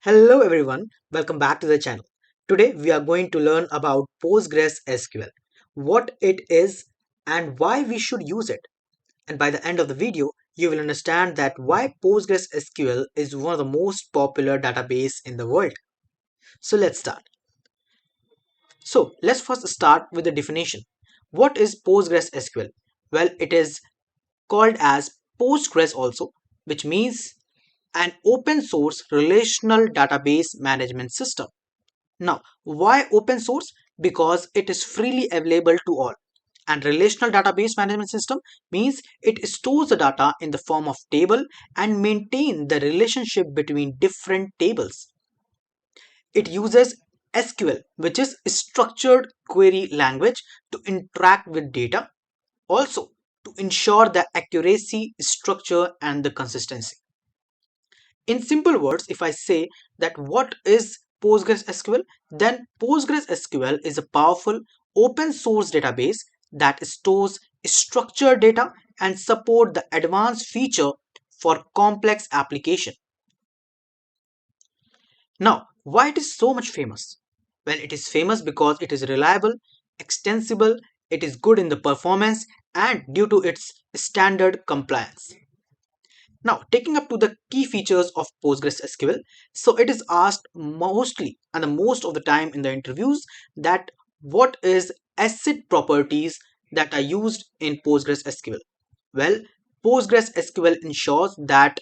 Hello everyone, welcome back to the channel. Today we are going to learn about PostgreSQL, what it is and why we should use it. And by the end of the video, you will understand that why PostgreSQL is one of the most popular database in the world. So let's start. So let's first start with the definition. What is PostgreSQL? Well, it is called as Postgres also, which means an open source relational database management system. Now, why open source? Because it is freely available to all. And relational database management system means it stores the data in the form of table and maintain the relationship between different tables. It uses SQL, which is structured query language, to interact with data. Also, to ensure the accuracy, structure, and the consistency. In simple words, if I say that what is PostgreSQL, then PostgreSQL is a powerful open source database that stores structured data and support the advanced feature for complex application. Now, why it is so much famous? Well, it is famous because it is reliable, extensible, it is good in the performance and due to its standard compliance. Now, taking up to the key features of PostgreSQL, so it is asked mostly and the most of the time in the interviews that what is ACID properties that are used in PostgreSQL. Well, PostgreSQL ensures that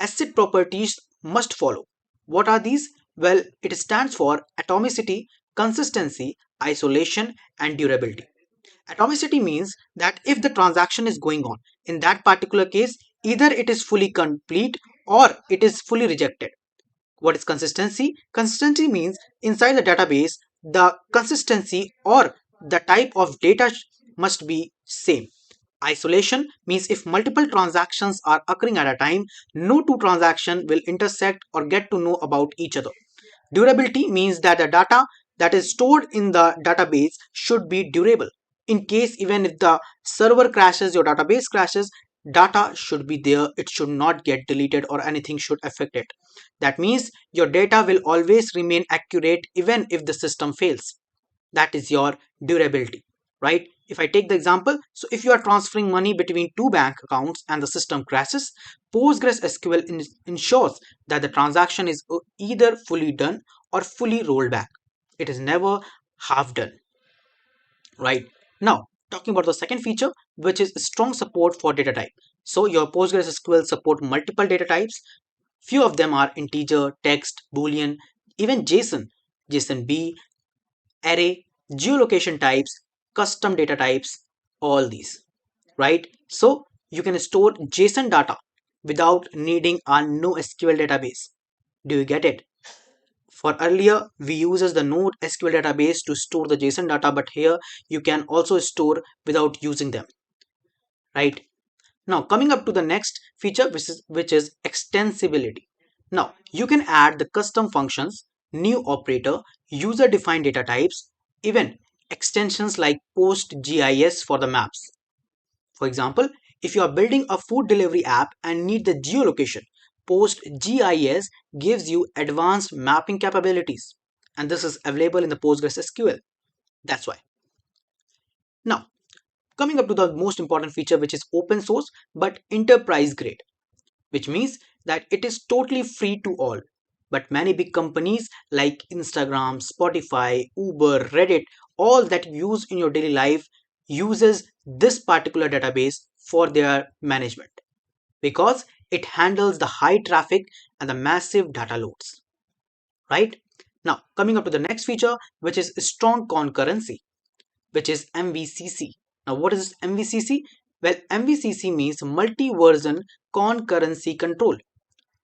ACID properties must follow. What are these? Well, it stands for atomicity, consistency, isolation, and durability. Atomicity means that if the transaction is going on, in that particular case, either it is fully complete or it is fully rejected. What is consistency? Consistency means inside the database, the consistency or the type of data must be same. Isolation means if multiple transactions are occurring at a time, no two transactions will intersect or get to know about each other. Durability means that the data that is stored in the database should be durable. In case even if the server crashes, your database crashes, data should be there. It should not get deleted or anything should affect it. That means your data will always remain accurate even if the system fails. That is your durability, right? If I take the example, so if you are transferring money between two bank accounts and the system crashes, PostgreSQL ensures that the transaction is either fully done or fully rolled back. It is never half done, right? Now, talking about the second feature, which is strong support for data type. So your PostgreSQL support multiple data types. Few of them are integer, text, boolean, even JSON, JSONB, array, geolocation types, custom data types, all these, right? So you can store JSON data without needing a NoSQL database. Do you get it? For earlier, we uses the NoSQL database to store the JSON data, but here you can also store without using them, right? Now coming up to the next feature, which is extensibility. Now you can add the custom functions, new operator, user defined data types, even extensions like PostGIS for the maps. For example, if you are building a food delivery app and need the geolocation, PostGIS gives you advanced mapping capabilities, and this is available in the PostgreSQL. That's why. Now coming up to the most important feature, which is open source but enterprise grade, which means that it is totally free to all. But many big companies like Instagram, Spotify, Uber, Reddit, all that you use in your daily life uses this particular database for their management because it handles the high traffic and the massive data loads, right? Now, coming up to the next feature, which is strong concurrency, which is MVCC. Now, what is MVCC? Well, MVCC means multi-version concurrency control,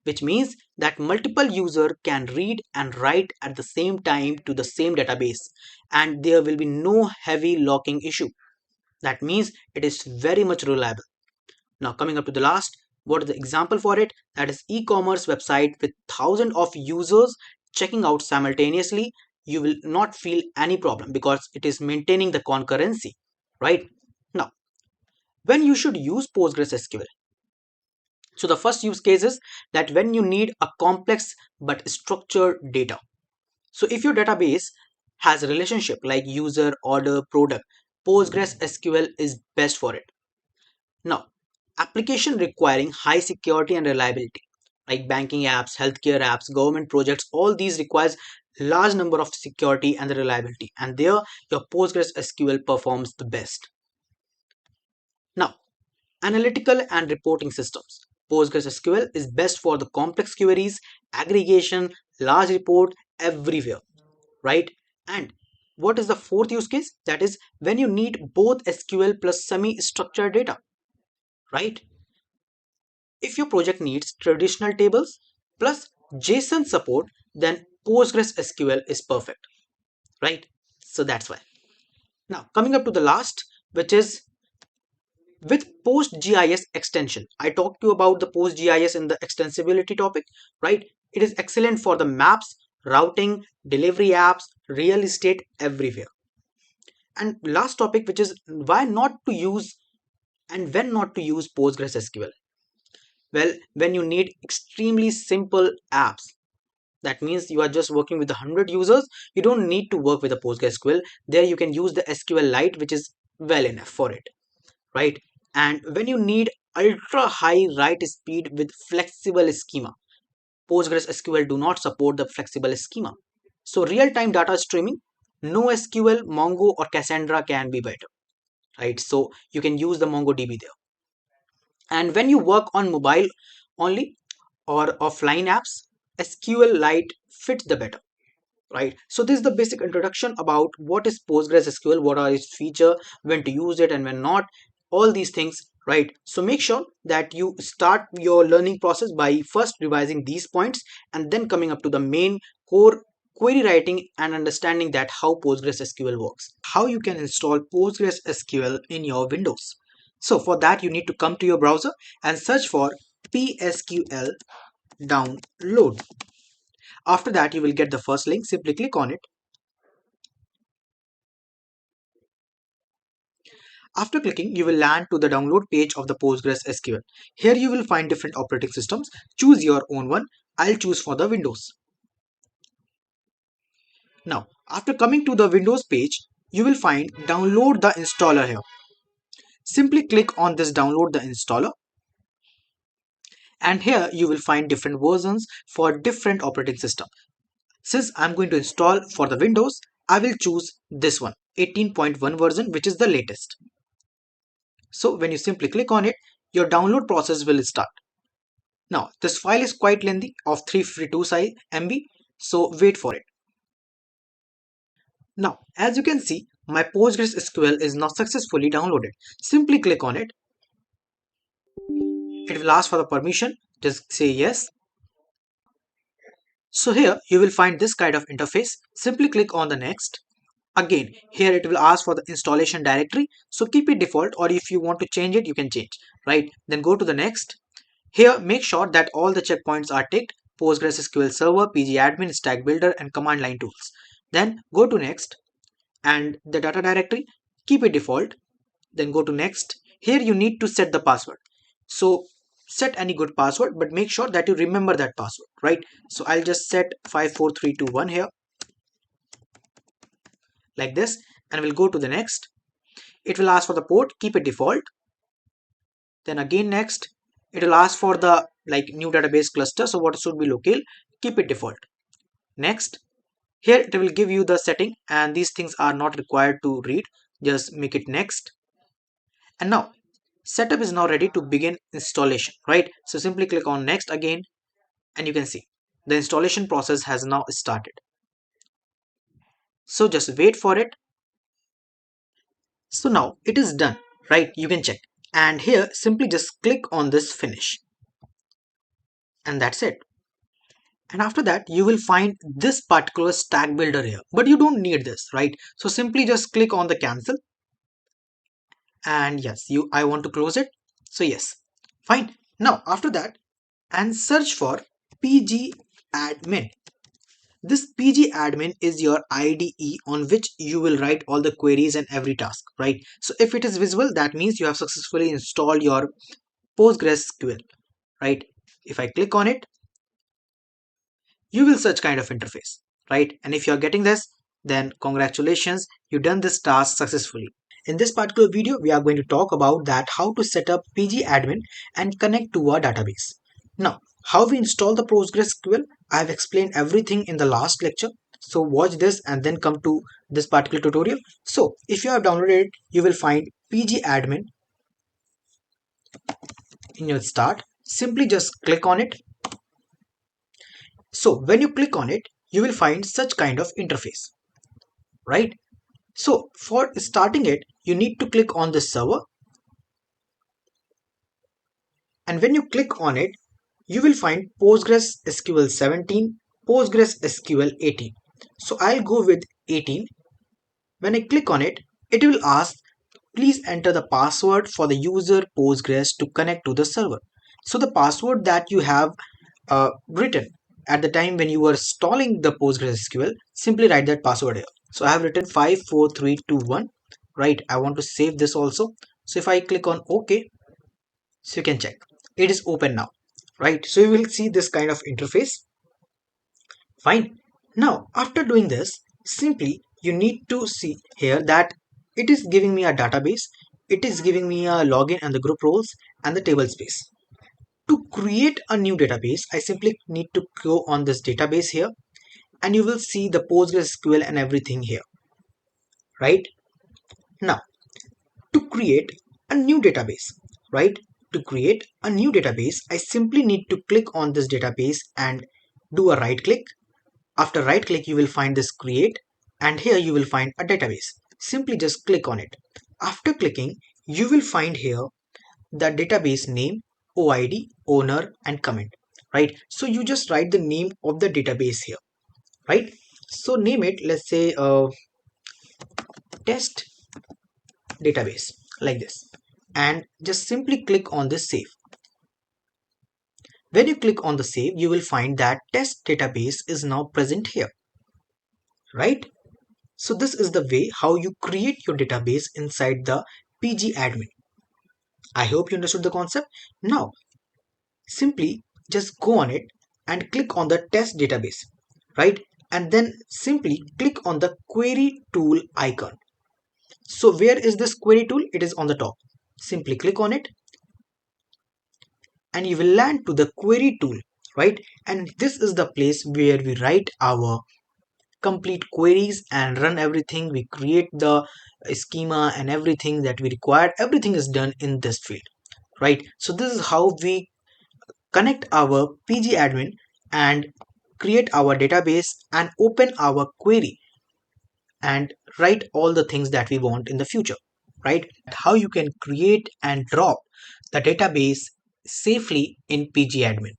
which means that multiple user can read and write at the same time to the same database and there will be no heavy locking issue. That means it is very much reliable. Now coming up to the last, what is the example for it? That is e-commerce website with thousands of users checking out simultaneously. You will not feel any problem because it is maintaining the concurrency, right? Now, when you should use PostgreSQL? So the first use case is that when you need a complex but structured data. So if your database has a relationship like user, order, product, PostgreSQL is best for it. Now, application requiring high security and reliability like banking apps, healthcare apps, government projects, all these requires large number of security and the reliability, and there your PostgreSQL performs the best. Now, analytical and reporting systems. PostgreSQL is best for the complex queries, aggregation, large report everywhere, right? And what is the fourth use case? That is when you need both SQL plus semi-structured data, right? If your project needs traditional tables plus JSON support, then PostgreSQL is perfect, right? So that's why. Now, coming up to the last, which is with PostGIS extension. I talked to you about the PostGIS in the extensibility topic, right? It is excellent for the maps, routing, delivery apps, real estate, everywhere. And last topic, which is why not to use and when not to use PostgreSQL. Well, when you need extremely simple apps, that means you are just working with 100 users, you don't need to work with a PostgreSQL. There you can use the SQLite, which is well enough for it, right? And when you need ultra high write speed with flexible schema, PostgreSQL do not support the flexible schema. So real-time data streaming, NoSQL, Mongo or Cassandra can be better, right? So you can use the MongoDB there. And when you work on mobile only or offline apps, SQLite fits the better, right? So this is the basic introduction about what is PostgreSQL, what are its feature, when to use it and when not, all these things, right? So make sure that you start your learning process by first revising these points and then coming up to the main core query writing and understanding that how PostgreSQL works, how you can install PostgreSQL in your Windows. So for that you need to come to your browser and search for PSQL download. After that, you will get the first link. Simply click on it. After clicking, you will land to the download page of the PostgreSQL. Here you will find different operating systems. Choose your own one. I'll choose for the Windows. Now, after coming to the Windows page, you will find download the installer here. Simply click on this download the installer. And here you will find different versions for different operating system. Since I'm going to install for the Windows, I will choose this one, 18.1 version, which is the latest. So when you simply click on it, your download process will start. Now this file is quite lengthy of 352 size MB, so wait for it. Now as you can see, my PostgreSQL is now successfully downloaded. Simply click on it. It will ask for the permission. Just say yes. So here you will find this kind of interface. Simply click on the next. Again, here it will ask for the installation directory. So keep it default, or if you want to change it, you can change, right? Then go to the next. Here, make sure that all the checkpoints are ticked: PostgreSQL Server, pgadmin, stack builder, and command line tools. Then go to next, and the data directory, keep it default. Then go to next. Here you need to set the password. So set any good password, but make sure that you remember that password, right? So I'll just set 54321 here, like this, and we'll go to the next. It will ask for the port, keep it default. Then again next, it will ask for the like new database cluster, so what should be local, keep it default. Next, here it will give you the setting, and these things are not required to read, just make it next. And now setup is now ready to begin installation, right? So simply click on next again, and you can see the installation process has now started. So just wait for it. So now it is done, right? You can check, and here simply just click on this finish, and that's it. And after that you will find this particular stack builder here, but you don't need this, right? So simply just click on the cancel, and yes, I want to close it, so yes, fine. Now after that, and search for pgadmin. This pgadmin is your IDE on which you will write all the queries and every task, right? So if it is visible, that means you have successfully installed your PostgreSQL. right? If I click on it, you will such kind of interface, right? And if you're getting this, then congratulations, you've done this task successfully. In this particular video, we are going to talk about that how to set up pgadmin and connect to our database. Now, how we install the PostgreSQL, I have explained everything in the last lecture. So watch this and then come to this particular tutorial. So if you have downloaded it, you will find pgadmin in your start. Simply just click on it. So when you click on it, you will find such kind of interface, right? So for starting it, you need to click on the server, and when you click on it, you will find PostgreSQL 17, PostgreSQL 18. So I'll go with 18. When I click on it, it will ask, please enter the password for the user Postgres to connect to the server. So the password that you have written at the time when you were installing the PostgreSQL, simply write that password here. So I have written 54321, right? I want to save this also. So if I click on OK, so you can check. It is open now, right? So you will see this kind of interface. Fine. Now, after doing this, simply you need to see here that it is giving me a database. It is giving me a login and the group roles and the table space. To create a new database, I simply need to go on this database here, and you will see the PostgreSQL and everything here, right? Now, to create a new database, right? To create a new database, I simply need to click on this database and do a right click. After right click, you will find this create, and here you will find a database. Simply just click on it. After clicking, you will find here the database name, OID, owner, and comment, right? So you just write the name of the database here, right? So name it, let's say test database, like this, and just simply click on this save. When you click on the save, you will find that test database is now present here, right? So this is the way how you create your database inside the pgadmin. I hope you understood the concept. Now simply just go on it and click on the test database, right? And then simply click on the query tool icon. So where is this query tool? It is on the top. Simply click on it and you will land to the query tool, right? And this is the place where we write our complete queries and run everything. We create the schema and everything that we required. Everything is done in this field, right? So this is how we connect our pgadmin and create our database and open our query and write all the things that we want in the future, right? How you can create and drop the database safely in pgadmin,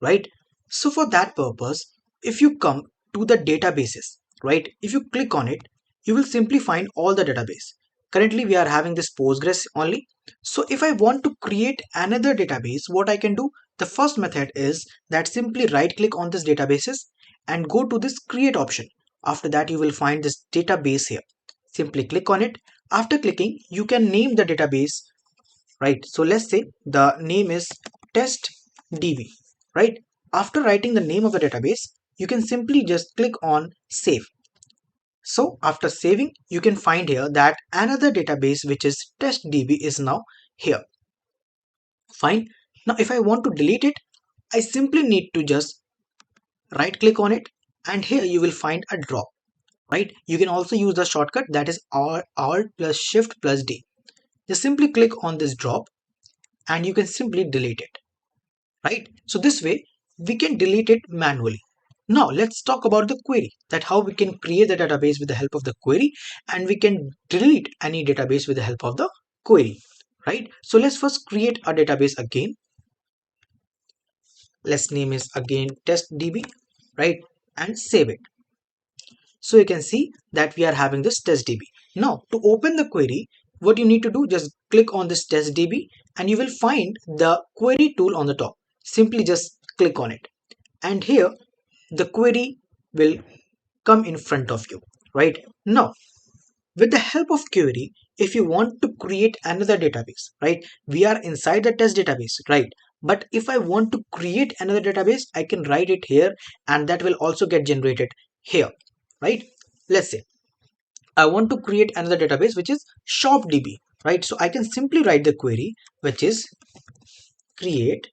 right? So for that purpose, if you come to the databases, right, if you click on it, you will simply find all the database. Currently we are having this Postgres only. So if I want to create another database, what I can do, the first method is that simply right click on this databases and go to this create option. After that, you will find this database here. Simply click on it. After clicking, you can name the database, right? So let's say the name is testdb, right? After writing the name of the database, you can simply just click on save. So after saving, you can find here that another database which is testdb is now here. Fine. Now if I want to delete it, I simply need to just right click on it, and here you will find a drop, right? You can also use the shortcut that is alt plus shift plus D. Just simply click on this drop and you can simply delete it, right? So this way we can delete it manually. Now let's talk about the query, that how we can create the database with the help of the query, and we can delete any database with the help of the query, right? So let's first create a database again. Let's name is again testdb, right? And save it. So you can see that we are having this testdb. Now to open the query, what you need to do, just click on this testdb and you will find the query tool on the top. Simply just click on it, and here the query will come in front of you, right? Now with the help of query, if you want to create another database, right, we are inside the test database, right? But if I want to create another database, I can write it here and that will also get generated here, right? Let's say I want to create another database which is shopdb, right? So I can simply write the query which is create,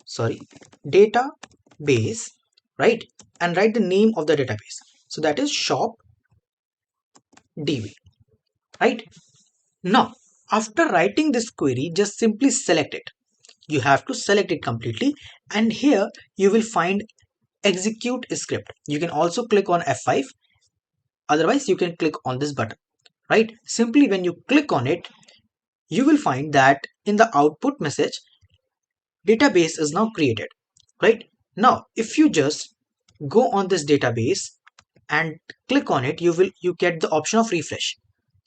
sorry, database, right? And write the name of the database. So that is shopdb, right? Now, after writing this query, just simply select it. You have to select it completely, and here you will find execute script. You can also click on F5, otherwise you can click on this button, right? Simply when you click on it, you will find that in the output message, database is now created, right? Now, if you just go on this database and click on it, you get the option of refresh.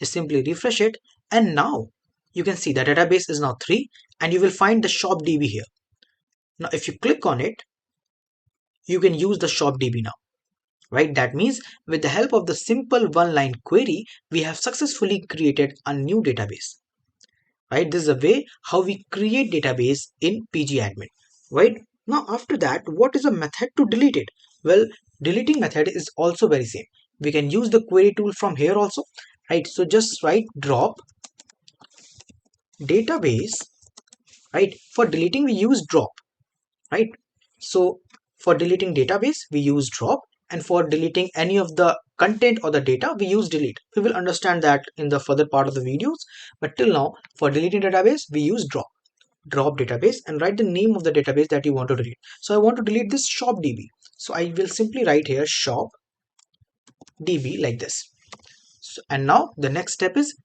Just simply refresh it, and now you can see the database is now 3, and you will find the shopdb here. Now if you click on it, you can use the shopdb now, right? That means with the help of the simple one line query, we have successfully created a new database, right? This is a way how we create database in pgadmin, right? Now after that, what is a method to delete it? Well, deleting method is also very same. We can use the query tool from here also, right? So just write drop database, right? For deleting we use drop, right? So for deleting database we use drop, and for deleting any of the content or the data we use delete. We will understand that in the further part of the videos, but till now for deleting database we use drop database, and write the name of the database that you want to delete. So I want to delete this shopdb, so I will simply write here shopdb like this. So, and now the next step is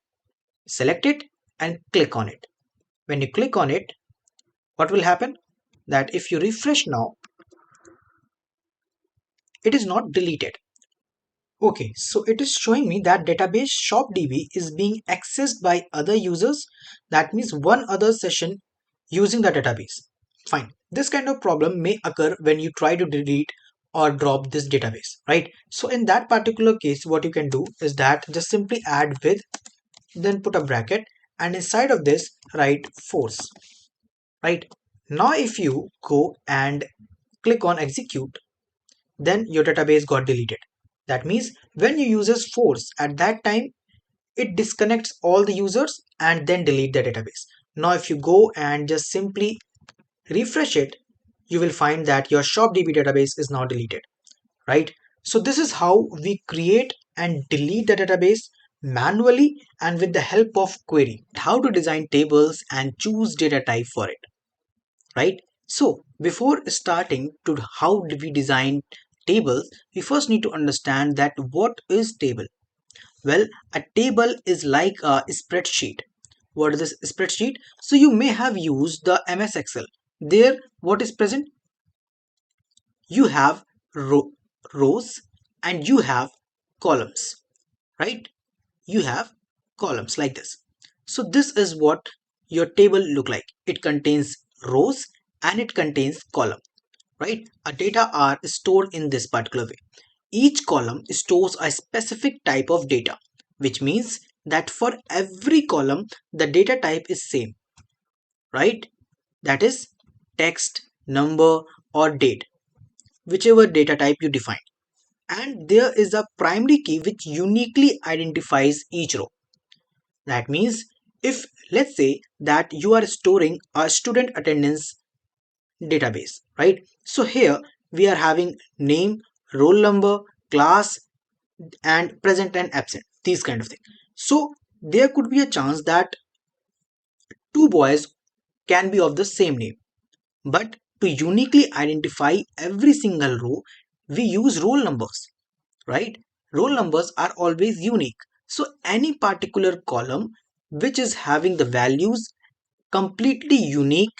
select it and click on it. When you click on it, what will happen? That if you refresh now, it is not deleted. Okay, so it is showing me that database shopdb is being accessed by other users. That means one other session using the database. Fine. This kind of problem may occur when you try to delete or drop this database, right? So in that particular case, what you can do is that just simply add with, then put a bracket, and inside of this write force, right? Now if you go and click on execute, then your database got deleted. That means when you uses force, at that time it disconnects all the users and then delete the database. Now if you go and just simply refresh it, you will find that your shopdb database is now deleted, right? So this is how we create and delete the database manually and with the help of query. How to design tables and choose data type for it, right? So before starting to how do we design tables, we first need to understand that what is table. Well, a table is like a spreadsheet. What is this spreadsheet? So you may have used the MS Excel. There, what is present? You have rows and you have columns, right? You have columns like this. So this is what your table look like. It contains rows and it contains column, right? A data are stored in this particular way. Each column stores a specific type of data, which means that for every column the data type is same, right? That is text, number or date, whichever data type you define. And there is a primary key which uniquely identifies each row. That means if let's say that you are storing a student attendance database, right? So here we are having name, roll number, class, and present and absent, these kind of thing. So there could be a chance that two boys can be of the same name, but to uniquely identify every single row, we use roll numbers, right? Roll numbers are always unique. So any particular column which is having the values completely unique,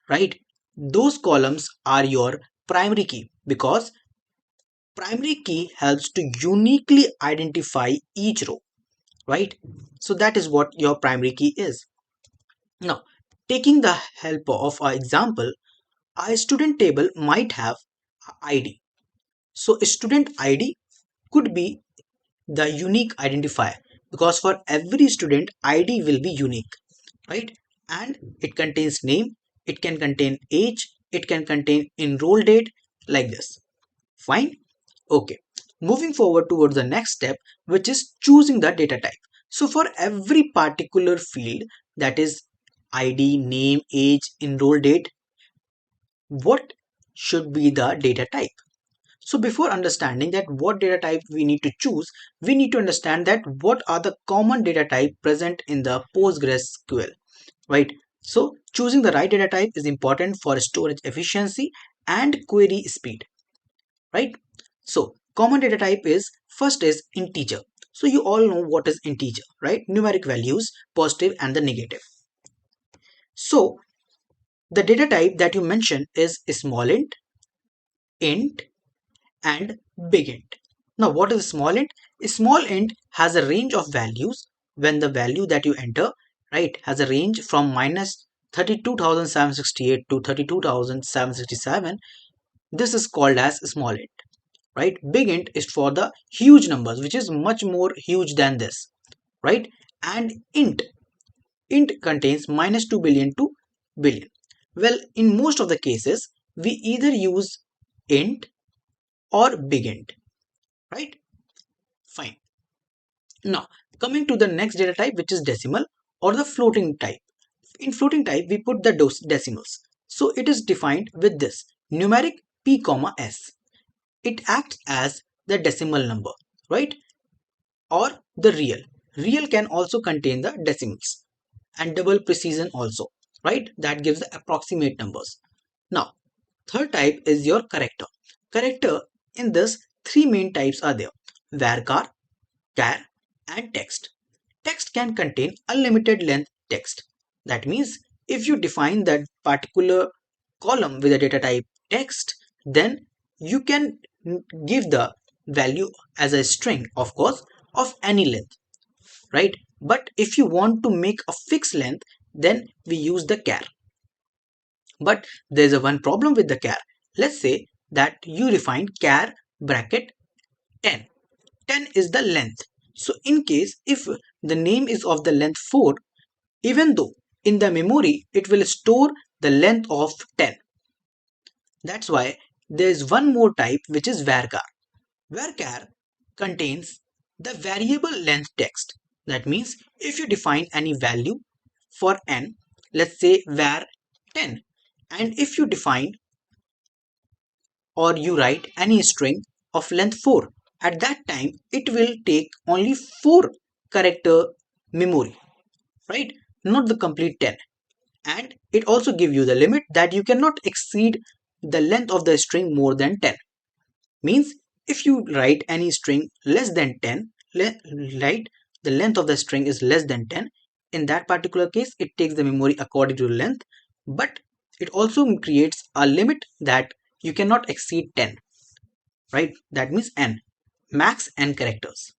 right? Those columns are your primary key, because primary key helps to uniquely identify each row, right? So that is what your primary key is. Now, taking the help of our example, a student table might have ID. So a student ID could be the unique identifier, because for every student ID will be unique, right? and it contains name, it can contain age, it can contain enroll date, like this. Fine. Okay. Moving forward towards the next step, which is choosing the data type. So for every particular field, that is ID, name, age, enroll date, what should be the data type? So before understanding that what data type we need to choose, we need to understand that what are the common data type present in the PostgreSQL, right? So choosing the right data type is important for storage efficiency and query speed, right? So common data type is, first is integer. So you all know what is integer, right? Numeric values, positive and the negative. So the data type that you mentioned is small int, and big int. Now what is small int? A small int has a range of values. When the value that you enter, right, has a range from minus 32,768 to 32,767, this is called as small int, right? Big int is for the huge numbers, which is much more huge than this, right? And int contains minus 2 billion to billion. Well, in most of the cases, we either use int or big int, right? Fine. Now, coming to the next data type, which is decimal or the floating type. In floating type, we put the decimals. So it is defined with this numeric p comma s. It acts as the decimal number, right? Or the real. Real can also contain the decimals and double precision also, right? That gives the approximate numbers. Now, third type is your character. Character, in this, three main types are there: varchar, char, and text. Text can contain unlimited length text. That means if you define that particular column with a data type text, then you can give the value as a string, of course, of any length, right? But if you want to make a fixed length, then we use the char. But there's a one problem with the char. Let's say that you define char bracket 10. 10 is the length. So in case if the name is of the length 4, even though in the memory it will store the length of 10. That's why there is one more type, which is varchar. Varchar contains the variable length text. That means if you define any value for n, let's say var 10, and if you define or you write any string of length 4, at that time it will take only 4 character memory, right? Not the complete 10. And it also gives you the limit that you cannot exceed the length of the string more than 10. Means if you write any string less than 10, right, the length of the string is less than 10, in that particular case it takes the memory according to the length, but it also creates a limit that you cannot exceed 10, right? That means n, max n characters.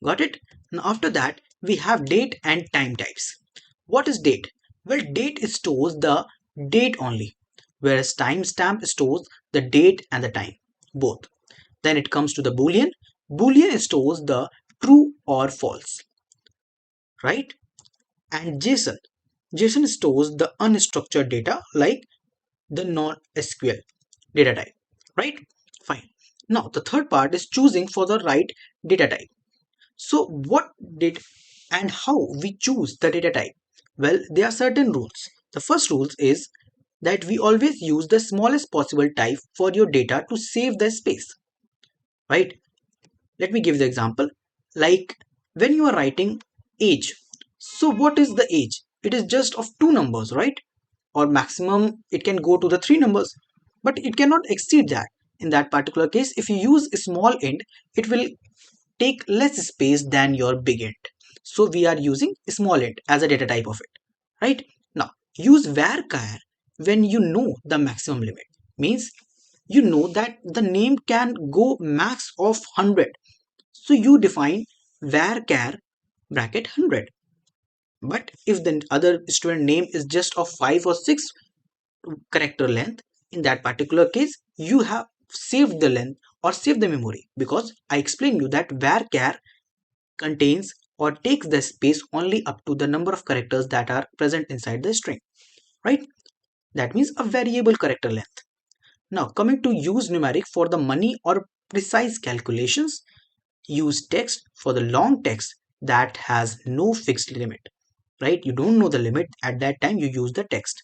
Got it? Now after that we have date and time types. What is date? Well, date stores the date only, whereas timestamp stores the date and the time, both. Then it comes to the boolean. Boolean stores the true or false, right? And JSON stores the unstructured data like the non-SQL data type, right? Fine. Now the third part is choosing for the right data type. So what did and how we choose the data type? Well, there are certain rules. The first rule is that we always use the smallest possible type for your data to save the space, right? Let me give the example. Like when you are writing age, so what is the age? It is just of two numbers, right? Or maximum it can go to the three numbers, but it cannot exceed that. In that particular case, if you use a small int, it will take less space than your big int. So we are using small int as a data type of it, right? Now use varchar when you know the maximum limit. Means you know that the name can go max of 100. So you define varchar bracket 100. But if the other student name is just of 5 or 6 character length, in that particular case you have saved the length or saved the memory, because I explained you that varchar contains or takes the space only up to the number of characters that are present inside the string, right? That means a variable character length. Now coming to use numeric for the money or precise calculations, use text for the long text that has no fixed limit, right? You don't know the limit at that time, you use the text.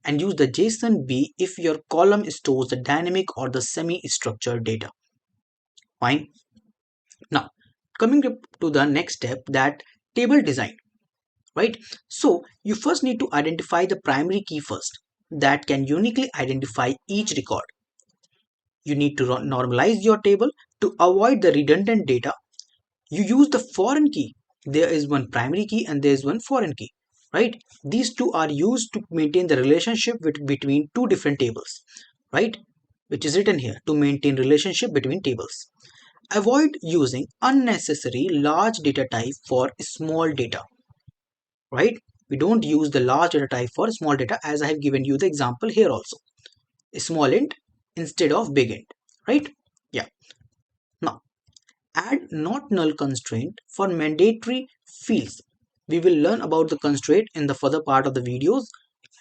And use the JSON-B if your column stores the dynamic or the semi-structured data. Fine. Now coming up to the next step, that table design, right? So you first need to identify the primary key first that can uniquely identify each record. You need to normalize your table to avoid the redundant data. You use the foreign key. There is one primary key and there is one foreign key, right? These two are used to maintain the relationship between two different tables, right? Which is written here to maintain relationship between tables. Avoid using unnecessary large data type for small data, right? We don't use the large data type for small data, as I have given you the example here also. Small int instead of big int, right? Yeah. Now add not null constraint for mandatory fields. We will learn about the constraint in the further part of the videos,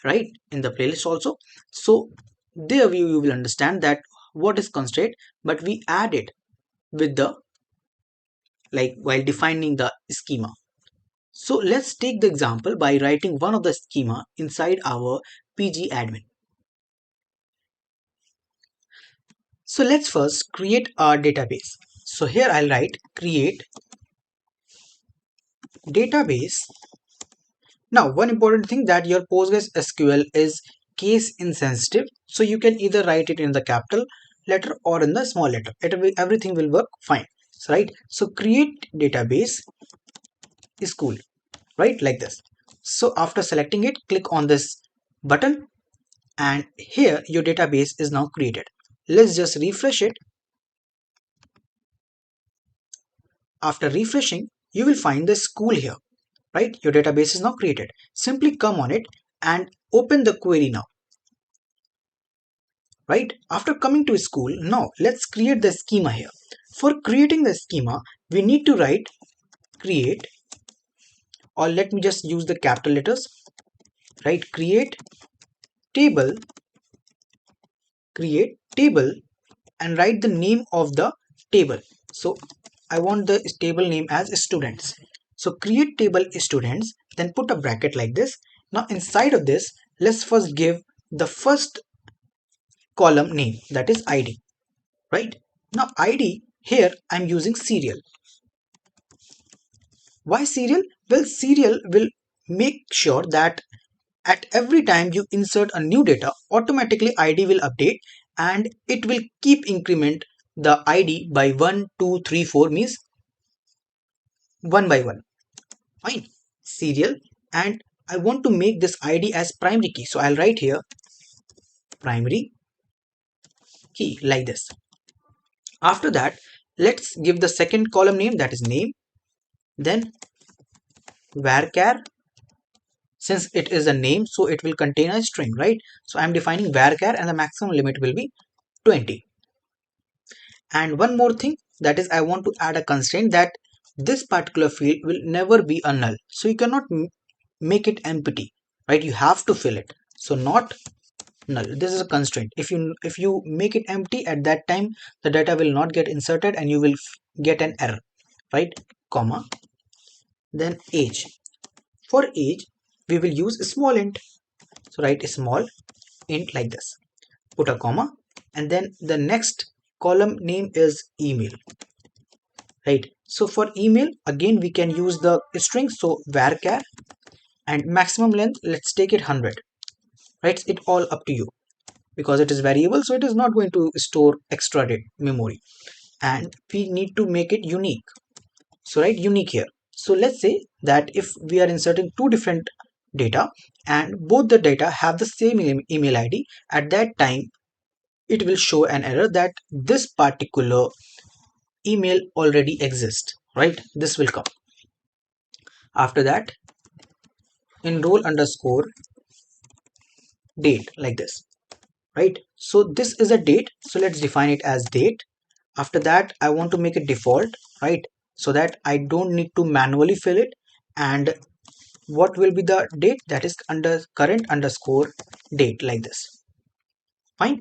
right, in the playlist also. So there you will understand that what is constraint, but we add it with the, like, while defining the schema. So let's take the example by writing one of the schema inside our PG admin. So let's first create our database. So here I'll write create database. Now one important thing, that your PostgreSQL is case insensitive. So you can either write it in the capital letter or in the small letter. Everything will work fine. So, right. So create database is cool, right? Like this. So after selecting it, click on this button and here your database is now created. Let's just refresh it. After refreshing, you will find the school here, right? Your database is now created. Simply come on it and open the query now, right? After coming to school, now let's create the schema here. For creating the schema, we need to write create, or let me just use the capital letters, right? Create table and write the name of the table. So I want the table name as students. So create table students, then put a bracket like this. Now inside of this, let's first give the first column name, that is ID, right? Now ID here I'm using serial. Why serial? Well, serial will make sure that at every time you insert a new data, automatically ID will update and it will keep increment the ID by 1, 2, 3, 4, means one by one. Fine. Serial, and I want to make this ID as primary key. So I'll write here primary key like this. After that, let's give the second column name, that is name. Then varchar, since it is a name, so it will contain a string, right? So I'm defining varchar and the maximum limit will be 20. And one more thing, that is I want to add a constraint that this particular field will never be a null. So you cannot make it empty, right? You have to fill it. So not null. This is a constraint. If you make it empty, at that time the data will not get inserted and you will get an error, right? Comma. Then age. For age, we will use a small int. So write a small int like this. Put a comma, and then the next column name is email, right? So for email, again we can use the string, so varchar, and maximum length, let's take it 100, right? It's all up to you because it is variable, so it is not going to store extra memory, and we need to make it unique. So write unique here. So let's say that if we are inserting two different data and both the data have the same email ID, at that time it will show an error that this particular email already exists, right? This will come. After that, enroll underscore date like this, right? So this is a date, so let's define it as date. After that, I want to make it default, right? so that I don't need to manually fill it. And what will be the date? That is under current underscore date, like this. Fine.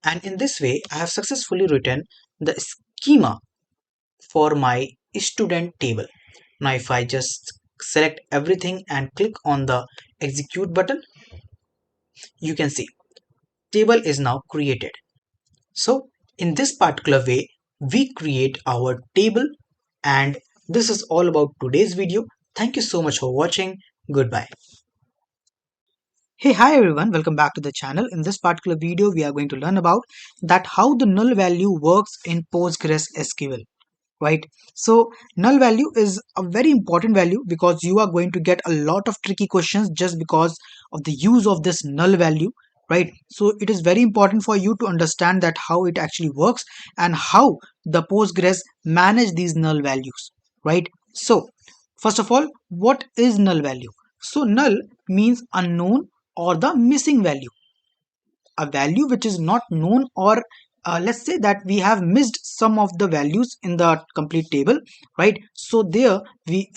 And in this way, I have successfully written the schema for my student table. Now, if I just select everything and click on the execute button, you can see table is now created. So in this particular way, we create our table, and this is all about today's video. Thank you so much for watching. Goodbye. Hey, hi everyone, welcome back to the channel. In this particular video, we are going to learn about that how the null value works in PostgreSQL. Right, so null value is a very important value because you are going to get a lot of tricky questions just because of the use of this null value. Right, so it is very important for you to understand that how it actually works and how the Postgres manage these null values. Right, so first of all, what is null value? So null means unknown or the missing value, a value which is not known, or let's say that we have missed some of the values in the complete table. Right, so there we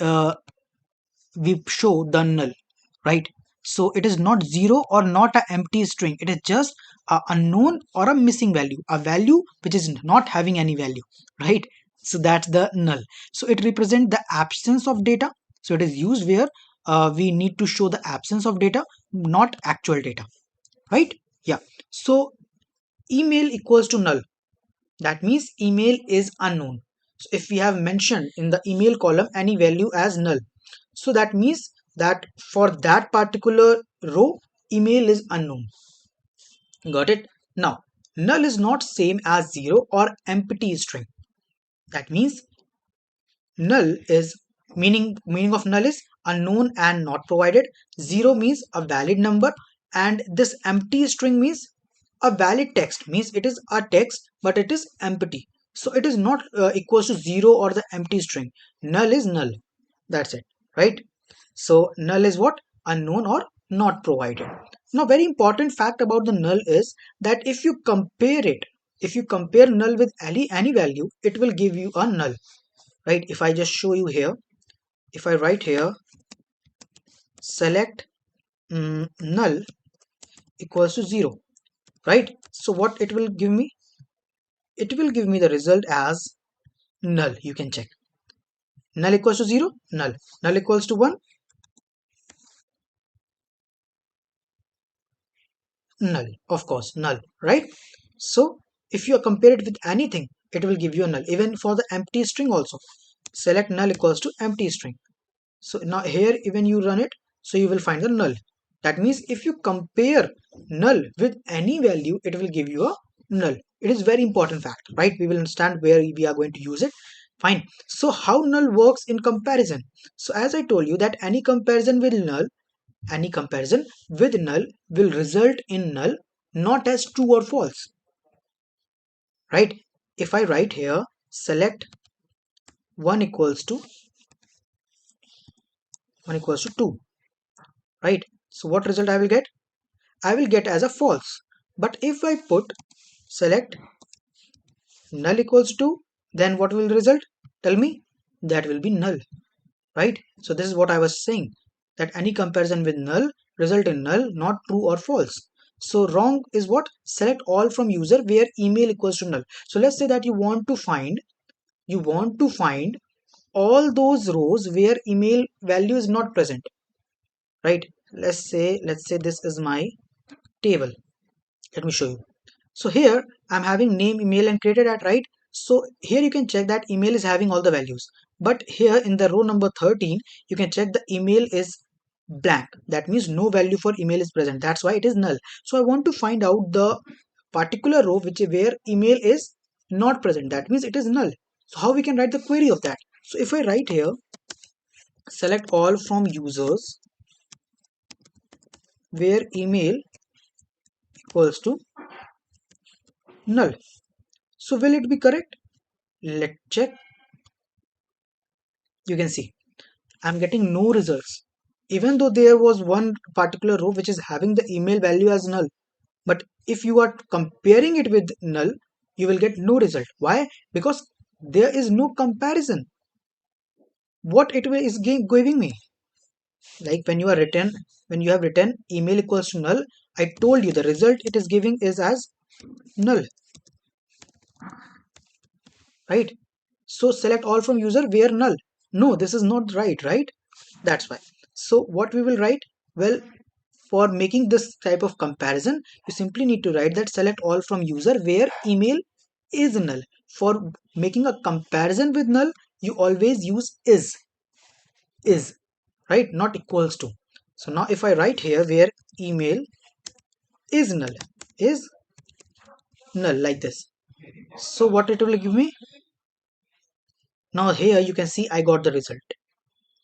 show the null. Right, so it is not zero or not an empty string, it is just a unknown or a missing value, a value which is not having any value. Right, so that's the null. So it represents the absence of data. So it is used where we need to show the absence of data, not actual data. Right, yeah. So email equals to null, that means email is unknown. So if we have mentioned in the email column any value as null, so that means that for that particular row, email is unknown. Got it? Now, null is not same as zero or empty string. That means null is meaning of null is unknown and not provided. Zero means a valid number, and this empty string means a valid text, means it is a text but it is empty. So it is not equals to zero or the empty string. Null is null. That's it. Right, so null is what? Unknown or not provided. Now, very important fact about the null is that if you compare it, if you compare null with any value, it will give you a null. Right, if I just show you here, if I write here select null equals to 0, right, so what it will give me? It will give me the result as null. You can check. Null equals to 0, null. Null equals to 1, null. Of course, null. Right, so if you compare it with anything, it will give you a null. Even for the empty string also, select null equals to empty string. So now here even you run it, so you will find the null. That means if you compare null with any value, it will give you a null. It is very important fact. Right, we will understand where we are going to use it. Fine. So how null works in comparison? So as I told you that any comparison with null, any comparison with null will result in null, not as true or false. Right, if I write here select 1 equals to 2, right, so what result I will get? I will get as a false. But if I put select null equals to, then what will result? Tell me. That will be null. Right, so this is what I was saying, that any comparison with null result in null, not true or false. So wrong is what? Select all from user where email equals to null. So let's say that you want to find all those rows where email value is not present. Right, let's say this is my table. Let me show you. So here I'm having name, email and created at, right. So here you can check that email is having all the values, but here in the row number 13 you can check the email is blank. That means no value for email is present. That's why it is null. So I want to find out the particular row where email is not present. That means it is null. So how we can write the query of that? So if I write here select all from users where email equals to null. So will it be correct? Let's check. You can see I'm getting no results, even though there was one particular row which is having the email value as null. But if you are comparing it with null, you will get no result. Why? Because there is no comparison. what it is giving me. Like when you have written email equals to null, I told you the result it is giving is as null, right? So select all from user where null. No, this is not right, right? That's why. So what we will write? Well, for making this type of comparison, you simply need to write that select all from user where email is null. For making a comparison with null, you always use is, right? Not equals to. So now if I write here where email is null, is null like this. So what it will give me? Now here you can see I got the result,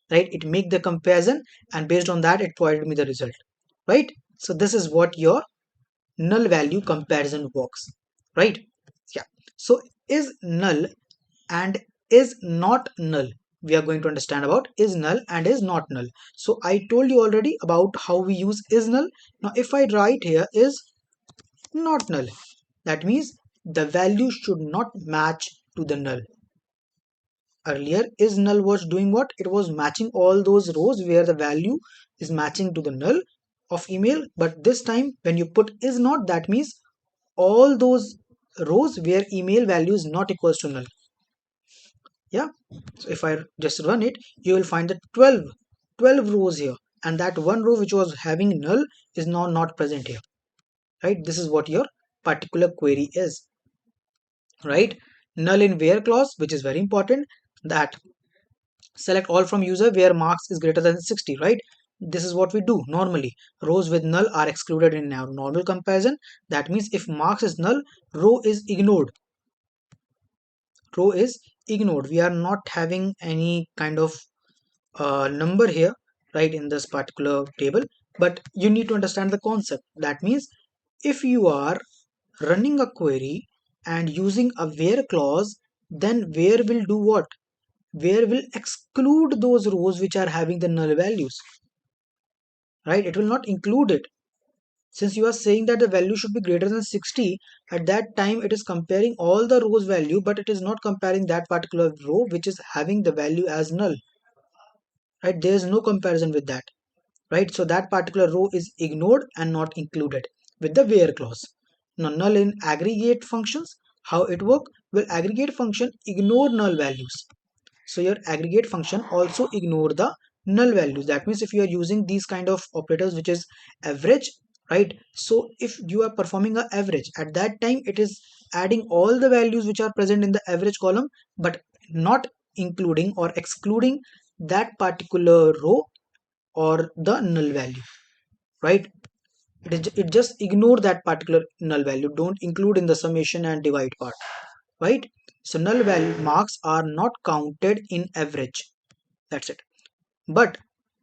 right? It make the comparison and based on that it provided me the result, right? So this is what your null value comparison works, right? Yeah. So is null and is not null, we are going to understand about is null and is not null. So I told you already about how we use is null. Now if I write here is not null, that means the value should not match to the null. Earlier is null was doing what? It was matching all those rows where the value is matching to the null of email, but this time when you put is not, that means all those rows where email value is not equals to null. Yeah. So if I just run it, you will find the 12 rows here, and that one row which was having null is now not present here, right? This is what your particular query is, right? Null in where clause, which is very important, that select all from user where marks is greater than 60, right? This is what we do normally. Rows with null are excluded in our normal comparison. That means if marks is null, row is ignored. Row is ignored. We are not having any kind of number here, right, in this particular table, but you need to understand the concept. That means if you are running a query and using a where clause, then where will do what? Where will exclude those rows which are having the null values, right? It will not include it. Since you are saying that the value should be greater than 60, at that time it is comparing all the rows value, but it is not comparing that particular row which is having the value as null, right? There is no comparison with that, right? So that particular row is ignored and not included with the where clause. Now null in aggregate functions, how it work? Will aggregate function ignore null values. So your aggregate function also ignore the null values. That means if you are using these kind of operators which is average, right? So if you are performing a average, at that time it is adding all the values which are present in the average column, but not including or excluding that particular row or the null value, right? It just ignore that particular null value, don't include in the summation and divide part, right? So null value marks are not counted in average, that's it. But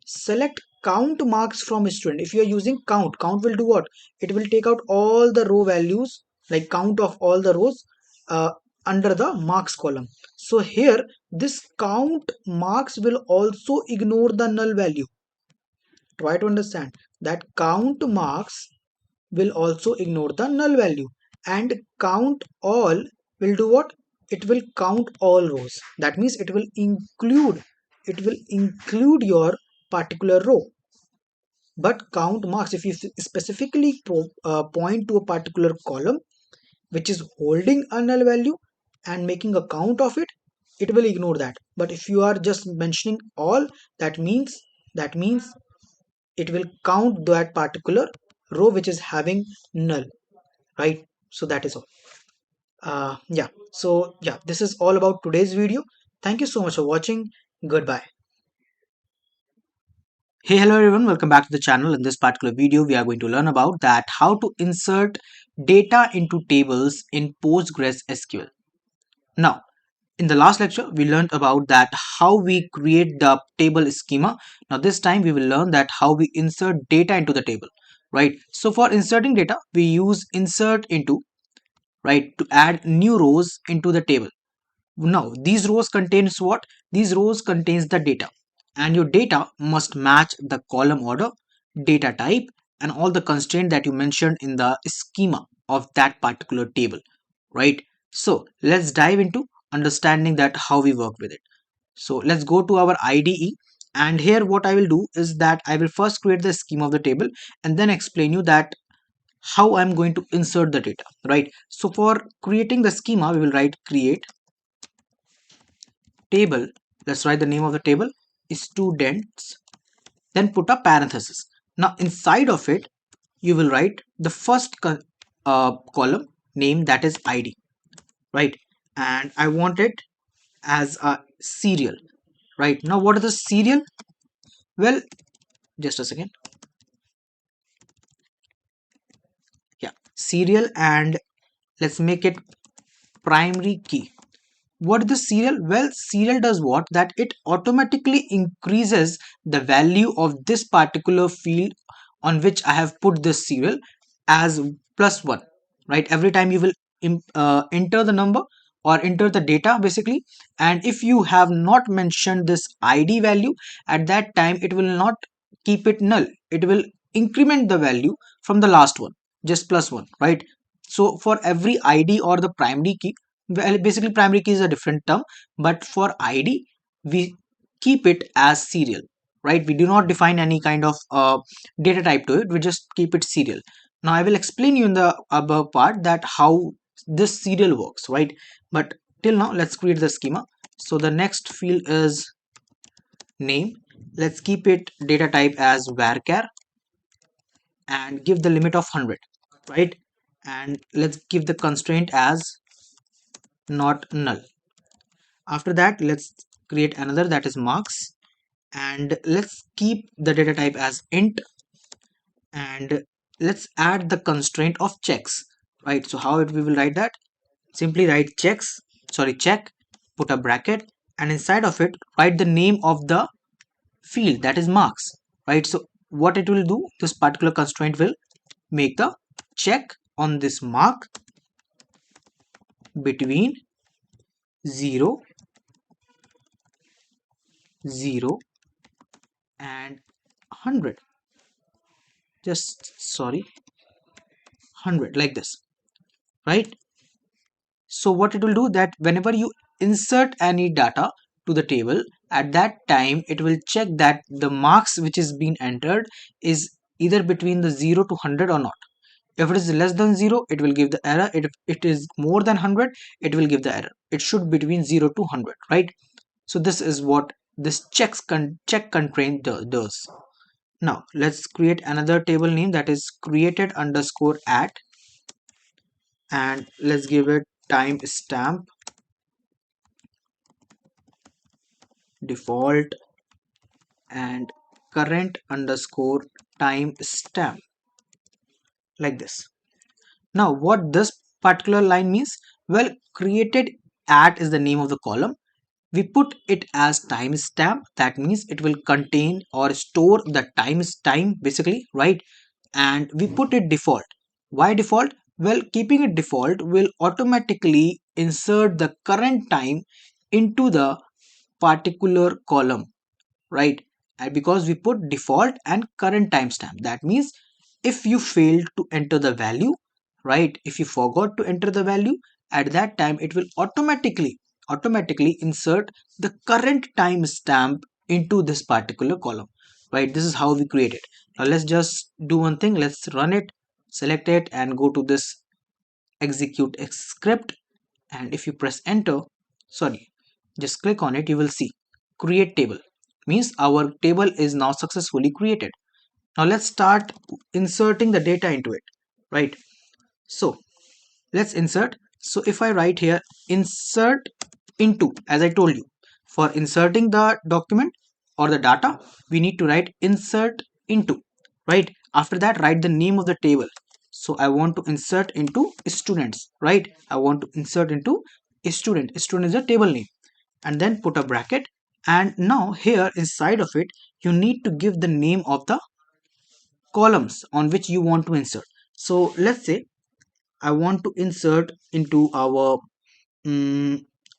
select count marks from student. If you are using count will do what? It will take out all the row values, like count of all the rows uh, under the marks column. So here this count marks will also ignore the null value. Try to understand that count marks will also ignore the null value, and count all will do what? It will count all rows. That means it will include your particular row. But count marks, if you specifically point to a particular column which is holding a null value and making a count of it, it will ignore that. But if you are just mentioning all, that means it will count that particular row which is having null, right? So that is all. Yeah, so yeah, this is all about today's video. Thank you so much for watching. Goodbye. Hey, hello everyone, welcome back to the channel. In this particular video we are going to learn about that how to insert data into tables in PostgreSQL. Now in the last lecture we learned about that how we create the table schema. Now this time we will learn that how we insert data into the table, right? So for inserting data we use insert into, right, to add new rows into the table. Now these rows contains what? These rows contains the data, and your data must match the column order, data type, and all the constraint that you mentioned in the schema of that particular table, right? So let's dive into understanding that how we work with it. So let's go to our IDE, and here what I will do is that I will first create the schema of the table and then explain you that how I'm going to insert the data, right? So for creating the schema, we will write create table. Let's write the name of the table, students, then put a parenthesis. Now inside of it, you will write the first column name, that is ID, right? And I want it as a serial, right? Now what is the serial? Well, just a second. Yeah, serial, and let's make it primary key. What is the serial? Well, serial does what? That it automatically increases the value of this particular field on which I have put this serial as +1, right? Every time you will enter the number or enter the data basically, and if you have not mentioned this ID value, at that time it will not keep it null. It will increment the value from the last one, just +1, right? So for every ID or the primary key, well, basically primary key is a different term, but for ID we keep it as serial, right? We do not define any kind of data type to it, we just keep it serial. Now I will explain you in the above part that how this serial works, right? But till now let's create the schema. So the next field is name. Let's keep it data type as varchar and give the limit of 100, right? And let's give the constraint as not null. After that, let's create another, that is marks, and let's keep the data type as int, and let's add the constraint of checks, right? So how we will write that? Simply write check, put a bracket, and inside of it write the name of the field, that is marks, right? So what it will do, this particular constraint will make the check on this mark between 0 0 and 100, just sorry, 100, like this, right? So what it will do, that whenever you insert any data to the table, at that time it will check that the marks which is being entered is either between the 0 to 100 or not. If it is less than 0, it will give the error. If it is more than 100, it will give the error. It should be between 0 to 100, right? So this is what this check constraint does. Now let's create another table name, that is created underscore at, and let's give it timestamp default and current underscore timestamp, like this. Now what this particular line means? Well, created at is the name of the column. We put it as timestamp, that means it will contain or store the time basically, right? And we put it default. Why default? Well, keeping it default will automatically insert the current time into the particular column, right? And because we put default and current timestamp, that means if you failed to enter the value, right, if you forgot to enter the value, at that time it will automatically insert the current timestamp into this particular column, right? This is how we create it. Now let's just do one thing, let's run it, select it, and go to this execute script, and if you press enter, sorry, just click on it, you will see create table, means our table is now successfully created. Now let's start inserting the data into it, right? So let's insert. So if I write here insert into, as I told you, for inserting the document or the data, we need to write insert into, right? After that, write the name of the table. So I want to insert into students, right? I want to insert into a student. Student is a table name, and then put a bracket. And now here inside of it, you need to give the name of the columns on which you want to insert. So let's say I want to insert into our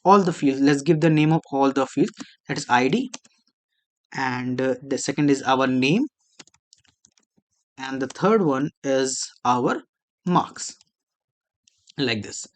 all the fields. Let's give the name of all the fields, that is ID, and the second is our name, and the third one is our marks, like this,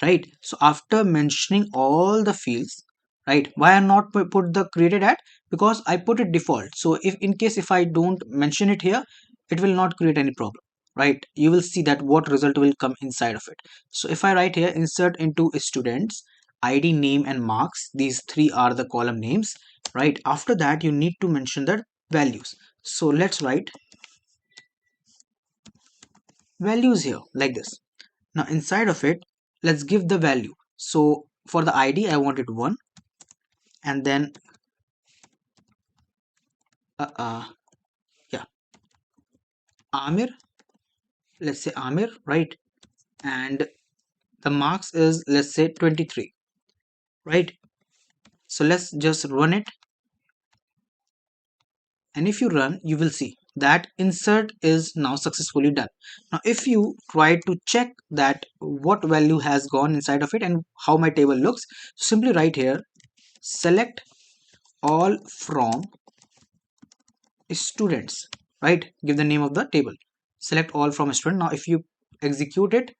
right? So after mentioning all the fields, right? Why I not put the created at? Because I put it default. So if in case if I don't mention it here, it will not create any problem, right? You will see that what result will come inside of it. So if I write here insert into students, id, name and marks, these three are the column names, right? After that you need to mention the values. So let's write values here like this. Now inside of it, let's give the value. So for the id I want it 1, and then uh, uh yeah, Amir, let's say Amir, right? And the marks is, let's say, 23, right? So let's just run it, and if you run you will see that insert is now successfully done. Now if you try to check that what value has gone inside of it and how my table looks, simply write here select all from students, right? Give the name of the table, select all from student. Now if you execute it,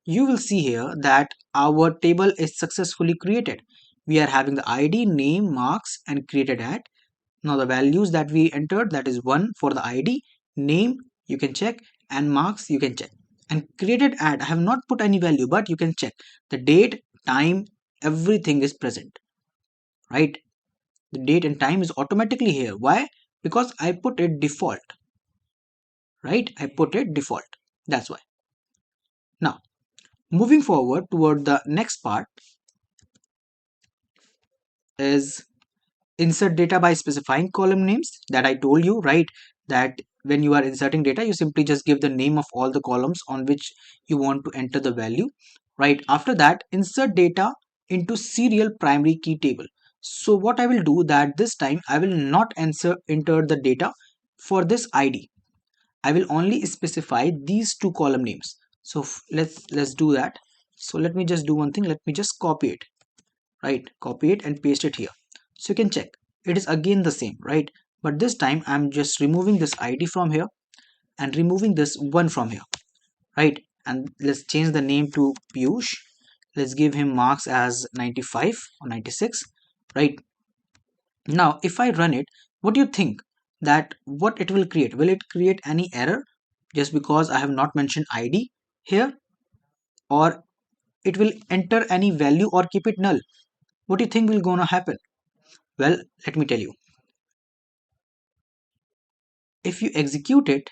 you will see here that our table is successfully created. We are having the id, name, marks and created at. Now the values that we entered, that is 1 for the id, name you can check, and marks you can check, and created at I have not put any value, but you can check the date, time, everything is present, right? The date and time is automatically here. Why? Because I put it default, right? I put it default, that's why. Now moving forward toward the next part is insert data by specifying column names that I told you, right? That when you are inserting data, you simply just give the name of all the columns on which you want to enter the value, right? After that, insert data into serial primary key table. So what I will do that this time I will not enter the data for this id. I will only specify these two column names. So let's do that. So let me just do one thing. Let me just copy it, right? Copy it and paste it here. So you can check it is again the same, right? But this time I'm just removing this id from here and removing this one from here, right? And let's change the name to Piyush. Let's give him marks as 95 or 96, right? Now if I run it, what do you think that what it will create? Will it create any error just because I have not mentioned id here, or it will enter any value or keep it null? What do you think will gonna happen? Well, let me tell you. If you execute it,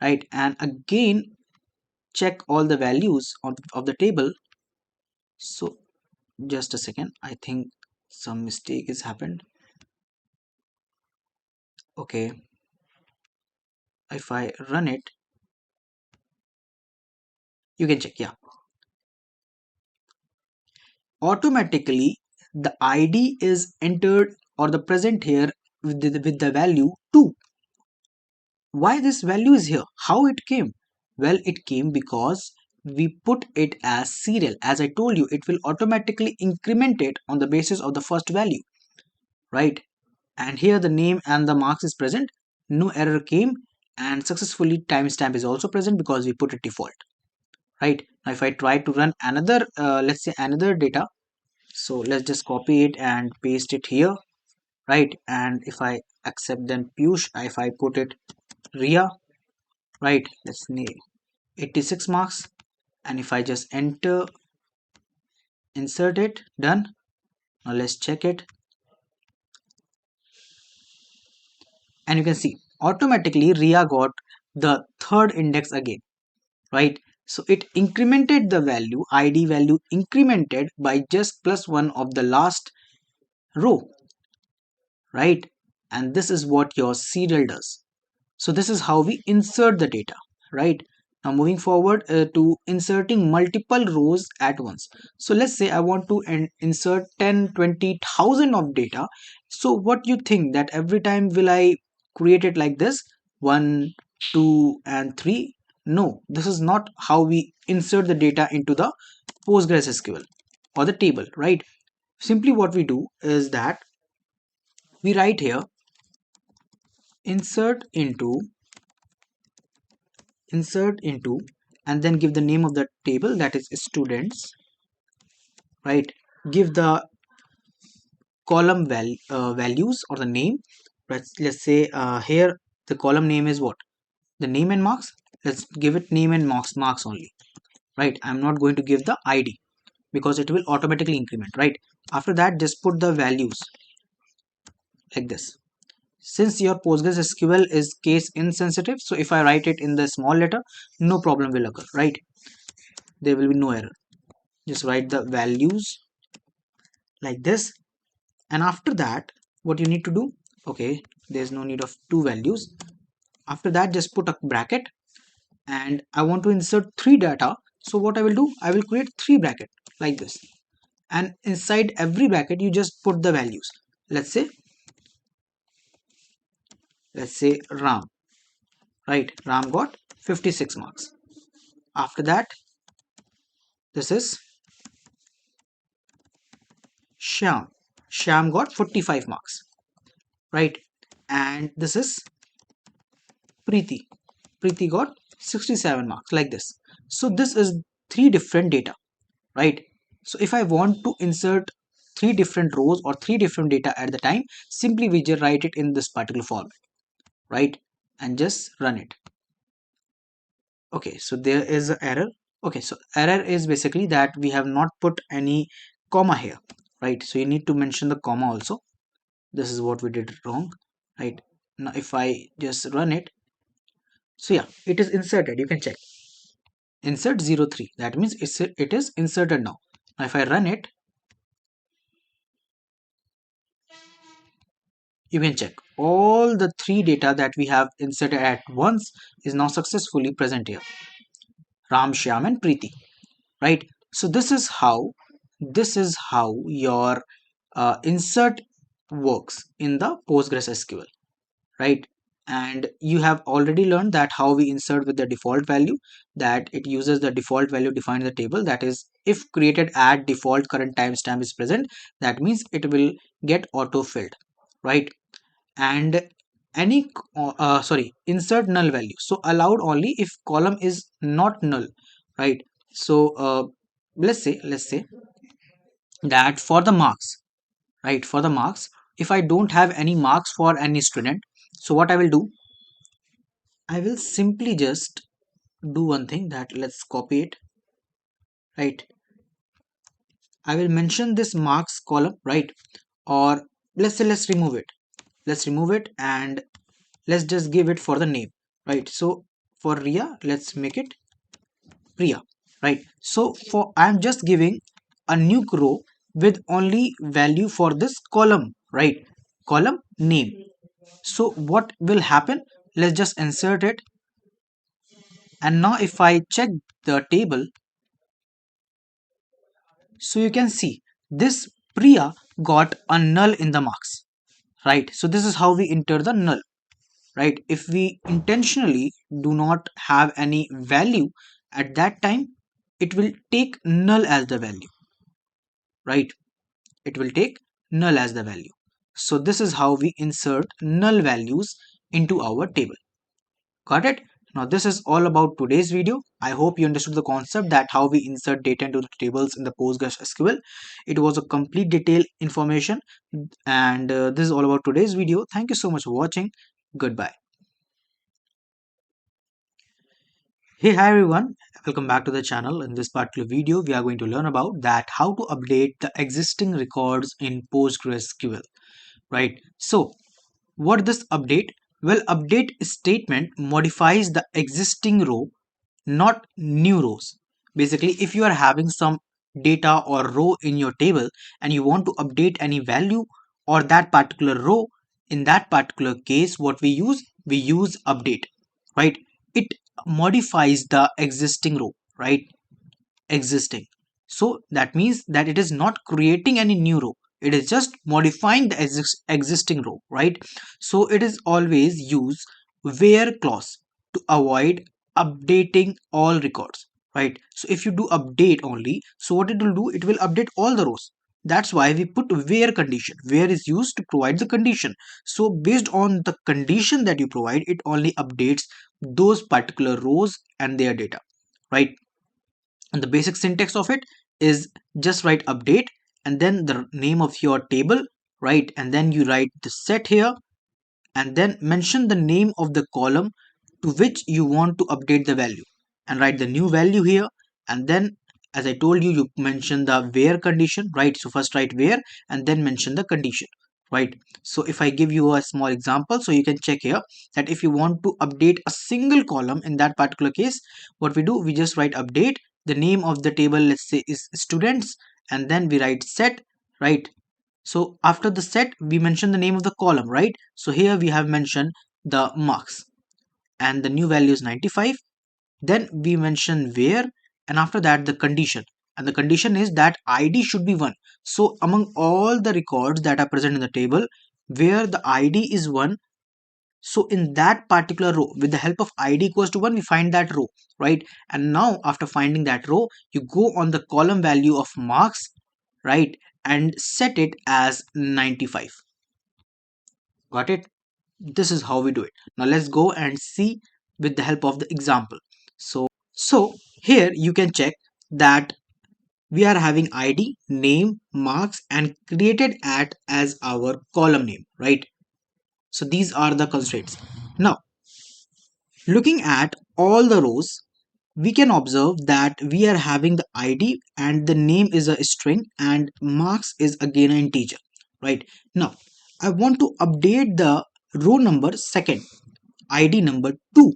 right, and again check all the values of the table. So just a second, I think some mistake has happened. Okay, if I run it, you can check, yeah, automatically the id is entered or the present here with the value 2. Why this value is here? How it came? Well, it came because we put it as serial. As I told you, it will automatically increment it on the basis of the first value, right? And here the name and the marks is present, no error came, and successfully timestamp is also present because we put it default, right? Now if I try to run another let's say another data, so let's just copy it and paste it here, right? And if I accept then Piyush, if I put it Ria, right, let's name 86 marks, and if I just enter, insert it, done. Now let's check it, and you can see automatically Ria got the third index again, right? So it incremented the value, id value incremented by just +1 of the last row, right? And this is what your serial does. So this is how we insert the data, right? Now moving forward to inserting multiple rows at once. So let's say I want to insert 10, 20,000 of data. So what you think that every time will I create it like this, 1, 2 and 3? No, this is not how we insert the data into the PostgreSQL or the table, right? Simply what we do is that we write here insert into, insert into, and then give the name of the table, that is students, right? Give the column values or the name. Let's say here the column name is what? The name and marks. Let's give it name and marks only, right? I'm not going to give the ID because it will automatically increment, right? After that, just put the values like this. Since your PostgreSQL is case insensitive, so if I write it in the small letter, no problem will occur, right? There will be no error. Just write the values like this, and after that, what you need to do, okay, there's no need of two values. After that, just put a bracket, and I want to insert three data. So what I will do, I will create three bracket like this, and inside every bracket you just put the values. Let's say Ram, right? Ram got 56 marks. After that, this is Shyam. Shyam got 45 marks, right? And this is Preeti. Preeti got 67 marks like this. So this is three different data, right? So if I want to insert three different rows or three different data at the time, simply we just write it in this particular format, right? And just run it. Okay, so there is an error. Okay, so error is basically that we have not put any comma here, right? So you need to mention the comma also. This is what we did wrong, right? Now if I just run it, so yeah, it is inserted. You can check insert 03. That means it is inserted now. Now if I run it, you can check all the three data that we have inserted at once is now successfully present here. Ram, Shyam and Preeti, right? So this is how your insert works in the PostgreSQL, right? And you have already learned that how we insert with the default value, that it uses the default value defined in the table, that is if created at default current timestamp is present, that means it will get auto filled, right? And any insert null value, so allowed only if column is not null, right? So let's say that for the marks, right, for the marks, if I don't have any marks for any student, so what I will do, I will simply just do one thing, that let's copy it, right? I will mention this marks column, right? Or let's say let's remove it and let's just give it for the name, right? So for Ria, let's make it Priya, right? So for I'm just giving a new row with only value for this column, right? Column name. So what will happen? Let's just insert it, and now if I check the table, so you can see this Priya got a null in the marks, right? So this is how we enter the null, right? If we intentionally do not have any value at that time, it will take null as the value, right? It will take null as the value. So this is how we insert null values into our table. Got it? Now this is all about today's video. I hope you understood the concept that how we insert data into the tables in the PostgreSQL. It was a complete detailed information, and this is all about today's video. Thank you so much for watching. Goodbye. Hey, hi everyone, welcome back to the channel. In this particular video we are going to learn about that how to update the existing records in PostgreSQL, right? So what this update? Well, update statement modifies the existing row, not new rows. Basically, if you are having some data or row in your table and you want to update any value or that particular row, in that particular case what we use update, right? It modifies the existing row, right? Existing. So that means that it is not creating any new row, it is just modifying the existing row, right? So it is always use where clause to avoid updating all records, right? So if you do update only, so what it will do, it will update all the rows. That's why we put where condition. Where is used to provide the condition, so based on the condition that you provide, it only updates those particular rows and their data, right? And the basic syntax of it, is just write update and then the name of your table, right? And then you write the set here and then mention the name of the column to which you want to update the value and write the new value here. And then as I told you, you mention the where condition, right? So first write where and then mention the condition, right? So if I give you a small example, so you can check here that if you want to update a single column in that particular case, what we do, we just write update, the name of the table, let's say, is students, and then we write set, right? So after the set, we mention the name of the column, right? So here we have mentioned the marks and the new value is 95. Then we mention where, and after that the condition. And the condition is that ID should be 1. So among all the records that are present in the table, where the ID is 1, so in that particular row, with the help of ID equals to 1, we find that row, right? And now after finding that row, you go on the column value of marks, right? And set it as 95. Got it? This is how we do it. Now let's go and see with the help of the example. So here you can check that we are having ID, name, marks, and created at as our column name, right? So these are the constraints. Now looking at all the rows, we can observe that we are having the ID and the name is a string and marks is again an integer, right? Now I want to update the row number second, ID number 2,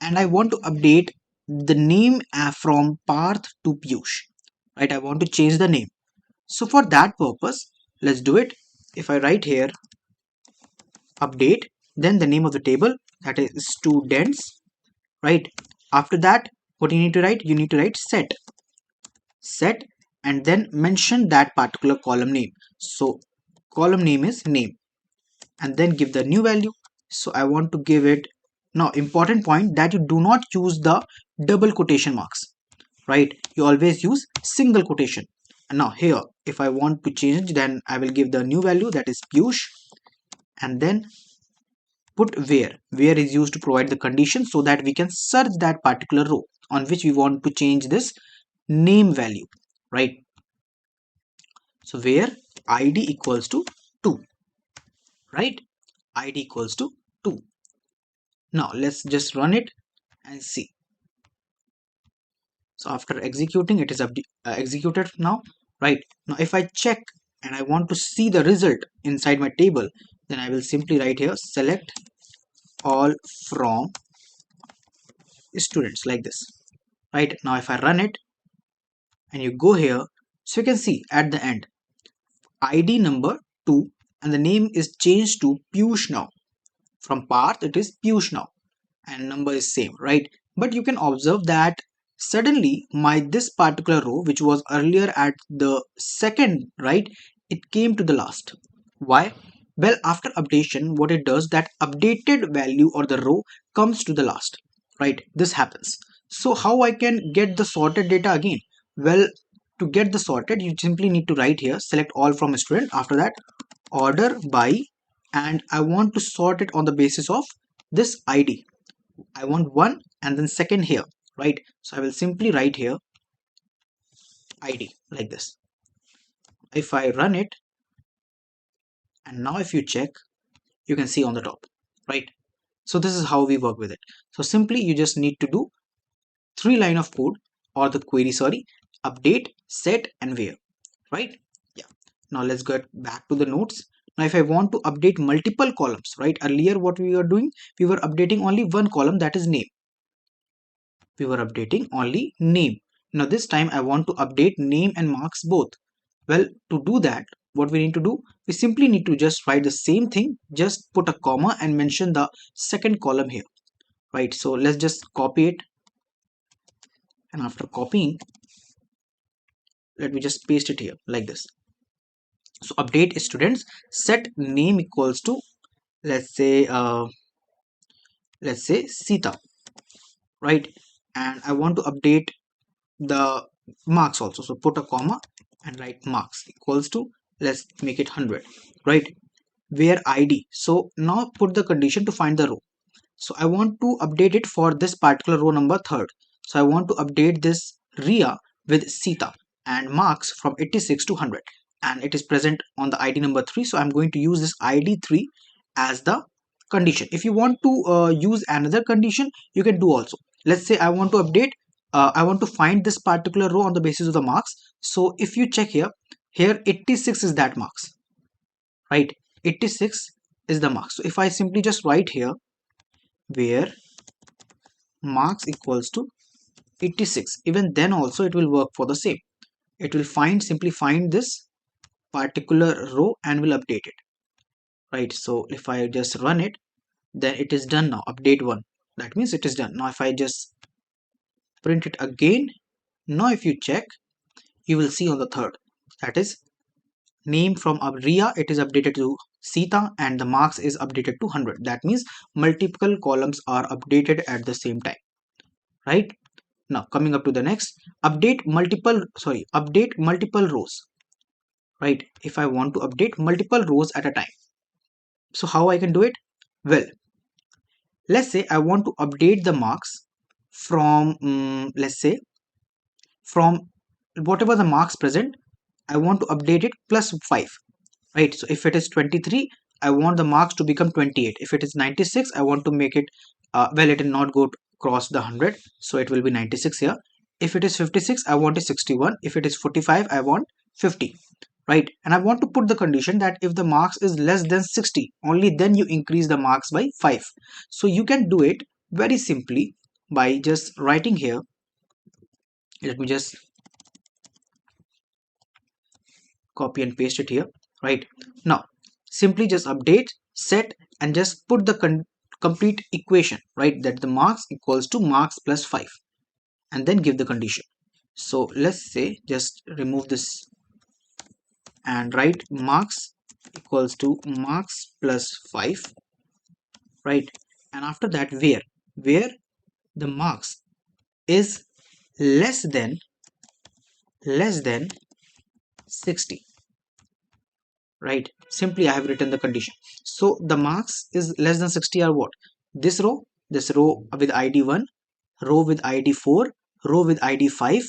and I want to update the name from Parth to Piyush, right? I want to change the name. So for that purpose, let's do it. If I write here update, then the name of the table, that is students, right? After that, what you need to write? You need to write set, and then mention that particular column name. So column name is name, and then give the new value. So I want to give it, now important point, that you do not use the double quotation marks, right? You always use single quotation. And now here, if I want to change, then I will give the new value, that is Piyush, and then put where is used to provide the condition so that we can search that particular row on which we want to change this name value, right? So where ID equals to 2, right? ID equals to 2. Now let's just run it and see. So after executing, it is executed now, right? Now if I check and I want to see the result inside my table, then I will simply write here select all from students, like this, right? Now if I run it and you go here, so you can see at the end ID number 2 and the name is changed to Piyush now. From Parth it is Piyush now, and number is same, right? But you can observe that suddenly my this particular row, which was earlier at the second, right, it came to the last. Why? Well, after updation, what it does, that updated value or the row comes to the last, right? This happens. So how I can get the sorted data again? Well, to get the sorted, you simply need to write here select all from student, after that order by, and I want to sort it on the basis of this ID. I want 1 and then second here, right? So I will simply write here ID, like this. If I run it, and now if you check, you can see on the top, right? So this is how we work with it. So simply you just need to do 3 line of code, or the query, sorry, update, set, and where, right? Yeah. Now let's get back to the notes. Now if I want to update multiple columns, right? Earlier what we were doing, we were updating only one column, that is name. We were updating only name. Now this time I want to update name and marks both. Well, to do that, what we need to do, we simply need to just write the same thing, just put a comma and mention the second column here, right? So let's just copy it, and after copying, let me just paste it here like this. So update students, set name equals to, let's say Sita, right? And I want to update the marks also, so put a comma and write marks equals to, let's make it 100, right? Where ID, so now put the condition to find the row. So I want to update it for this particular row number 3rd. So I want to update this Ria with Sita. and marks from 86 to 100, and it is present on the id number 3, so I'm going to use this id 3 as the condition. If you want to use another condition, you can do also. Let's say I want to update, I want to find this particular row on the basis of the marks. So if you check here, 86 is that marks, right? 86 is the marks. So if I simply just write here where marks equals to 86, even then also it will work for the same. It will simply find this particular row and will update it, right? So if I just run it, then it is done now. Update 1, that means it is done. Now if I just print it again, now if you check, you will see on the third, that is name from Ria, it is updated to Sita, and the marks is updated to 100. That means multiple columns are updated at the same time, right? Now coming up to the next, update multiple rows, right? If I want to update multiple rows at a time, so how I can do it? Well, let's say I want to update the marks from let's say from whatever the marks present, I want to update it plus 5, right? So if it is 23, I want the marks to become 28. If it is 96, I want to make it well, it will not go cross the 100, so it will be 96 here. If it is 56, I want it 61. If it is 45, I want 50, right? And I want to put the condition that if the marks is less than 60, only then you increase the marks by 5. So you can do it very simply by just writing here. Let me just copy and paste it here, right? Now simply just update set and just put the complete equation, right? That the marks equals to marks plus 5, and then give the condition. So let's say just remove this and write marks equals to marks plus 5, right? And after that where the marks is less than 60, right? Simply I have written the condition. So the marks is less than 60 are what? This row with id 1, row with id 4, row with id 5,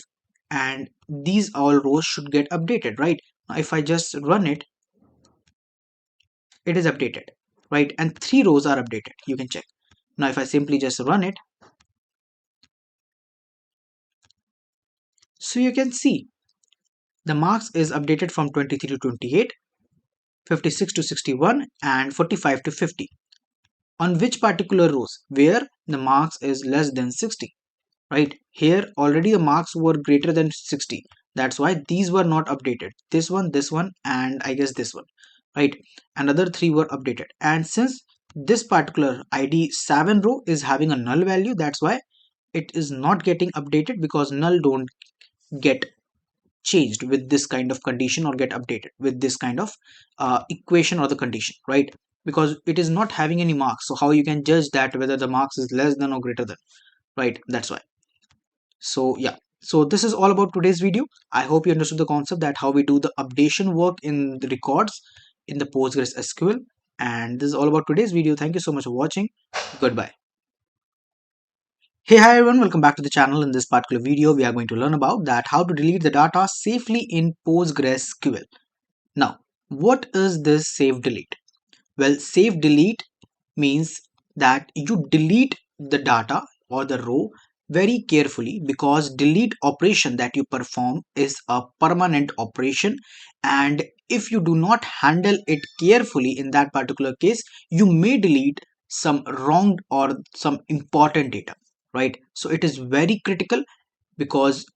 and these all rows should get updated, right? Now if I just run it, it is updated, right? And 3 rows are updated, you can check. Now if I simply just run it, so you can see the marks is updated from 23 to 28, 56 to 61, and 45 to 50. On which particular rows? Where the marks is less than 60, right? Here already the marks were greater than 60, that's why these were not updated. This one, and I guess this one, right? Another 3 were updated, and since this particular id 7 row is having a null value, that's why it is not getting updated, because null don't get changed with this kind of condition or get updated with this kind of equation or the condition, right? Because it is not having any marks, so how you can judge that whether the marks is less than or greater than, right? That's why. So yeah, so this is all about today's video. I hope you understood the concept that how we do the updation work in the records in the PostgreSQL. And this is all about today's video. Thank you so much for watching. Goodbye. Hey, hi everyone, welcome back to the channel. In this particular video, we are going to learn about that how to delete the data safely in PostgreSQL. Now, what is this save delete? Well, save delete means that you delete the data or the row very carefully, because delete operation that you perform is a permanent operation, and if you do not handle it carefully in that particular case, you may delete some wrong or some important data, right? So it is very critical, because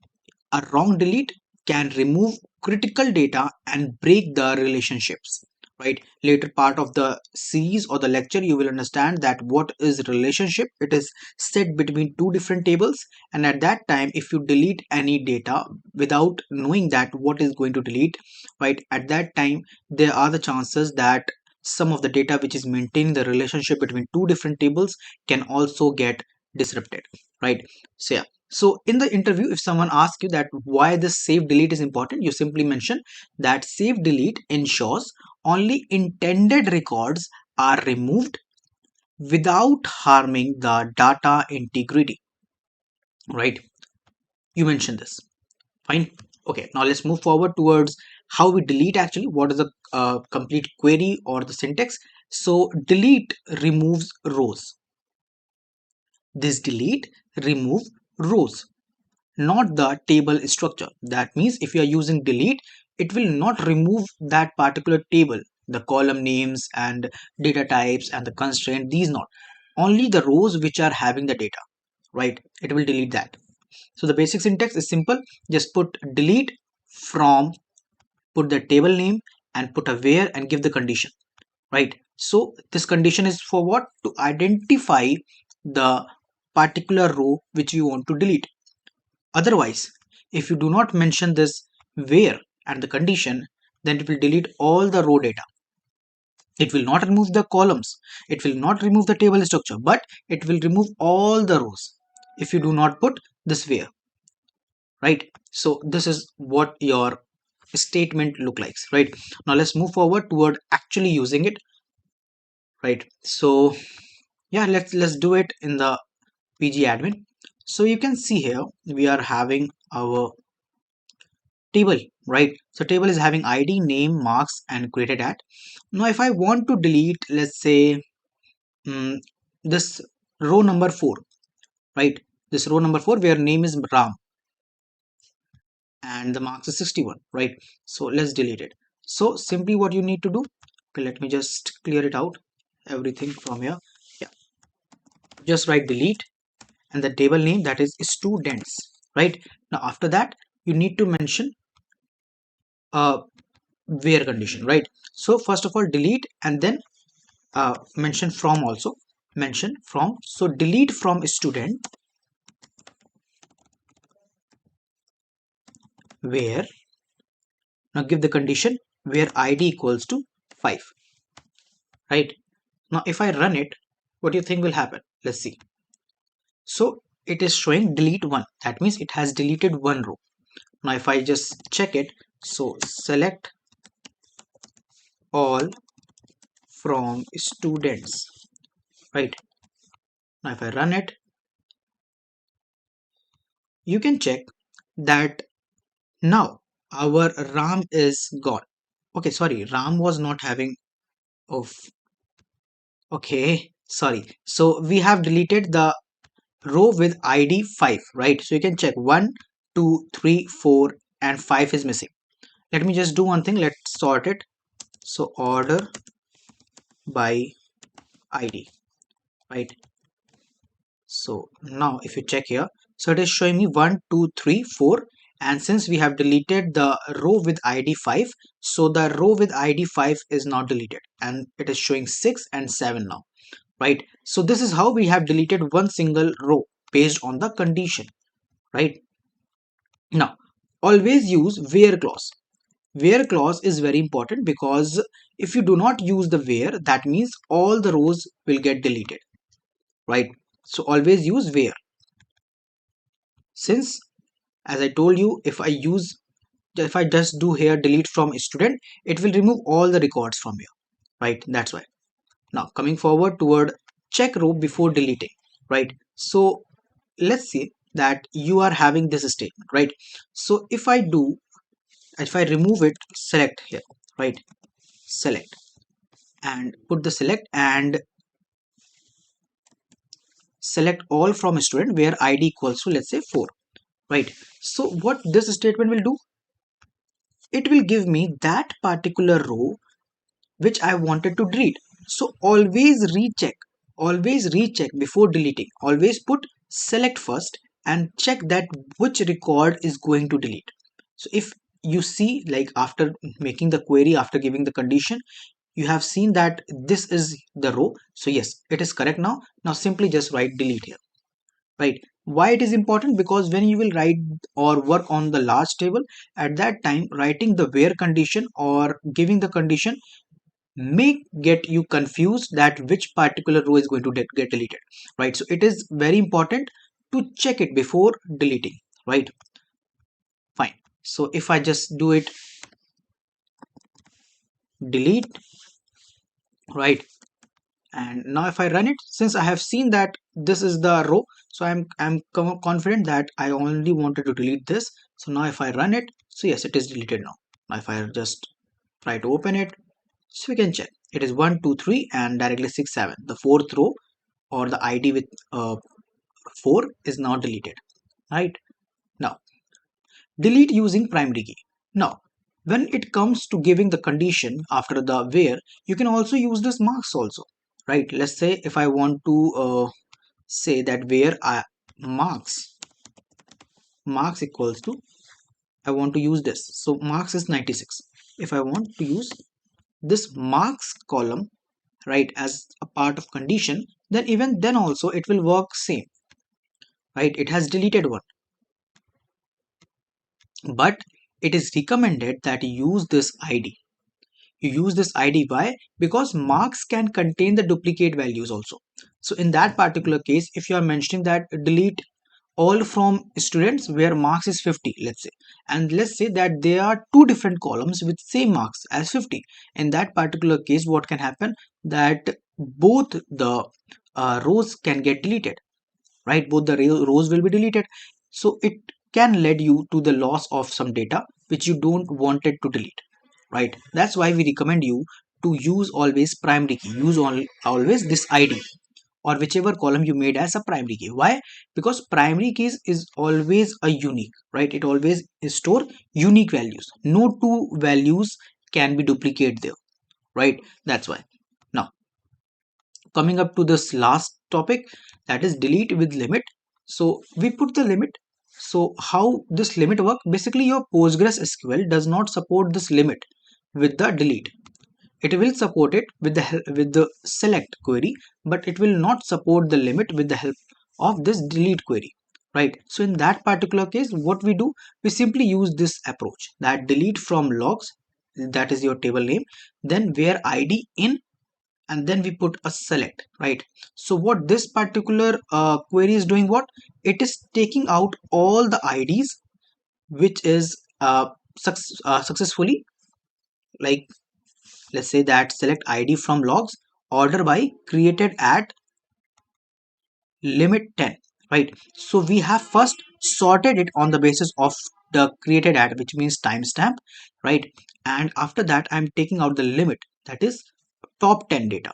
a wrong delete can remove critical data and break the relationships, right? Later part of the series or the lecture, you will understand that what is relationship. It is set between two different tables, and at that time, if you delete any data without knowing that what is going to delete, right, at that time there are the chances that some of the data which is maintaining the relationship between two different tables can also get disrupted, right? So yeah, so in the interview, if someone asks you that why this save delete is important, you simply mention that save delete ensures only intended records are removed without harming the data integrity, right? You mention this, fine. Okay, now let's move forward towards how we delete actually. What is the complete query or the syntax? So delete removes rows. This delete remove rows, not the table structure. That means if you are using delete, it will not remove that particular table, the column names and data types and the constraint, these not. Only the rows which are having the data, right? It will delete that. So the basic syntax is simple. Just put delete from, put the table name and put a where and give the condition, right? So this condition is for what? To identify the particular row which you want to delete. Otherwise, if you do not mention this where and the condition, then it will delete all the row data. It will not remove the columns, it will not remove the table structure, but it will remove all the rows if you do not put this where, right? So this is what your statement look like, right? Now let's move forward toward actually using it, right? So yeah, let's do it in the PG admin. So you can see here we are having our table, right? So table is having ID, name, marks and created at. Now if I want to delete, let's say mm, this row number 4, right? This row number 4 where name is Ram and the marks is 61, right? So let's delete it. So simply what you need to do, okay, let me just clear it out, everything from here. Yeah, just write delete and the table name, that is students, right? Now after that you need to mention a where condition, right? So first of all delete and then mention from, also mention from. So delete from student where, now give the condition where id equals to 5, right? Now if I run it, what do you think will happen? Let's see. So it is showing delete 1, that means it has deleted one row. Now if I just check it, so select all from students, right? Now if I run it, you can check that now our Ram is gone. Okay, sorry, Ram was not having of, okay, sorry. So we have deleted the row with ID 5, right? So you can check 1, 2, 3, 4 and 5 is missing. Let me just do one thing, let's sort it. So order by ID, right? So now if you check here, so it is showing me 1, 2, 3, 4, and since we have deleted the row with ID 5, so the row with ID 5 is now deleted and it is showing 6 and 7 now, right? So this is how we have deleted one single row based on the condition, right? Now always use where clause. Where clause is very important because if you do not use the where, that means all the rows will get deleted, right? So always use where. Since as I told you, if I just do here delete from student, it will remove all the records from here, right? That's why. Now coming forward toward check row before deleting, right? So let's say that you are having this statement, right? So if I remove it, select here, right? Select and put the select and select all from student where id equals to, let's say, 4, right? So what this statement will do, it will give me that particular row which I wanted to delete. So always recheck before deleting. Always put select first and check that which record is going to delete. So if you see, like after making the query, after giving the condition, you have seen that this is the row. So yes, it is correct now. Now simply just write delete here, right? Why it is important? Because when you will write or work on the large table, at that time writing the where condition or giving the condition may get you confused that which particular row is going to get deleted, right? So it is very important to check it before deleting, right? Fine. So if I just do it delete, right? And now if I run it, since I have seen that this is the row, so I'm confident that I only wanted to delete this. So now if I run it, So yes, it is deleted now. Now if I just try to open it, so we can check. It is 1, 2, 3 and directly 6, 7. The fourth row or the ID with 4 is now deleted. Right? Now, delete using primary key. Now, when it comes to giving the condition after the where, you can also use this marks also. Right? Let's say if I want to say that where marks equals to, I want to use this. So marks is 96. If I want to use this marks column, right, as a part of condition, then even then also it will work same, right? It has deleted one, but it is recommended that you use this ID. You use this ID. Why? Because marks can contain the duplicate values also. So in that particular case, if you are mentioning that delete all from students where marks is 50, let's say, and let's say that there are two different columns with same marks as 50, in that particular case what can happen, that both the rows can get deleted, right? Both the rows will be deleted, so it can lead you to the loss of some data which you don't wanted to delete, right? That's why we recommend you to use always primary key. Use always this ID or whichever column you made as a primary key. Why? Because primary keys is always a unique, right? It always store unique values. No two values can be duplicate there, right? That's why. Now coming up to this last topic, that is delete with limit. So we put the limit. So how this limit work? Basically your PostgreSQL does not support this limit with the delete. It will support it with the select query, but it will not support the limit with the help of this delete query, right? So in that particular case, what we do, we simply use this approach, that delete from logs, that is your table name, then where id in, and then we put a select, right? So what this particular query is doing, what it is taking out all the IDs which is successfully, like let's say that select ID from logs, order by created at limit 10, right? So we have first sorted it on the basis of the created at, which means timestamp, right? And after that I'm taking out the limit, that is top 10 data,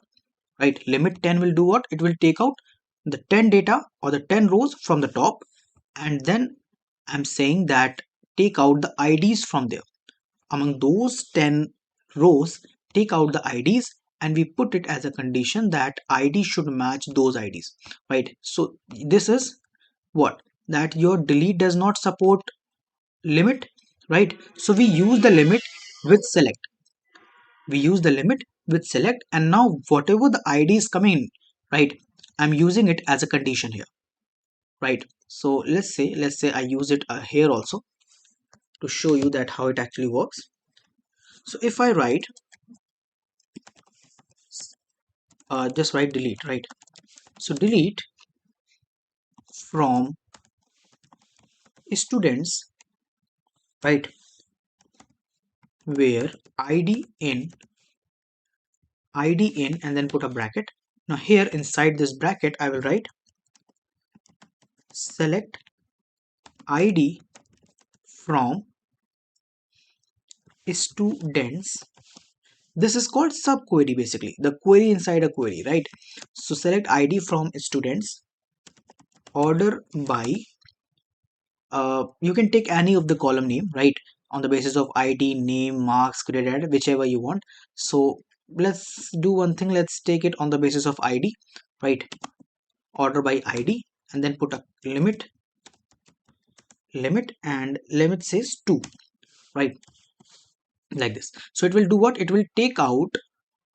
right? Limit 10 will do what? It will take out the 10 data or the 10 rows from the top, and then I'm saying that take out the IDs from there. Among those 10 rows, take out the IDs, and we put it as a condition that ID should match those IDs, right? So this is what? That your delete does not support limit, right? So we use the limit with select. We use the limit with select, and now whatever the ID is coming in, right? I'm using it as a condition here, right? So let's say I use it here also to show you that how it actually works. So if I write just write delete, right? So delete from students, right, where id in and then put a bracket. Now here inside this bracket I will write select id from students. This is called subquery, basically the query inside a query, right? So select id from students, order by you can take any of the column name, right, on the basis of id, name, marks, credit, whichever you want. So let's do one thing, let's take it on the basis of id, right? Order by id, and then put a limit and limit says 2, right? Like this. So it will do what? It will take out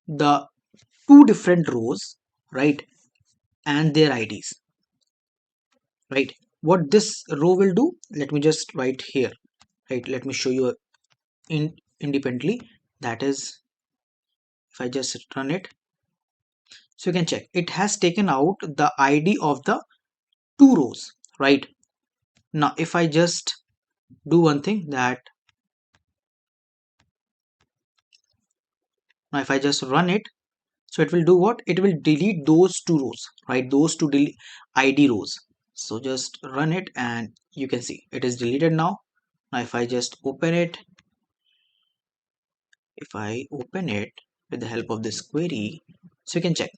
the two different rows, right, and their IDs, right? What this row will do, let me just write here, right? Let me show you independently. That is, if I just run it, so you can check it has taken out the ID of the two rows, right? Now if I just do one thing, that now if I just run it, so it will do what? It will delete those two rows, right? Those two ID rows. So just run it and you can see it is deleted now. Now if I just open it, with the help of this query, so you can check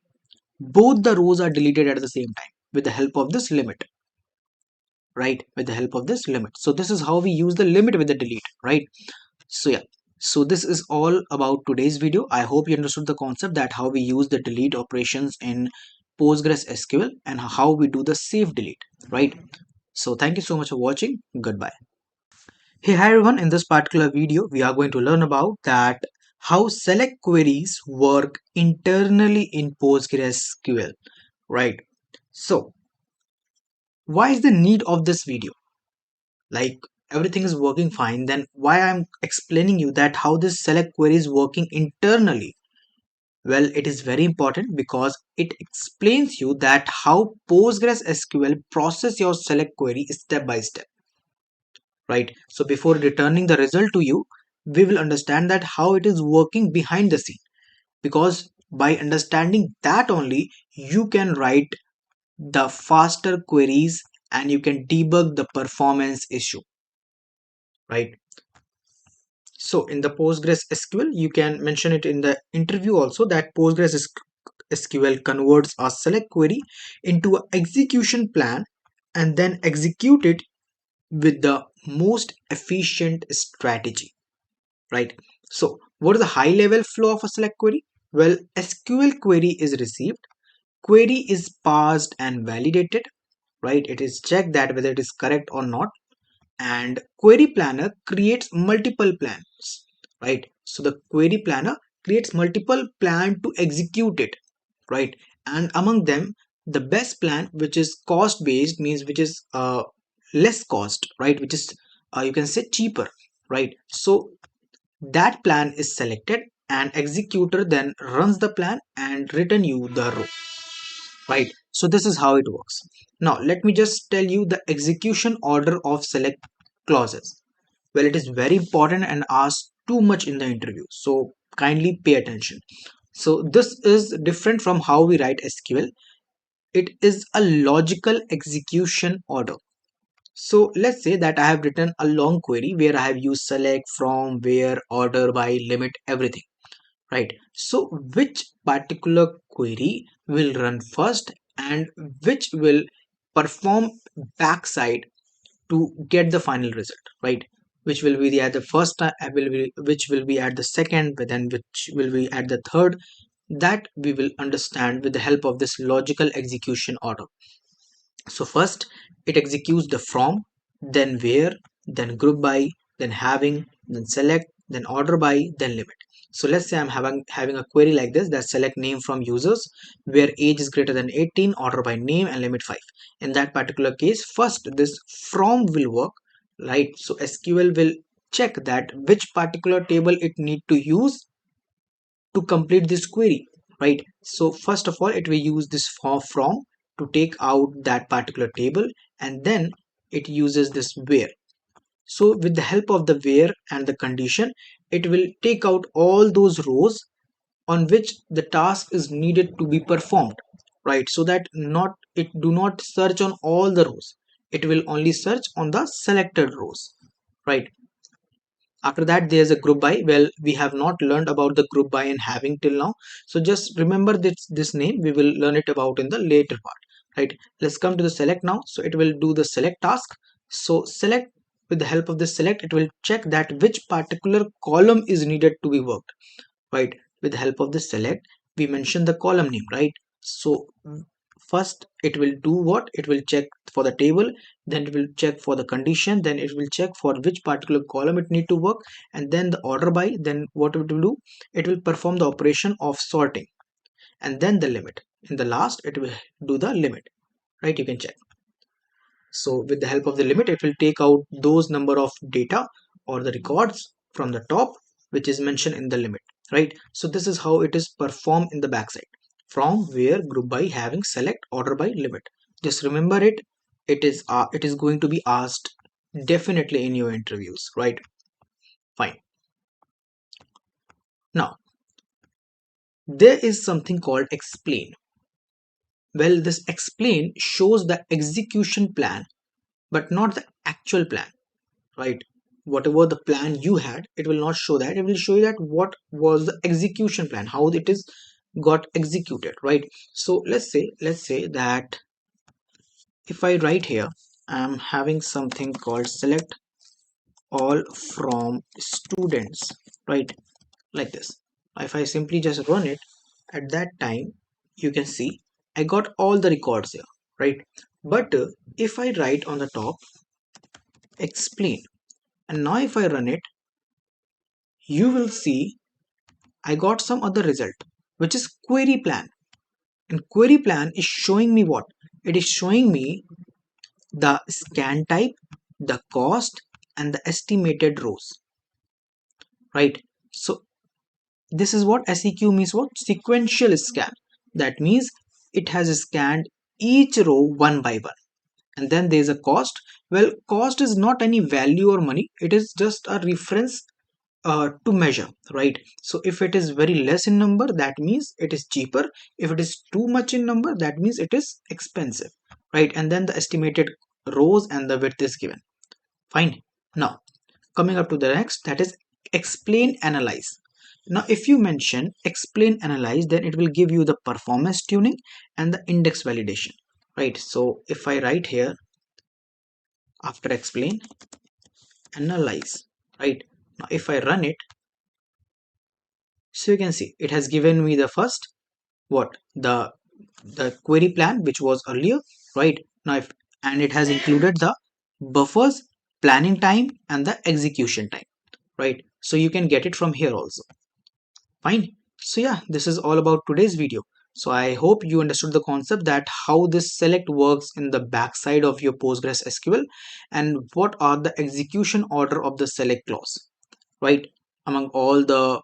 both the rows are deleted at the same time with the help of this limit, right? With the help of this limit. So this is how we use the limit with the delete, right? So yeah, so this is all about today's video. I hope you understood the concept that how we use the delete operations in PostgreSQL and how we do the save delete, right? So thank you so much for watching. Goodbye. Hey, hi everyone. In this particular video, we are going to learn about that how select queries work internally in PostgreSQL, right? So why is the need of this video? Like everything is working fine, then why I'm explaining you that how this select query is working internally? Well, it is very important because it explains you that how PostgreSQL process your select query step by step, right? So before returning the result to you, we will understand that how it is working behind the scene, because by understanding that only you can write the faster queries and you can debug the performance issue, right? So in the PostgreSQL, you can mention it in the interview also that PostgreSQL converts a select query into an execution plan and then execute it with the most efficient strategy, right? So what is the high level flow of a select query? Well, SQL query is received, query is parsed and validated, right? It is checked that whether it is correct or not, and query planner creates multiple plans, right? So the query planner creates multiple plan to execute it, right? And among them, the best plan, which is cost based, means which is less cost, right? Which is you can say cheaper, right? So that plan is selected and executor then runs the plan and return you the row, right? So this is how it works. Now let me just tell you the execution order of select clauses. Well, it is very important and asked too much in the interview, so kindly pay attention. So this is different from how we write SQL. It is a logical execution order. So let's say that I have written a long query where I have used select, from, where, order by, limit, everything, right? So which particular query will run first and which will perform backside to get the final result, right? Which will be at the first time, which will be at the second, but then which will be at the third. That we will understand with the help of this logical execution order. So first it executes the from, then where, then group by, then having, then select, then order by, then limit. So let's say I'm having a query like this, that select name from users where age is greater than 18, order by name, and limit 5. In that particular case, first this from will work, right? So SQL will check that which particular table it need to use to complete this query, right? So first of all, it will use this from to take out that particular table, and then it uses this where. So with the help of the where and the condition, it will take out all those rows on which the task is needed to be performed, right? So that not it do not search on all the rows, it will only search on the selected rows, right? After that, there's a group by. Well, we have not learned about the group by and having till now, so just remember this name. We will learn it about in the later part, right? Let's come to the select now. So it will do the select task. So select, with the help of the select, it will check that which particular column is needed to be worked, right? With the help of the select, we mention the column name, right? So first it will do what? It will check for the table, then it will check for the condition, then it will check for which particular column it need to work, and then the order by. Then what it will do? It will perform the operation of sorting, and then the limit. In the last, it will do the limit, right? You can check. So with the help of the limit, it will take out those number of data or the records from the top, which is mentioned in the limit, right? So this is how it is performed in the backside: from, where, group by, having, select, order by, limit. Just remember it. It is going to be asked definitely in your interviews, right? Fine. Now there is something called explain. Well, this explain shows the execution plan but not the actual plan, right? whatever the plan you had, it will not show that. It will show you that what was the execution plan, how it is got executed, right? So let's say that if I write here, I'm having something called select all from students, right? Like this. If I simply just run it, at that time you can see I got all the records here, right? But if I write on the top explain, and now if I run it, you will see I got some other result, which is query plan. And query plan is showing me what? It is showing me the scan type, the cost, and the estimated rows, right? So this is what seq means, what? Sequential scan. That means it has scanned each row one by one. And then there's a cost. Well, cost is not any value or money, it is just a reference to measure, right? So if it is very less in number, that means it is cheaper. If it is too much in number, that means it is expensive, right? And then the estimated rows and the width is given. Fine. Now coming up to the next, that is explain analyze. Now if you mention explain analyze, then it will give you the performance tuning and the index validation, right? So if I write here after explain analyze, right? Now if I run it, so you can see it has given me the first what, the query plan which was earlier, right? Now if, and it has included the buffers, planning time, and the execution time, right? So you can get it from here also. Fine. So yeah, this is all about today's video. So I hope you understood the concept that how this select works in the backside of your PostgreSQL and what are the execution order of the select clause, right? Among all the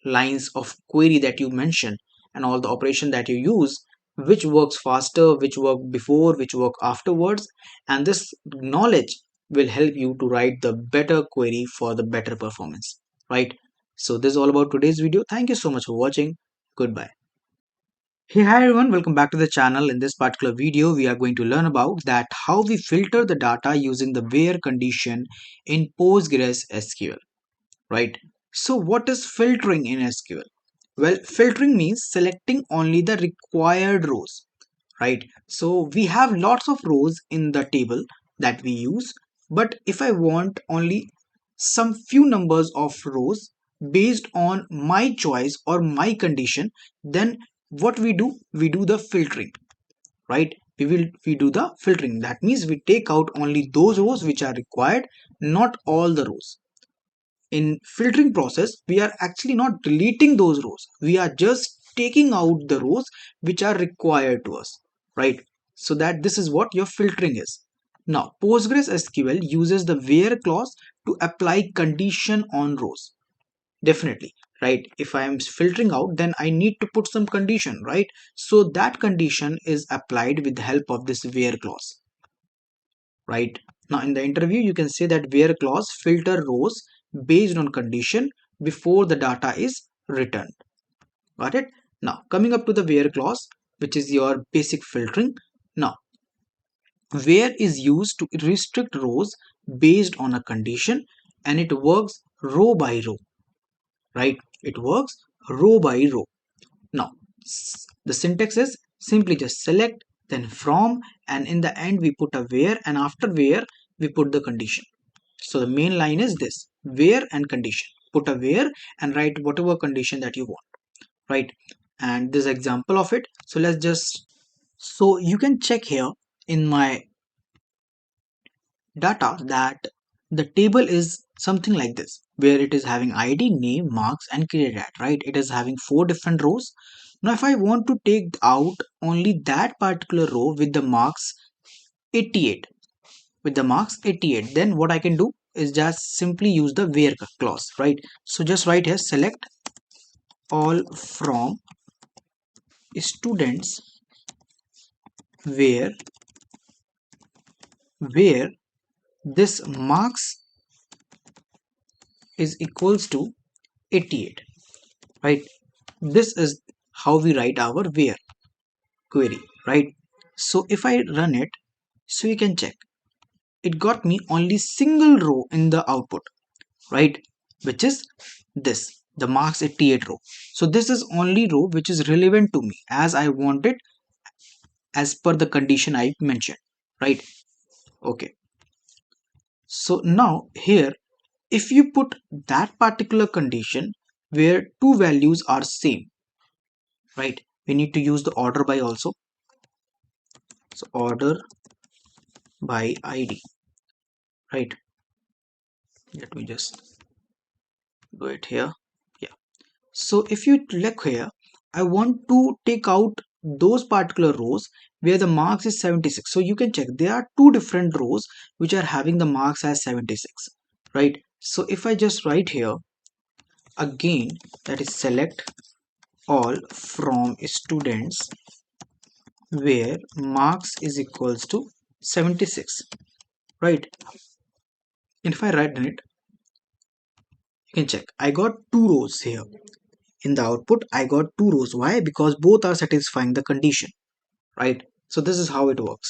lines of query that you mention and all the operation that you use, which works faster, which work before, which work afterwards, and this knowledge will help you to write the better query for the better performance, right? So this is all about today's video. Thank you so much for watching. Goodbye. Hey, hi everyone, welcome back to the channel. In this particular video we are going to learn about that how we filter the data using the where condition in PostgreSQL, right? So what is filtering in SQL? Well, filtering means selecting only the required rows, right? So we have lots of rows in the table that we use, but if I want only some few numbers of rows based on my choice or my condition, then what we do the filtering, right? We do the filtering. That means we take out only those rows which are required, not all the rows. In filtering process, we are actually not deleting those rows, we are just taking out the rows which are required to us, right? So that this is what your filtering is. Now PostgreSQL uses the where clause to apply condition on rows, definitely, right? If I am filtering out, then I need to put some condition, right? So that condition is applied with the help of this where clause, right? Now in the interview you can say that where clause filter rows based on condition before the data is returned. Got it? Now coming up to the where clause, which is your basic filtering. Now where is used to restrict rows based on a condition, and it works row by row, right? It works row by row. Now the syntax is simply just select, then from, and in the end we put a where, and after where we put the condition. So the main line is this: where and condition. Put a where and write whatever condition that you want, right? And this example of it. So let's just, so you can check here in my data that the table is something like this, where it is having id, name, marks, and created at, right? It is having 4 different rows. Now if I want to take out only that particular row with the marks 88, then what I can do is just simply use the where clause, right? So just write here select all from students where this marks is equals to 88, right? This is how we write our where query, right? So if I run it, so you can check it got me only single row in the output, right? Which is this, the marks 88 row. So this is only row which is relevant to me as I want it as per the condition I mentioned, right? Okay. So now here, if you put that particular condition where two values are same, right? We need to use the order by also. So order by ID, right? Let me just do it here. Yeah. So if you look here, I want to take out those particular rows where the marks is 76. So you can check there are two different rows which are having the marks as 76, right? So if I just write here again, that is select all from students where marks is equals to 76, right? And if I write in it, you can check I got two rows here. In the output I got two rows. Why? Because both are satisfying the condition, right? So this is how it works.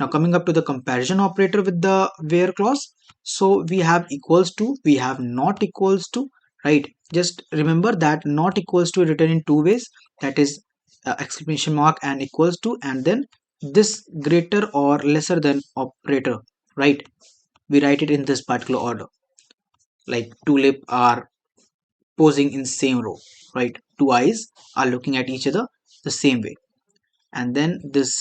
Now coming up to the comparison operator with the where clause. So we have equals to, we have not equals to, right? Just remember that not equals to written in two ways, that is exclamation mark and equals to, and then this greater or lesser than operator, right? We write it in this particular order, like tulip are posing in same row, right? Two eyes are looking at each other the same way. And then this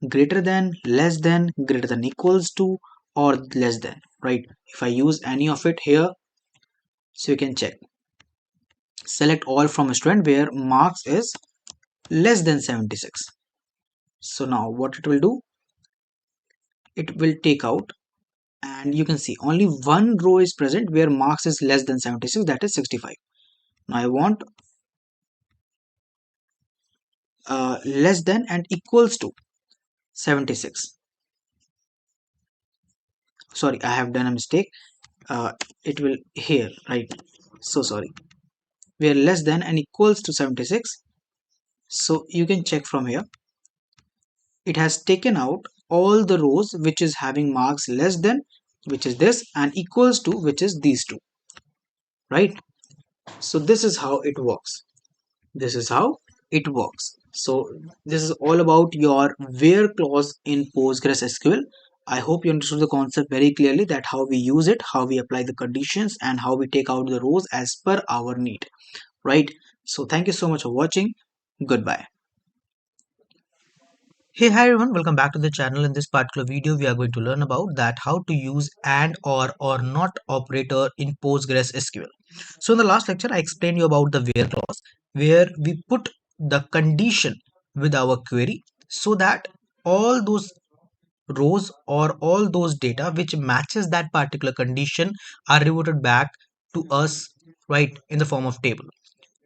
greater than, less than, greater than equals to, or less than, right? If I use any of it here, so you can check select all from a student where marks is less than 76. So now what it will do, it will take out, and you can see only one row is present where marks is less than 76, that is 65. Now I want less than and equals to 76. Sorry, I have done a mistake. It will here, right? So sorry, where less than and equals to 76. So you can check from here, it has taken out all the rows which is having marks less than, which is this, and equals to, which is these two, right? So this is how it works. This is how it works. So this is all about your where clause in PostgreSQL. I hope you understood the concept very clearly, that how we use it, how we apply the conditions, and how we take out the rows as per our need, right? So thank you so much for watching. Goodbye. Hey, hi everyone, welcome back to the channel. In this particular video we are going to learn about that how to use and or not operator in PostgreSQL. So in the last lecture I explained you about the where clause, where we put the condition with our query so that all those rows or all those data which matches that particular condition are reverted back to us, right, in the form of table.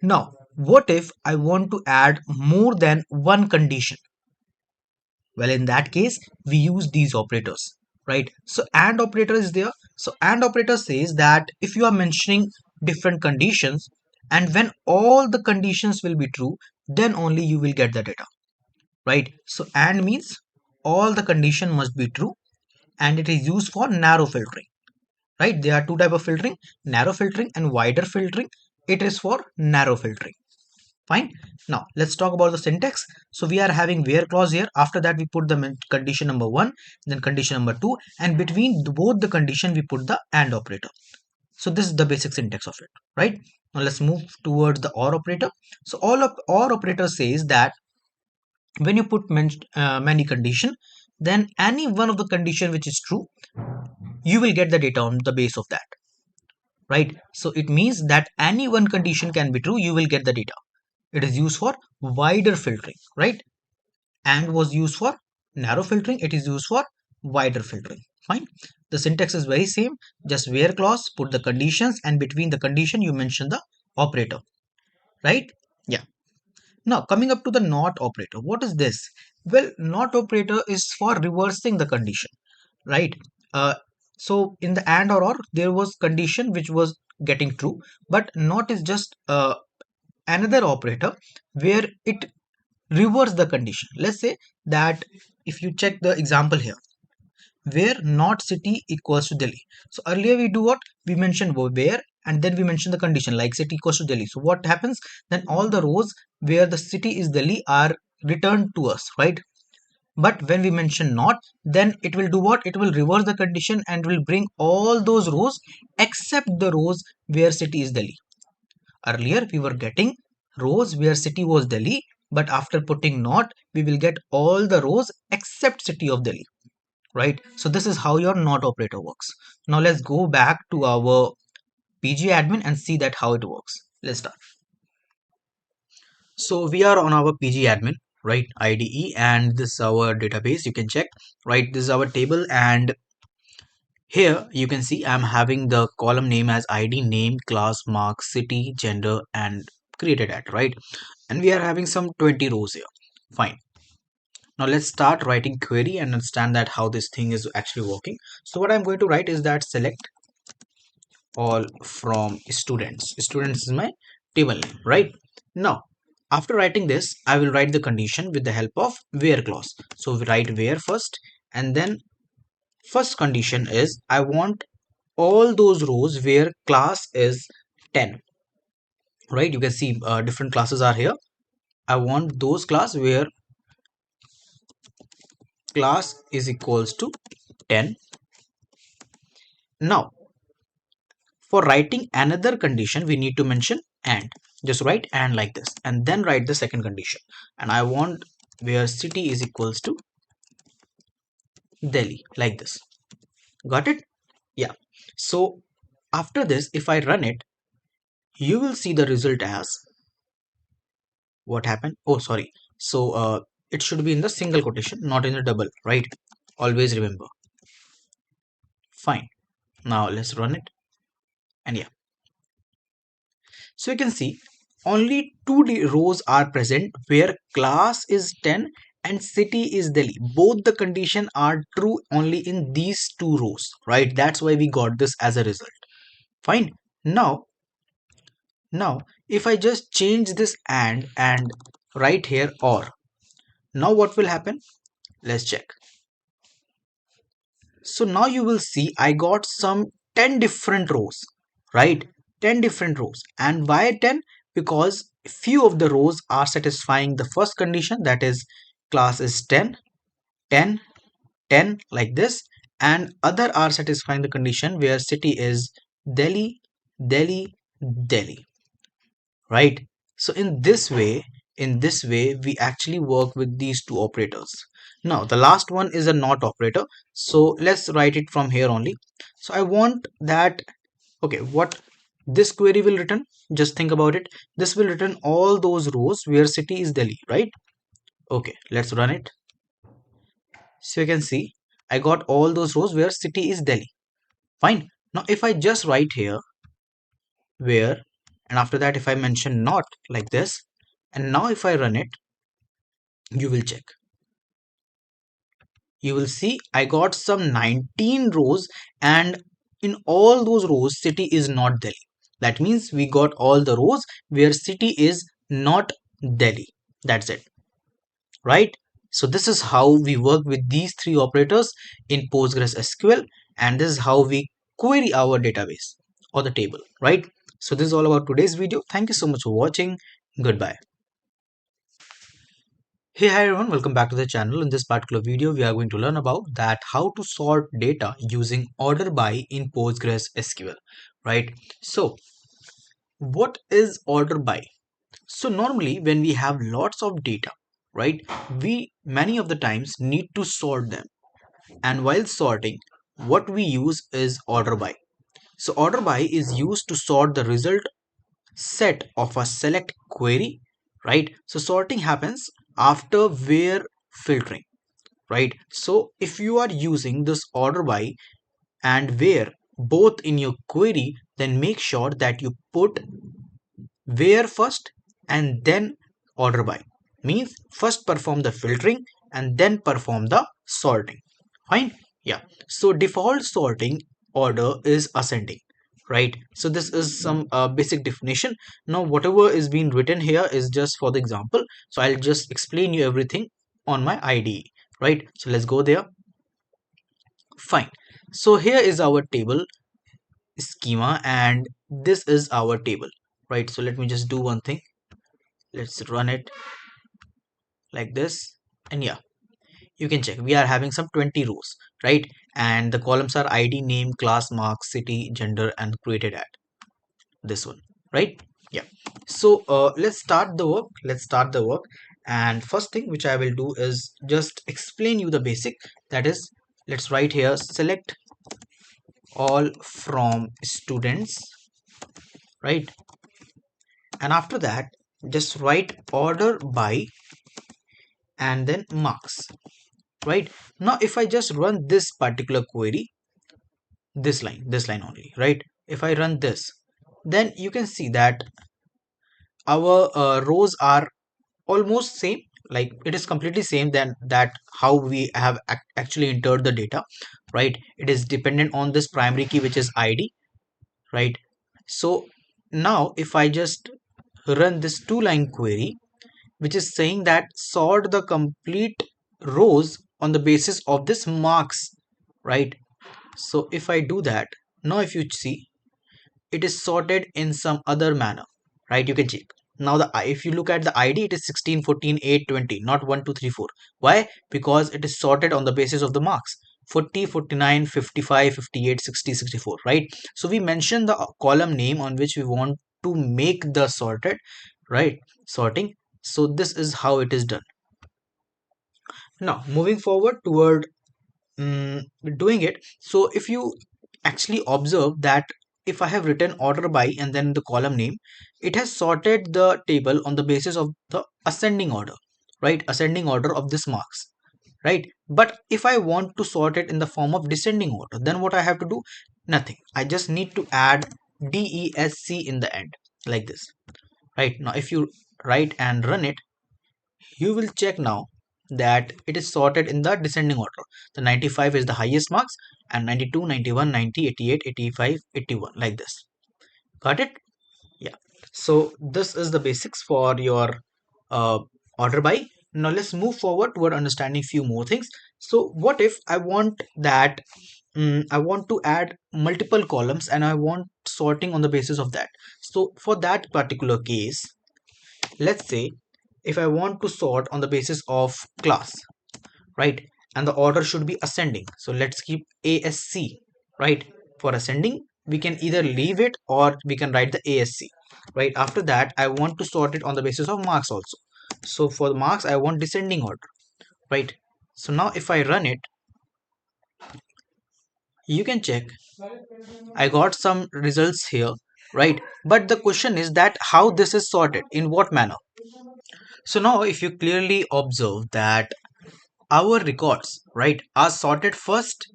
Now what if I want to add more than one condition? Well, in that case, we use these operators, right? So AND operator is there. So AND operator says that if you are mentioning different conditions and when all the conditions will be true, then only you will get the data, right? So AND means all the condition must be true, and it is used for narrow filtering, right? There are two type of filtering, narrow filtering and wider filtering. It is for narrow filtering. Fine. Now let's talk about the syntax. So we are having where clause here. After that we put the condition number 1, then condition number 2, and between both the condition we put the AND operator. So this is the basic syntax of it, right? Now let's move towards the OR operator. So OR operator says that when you put many condition, then any one of the condition which is true, you will get the data on the base of that, right? So it means that any one condition can be true, you will get the data. It is used for wider filtering, right? And was used for narrow filtering, it is used for wider filtering. Fine. The syntax is very same, just where clause, put the conditions, and between the condition you mention the operator, right? Yeah. Now coming up to the not operator, what is this? Well, not operator is for reversing the condition, right? uh, so in the and or there was condition which was getting true, but not is just another operator where it reverse the condition. Let's say that if you check the example here, where not city equals to Delhi. So earlier we do what? We mentioned where, and then we mention the condition like city equals to Delhi. So what happens? Then all the rows where the city is Delhi are returned to us, right? But when we mention not, then it will do what? It will reverse the condition and will bring all those rows except the rows where city is Delhi. Earlier we were getting rows where city was Delhi, but after putting not, we will get all the rows except city of Delhi, right? So this is how your not operator works. Now let's go back to our PG admin and see that how it works. Let's start. So we are on our PG admin, right? IDE, and this is our database. You can check, right? This is our table, and here you can see I'm having the column name as ID, name, class, mark, city, gender, and created at, right? And we are having some 20 rows here. Fine. Now let's start writing query and understand that how this thing is actually working. So what I'm going to write is that select all from students. Students is my table name, right? Now, after writing this, I will write the condition with the help of where clause. So we write where first, and then first condition is I want all those rows where class is 10, right? You can see different classes are here. I want those class where class is equals to 10. Now, for writing another condition, we need to mention and. Just write and like this, and then write the second condition. And I want where city is equals to Delhi, like this. Got it? Yeah. So after this, if I run it, you will see the result as what happened. Oh, sorry. So it should be in the single quotation, not in the double, right? Always remember. Fine. Now let's run it. And yeah. So you can see only two rows are present where class is 10 and city is Delhi. Both the condition are true only in these two rows, right? That's why we got this as a result. Fine. Now if I just change this and write here or, now what will happen? Let's check. So now you will see I got some 10 different rows, right? 10 different rows. And why 10? Because few of the rows are satisfying the first condition, that is class is 10, 10, 10 like this, and other are satisfying the condition where city is Delhi, Delhi, Delhi, right? So in this way we actually work with these two operators. Now the last one is a not operator, so let's write it from here only. So I want that, okay, what this query will return, just think about it. This will return all those rows where city is Delhi, right? Okay, let's run it. So you can see I got all those rows where city is Delhi. Fine. Now if I just write here where, and after that if I mention not like this, and now if I run it, you will check, you will see I got some 19 rows, and in all those rows city is not Delhi. That means we got all the rows where city is not Delhi. That's it, right? So this is how we work with these three operators in PostgreSQL, and this is how we query our database or the table, right? So this is all about today's video. Thank you so much for watching. Goodbye. Hey, hi everyone, welcome back to the channel. In this particular video, we are going to learn about that how to sort data using order by in PostgreSQL, right? So what is order by? So normally when we have lots of data, right, we many of the times need to sort them. And while sorting, what we use is order by. So order by is used to sort the result set of a select query, right? So sorting happens after where filtering, right? So if you are using this order by and where both in your query, then make sure that you put where first and then order by. Means first perform the filtering and then perform the sorting. Fine. Yeah. So default sorting order is ascending, right? So this is some basic definition. Now whatever is being written here is just for the example, so I'll just explain you everything on my IDE, right? So let's go there. Fine. So here is our table schema and this is our table, right? So let me just do one thing. Let's run it like this, and yeah, you can check we are having some 20 rows, right? And the columns are id, name, class, marks, city, gender, and created at this one, right? Yeah. So let's start the work. And first thing which I will do is just explain you the basic. That is, let's write here select all from students, right? And after that, just write order by and then marks, right? Now if I just run this particular query, this line only, right? If I run this, then you can see that our rows are almost same, like it is completely same than that how we have actually entered the data, right? It is dependent on this primary key which is id, right? So now if I just run this two line query which is saying that sort the complete rows on the basis of this marks, right? So if I do that, now if you see, it is sorted in some other manner, right? You can check. Now if you look at the id, it is 16, 14, 8, 20, not 1, 2, 3, 4. Why? Because it is sorted on the basis of the marks: 40, 49, 55, 58, 60, 64, right? So we mentioned the column name on which we want to make the sorted, right, sorting. So this is how it is done. Now moving forward toward mm, doing it. So if you actually observe that if I have written order by and then the column name, it has sorted the table on the basis of the ascending order, right? Ascending order of this marks, right? But if I want to sort it in the form of descending order, then what I have to do? Nothing. I just need to add desc in the end, like this, right? Now if you write and run it, you will check now that it is sorted in the descending order. The 95 is the highest marks, and 92, 91, 90, 88, 85, 81, like this. Got it? Yeah. So this is the basics for your uh, order by. Now let's move forward toward understanding few more things. So what if I want that I want to add multiple columns and I want sorting on the basis of that. So for that particular case, let's say if I want to sort on the basis of class, right, and the order should be ascending, so let's keep asc, right? For ascending, we can either leave it or we can write the asc, right? After that, I want to sort it on the basis of marks also. So for the marks, I want descending order, right? So now if I run it, you can check I got some results here, right? But the question is that how this is sorted, in what manner? So now if you clearly observe that our records, right, are sorted first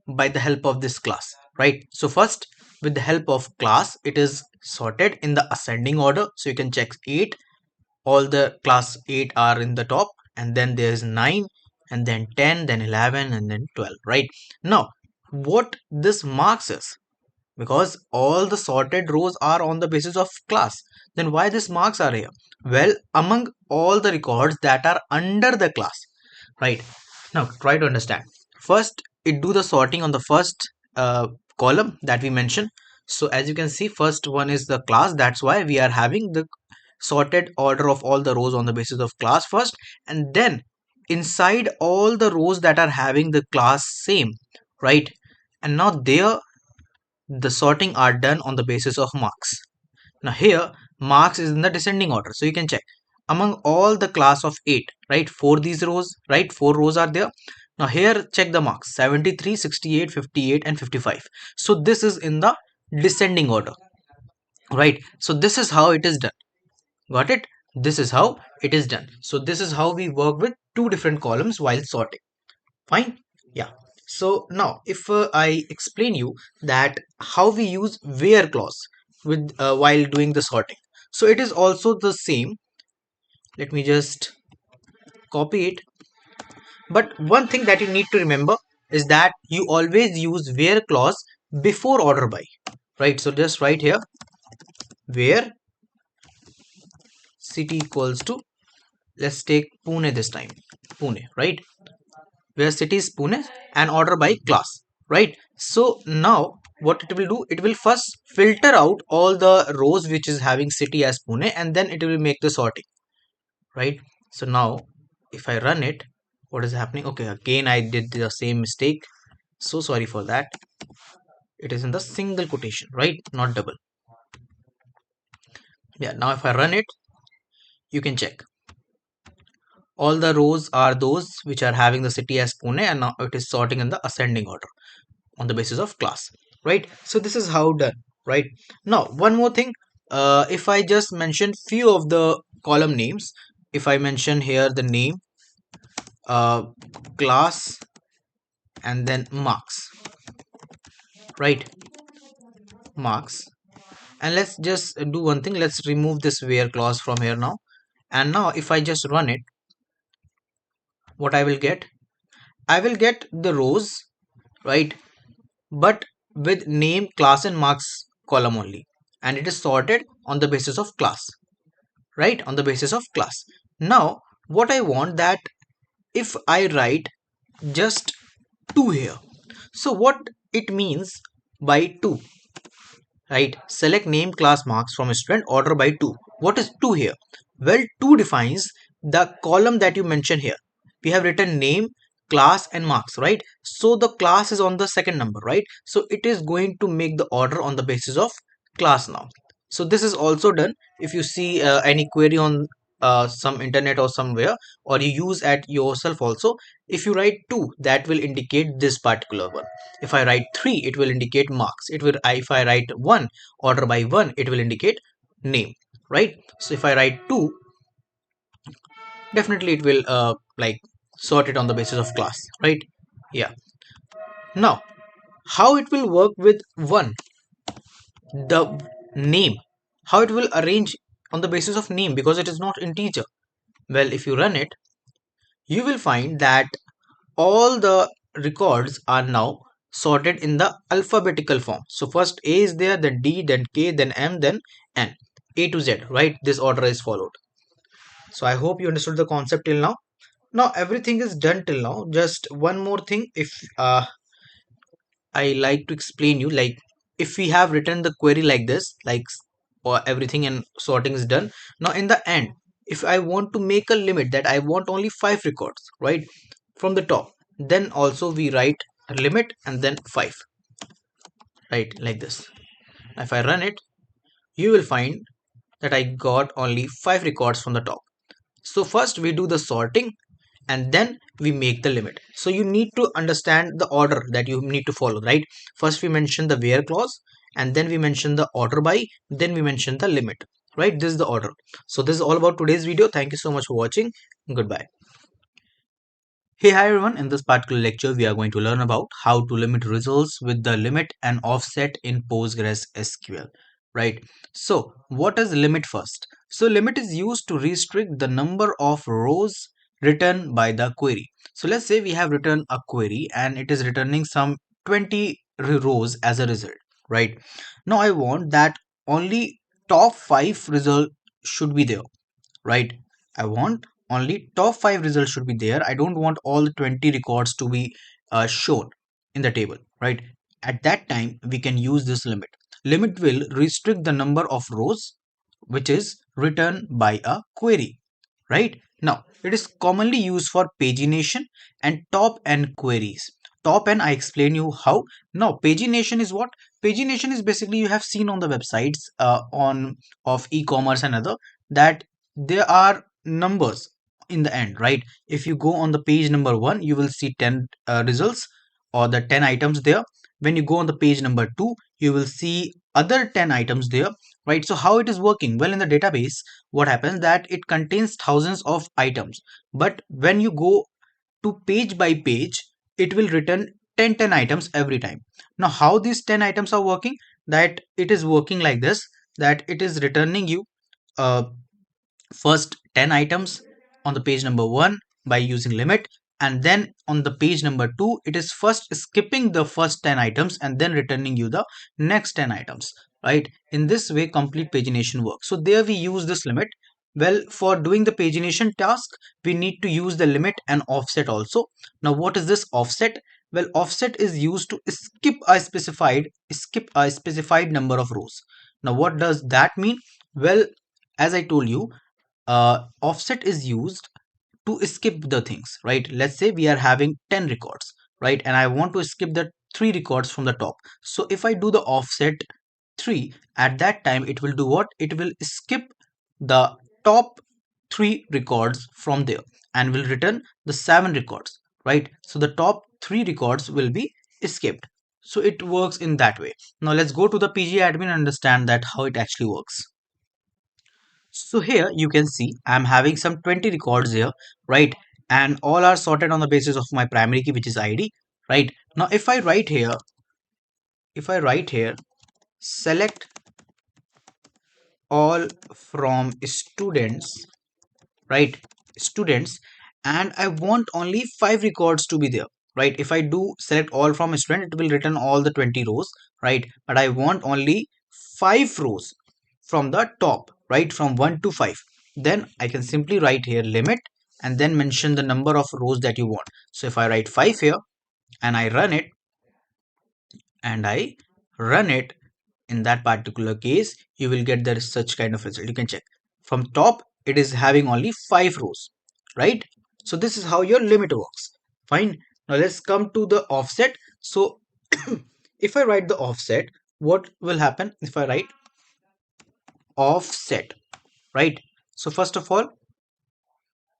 by the help of this class, right? So first, with the help of class, it is sorted in the ascending order. So you can check 8, all the class 8 are in the top, and then there's 9, and then 10, then 11, and then 12, right? Now what this marks is, because all the sorted rows are on the basis of class, then why these marks are here? Well, among all the records that are under the class, right? Now try to understand. First, it do the sorting on the first column that we mentioned. So as you can see, first one is the class. That's why we are having the sorted order of all the rows on the basis of class first, and then inside all the rows that are having the class same, right? And now there the sorting are done on the basis of marks. Now here marks is in the descending order, so you can check among all the class of 8, right? For these rows, right, 4 rows are there. Now here check the marks: 73, 68, 58, and 55. So this is in the descending order, right? So this is how it is done. Got it? This is how it is done. So this is how we work with two different columns while sorting. Fine. Yeah. So now if I explain you that how we use where clause with while doing the sorting, so it is also the same. Let me just copy it. But one thing that you need to remember is that you always use where clause before order by, right? So just write here where city equals to, let's take Pune this time, Pune, right? Where city is Pune and order by class. right? So now what it will do, it will first filter out all the rows which is having city as Pune, and then it will make the sorting, right? So now if I run it, what is happening? Okay, again I did the same mistake, so sorry for that. It is in the single quotation, right, not double. Yeah, now if I run it, you can check all the rows are those which are having the city as Pune, and now it is sorting in the ascending order on the basis of class, right? So this is how done, right? Now one more thing, if I just mention few of the column names, if I mention here the name, uh, class, and then marks, right, marks, and let's just do one thing, let's remove this where clause from here now, and now if I just run it, what I will get, I will get the rows, right, but with name, class, and marks column only, and it is sorted on the basis of class, right, on the basis of class. Now what I want that if I write just 2 here, so what it means by 2, right, select name, class, marks from a student, order by 2. What is 2 here? Well, 2 defines the column that you mention here. We have written name, class, and marks, right? So the class is on the second number, right? So it is going to make the order on the basis of class now. So this is also done if you see any query on some internet or somewhere, or you use at yourself also. If you write 2, that will indicate this particular one. If I write 3, it will indicate marks. It will, if I write 1, order by 1, it will indicate name, right? So if I write 2, definitely it will like sort it on the basis of class, right? Yeah. Now how it will work with 1, the name, how it will arrange on the basis of name, because it is not integer. Well, if you run it, you will find that all the records are now sorted in the alphabetical form. So first A is there, then D, then K, then M, then N, A to Z, right? This order is followed. So I hope you understood the concept till now. Now everything is done till now. Just one more thing, if I like to explain you, like if we have written the query like this, like or everything and sorting is done. Now in the end, if I want to make a limit that I want only 5 records, right, from the top, then also we write a limit and then 5, right, like this. If I run it, you will find that I got only 5 records from the top. So first we do the sorting and then we make the limit. So you need to understand the order that you need to follow, right? First we mention the where clause, and then we mention the order by, then we mention the limit, right? This is the order. So this is all about today's video. Thank you so much for watching. Goodbye. Hey, hi everyone. In this particular lecture, we are going to learn about how to limit results with the limit and offset in PostgreSQL, right? So what is limit first? So limit is used to restrict the number of rows written by the query. So let's say we have written a query and it is returning some 20 rows as a result, right? Now I want that only top 5 result should be there, right? I want only top 5 results should be there. I don't want all the 20 records to be shown in the table, right? At that time we can use this limit. Limit will restrict the number of rows which is written by a query, right? Now it is commonly used for pagination and top n queries. Top n, I explain you how. Now pagination is what? Pagination is basically, you have seen on the websites on of e-commerce and other, that there are numbers in the end, right? If you go on the page number 1, you will see 10 results or the 10 items there. When you go on the page number 2, you will see other 10 items there, right? So how it is working? Well, in the database, what happens that it contains thousands of items, but when you go to page by page, it will return 10 items every time. Now how these 10 items are working, that it is working like this, that it is returning you uh, first 10 items on the page number 1 by using limit, and then on the page number 2 it is first skipping the first 10 items and then returning you the next 10 items, right? In this way complete pagination works. So there we use this limit. Well, for doing the pagination task we need to use the limit and offset also. Now what is this offset? Well, offset is used to skip a specified number of rows. Now, what does that mean? Well, as I told you, offset is used to skip the things, right? Let's say we are having 10 records, right? And I want to skip the 3 records from the top. So if I do the offset 3, at that time it will do what? It will skip the top 3 records from there and will return the 7 records, right? So the top 3 records will be skipped. So it works in that way. Now let's go to the PG admin and understand that how it actually works. So here you can see I'm having some 20 records here, right? And all are sorted on the basis of my primary key, which is ID, right? Now if I write here, select all from students, right? Students, and I want only 5 records to be there, right? If I do select all from a student, it will return all the 20 rows, right? But I want only 5 rows from the top, right? From 1 to 5. Then I can simply write here limit and then mention the number of rows that you want. So if I write 5 here and I run it, and I run it, in that particular case you will get the such kind of result. You can check from top, it is having only 5 rows, right? So this is how your limit works. Fine. Now let's come to the offset. So if I write the offset, what will happen if I write offset, right? So first of all,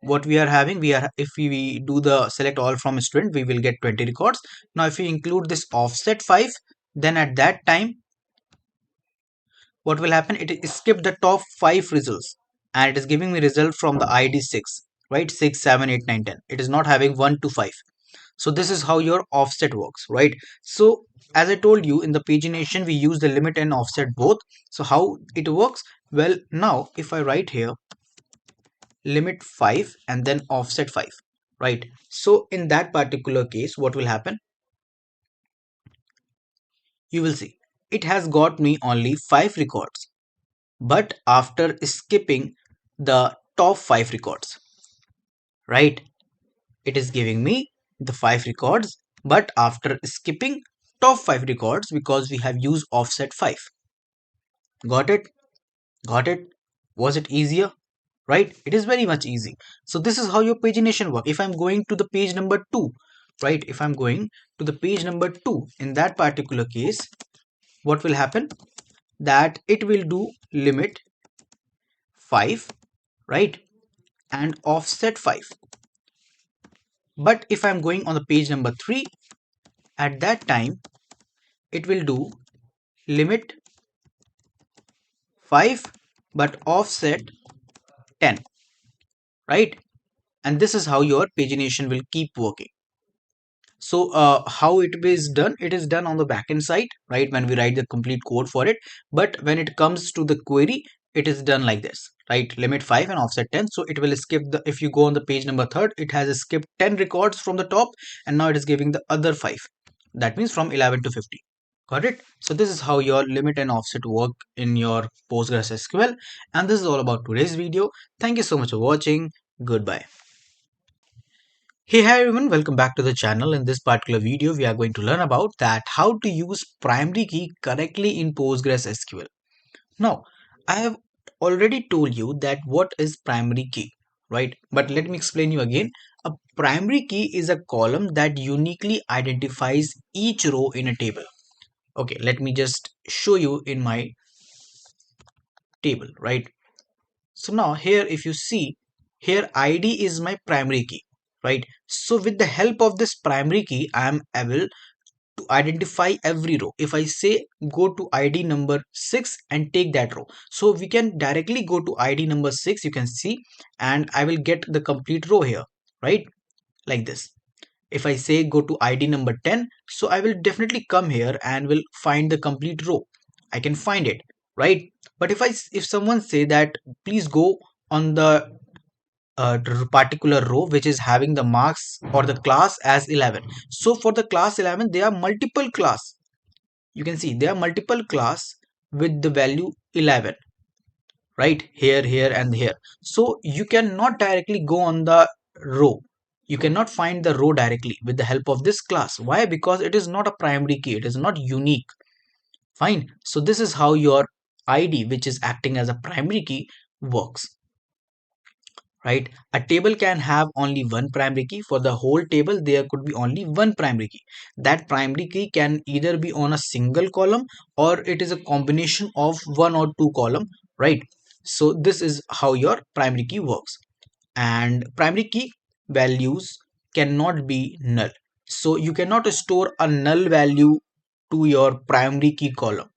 what we are having, if we do the select all from student, we will get 20 records. Now if we include this offset 5, then at that time what will happen, it is skip the top 5 results and it is giving me result from the id 6, right? 6, 7, 8, 9, 10. It is not having 1 to 5. So this is how your offset works, right? So as I told you, in the pagination we use the limit and offset both. So how it works? Well, now if I write here limit 5 and then offset 5, right? So in that particular case, what will happen, you will see it has got me only 5 records, but after skipping the top 5 records, right? It is giving me the 5 records, but after skipping top 5 records because we have used offset 5. Got it? Got it? Was it easier? Right? It is very much easy. So this is how your pagination work. If I'm going to the page number 2, right? If I'm going to the page number 2, in that particular case, what will happen? That it will do limit 5, right? And offset 5. But if I'm going on the page number 3, at that time it will do limit 5 but offset 10, right? And this is how your pagination will keep working. So how it is done, it is done on the backend side, right? When we write the complete code for it, but when it comes to the query, it is done like this, right? Limit 5 and offset 10. So it will skip the, if you go on the page number 3rd, it has skipped 10 records from the top and now it is giving the other 5. That means from 11 to 50. Got it? So this is how your limit and offset work in your PostgreSQL. And this is all about today's video. Thank you so much for watching. Goodbye. Hey, hi everyone, welcome back to the channel. In this particular video, we are going to learn about that how to use primary key correctly in PostgreSQL. Now, I have already told you that what is primary key, right? But let me explain you again. A primary key is a column that uniquely identifies each row in a table. Okay, let me just show you in my table, right? So now here, if you see, here ID is my primary key, right? So with the help of this primary key, I am able to identify every row. If I say go to ID number 6 and take that row, so we can directly go to ID number 6, you can see, and I will get the complete row here, right? Like this. If I say go to ID number 10, so I will definitely come here and will find the complete row. I can find it, right? But if someone say that please go on the particular row which is having the marks or the class as 11, so for the class 11 there are multiple class, you can see there are multiple class with the value 11, right? Here and here. So you cannot directly go on the row, You cannot find the row directly with the help of this class. Why? Because it is not a primary key, it is not unique. Fine. So this is how your ID, which is acting as a primary key, works. Right? A table can have only one primary key. For the whole table, there could be only one primary key. That primary key can either be on a single column or it is a combination of one or two column, right? So this is how your primary key works. And primary key values cannot be null. So you cannot store a null value to your primary key column.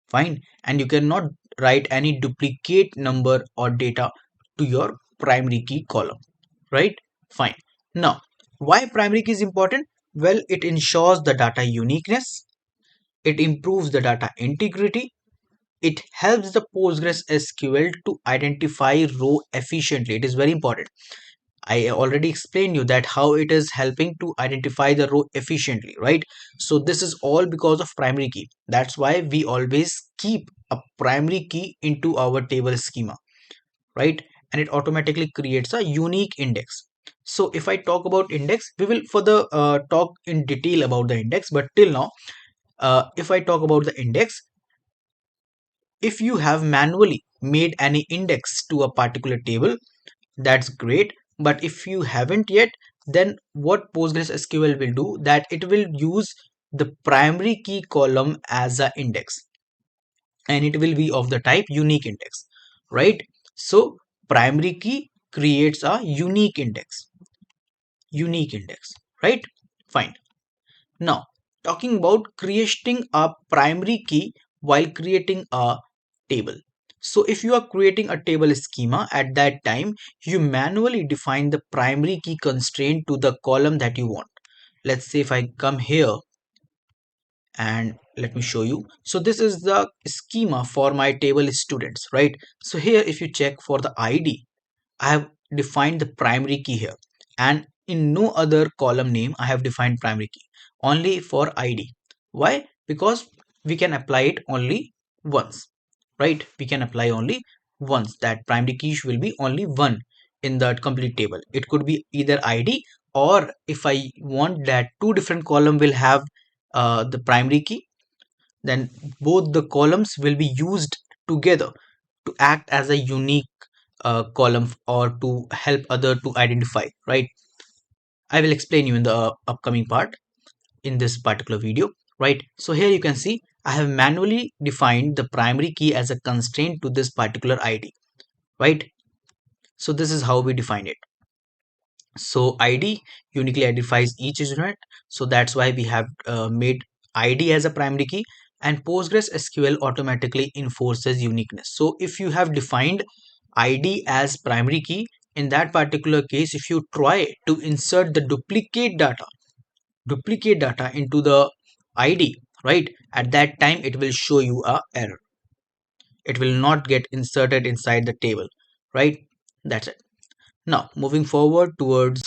Fine. And you cannot write any duplicate number or data to your primary key column, right? Fine. Now, why primary key is important? Well, it ensures the data uniqueness, it improves the data integrity, it helps the PostgreSQL to identify row efficiently. It is very important. I already explained you that how it is helping to identify the row efficiently, right? So this is all because of primary key. That's why we always keep a primary key into our table schema, right? And it automatically creates a unique index. So if I talk about index, we will further talk in detail about the index, but till now, if I talk about the index, if you have manually made any index to a particular table, that's great. But if you haven't yet, then what PostgreSQL will do, that it will use the primary key column as an index, and it will be of the type unique index, right? So primary key creates a unique index, right? Fine. Now, talking about creating a primary key while creating a table. So if you are creating a table schema, at that time you manually define the primary key constraint to the column that you want. Let's say if I come here and let me show you. So this is the schema for my table students, right? So here if you check for the ID, I have defined the primary key here, and in no other column name I have defined primary key, only for ID. Why? Because we can apply it only once, right? We can apply only once. That primary key will be only one in the complete table. It could be either ID, or if I want that two different column will have the primary key, then both the columns will be used together to act as a unique column or to help other to identify, right? I will explain you in the upcoming part in this particular video, right? So here you can see I have manually defined the primary key as a constraint to this particular ID, right? So this is how we define it. So ID uniquely identifies each student, so that's why we have made ID as a primary key, and PostgreSQL automatically enforces uniqueness. So if you have defined ID as primary key, in that particular case, if you try to insert the duplicate data into the ID, right, at that time it will show you a error. It will not get inserted inside the table, right? That's it. Now moving forward towards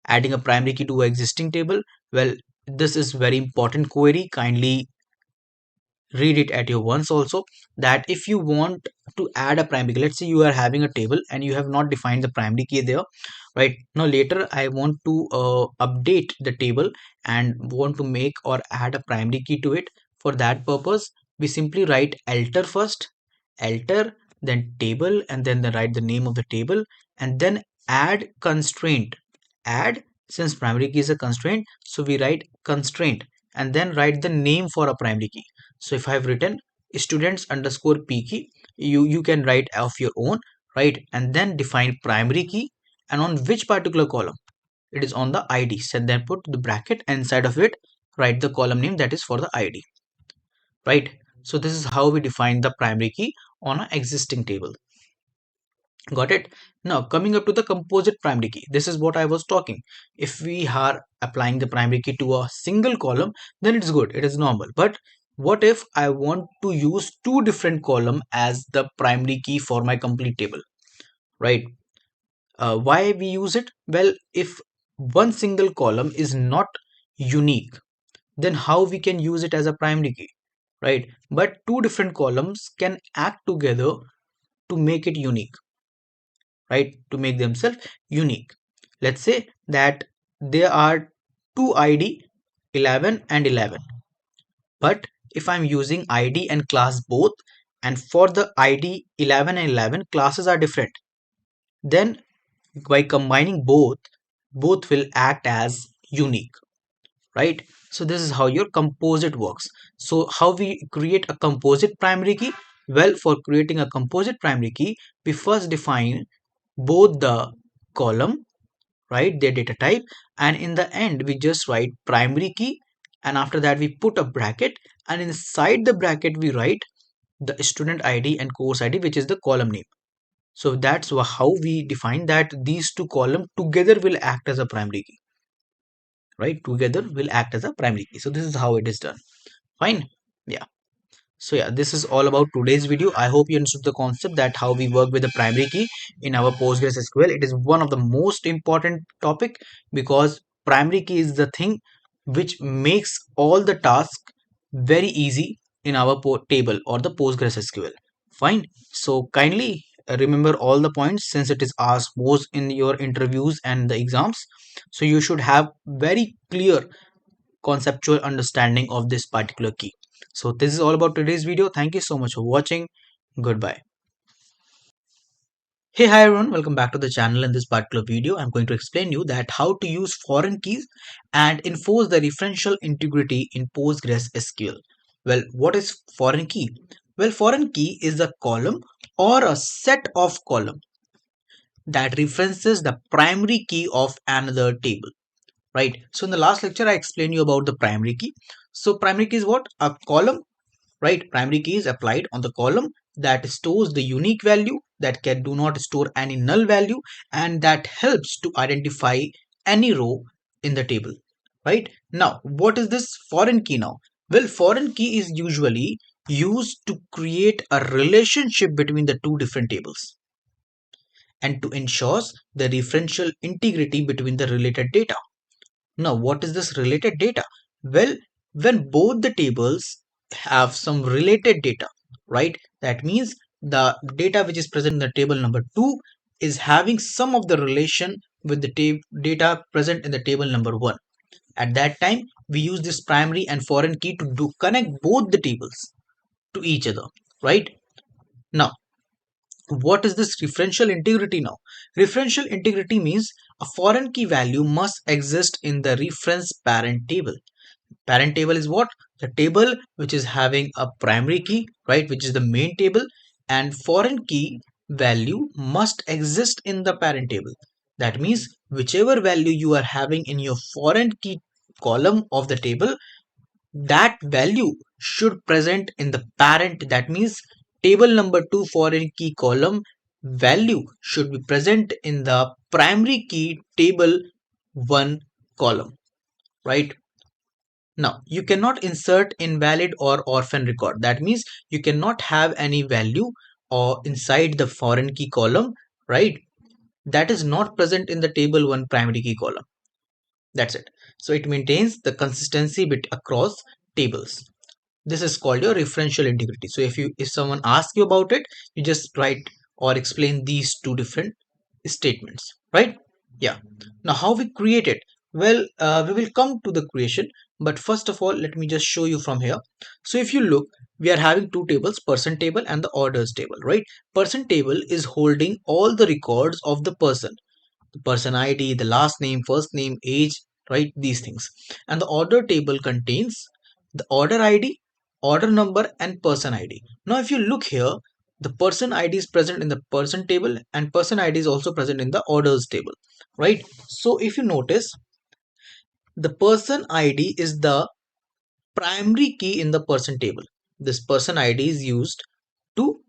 adding a primary key to an existing table. Well, this is very important query. Kindly read it at your once also, that if you want to add a primary key, let's say you are having a table and you have not defined the primary key there, right? Now later I want to update the table and want to make or add a primary key to it. For that purpose, we simply write alter first, alter, then table, and then write the name of the table, and then add constraint. Add, since primary key is a constraint, so we write constraint and then write the name for a primary key. So if I have written students underscore p key, you can write of your own, right? And then define primary key, and on which particular column, it is on the ID. So then put the bracket, and inside of it write the column name that is for the ID, right? So this is how we define the primary key on an existing table. Got it? Now coming up to the composite primary key, this is what I was talking. If we are applying the primary key to a single column, then it's good, it is normal. But what if I want to use two different column as the primary key for my complete table, right? Why we use it? Well, if one single column is not unique, then how we can use it as a primary key, right? But two different columns can act together to make it unique, right? To make themselves unique. Let's say that there are two ID 11 and 11, but if I'm using ID and class both, and for the ID 11 and 11 classes are different, then by combining both will act as unique, right? So this is how your composite works. So how we create a composite primary key? Well, for creating a composite primary key, we first define both the column, right, their data type, and in the end we just write primary key, and after that we put a bracket, and inside the bracket we write the student ID and course ID, which is the column name. So that's how we define that these two columns together will act as a primary key, right? Together will act as a primary key. So this is how it is done. Fine. Yeah. So yeah, this is all about today's video. I hope you understood the concept that how we work with the primary key in our PostgreSQL. It is one of the most important topic because primary key is the thing which makes all the tasks very easy in our table or the PostgreSQL. Fine. So kindly remember all the points since it is asked most in your interviews and the exams. So you should have very clear conceptual understanding of this particular key. So this is all about today's video. Thank you so much for watching. Goodbye. Hey, hi everyone, welcome back to the channel. In this particular video I'm going to explain you that how to use foreign keys and enforce the referential integrity in PostgreSQL. Well, what is foreign key? Well, foreign key is a column or a set of column that references the primary key of another table, right? So in the last lecture I explained you about the primary key. So primary key is what? A column, right? Primary key is applied on the column that stores the unique value, that can do not store any null value, and that helps to identify any row in the table, right? Now what is this foreign key now? Well, foreign key is usually used to create a relationship between the two different tables and to ensure the referential integrity between the related data. Now, what is this related data? Well, when both the tables have some related data, right? That means the data which is present in the table number 2 is having some of the relation with the data present in the table number 1. At that time, we use this primary and foreign key to connect both the tables to each other, right? Now, what is this referential integrity now? Referential integrity means a foreign key value must exist in the reference parent table. Parent table is what? The table which is having a primary key, right, which is the main table, and foreign key value must exist in the parent table. That means whichever value you are having in your foreign key column of the table, that value should present in the parent. That means table number 2 foreign key column value should be present in the primary key table 1 column, right? Now you cannot insert invalid or orphan record. That means you cannot have any value or inside the foreign key column, right, that is not present in the table 1 primary key column. That's it. So it maintains the consistency bit across tables. This is called your referential integrity. So if someone asks you about it, you just write or explain these two different statements, right? Yeah. Now how we create it? Well, we will come to the creation, but first of all let me just show you from here. So if you look, we are having two tables, person table and the orders table, right? Person table is holding all the records of the person ID, the last name, first name, age, right? These things. And the order table contains the order ID, order number, and person ID. Now, if you look here, the person ID is present in the person table, and person ID is also present in the orders table, right? So, if you notice, the person ID is the primary key in the person table. This person ID is used to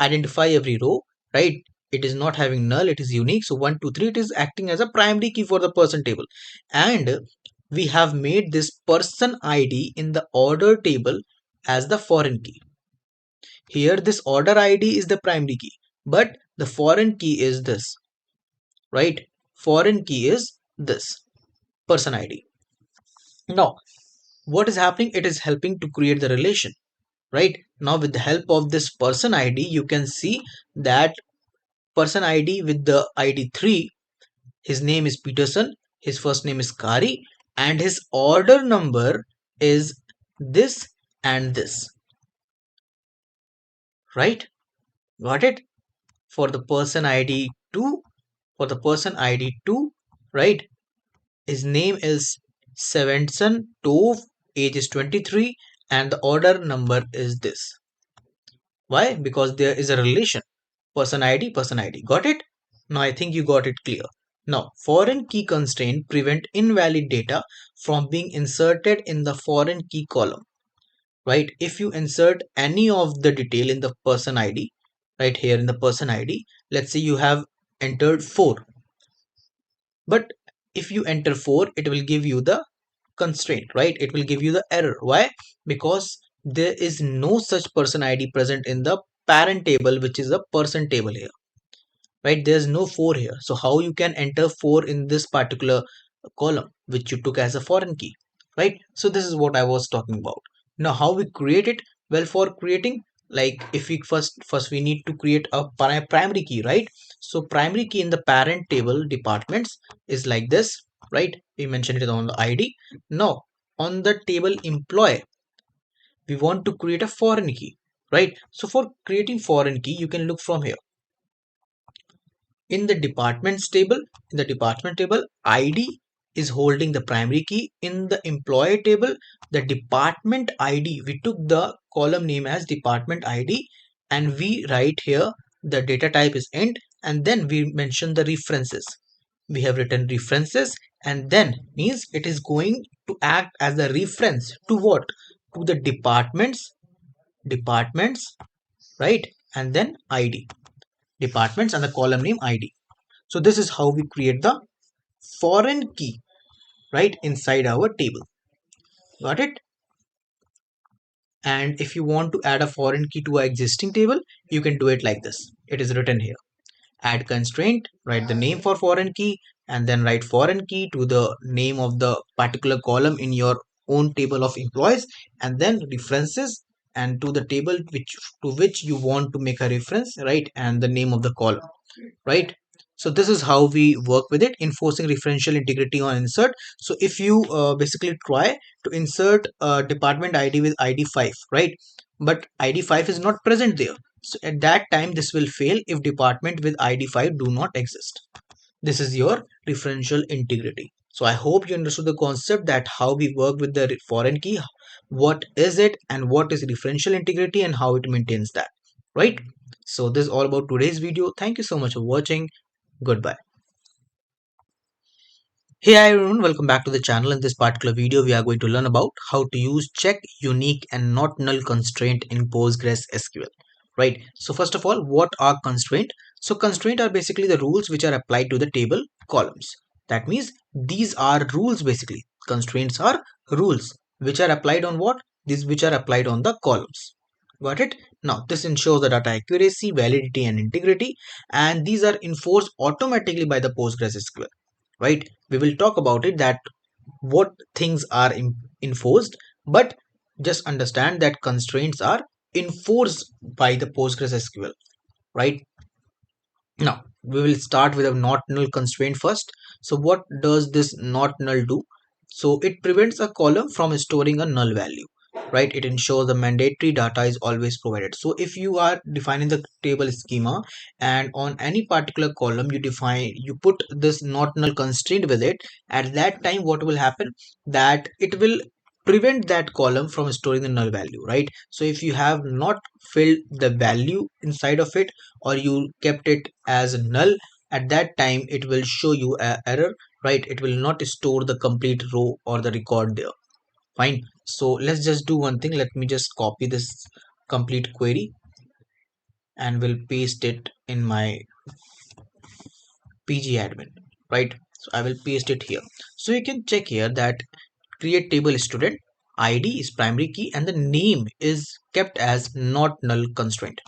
identify every row, right? It is not having null, it is unique. So 1 2 3, it is acting as a primary key for the person table, and we have made this person ID in the order table as the foreign key. Here this order ID is the primary key, but the foreign key is this, right? Foreign key is this person ID. Now what is happening? It is helping to create the relation, right? Now with the help of this person ID, you can see that person ID with the ID 3 His name is Peterson, his first name is Kari, and his order number is this and this, right? Got it? For the person ID 2, for the person ID 2, right? His name is Svensson Tove, age is 23, and the order number is this. Why? Because there is a relation. Person ID, person ID. Got it? Now I think you got it clear. Now, foreign key constraint prevent invalid data from being inserted in the foreign key column. Right? If you insert any of the detail in the person ID, right here in the person ID, let's say you have entered 4. But if you enter 4, it will give you the constraint, right? It will give you the error. Why? Because there is no such person ID present in the parent table, which is the person table here, right? There's no 4 here. So how you can enter 4 in this particular column, which you took as a foreign key, right? So this is what I was talking about. Now, how we create it? Well, for creating, like if we first we need to create a primary key, right? So primary key in the parent table departments is like this, right? We mentioned it on the ID. Now, on the table employee, we want to create a foreign key, right? So for creating foreign key, you can look from here in the departments table. In the department table, id is holding the primary key. In the employee table, the department id, we took the column name as department id, and we write here the data type is int, and then we mention the references. We have written references, and then means it is going to act as a reference to what? To the departments, right? And then id, departments and the column name id. So this is how we create the foreign key, right, inside our table. Got it? And if you want to add a foreign key to our existing table, you can do it like this. It is written here. Add constraint, write the name for foreign key, and then write foreign key to the name of the particular column in your own table of employees, and then references, and to the table which you want to make a reference, right, and the name of the column, right? So this is how we work with it, enforcing referential integrity on insert. So if you basically try to insert department id with id 5, right, but id 5 is not present there, so at that time this will fail if department with id 5 do not exist. This is your referential integrity. So I hope you understood the concept that how we work with the foreign key, what is it, and what is referential integrity, and how it maintains that, right? So this is all about today's video. Thank you so much for watching. Goodbye. Hey everyone, welcome back to the channel. In this particular video, we are going to learn about how to use check, unique, and not null constraint in PostgreSQL. Right. So first of all, what are constraint? So constraint are basically the rules which are applied to the table columns. That means these are rules basically. Constraints are rules which are applied on what? These which are applied on the columns. Got it? Now this ensures the data accuracy, validity, and integrity, and these are enforced automatically by the PostgreSQL. Right? We will talk about it that what things are enforced, but just understand that constraints are enforced by the PostgreSQL, right? Now we will start with a not null constraint first. So what does this not null do? So it prevents a column from storing a null value, right? It ensures the mandatory data is always provided. So if you are defining the table schema, and on any particular column you put this not null constraint with it, at that time what will happen, that it will prevent that column from storing the null value, right? So if you have not filled the value inside of it, or you kept it as null, at that time it will show you a error, right? It will not store the complete row or the record there. Fine. So let's just do one thing. Let me just copy this complete query and will paste it in my pg admin, right? So I will paste it here. So you can check here that create table student, id is primary key, and the name is kept as not null constraint,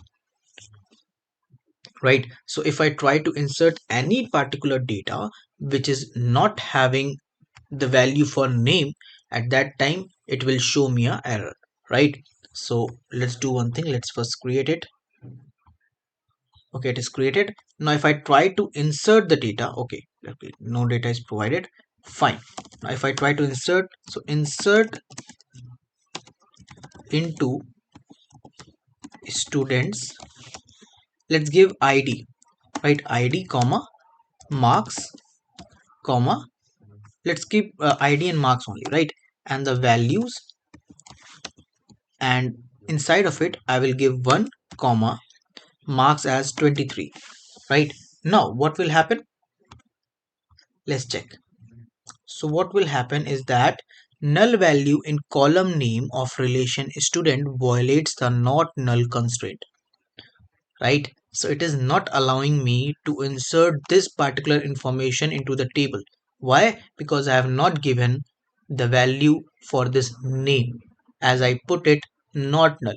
right? So if I try to insert any particular data which is not having the value for name, at that time it will show me a error, right? So let's do one thing. Let's first create it. Okay, it is created. Now if I try to insert the data, okay, no data is provided. Fine. Now if I try to insert, so insert into students, let's give id, right? Id comma marks comma, let's keep id and marks only, right? And the values, and inside of it I will give 1 comma marks as 23, right? Now what will happen, let's check. So what will happen is that null value in column name of relation student violates the not null constraint, right? So it is not allowing me to insert this particular information into the table. Why? Because I have not given the value for this name, as I put it not null,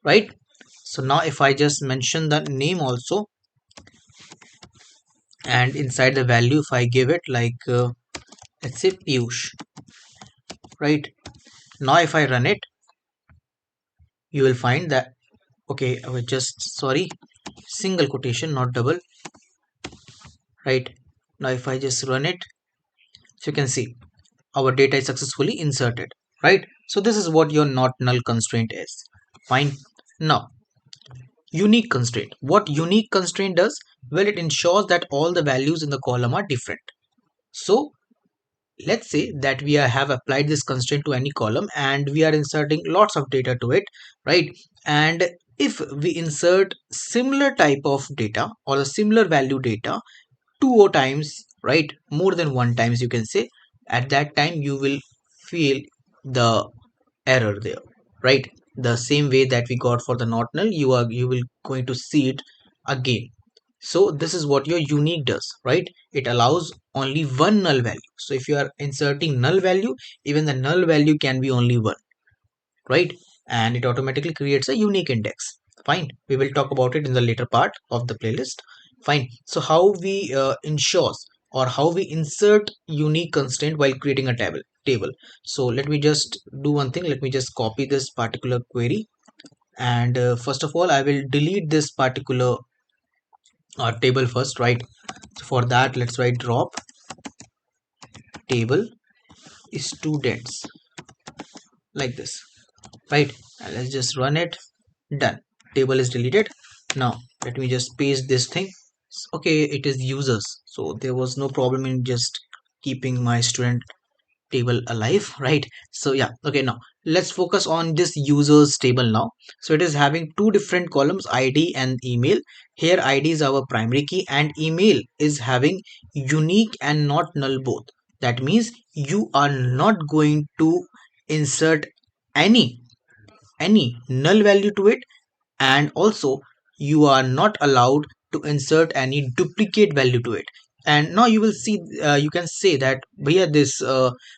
right? So now if I just mention the name also, and inside the value if I give it like let's say Piyush, right? Now if I run it, you will find that, okay, I was just sorry, single quotation not double, right? Now if I just run it, so you can see our data is successfully inserted, right? So this is what your not null constraint is. Fine. Now unique constraint, what unique constraint does, well, it ensures that all the values in the column are different. So let's say that have applied this constraint to any column and we are inserting lots of data to it, right? And if we insert similar type of data or a similar value data 2 times, right, more than 1 times you can say, at that time you will feel the error there, right? The same way that we got for the not null, you will going to see it again. So this is what your unique does, right? It allows only one null value. So if you are inserting null value, even the null value can be only one, right? And it automatically creates a unique index. Fine, we will talk about it in the later part of the playlist. Fine. So how we ensures or how we insert unique constraint while creating a table. So let me just do one thing. Let me just copy this particular query, and first of all I will delete this particular table first, right? So for that let's write drop table students like this, right? And let's just run it. Done, table is deleted. Now let me just paste this thing. Okay, it is users, so there was no problem in just keeping my student table alive, right? So yeah, okay, now let's focus on this users table now. So it is having two different columns, id and email. Here id is our primary key and email is having unique and not null both. That means you are not going to insert any null value to it, and also you are not allowed to insert any duplicate value to it. And now you will see, you can say that here this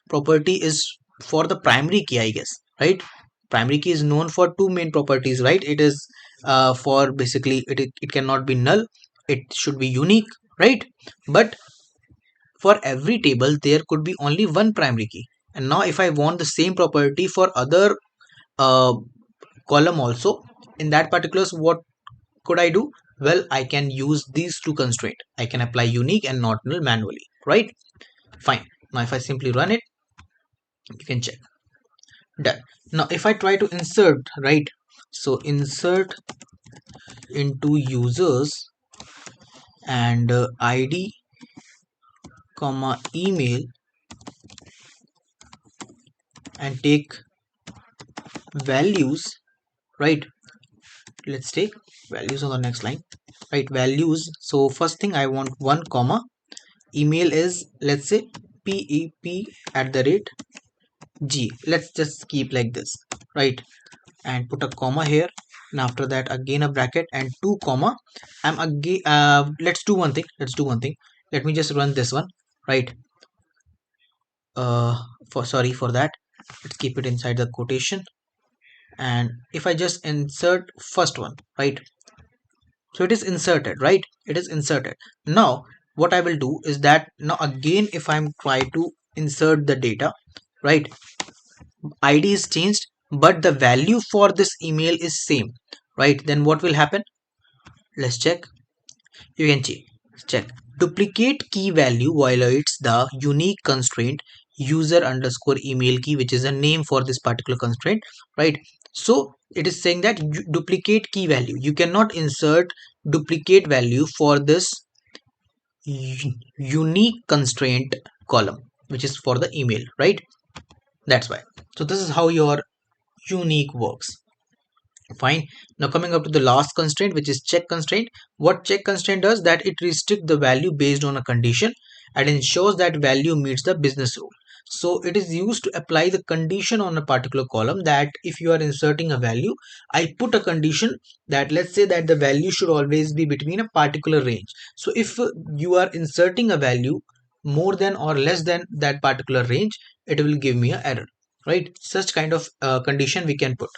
property is for the primary key, I guess, right? Primary key is known for two main properties, right? It is for basically it cannot be null, it should be unique, right? But for every table there could be only one primary key. And now if I want the same property for other uh, column also, in that particulars what could I do? Well, I can use these two constraints. I can apply unique and not null manually, right? Fine. Now if I simply run it, you can check. Done. Now if I try to insert, right? So insert into users and id comma email and take values, right? Let's take values on the next line, right? Values. So first thing I want 1 comma email is, let's say, pep@g. Let's just keep like this, right? And put a comma here, and after that again a bracket and 2 comma. I'm again let's do one thing, let me just run this one, right? For sorry for that, let's keep it inside the quotation. And if I just insert first one, right? So it is inserted, right? It is inserted. Now what I will do is that now again if I'm try to insert the data, right, id is changed but the value for this email is same, right? Then what will happen, let's check. You can check. Duplicate key value violates the unique constraint user underscore email key, which is a name for this particular constraint, right? So it is saying that duplicate key value, you cannot insert duplicate value for this unique constraint column, which is for the email, right? That's why. So this is how your unique works. Fine. Now coming up to the last constraint, which is check constraint. What check constraint does, that it restricts the value based on a condition and ensures that value meets the business rule. So it is used to apply the condition on a particular column, that if you are inserting a value, I put a condition that, let's say that the value should always be between a particular range. So if you are inserting a value more than or less than that particular range, it will give me an error, right? Such kind of condition we can put.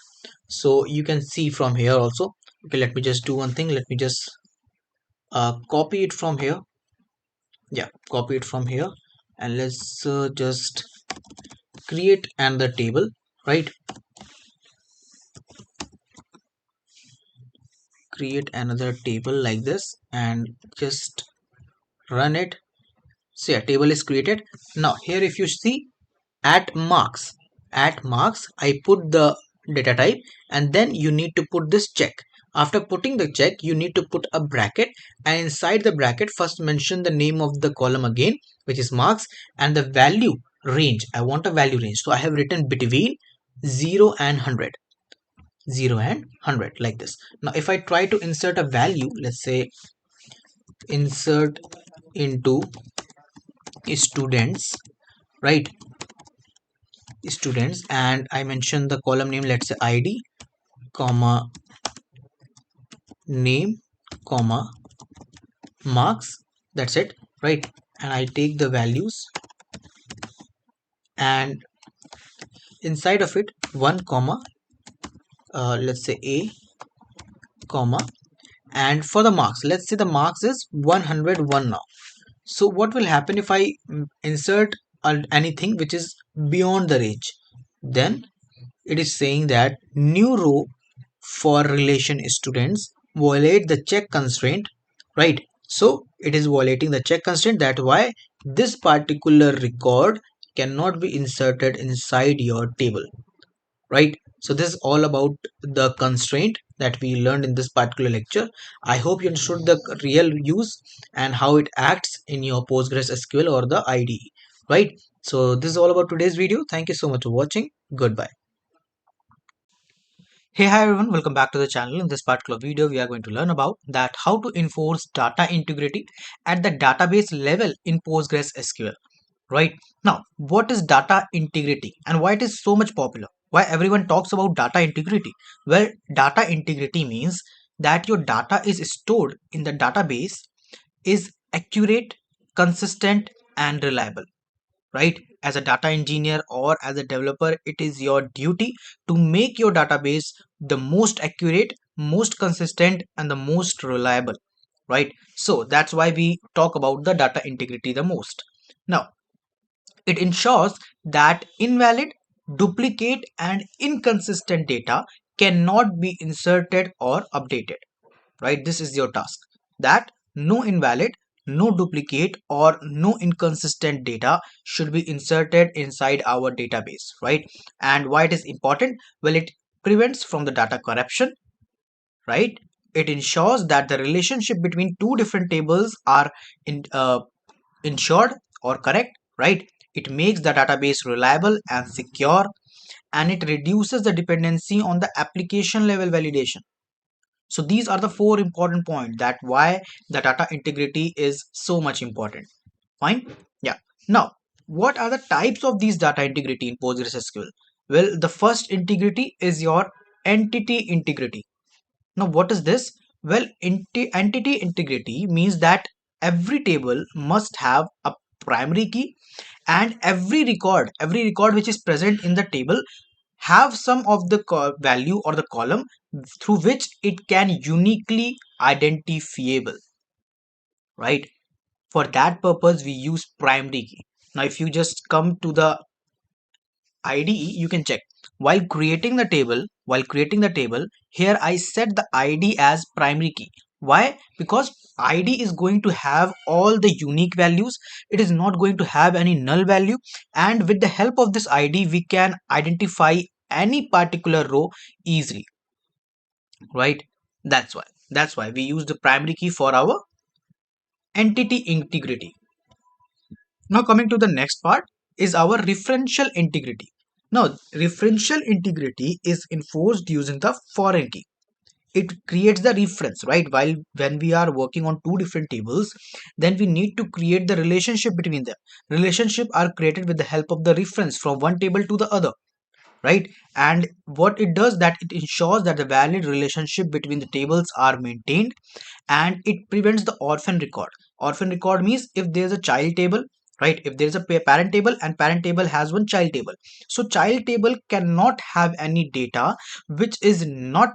So you can see from here also. Okay, let me just do one thing. Let me just copy it from here. Yeah, copy it from here, and let's just create another table, right? Create another table like this and just run it. So yeah, table is created. Now here, if you see, at marks, I put the data type, and then you need to put this check. After putting the check, you need to put a bracket, and inside the bracket first mention the name of the column again, which is marks, and the value range. I want a value range, so I have written between 0 and 100, 0 and 100, like this. Now if I try to insert a value, let's say insert into students, right? Students, and I mention the column name, let's say ID, comma name, comma marks. That's it, right? And I take the values, and inside of it, one comma, let's say A, comma, and for the marks, let's say the marks is 101 now. So what will happen if I insert anything which is beyond the range? Then it is saying that new row for relation students violate the check constraint, right? So it is violating the check constraint. That why this particular record cannot be inserted inside your table, right? So this is all about the constraint that we learned in this particular lecture. I hope you understood the real use and how it acts in your PostgreSQL or the IDE, right? So this is all about today's video. Thank you so much for watching. Goodbye. Hey, hi everyone, welcome back to the channel. In this particular video, we are going to learn about that how to enforce data integrity at the database level in PostgreSQL. Right now, what is data integrity and why it is so much popular? Why everyone talks about data integrity? Well, data integrity means that your data is stored in the database is accurate, consistent, and reliable, right? As a data engineer or as a developer, it is your duty to make your database the most accurate, most consistent, and the most reliable, right? So that's why we talk about the data integrity the most. Now, it ensures that invalid, duplicate, and inconsistent data cannot be inserted or updated, right? This is your task, that no invalid, no duplicate, or no inconsistent data should be inserted inside our database, right? And why it is important? Well, it prevents from the data corruption, right? It ensures that the relationship between two different tables are ensured or correct, right? It makes the database reliable and secure, and it reduces the dependency on the application level validation. So these are the four important points that why the data integrity is so much important. Fine. Yeah. Now, what are the types of these data integrity in PostgreSQL? Well, the first integrity is your entity integrity. Now, what is this? Well, entity integrity means that every table must have a primary key, and every record which is present in the table have some of the value or the column through which it can uniquely identifiable, right? For that purpose, we use primary key. Now, if you just come to the IDE, you can check. While creating the table, here I set the ID as primary key. Why? Because ID is going to have all the unique values. It is not going to have any null value. And with the help of this ID, we can identify any particular row easily, right? That's why we use the primary key for our entity integrity. Now coming to the next part is our referential integrity. Now referential integrity is enforced using the foreign key. It creates the reference, right? While when we are working on two different tables, then we need to create the relationship between them. Relationship are created with the help of the reference from one table to the other, right? And what it does, that it ensures that the valid relationship between the tables are maintained, and it prevents the orphan record. Orphan record means if there's a child table, right? If there's a parent table and parent table has one child table, so child table cannot have any data which is not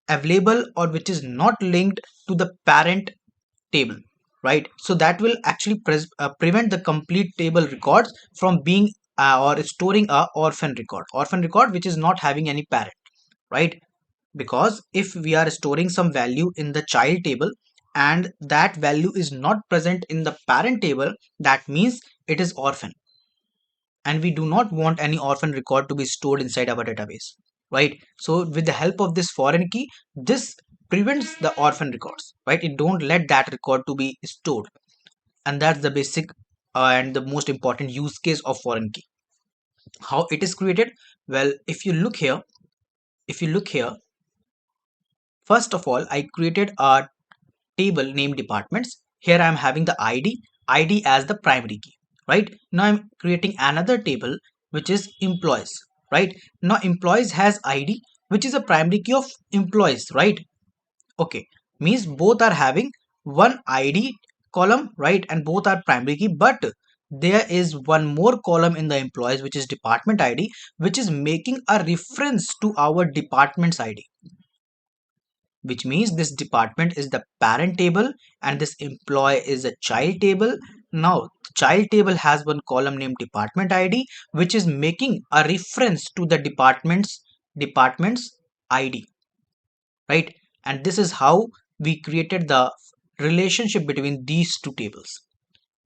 available or which is not linked to the parent table, right? So that will actually prevent the complete table records from being or storing a orphan record which is not having any parent, right? Because if we are storing some value in the child table and that value is not present in the parent table, that means it is orphan, and we do not want any orphan record to be stored inside our database, right? So with the help of this foreign key, this prevents the orphan records, right? It don't let that record to be stored. And that's the basic and the most important use case of foreign key. How it is created? Well, if you look here, first of all, I created a table named departments. Here I am having the id as the primary key, right? Now I'm creating another table which is employees, right? Now employees has id, which is a primary key of employees, right? Okay, means both are having one id column, right? And both are primary key, but there is one more column in the employees which is department id, which is making a reference to our department's id, which means this department is the parent table and this employee is a child table. Now, the child table has one column named department ID, which is making a reference to the department's ID, right? And this is how we created the relationship between these two tables.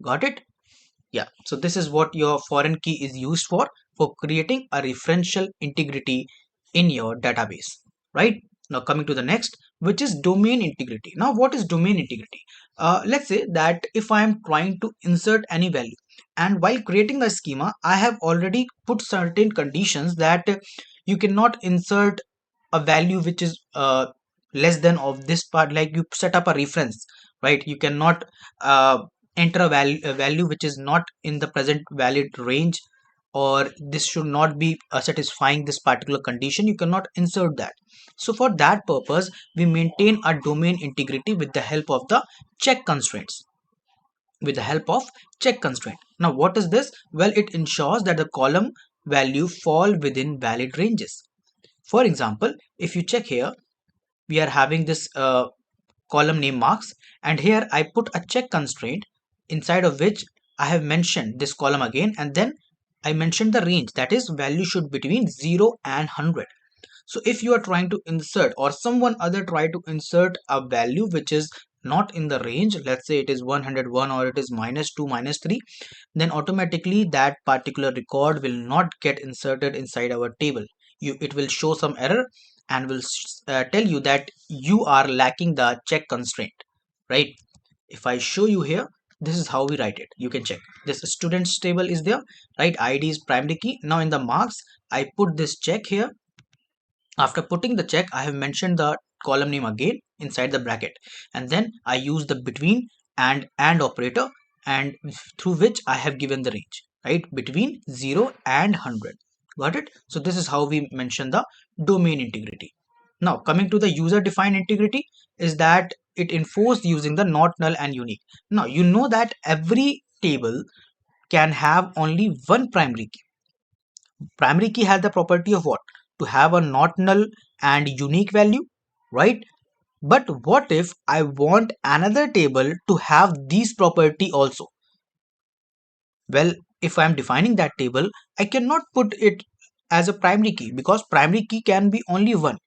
Got it? Yeah. So this is what your foreign key is used for creating a referential integrity in your database, right? Now coming to the next, which is domain integrity. Now what is domain integrity? Let's say that if I am trying to insert any value, and while creating the schema, I have already put certain conditions that you cannot insert a value which is less than of this part. Like you set up a reference, right? You cannot enter a value which is not in the present valid range, or this should not be satisfying this particular condition. You cannot insert that. So for that purpose, we maintain a domain integrity with the help of the check constraints. With the help of check constraint. Now what is this? Well, it ensures that the column value fall within valid ranges. For example, if you check here, we are having this column name marks, and here I put a check constraint inside of which I have mentioned this column again, and then I mentioned the range, that is value should between 0 and 100. So if you are trying to insert, or someone other try to insert a value which is not in the range, let's say it is 101 or it is -2 -3, then automatically that particular record will not get inserted inside our table. It will show some error and will tell you that you are lacking the check constraint, right? If I show you here, this is how we write it. You can check this students table is there, right? ID is primary key. Now in the marks, I put this check here. After putting the check, I have mentioned the column name again inside the bracket, and then I use the between and operator, and through which I have given the range, right? Between 0 and 100. Got it? So this is how we mention the domain integrity. Now coming to the user defined integrity, is that it enforced using the not null and unique. Now you know that every table can have only one primary key. Primary key has the property of what? To have a not null and unique value, right? But what if I want another table to have these property also? Well, if I am defining that table, I cannot put it as a primary key, because primary key can be only one.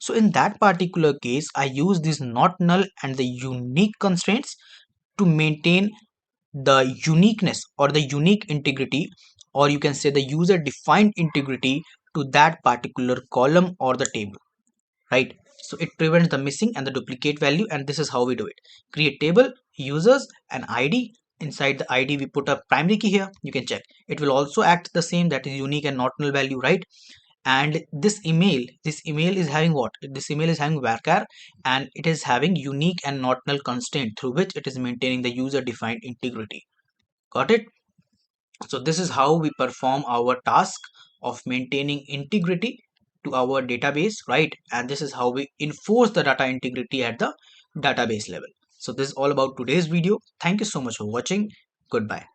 So in that particular case, I use these not null and the unique constraints to maintain the uniqueness or the unique integrity, or you can say the user defined integrity to that particular column or the table, right? So it prevents the missing and the duplicate value, and this is how we do it. Create table, users, and id. Inside the id we put a primary key here. You can check it will also act the same, that is unique and not null value, right? And this email is having what? This email is having varchar, and it is having unique and not null constraint through which it is maintaining the user defined integrity. Got it? So this is how we perform our task of maintaining integrity to our database, right? And this is how we enforce the data integrity at the database level. So this is all about today's video. Thank you so much for watching. Goodbye.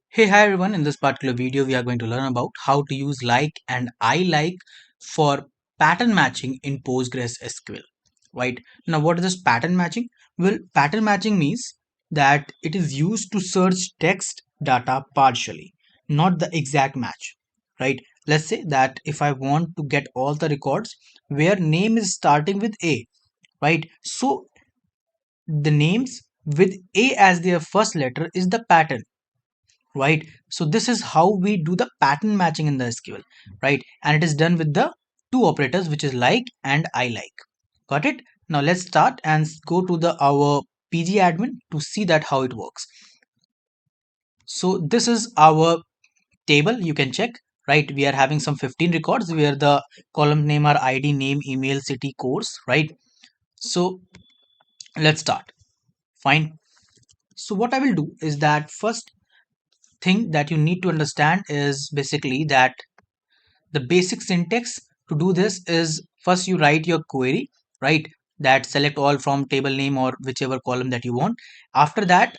Hey, hi everyone. In this particular video, we are going to learn about how to use like and I like for pattern matching in PostgreSQL. Right now, what is this pattern matching? Well, pattern matching means that it is used to search text data partially, not the exact match. Right? Let's say that if I want to get all the records where name is starting with A, right? So the names with A as their first letter is the pattern, right? So this is how we do the pattern matching in the SQL, right? And it is done with the two operators, which is like and I like. Got it? Now let's start and go to the our PG admin to see that how it works. So this is our table. You can check, right? We are having some 15 records where the column name are ID, name, email, city, course, right? So let's start. Fine. So what I will do is that first thing that you need to understand is basically that the basic syntax to do this is first you write your query, right? That select all from table name or whichever column that you want. After that,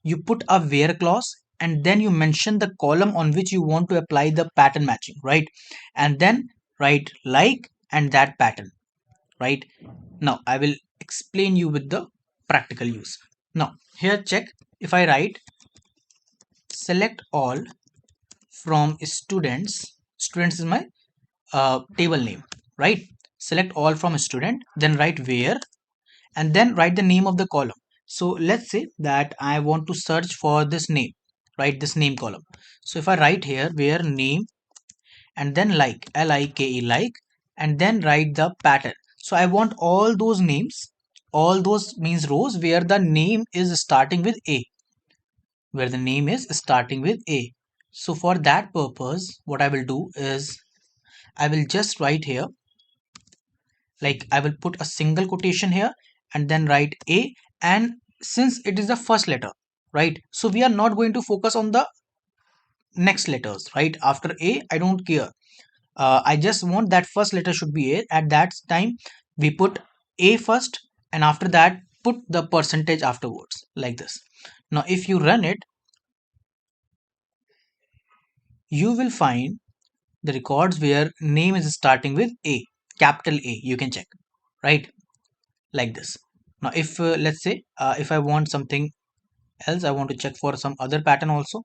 you put a where clause, and then you mention the column on which you want to apply the pattern matching, right? And then write like and that pattern, right? Now I will explain you with the practical use. Now here check, if I write select all from students is my table name, right? Select all from student, then write where, and then write the name of the column. So let's say that I want to search for this name, right? This name column. So if I write here where name and then like like, like, and then write the pattern. So I want all those names, all those means rows where the name is starting with A, where the name is starting with A. So for that purpose, what I will do is I will just write here, like I will put a single quotation here and then write A, and since it is the first letter, right? So we are not going to focus on the next letters, right? After A, I don't care. I just want that first letter should be A. At that time, we put A first, and after that, put the percentage afterwards, like this. Now, if you run it, you will find the records where name is starting with A, capital A. You can check, right? Like this. Now if let's say if I want something else, I want to check for some other pattern also.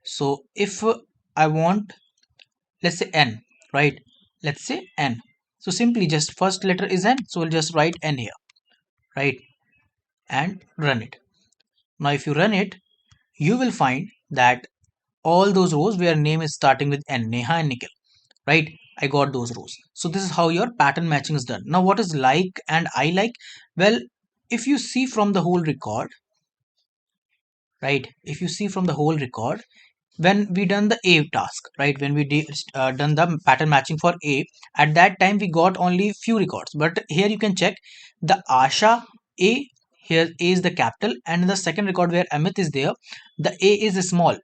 So if I want, let's say n, right? Let's say n. So simply just first letter is n, so we'll just write n here, right? And run it. Now if you run it, you will find that all those rows where name is starting with n, Neha and Nikhil, right? I got those rows. So this is how your pattern matching is done. Now what is like and I like? Well, if you see from the whole record, right? If you see from the whole record, when we done the A task, right? When we done the pattern matching for A, at that time we got only few records. But here you can check the Asha A, here A is the capital, and in the second record where Amit is there, the A is small.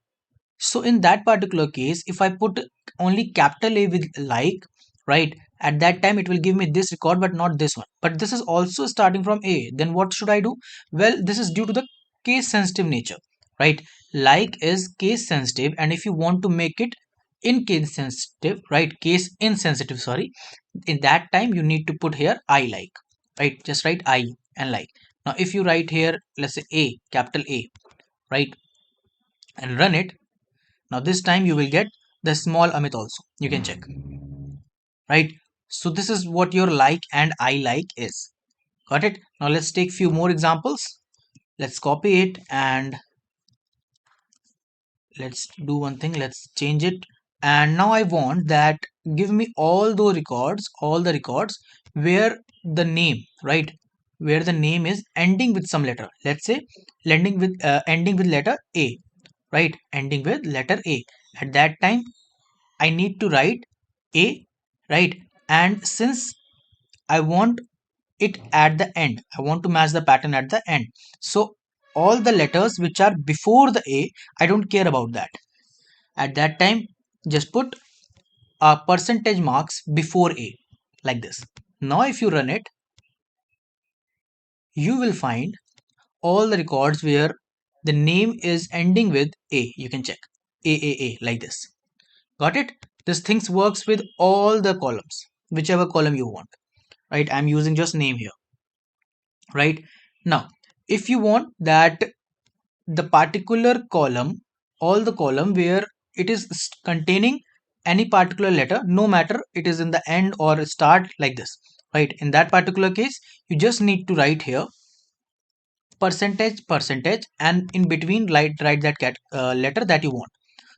So in that particular case, if I put only capital A with like, right, at that time it will give me this record but not this one. But this is also starting from A. Then what should I do? Well, this is due to the case sensitive nature, right? Like is case sensitive, and if you want to make it in case sensitive, right, case insensitive, sorry, in that time you need to put here I like, right? Just write I and like. Now if you write here, let's say A, capital A, right, and run it, now this time you will get the small Amit also. You can check, right? So this is what your like and I like is. Got it? Now let's take few more examples. Let's copy it and let's do one thing. Let's change it. And now I want that give me all the records where the name, right? Where the name is ending with some letter. Let's say ending with letter A, right? Ending with letter A. At that time, I need to write A, right? And since I want it at the end, I want to match the pattern at the end. So all the letters which are before the A, I don't care about that. At that time, just put a percentage marks before A like this. Now if you run it, you will find all the records where the name is ending with A. You can check A like this. Got it? This things works with all the columns, whichever column you want, right? I'm using just name here, right? Now, if you want that the particular column, all the column where it is containing any particular letter, no matter it is in the end or start like this, right? In that particular case, you just need to write here percentage and in between write that letter that you want.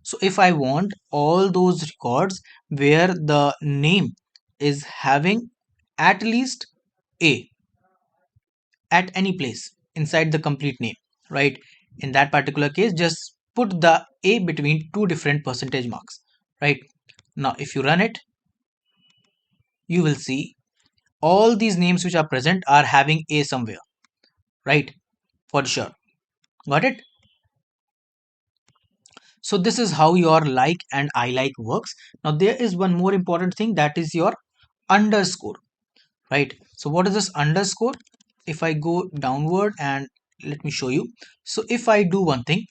So if I want all those records where the name is having at least A at any place inside the complete name, right? In that particular case, just put the A between two different percentage marks, right? Now if you run it, you will see all these names which are present are having A somewhere, right? For sure. Got it? So this is how your like and I like works. Now there is one more important thing, that is your underscore, right? So what is this underscore? If I go downward and let me show you. So if I do one thing,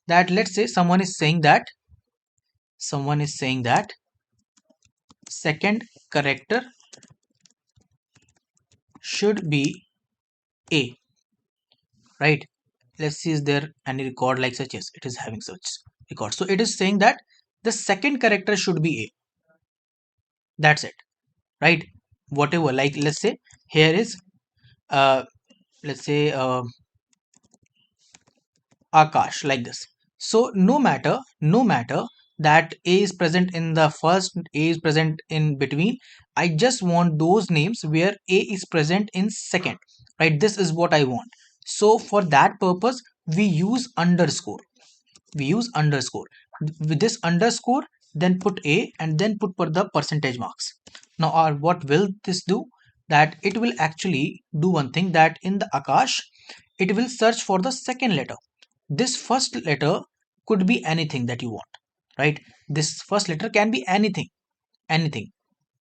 that let's say someone is saying that second character should be A, right? Let's see, is there any record like such? Yes, it is having such record. So it is saying that the second character should be A. That's it, right? Whatever, like let's say here is uh let's say Akash like this. So no matter that A is present in the first, A is present in between, I just want those names where A is present in second, right? This is what I want. So for that purpose, we use underscore. We use underscore. With this underscore, then put A and then put for the percentage marks. Now, what will this do? That it will actually do one thing, that in the Akash, it will search for the second letter. This first letter could be anything that you want, right? This first letter can be anything.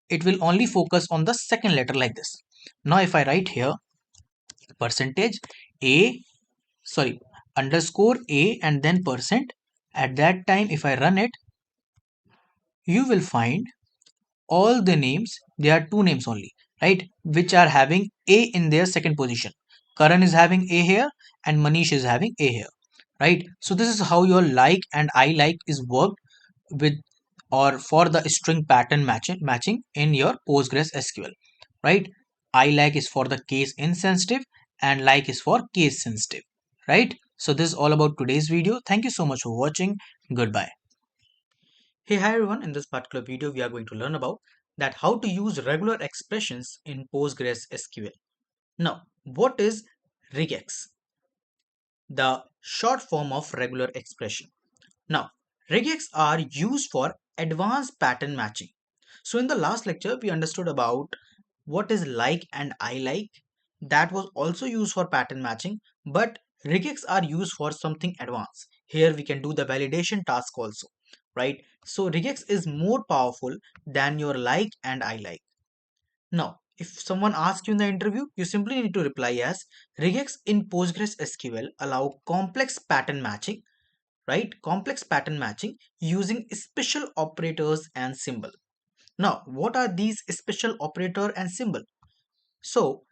It will only focus on the second letter like this. Now if I write here percentage A, sorry, underscore A and then percent, at that time if I run it, you will find all the names, there are two names only, right, which are having A in their second position. Karan is having A here and Manish is having A here, right? So this is how your like and I like is worked with or for the string pattern matching in your PostgreSQL, right? I like is for the case insensitive and like is for case sensitive, right? So this is all about today's video. Thank you so much for watching. Goodbye. Hey, hi everyone. In this particular video, we are going to learn about that how to use regular expressions in PostgreSQL. Now, what is regex? The short form of regular expression. Now, regex are used for advanced pattern matching. So in the last lecture, we understood about what is like and I like. That was also used for pattern matching, but regex are used for something advanced. Here we can do the validation task also, right? So regex is more powerful than your like and I like. Now, if someone asks you in the interview, you simply need to reply as regex in PostgreSQL allow complex pattern matching, right? Complex pattern matching using special operators and symbol. Now, what are these special operator and symbol? So,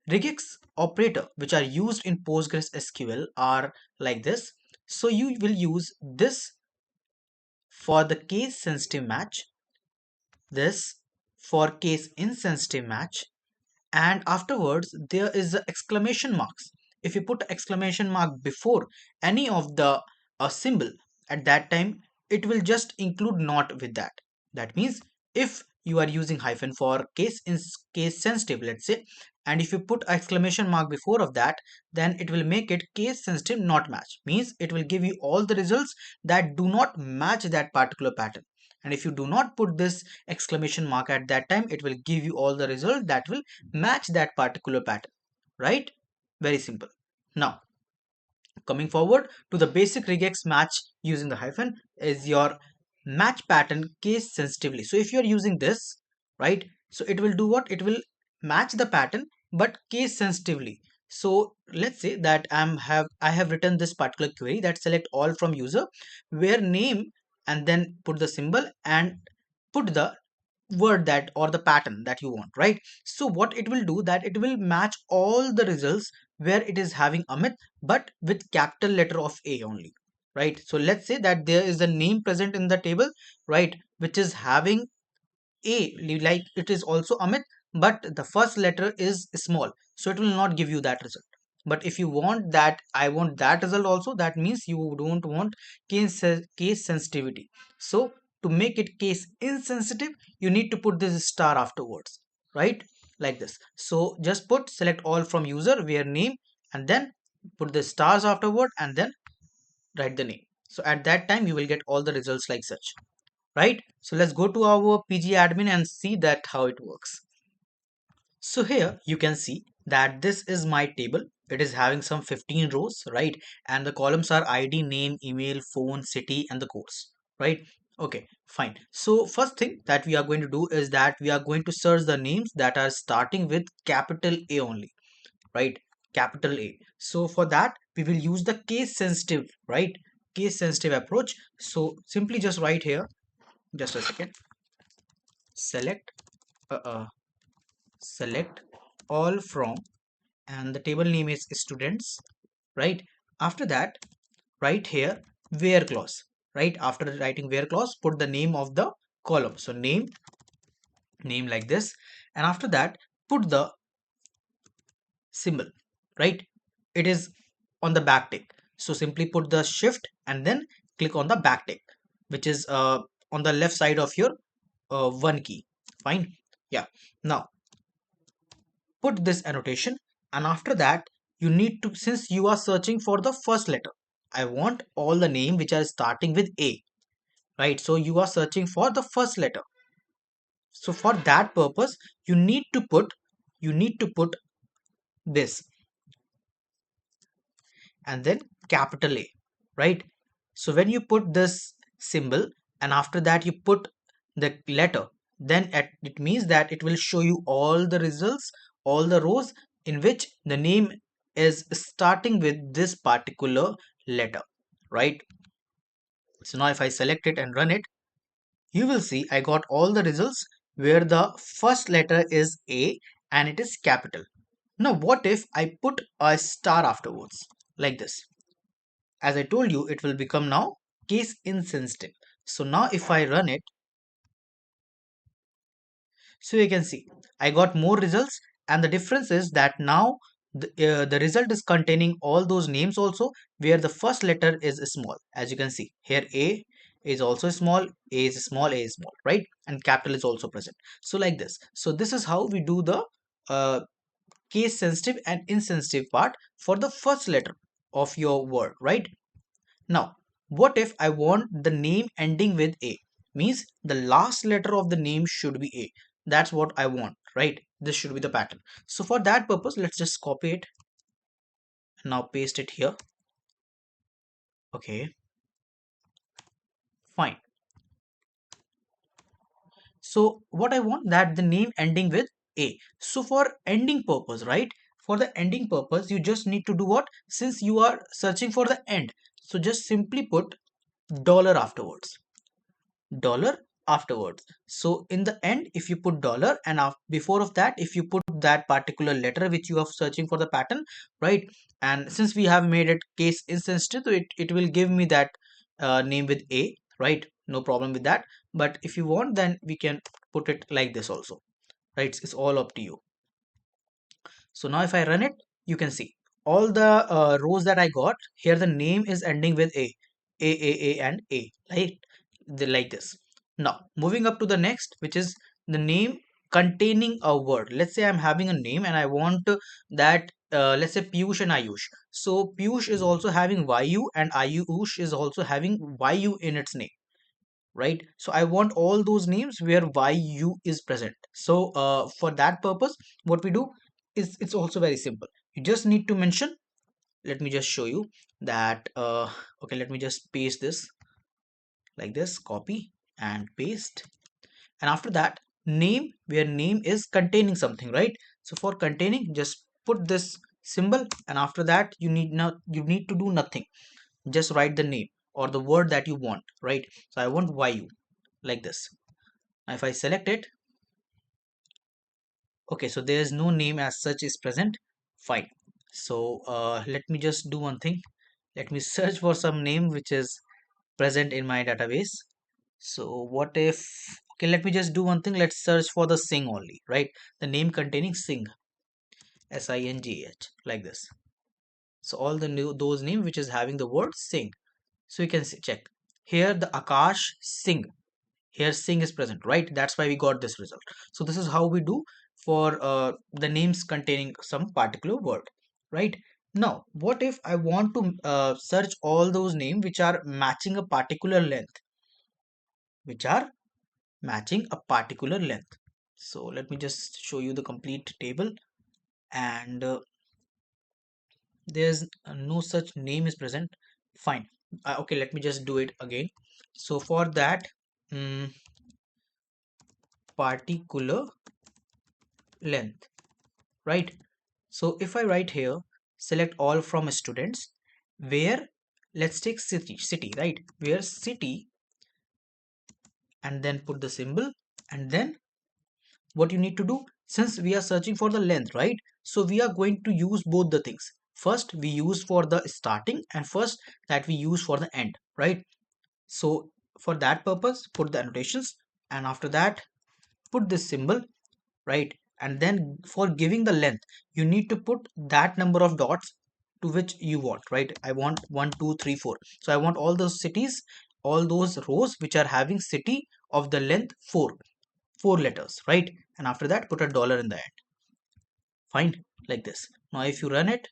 regex operator which are used in PostgreSQL are like this. So you will use this for the case sensitive match, this for case insensitive match, and afterwards there is the exclamation marks. If you put exclamation mark before any of the symbol, at that time it will just include not with that. That means if you are using hyphen for case sensitive, let's say, and if you put exclamation mark before of that, then it will make it case sensitive not match, means it will give you all the results that do not match that particular pattern. And if you do not put this exclamation mark at that time, it will give you all the result that will match that particular pattern, right? Very simple. Now coming forward to the basic regex match using the hyphen is your match pattern case sensitively. So if you are using this, right, so it will do what? It will match the pattern but case sensitively. So let's say that I have written this particular query that select all from user where name, and then put the symbol and put the word that or the pattern that you want, right? So what it will do, that it will match all the results where it is having Amit but with capital letter of A only, right? So let's say that there is a name present in the table, right, which is having A, like it is also Amit, but the first letter is small, so it will not give you that result. But if you want that, I want that result also, that means you don't want case sensitivity. So to make it case insensitive, you need to put this star afterwards, right? Like this. So just put select all from user where name, and then put the stars afterward, and then write the name. So at that time you will get all the results like such, right? So let's go to our PG admin and see that how it works. So here you can see that this is my table. It is having some 15 rows, right? And the columns are ID, name, email, phone, city, and the course, right? Okay, fine. So first thing that we are going to do is that we are going to search the names that are starting with capital A only, right? Capital A. So for that we will use the case sensitive, right? Case sensitive approach. So simply just write here, just a second, select uh, uh, select all from, and the table name is students, right? After that write here where clause, right? After writing where clause, put the name of the column, so name like this, and after that put the symbol, right? It is on the backtick, so simply put the shift and then click on the backtick, which is on the left side of your one key. Fine. Yeah. Now put this annotation, and after that you need to, since you are searching for the first letter, I want all the name which are starting with A, right? So you are searching for the first letter. So for that purpose you need to put this, and then capital A, right? So when you put this symbol and after that you put the letter, then it means that it will show you all the results, all the rows in which the name is starting with this particular letter, right? So now if I select it and run it, you will see I got all the results where the first letter is A and it is capital. Now what if I put a star afterwards like this? As I told you, it will become now case insensitive. So now if I run it, so you can see I got more results, and the difference is that now the result is containing all those names also where the first letter is small. As you can see here, A is also small, A is small, A is small, right? And capital is also present. So like this. So this is how we do the case sensitive and insensitive part for the first letter of your word, right? Now, what if I want the name ending with A? Means the last letter of the name should be A. That's what I want, right? This should be the pattern. So for that purpose, let's just copy it and now paste it here. Okay, fine. So what I want, that the name ending with A. So for ending purpose, right? For the ending purpose, you just need to do what? Since you are searching for the end, so just simply put dollar afterwards, dollar afterwards. So in the end, if you put dollar, and before of that if you put that particular letter which you are searching for the pattern, right? And since we have made it case insensitive, so it will give me that name with A, right? No problem with that. But if you want, then we can put it like this also, right? It's all up to you. So now if I run it, you can see all the rows that I got here, the name is ending with and A, right? Like this. Now moving up to the next, which is the name containing a word. Let's say I'm having a name and I want that let's say Piyush and Ayush. So Piyush is also having YU and Ayush is also having YU in its name, right? So I want all those names where YU is present. So for that purpose, what we do is it's also very simple. You just need to mention, let me just show you that okay, let me just paste this like this, copy and paste. And after that, name, where name is containing something, right? So for containing, just put this symbol, and after that you need to do nothing, just write the name or the word that you want, right? So I want YU, like this. Now if I select it, okay, so there's no name as such is present. Fine. So let me just do one thing. Let me search for some name which is present in my database. So what if, okay, let me just do one thing. Let's search for the Singh only, right? The name containing Singh, Singh, like this. So all the new those name which is having the word Singh. So you can see, check here the Akash Singh. Here Singh is present, right? That's why we got this result. So this is how we do for the names containing some particular word, right? Now what if I want to search all those names which are matching a particular length, which are matching a particular length. So let me just show you the complete table, and there's no such name is present. Fine. Okay, let me just do it again. So for that, mm, particular length, right? So if I write here, select all from students, where, let's take city, right? Where city, and then put the symbol, and then what you need to do, since we are searching for the length, right? So we are going to use both the things. First we use for the starting, and first that we use for the end, right? So for that purpose, put the annotations, and after that put this symbol, right? And then for giving the length, you need to put that number of dots to which you want, right? I want 1 2 3 4. So I want all those cities, all those rows which are having city of the length 4 letters, right? And after that put a dollar in the end. Fine, like this. Now if you run it,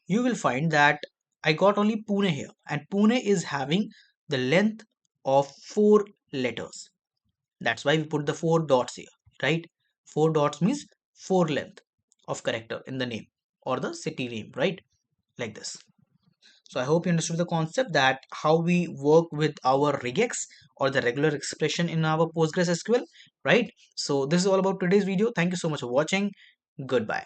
you will find that I got only Pune here, and Pune is having the length of 4 letters. That's why we put the 4 dots here, right? 4 dots means 4 length of character in the name or the city name, right? Like this. So I hope you understood the concept that how we work with our regex or the regular expression in our PostgreSQL, right? So this is all about today's video. Thank you so much for watching. Goodbye.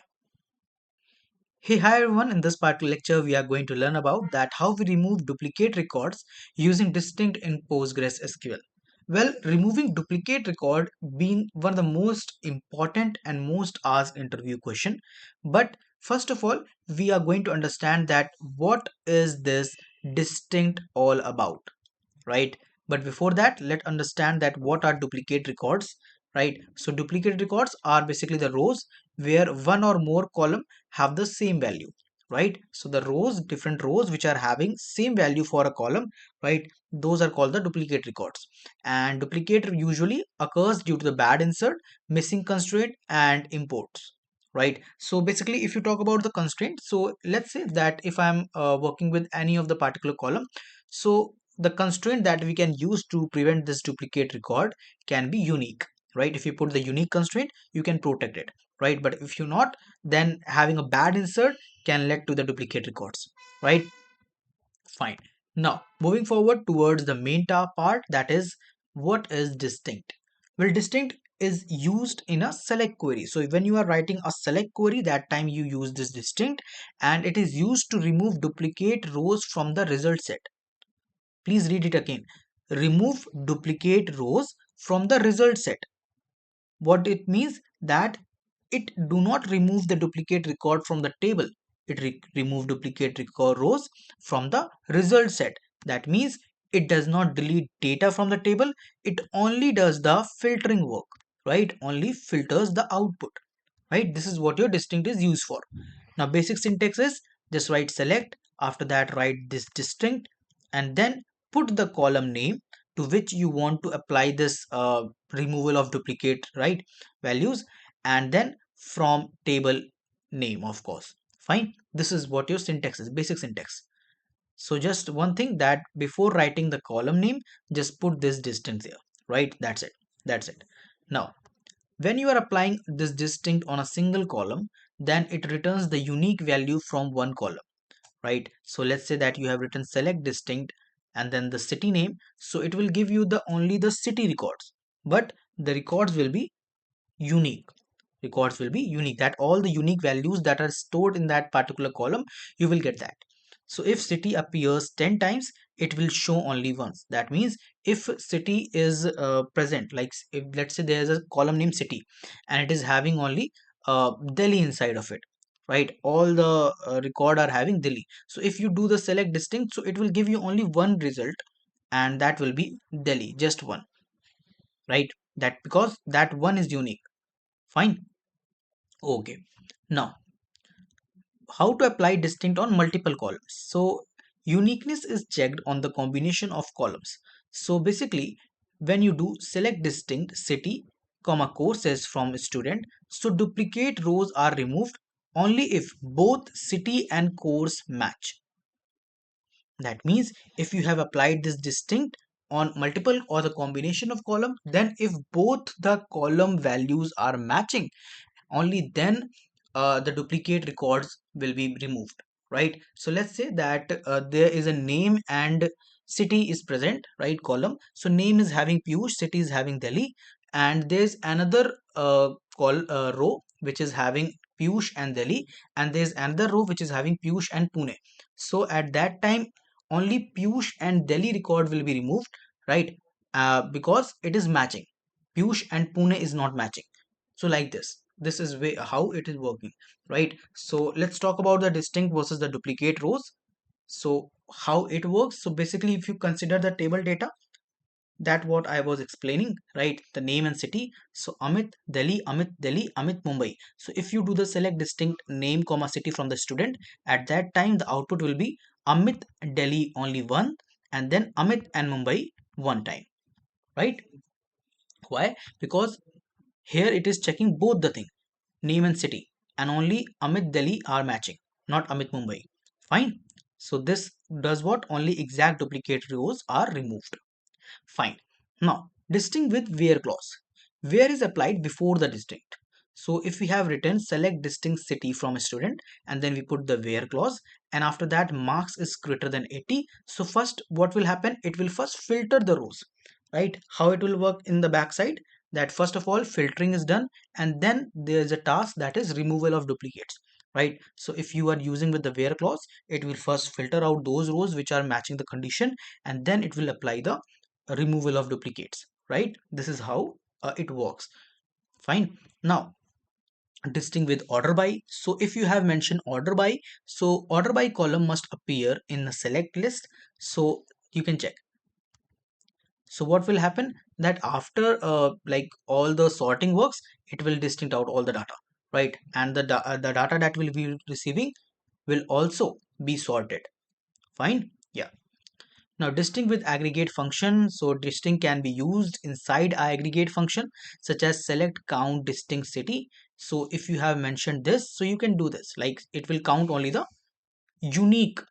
Hey, hi everyone. In this particular lecture, we are going to learn about that how we remove duplicate records using distinct in PostgreSQL. Well, removing duplicate record being one of the most important and most asked interview question. But first of all, we are going to understand that what is this distinct all about, right? But before that, let's understand that what are duplicate records, right? So duplicate records are basically the rows where one or more column have the same value, right? So the rows, different rows which are having same value for a column, right? Those are called the duplicate records. And duplicate usually occurs due to the bad insert, missing constraint, and imports, right? So basically if you talk about the constraint, so let's say that if I'm working with any of the particular column, so the constraint that we can use to prevent this duplicate record can be unique, right? If you put the unique constraint, you can protect it, right? But if you're not, then having a bad insert can lead to the duplicate records, right? Fine. Now moving forward towards the main part, that is what is distinct. Well, distinct is used in a select query. So when you are writing a select query, that time you use this distinct, and it is used to remove duplicate rows from the result set. Please read it again. Remove duplicate rows from the result set. What it means that it do not remove the duplicate record from the table. It remove duplicate record rows from the result set. That means It does not delete data from the table. It only does the filtering work, right? Only filters the output, right? This is what your distinct is used for. Now basic syntax is just write select, after that write this distinct, and then put the column name to which you want to apply this removal of duplicate, right, values, and then from table name, of course. Fine, this is what your syntax is, basic syntax. So just one thing, that before writing the column name, just put this distance here, right? That's it. That's it. Now, when you are applying this distinct on a single column, then it returns the unique value from one column, right? So let's say that you have written select distinct and then the city name. So it will give you the only the city records, but the records will be unique. Records will be unique, that all the unique values that are stored in that particular column, you will get that. So if city appears 10 times, it will show only once. That means if city is present, like if let's say there is a column named city and it is having only Delhi inside of it, right? All the record are having Delhi. So if you do the select distinct, so it will give you only one result, and that will be Delhi, just one, right? That because that one is unique. Fine. Okay. Now, how to apply distinct on multiple columns? So, uniqueness is checked on the combination of columns. So, basically, when you do select distinct city, comma courses from student, so duplicate rows are removed only if both city and course match. That means if you have applied this distinct on multiple or the combination of column, then if both the column values are matching, only then the duplicate records will be removed, right? So let's say that there is a name and city is present, right, column. So name is having Piyush, city is having Delhi, and there's another row which is having Piyush and Delhi, and there's another row which is having Piyush and Pune. So at that time only Piyush and Delhi record will be removed, right? Because it is matching. Piyush and Pune is not matching. So like this is way how it is working, right? So let's talk about the distinct versus the duplicate rows. So how it works, so basically if you consider the table data, that what I was explaining, right, the name and city. So Amit Delhi, Amit Delhi, Amit Mumbai. So if you do the select distinct name comma city from the student, at that time the output will be Amit Delhi only one, and then Amit and Mumbai one time, right? Why? Because here it is checking both the thing, name and city, and only Amit Delhi are matching, not Amit Mumbai. Fine. So this does what? Only exact duplicate rows are removed. Fine. Now, distinct with where clause. Where is applied before the distinct. So if we have written select distinct city from a student and then we put the where clause, and after that marks is greater than 80. So first what will happen? It will first filter the rows, right? How it will work in the backside, that first of all filtering is done, and then there is a task that is removal of duplicates, right? So if you are using with the where clause, it will first filter out those rows which are matching the condition, and then it will apply the removal of duplicates, right? This is how it works. Fine. Now distinct with order by. So if you have mentioned order by, so order by column must appear in the select list. So you can check. So what will happen, that after like all the sorting works, it will distinct out all the data, right? And the data that will be receiving will also be sorted. Fine. Yeah. Now distinct with aggregate function. So distinct can be used inside aggregate function such as select count distinct city. So if you have mentioned this, so you can do this, like it will count only the unique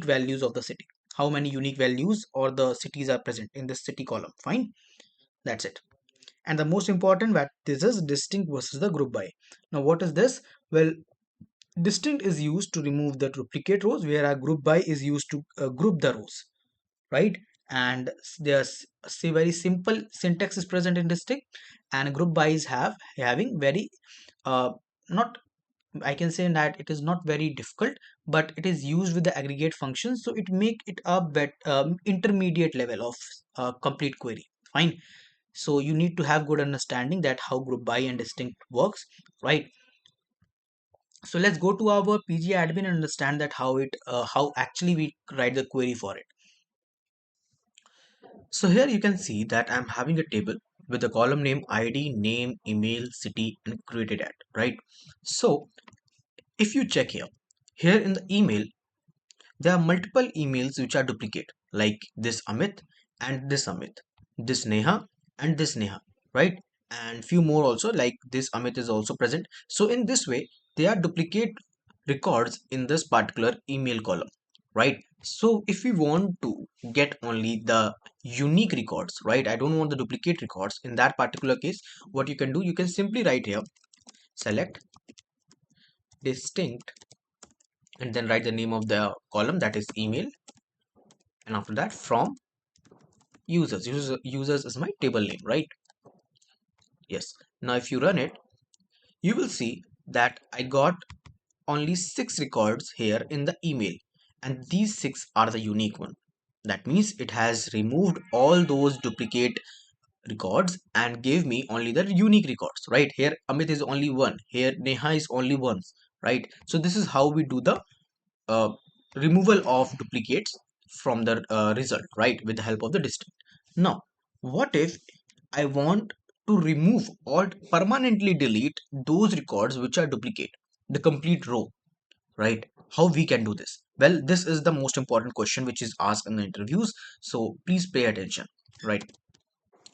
values of the city. How many unique values or the cities are present in this city column. Fine. That's it. And the most important, that this is distinct versus the group by. Now what is this? Well, distinct is used to remove the duplicate rows, where a group by is used to group the rows, right? And there's see very simple syntax is present in distinct, and group by is having very uh not, I can say that it is not very difficult, but it is used with the aggregate function, so it make it a intermediate level of complete query. Fine. So you need to have good understanding that how group by and distinct works, right? So let's go to our pg admin and understand that how actually we write the query for it. So here you can see that I'm having a table with the column name ID, name, email, city, and created at, right? So if you check here in the email, there are multiple emails which are duplicate, like this Amit and this Amit, this Neha and this Neha, right? And few more also, like this Amit is also present. So in this way, they are duplicate records in this particular email column, right? So if we want to get only the unique records, right? I don't want the duplicate records. In that particular case, what you can do, you can simply write here, select distinct, and then write the name of the column, that is email, and after that from users is my table name, right? Yes. Now if you run it, you will see that I got only 6 records here in the email, and these 6 are the unique one. That means it has removed all those duplicate records and gave me only the unique records, right? Here Amit is only one, here Neha is only once, right? So this is how we do the uh, removal of duplicates from the result, right, with the help of the distinct. Now what if I want to remove or permanently delete those records which are duplicate, the complete row, right? How we can do this? Well, this is the most important question which is asked in the interviews, so please pay attention, right?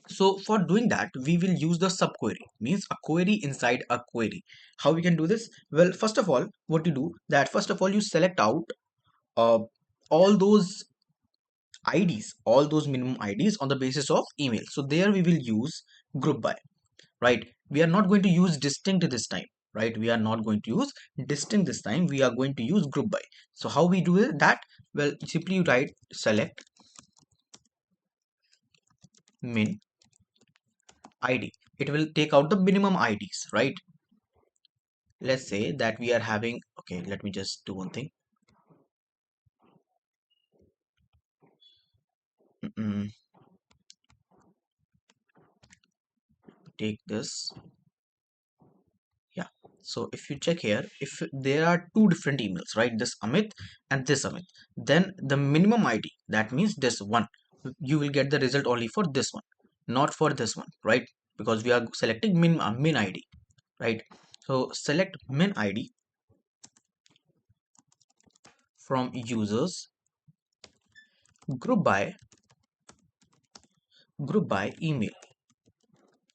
So for doing that, we will use the subquery, means a query inside a query. How we can do this? Well, first of all, what you do, that first of all you select out uh, all those IDs, all those minimum IDs on the basis of email. So there we will use group by, right? We are not going to use distinct this time, right? We are not going to use distinct this time. We are going to use group by. So how we do that? Well, simply you write select min ID. It will take out the minimum IDs, right? Let's say that we are having, okay, let me just do one thing. Mm-mm. Take this. Yeah. So if you check here, if there are two different emails, right, this Amit and this Amit, then the minimum ID, that means this one, you will get the result only for this one, not for this one, right? Because we are selecting min ID, right? So select min ID from users, group by email,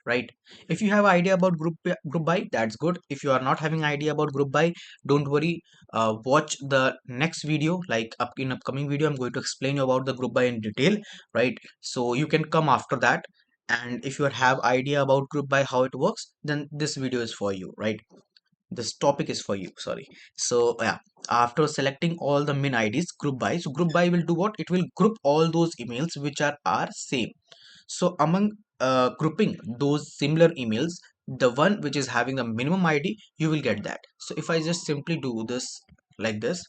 right? If you have idea about group by, that's good. If you are not having idea about group by, don't worry, watch the next video, like in upcoming video I'm going to explain you about the group by in detail, right? So you can come after that, and if you have idea about group by, how it works, then this video is for you, right? This topic is for you, sorry. So yeah, after selecting all the min IDs, group by, so group by will do what? It will group all those emails which are same. So among grouping those similar emails, the one which is having the minimum ID, you will get that. So if I just simply do this like this,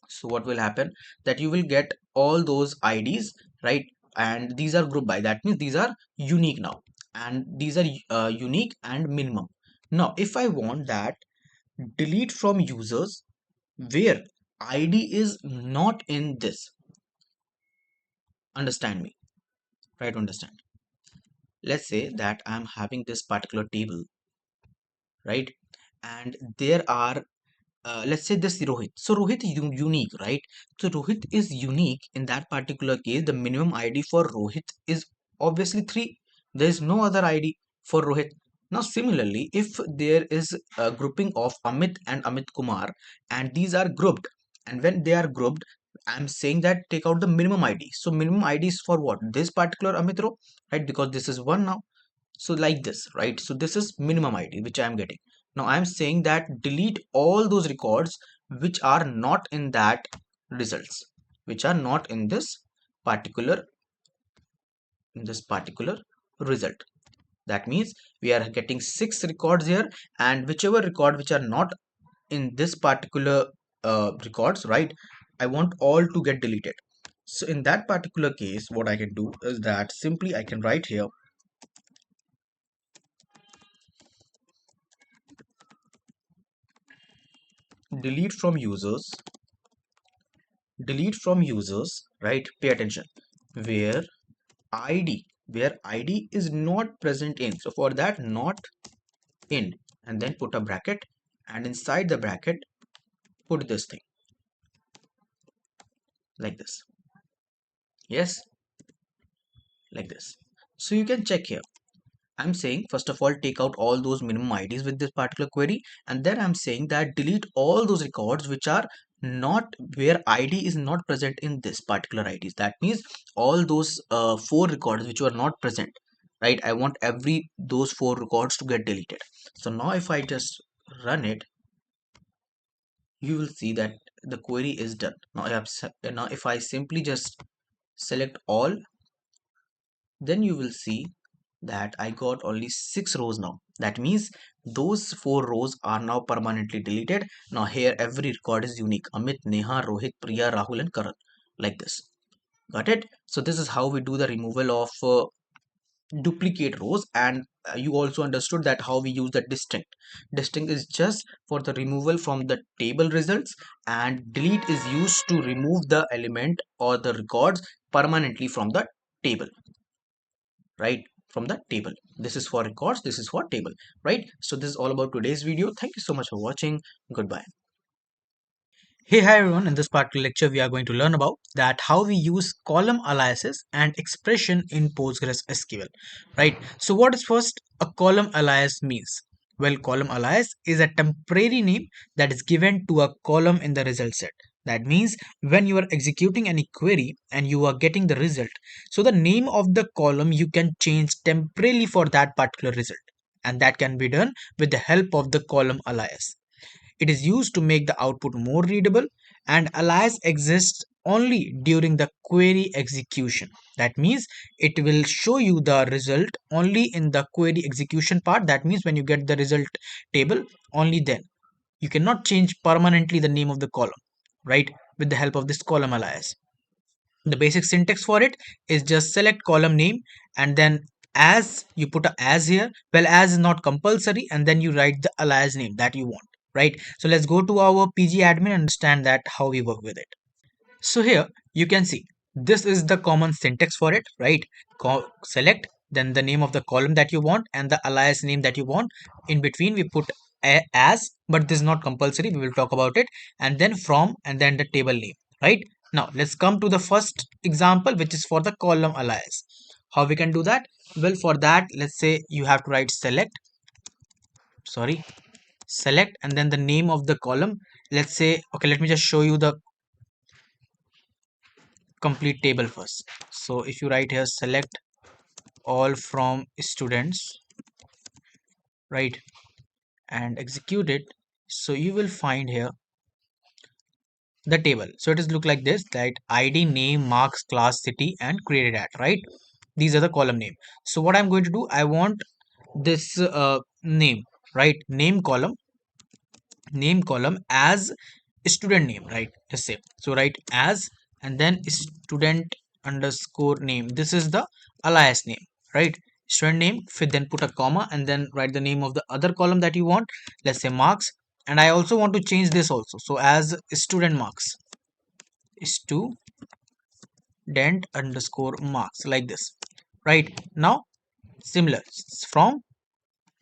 so what will happen, that you will get all those IDs, right? And these are grouped by, that means these are unique now, and these are unique and minimum. Now if I want that delete from users where ID is not in this, understand me, try to understand. Let's say that I'm having this particular table, right? And there are let's say this Rohit. So Rohit is unique, right? So Rohit is unique. In that particular case, the minimum ID for Rohit is obviously 3. There is no other ID for Rohit. Now similarly, if there is a grouping of Amit and Amit Kumar, and these are grouped, and when they are grouped, I'm saying that take out the minimum ID. So minimum ID is for what? This particular Amit row, right? Because this is 1 now. So like this, right? So this is minimum ID which I am getting. Now I am saying that delete all those records which are not in that results, which are not in particular this particular result. That means we are getting 6 records here, and whichever record which are not in this particular records, right, I want all to get deleted. So in that particular case, what I can do is that simply I can write here delete from users, right? Pay attention, where ID, where ID is not present in. So for that, not in, and then put a bracket, and inside the bracket put this thing like this. Yes, like this. So you can check here. I'm saying first of all take out all those minimum IDs with this particular query, and then I'm saying that delete all those records which are not where ID is not present in this particular IDs. That means all those four records which were not present, right? I want every those four records to get deleted. So now if I just run it, you will see that the query is done. Now if I simply just select all, then you will see that I got only 6 rows now. That means those 4 rows are now permanently deleted. Now here every record is unique. Amit, Neha, Rohit, Priya, Rahul and Karan, like this. Got it? So this is how we do the removal of duplicate rows, and you also understood that how we use the distinct. Distinct is just for the removal from the table results, and delete is used to remove the element or the records permanently from the table, right? From the table. This is for records, this is for table, right? So this is all about today's video. Thank you so much for watching. Goodbye. Hey, hi everyone. In this particular lecture, we are going to learn about that how we use column aliases and expression in PostgreSQL, right? So what is first a column alias means? Well, column alias is a temporary name that is given to a column in the result set. That means when you are executing any query and you are getting the result, so the name of the column you can change temporarily for that particular result. And that can be done with the help of the column alias. It is used to make the output more readable, and alias exists only during the query execution. That means it will show you the result only in the query execution part. That means when you get the result table, only then. You cannot change permanently the name of the column, right? With the help of this column alias. The basic syntax for it is just select column name, and then as you put a as here. Well, as is not compulsory, and then you write the alias name that you want, right? So let's go to our pg admin and understand that how we work with it. So here you can see this is the common syntax for it, right? Select, then the name of the column that you want and the alias name that you want. In between we put as, but this is not compulsory, we will talk about it. And then from, and then the table name, right? Now let's come to the first example, which is for the column alias. How we can do that? Well, for that, let's say you have to write select and then the name of the column. Let's say, okay, let me just show you the complete table first. So if you write here select all from students, right, and execute it, so you will find here the table. So it is look like this, that id, name, marks, class, city and created at, right? These are the column name. So what I'm going to do, I want this name, right? Name column as student name, right? Just say, so write as and then student underscore name. This is the alias name, right? Student name, then put a comma and then write the name of the other column that you want. Let's say marks, and I also want to change this also. So as student marks, student underscore marks, like this, right? Now similar from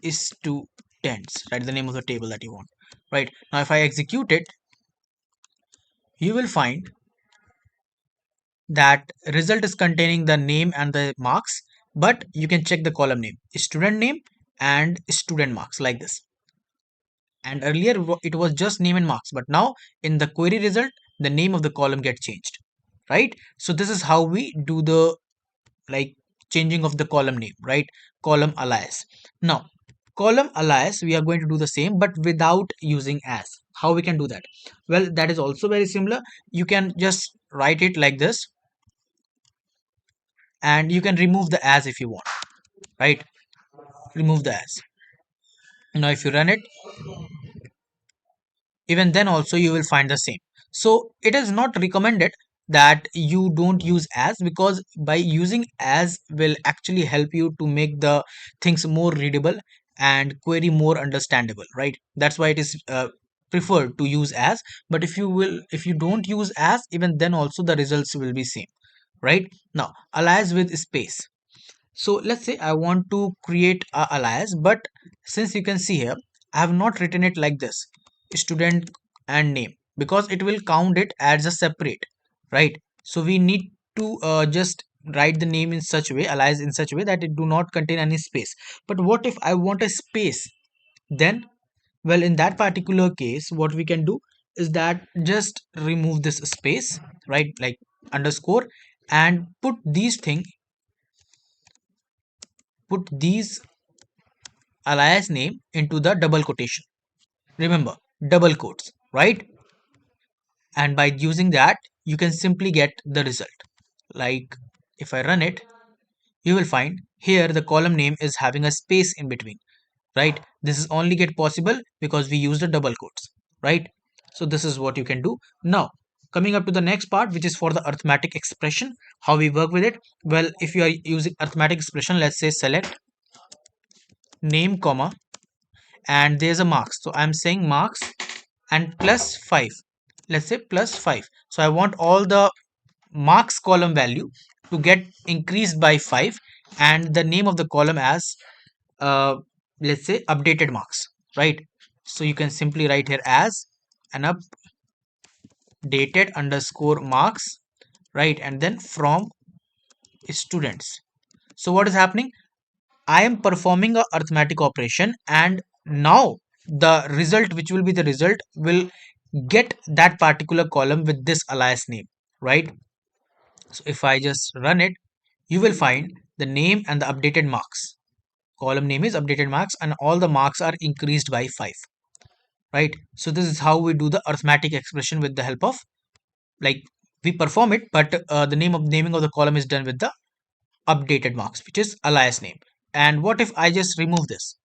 students, write the name of the table that you want, right? Now if I execute it, you will find that result is containing the name and the marks, but you can check the column name, student name and student marks, like this. And earlier it was just name and marks, but now in the query result the name of the column gets changed, right? So this is how we do the like changing of the column name, right? Column alias. Now column alias we are going to do the same, but without using as. How we can do that? Well, that is also very similar. You can just write it like this, and you can remove the as if you want, right? Remove the as. Now if you run it, even then also you will find the same. So it is not recommended that you don't use as, because by using as will actually help you to make the things more readable and query more understandable, right? That's why it is preferred to use as. But if you don't use as, even then also the results will be same, right? Now alias with space. So let's say I want to create a alias, but since you can see here, I have not written it like this, student and name, because it will count it as a separate, right? So we need to just write the name in such way, alias in such way that it do not contain any space. But what if I want a space? Then, well, in that particular case, what we can do is that just remove this space, right? Like underscore, and put these alias name into the double quotation. Remember, double quotes, right? And by using that, you can simply get the result. Like if I run it, you will find here the column name is having a space in between, right? This is only get possible because we use the double quotes, right? So this is what you can do. Now, coming up to the next part, which is for the arithmetic expression, how we work with it. Well, if you are using arithmetic expression, let's say select name comma, and there's a marks, so I'm saying marks and plus 5, let's say plus 5. So I want all the marks column value to get increased by 5, and the name of the column as uh, let's say updated marks, right? So you can simply write here as an updated underscore marks, right? And then from students. So what is happening? I am performing a arithmetic operation, and now the result, which will be the result, will get that particular column with this alias name, right? So if I just run it, you will find the name and the updated marks. Column name is updated marks, and all the marks are increased by 5, right? So this is how we do the arithmetic expression with the help of, like, we perform it, but the naming of the column is done with the updated marks, which is alias name. And what if I just remove this,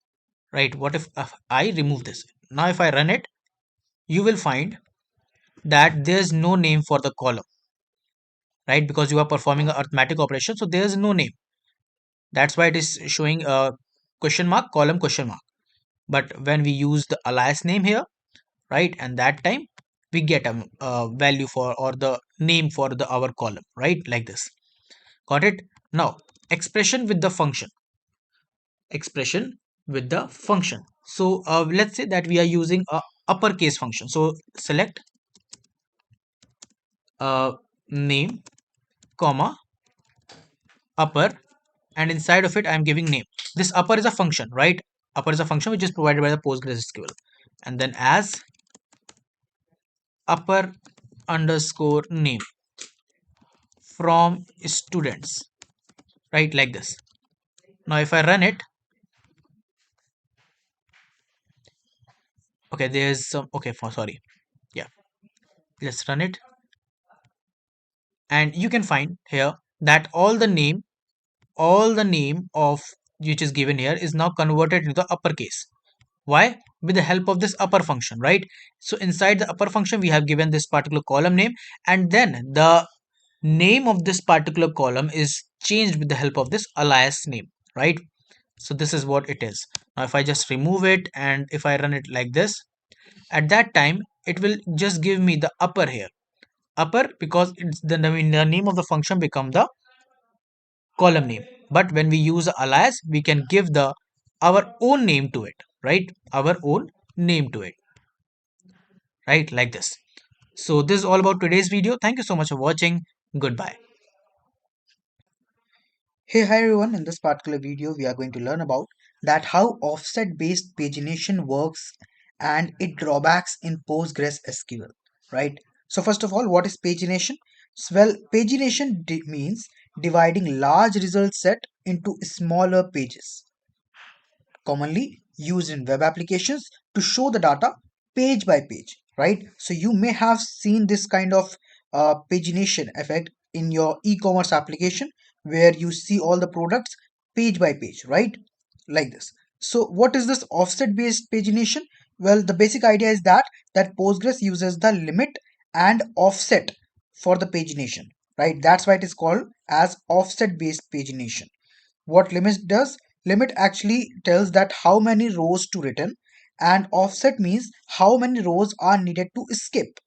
right? What if I remove this? Now if I run it, you will find that there's no name for the column, right? Because you are performing an arithmetic operation, so there's no name. That's why it is showing a question mark column question mark. But when we use the alias name here, right, and that time we get a value for, or the name for the our column, right? Like this. Got it? Now expression with the function. Expression with the function. So let's say that we are using a uppercase function. So select name comma upper, and inside of it I am giving name. This upper is a function, right? Upper is a function which is provided by the PostgreSQL, and then as upper underscore name from students, right? Like this. Now if I run it, okay, there's some, okay, for sorry, yeah, let's run it, and you can find here that all the name of which is given here is now converted into the uppercase. Why? With the help of this upper function, right? So inside the upper function we have given this particular column name, and then the name of this particular column is changed with the help of this alias name, right? So this is what it is. Now if I just remove it and if I run it like this, at that time it will just give me the upper here, upper, because it's the name of the function become the column name. But when we use alias, we can give the our own name to it, right? Our own name to it, right? Like this. So this is all about today's video. Thank you so much for watching. Goodbye. Hey, hi everyone. In this particular video, we are going to learn about that how offset-based pagination works and its drawbacks in PostgreSQL, right? So first of all, what is pagination? Well, pagination means dividing large result set into smaller pages, commonly used in web applications to show the data page by page, right? So you may have seen this kind of pagination effect in your e-commerce application where you see all the products page by page, right? Like this. So what is this offset based pagination? Well, the basic idea is that Postgres uses the limit and offset for the pagination, right? That's why it is called as offset based pagination. What limit does? Limit actually tells that how many rows to return, and offset means how many rows are needed to skip,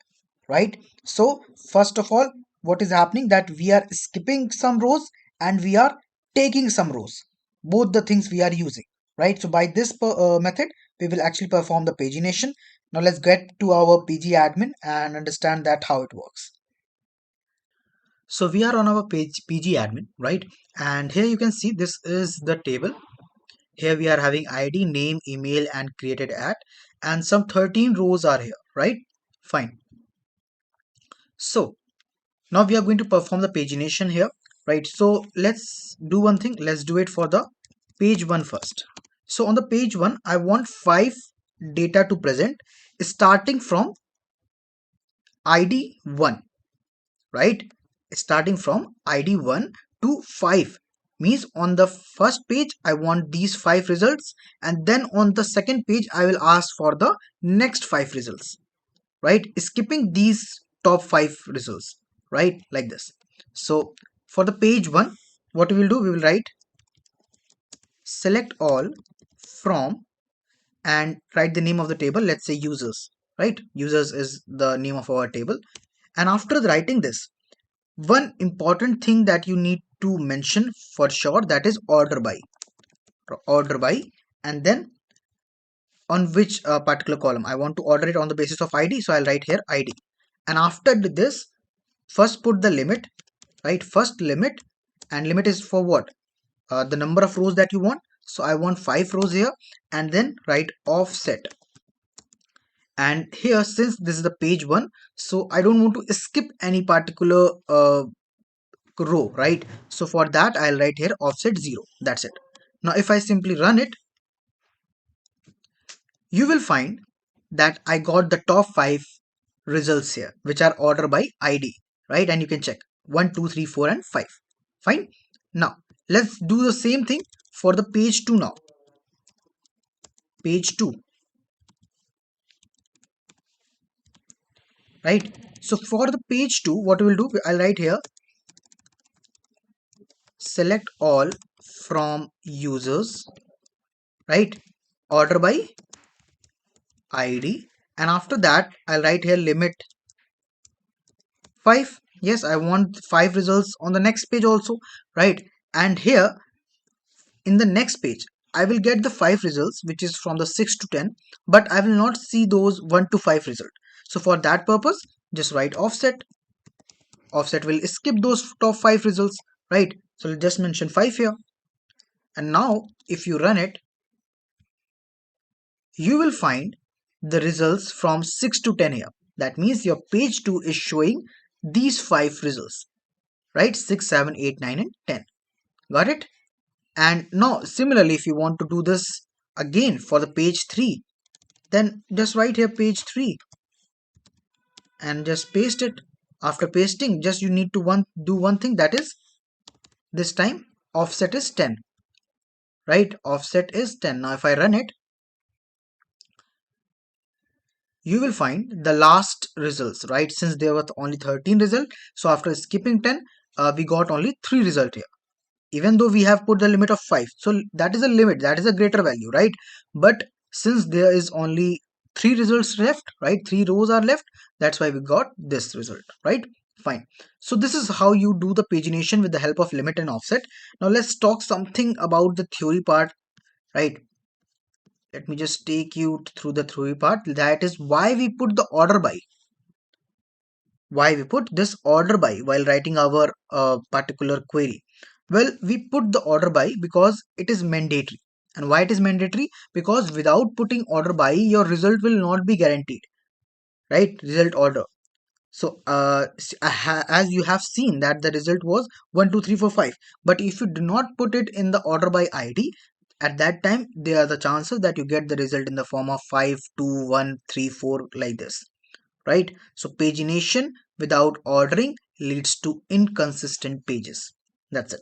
right? So first of all, what is happening, that we are skipping some rows and we are taking some rows, both the things we are using, right? So by this method we will actually perform the pagination. Now let's get to our pg admin and understand that how it works. So we are on our page pg admin, right? And here you can see this is the table. Here we are having id, name, email and created at, and some 13 rows are here, right? Fine. So now we are going to perform the pagination here, right? So let's do one thing. Let's do it for the page one first. So on the page one, I want 5 data to present starting from ID 1, right? Starting from ID 1 to 5 means on the first page I want these 5 results, and then on the second page I will ask for the next 5 results, right? Skipping these top 5 results, right? Like this. So for the page 1, what we will do, we will write select all from and write the name of the table. Let's say users, right? Users is the name of our table. And after writing this, one important thing that you need to mention for sure, that is order by. Order by, and then on which particular column I want to order it on the basis of ID. So I'll write here ID. And after this, first put the limit, right? First limit, and limit is for what? The number of rows that you want. So I want 5 rows here, and then write offset. And here, since this is the page 1, so I don't want to skip any particular row, right? So for that I'll write here offset 0. That's it. Now if I simply run it, you will find that I got the top 5 results here, which are order by ID, right? And you can check 1, 2, 3, 4 and 5. Fine. Now let's do the same thing for the page 2 now. Page 2, right? So for the page 2, what we will do, I'll write here select all from users, right? Order by ID, and after that I'll write here limit 5. Yes, I want 5 results on the next page also, right? And here in the next page I will get the 5 results which is from the 6 to 10, but I will not see those 1 to 5 result. So for that purpose, just write offset. Offset will skip those top 5 results, right? So let's just mention 5 here. And now if you run it, you will find the results from 6 to 10 here. That means your page 2 is showing these 5 results, right? 6, 7, 8, 9 and 10. Got it? And now similarly, if you want to do this again for the page 3, then just write here page 3 and just paste it. After pasting, just you need to do one thing, that is this time offset is 10, right? Offset is 10. Now if I run it, you will find the last results, right? Since there were only 13 results, so after skipping 10, we got only 3 results here, even though we have put the limit of 5. So that is a limit, that is a greater value, right? But since there is only 3 results left, right? 3 rows are left, that's why we got this result, right? Fine. So this is how you do the pagination with the help of limit and offset. Now let's talk something about the theory part, right? Let me just take you through the theory part. That is why we put the order by. Why we put this order by while writing our particular query. Well, we put the order by because it is mandatory. And why it is mandatory? Because without putting order by, your result will not be guaranteed, right? Result order. So as you have seen that the result was 1 2 3 4 5, but if you do not put it in the order by ID, at that time there are the chances that you get the result in the form of 5 2 1 3 4 like this, right? So pagination without ordering leads to inconsistent pages. That's it,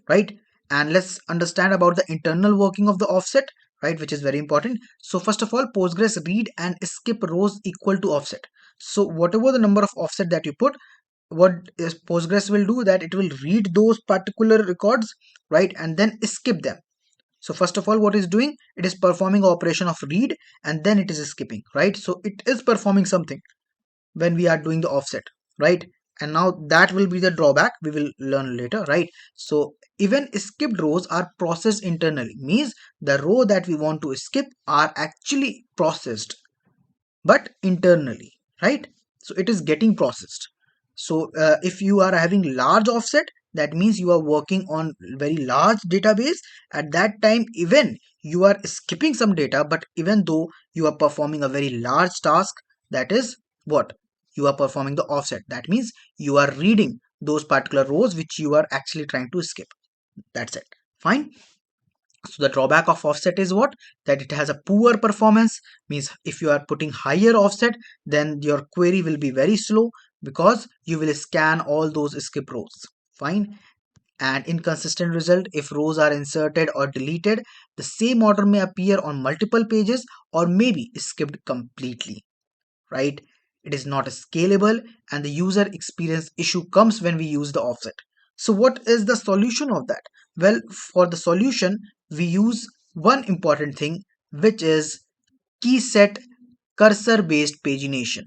right? And let's understand about the internal working of the offset, right, which is very important. So first of all, Postgres read and skip rows equal to offset. So whatever the number of offset that you put, what is Postgres will do, that it will read those particular records, right, and then skip them. So first of all, what is doing, it is performing operation of read and then it is skipping, right? So it is performing something when we are doing the offset, right? and now that will be the drawback we will learn later, right? So even skipped rows are processed internally, means the row that we want to skip are actually processed but internally, right? So it is getting processed. So if you are having large offset, that means you are working on very large database. At that time, even you are skipping some data, but even though you are performing a very large task, that is what you are performing the offset. That means you are reading those particular rows which you are actually trying to skip. That's it. Fine. So the drawback of offset is what? That it has a poor performance, means if you are putting higher offset, then your query will be very slow because you will scan all those skip rows. Fine. And inconsistent result, if rows are inserted or deleted, the same order may appear on multiple pages or maybe skipped completely, right? It is not scalable and the user experience issue comes when we use the offset. So what is the solution of that? Well, for the solution, we use one important thing, which is key set cursor based pagination,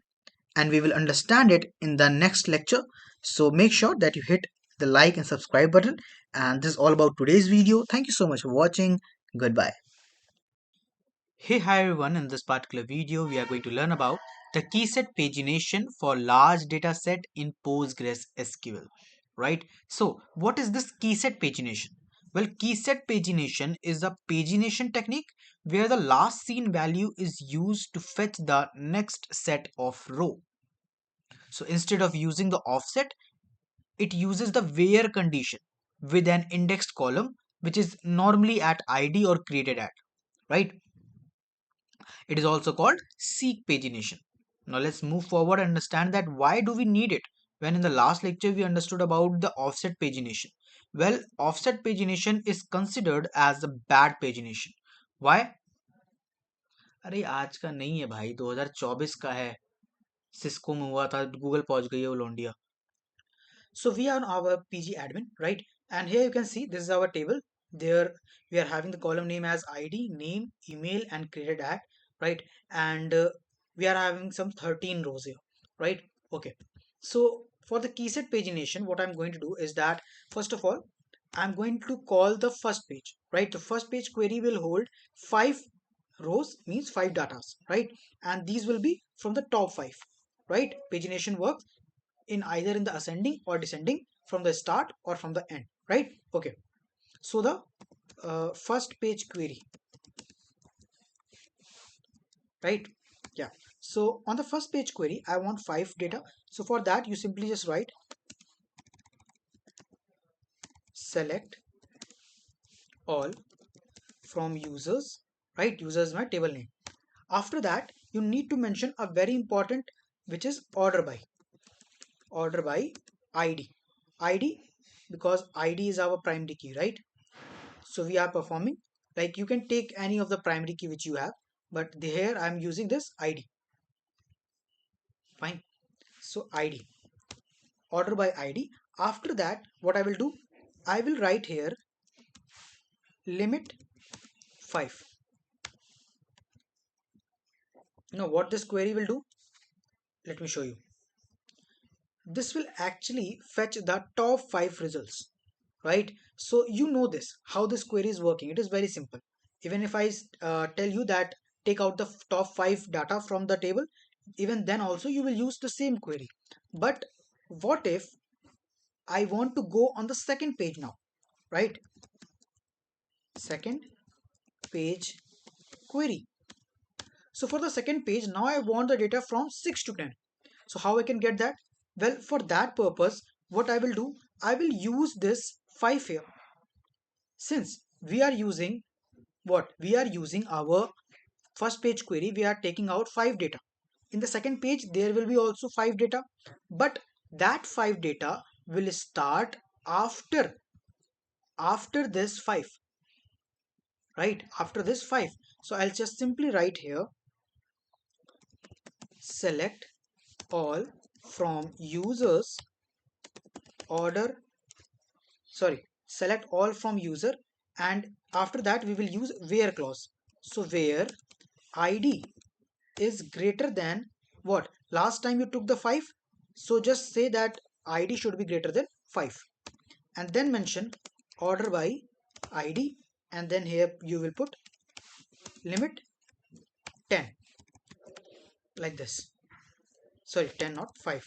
and we will understand it in the next lecture. So make sure that you hit the like and subscribe button, and this is all about today's video. Thank you so much for watching. Goodbye. Hey, hi everyone. In this particular video, we are going to learn about the keyset pagination for large data set in PostgreSQL, right? So, what is this keyset pagination? Well, keyset pagination is a pagination technique where the last seen value is used to fetch the next set of row. So, instead of using the offset, it uses the where condition with an indexed column, which is normally at ID or created at, right? It is also called seek pagination. Now let's move forward and understand that why do we need it when in the last lecture we understood about the offset pagination. Well, offset pagination is considered as a bad pagination. Why? अरे आज का नहीं है भाई 2024 का है Cisco में हुआ था गूगल पहुंच गई है वो लोंडिया. So we are on our PG admin, right? And here you can see this is our table. There we are having the column name as ID, name, email, and created at, right? And we are having some 13 rows here, right? Okay. So for the keyset pagination, what I'm going to do is that first of all, I'm going to call the first page, right? The first page query will hold 5 rows, means 5 datas, right? And these will be from the top 5, right? Pagination works in either in the ascending or descending from the start or from the end, right? Okay. So the first page query, right? Yeah. So on the first page query, I want 5 data. So for that, you simply just write select all from users, right? Users is my table name. After that, you need to mention a very important, which is order by id, because id is our primary key, right? So we are performing, like you can take any of the primary key which you have, but here I'm using this id. Fine. So id, order by id. After that, what I will do, I will write here limit 5. Now what this query will do, let me show you. This will actually fetch the top 5 results, right? So you know this, how this query is working. It is very simple. Even if I tell you that take out the top 5 data from the table, even then also you will use the same query. But what if I want to go on the second page now, right? Second page query. So for the second page, now I want the data from 6 to 10. So how I can get that? Well, for that purpose, what I will do, I will use this 5 here. Since we are using what? We are using our first page query, we are taking out 5 data. In the second page, there will be also 5 data, but that 5 data will start after this 5, right? After this 5. So I'll just simply write here select all from users order, sorry, select all from user, and after that we will use where clause. So where id is greater than what? Last time you took the 5, so just say that id should be greater than 5, and then mention order by id, and then here you will put limit 10, like this. Sorry, 10, not 5.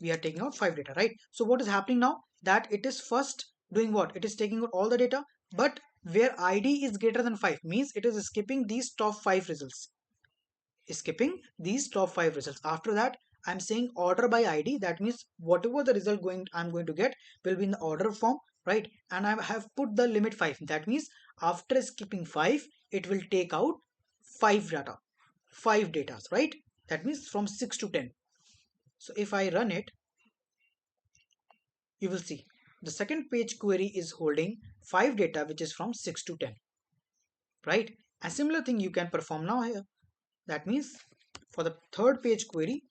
We are taking out 5 data, right? So what is happening now, that it is first doing what, it is taking out all the data, but where id is greater than 5 means it is skipping these top 5 results, after that I'm saying order by id. That means whatever the result I'm going to get will be in the order form, right? And I have put the limit 5. That means after skipping 5 it will take out 5 data, right? That means from 6 to 10. So if I run it, you will see the second page query is holding 5 data which is from 6 to 10, right? A similar thing you can perform now here. That means for the third page query,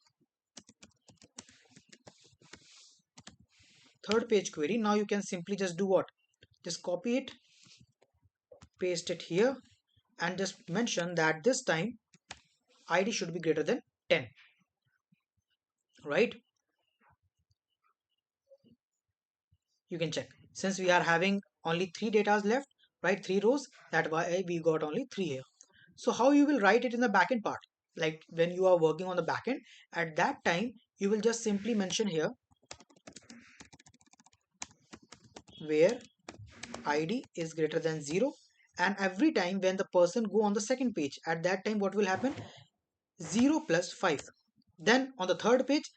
now you can simply just do what, just copy it, paste it here, and just mention that this time id should be greater than 10, right? You can check, since we are having only 3 data left, right, 3 rows, that why we got only 3 here. So how you will write it in the backend part, like when you are working on the backend, at that time you will just simply mention here where id is greater than 0, and every time when the person go on the second page, at that time what will happen, 0 plus 5, then on the third page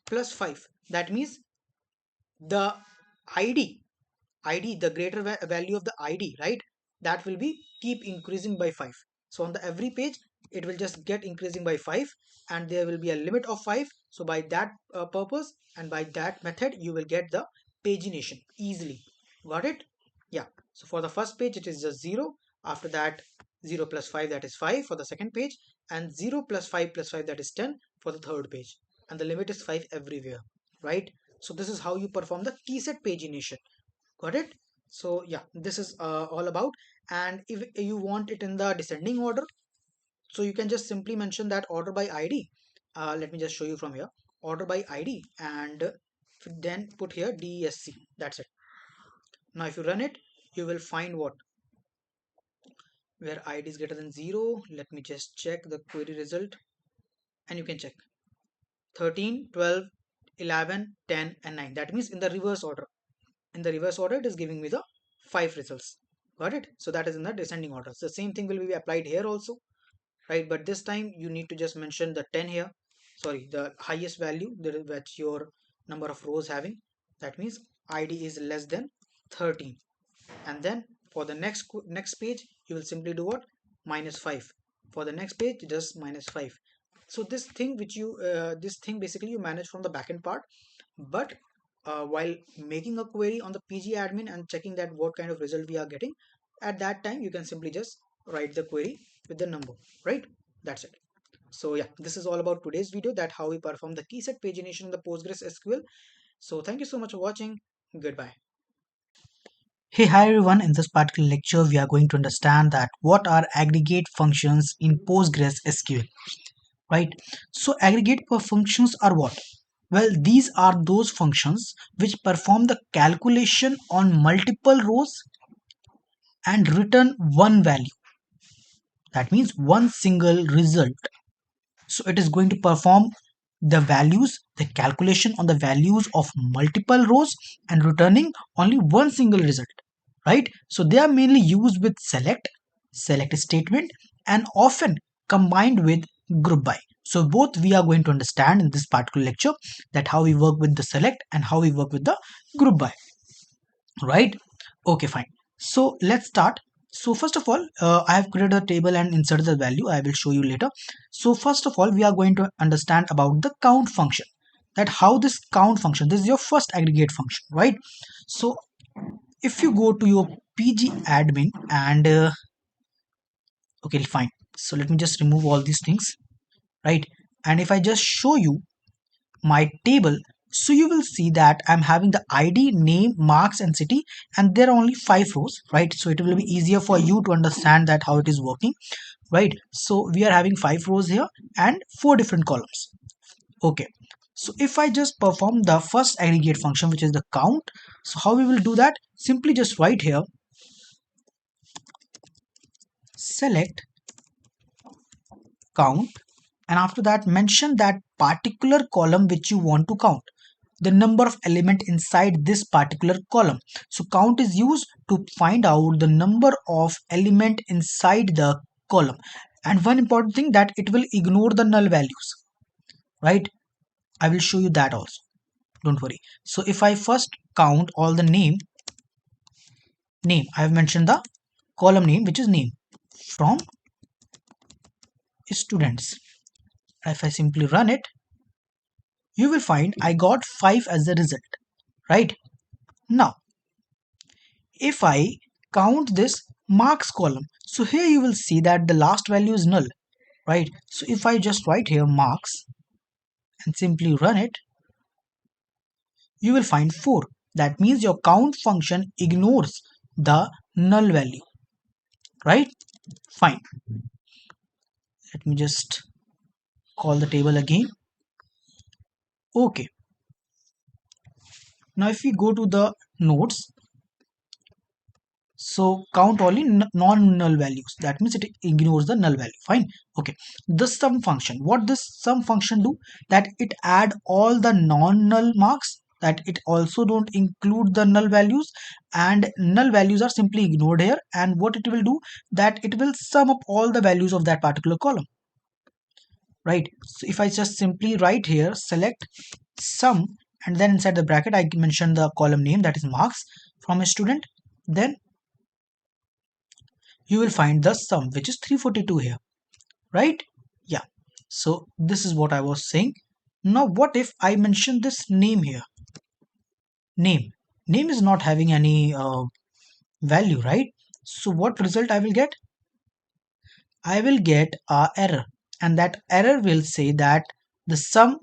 plus 5. That means the id the greater value of the id, right, that will be keep increasing by 5. So on the every page it will just get increasing by 5, and there will be a limit of 5. So by that purpose and by that method you will get the pagination easily. Got it? Yeah. So for the first page it is just 0, after that 0 plus 5, that is 5 for the second page, and 0 plus 5 plus 5, that is 10 for the third page, and the limit is 5 everywhere, right? So this is how you perform the key set pagination. Got it? So yeah, this is all about. And if you want it in the descending order, so you can just simply mention that order by id. Let me just show you from here, order by id, and then put here desc. That's it. Now if you run it, you will find what, where id is greater than 0. Let me just check the query result, and you can check 13, 12, 11, 10, and 9. That means in the reverse order. In the reverse order it is giving me the 5 results. Got it? So that is in the descending order. So the same thing will be applied here also, right? But this time you need to just mention the 10 here, sorry, the highest value that your number of rows having. That means id is less than 13, and then for the next page you will simply do what, minus 5. For the next page just minus 5. So this thing which you this thing basically you manage from the backend part, but while making a query on the pg admin and checking that what kind of result we are getting, at that time you can simply just write the query with the number, right? That's it. So yeah, this is all about today's video, that how we perform the key set pagination in the PostgreSQL. So thank you so much for watching. Goodbye. Hey, hi everyone. In this particular lecture, we are going to understand that what are aggregate functions in PostgreSQL, right? So aggregate functions are what? Well, these are those functions which perform the calculation on multiple rows and return one value. That means one single result. So it is going to perform the calculation on the values of multiple rows and returning only one single result, right? So they are mainly used with select statement, and often combined with group by. So both we are going to understand in this particular lecture, that how we work with the select and how we work with the group by, right? Okay, fine. So let's start. So first of all, I have created a table and inserted the value. I will show you later. So first of all, we are going to understand about the count function, that how this count function, this is your first aggregate function, right? So if you go to your pg admin and okay, fine. So let me just remove all these things, right? And if I just show you my table, so you will see that I'm having the id, name, marks, and city, and there are only 5 rows, right? So it will be easier for you to understand that how it is working, right? So we are having 5 rows here and 4 different columns. Okay, So if I just perform the first aggregate function, which is the count, so how we will do that? Simply just write here select count, and after that mention that particular column which you want to count, the number of element inside this particular column. So count is used to find out the number of element inside the column. And one important thing, that it will ignore the null values, right? I will show you that also, don't worry. So if I first count all the name, I have mentioned the column name, which is name, from students. If I simply run it, you will find I got 5 as the result, right? Now if I count this marks column, so here you will see that the last value is null, right? So if I just write here marks and simply run it, you will find 4. That means your count function ignores the null value, right? Fine. Let me just call the table again. Okay. Now if we go to the nodes, so count only non-null values. That means it ignores the null value. Fine. Okay. The sum function. What this sum function do? That it add all the non-null marks. That it also don't include the null values, and null values are simply ignored here. And what it will do? That it will sum up all the values of that particular column. Right. So if I just simply write here select sum, and then inside the bracket I mention the column name, that is marks from a student, then you will find the sum, which is 342 here, right? Yeah. So this is what I was saying. Now what if I mention this name here? Name is not having any value, right? So what result I will get? I will get a error, and that error will say that the sum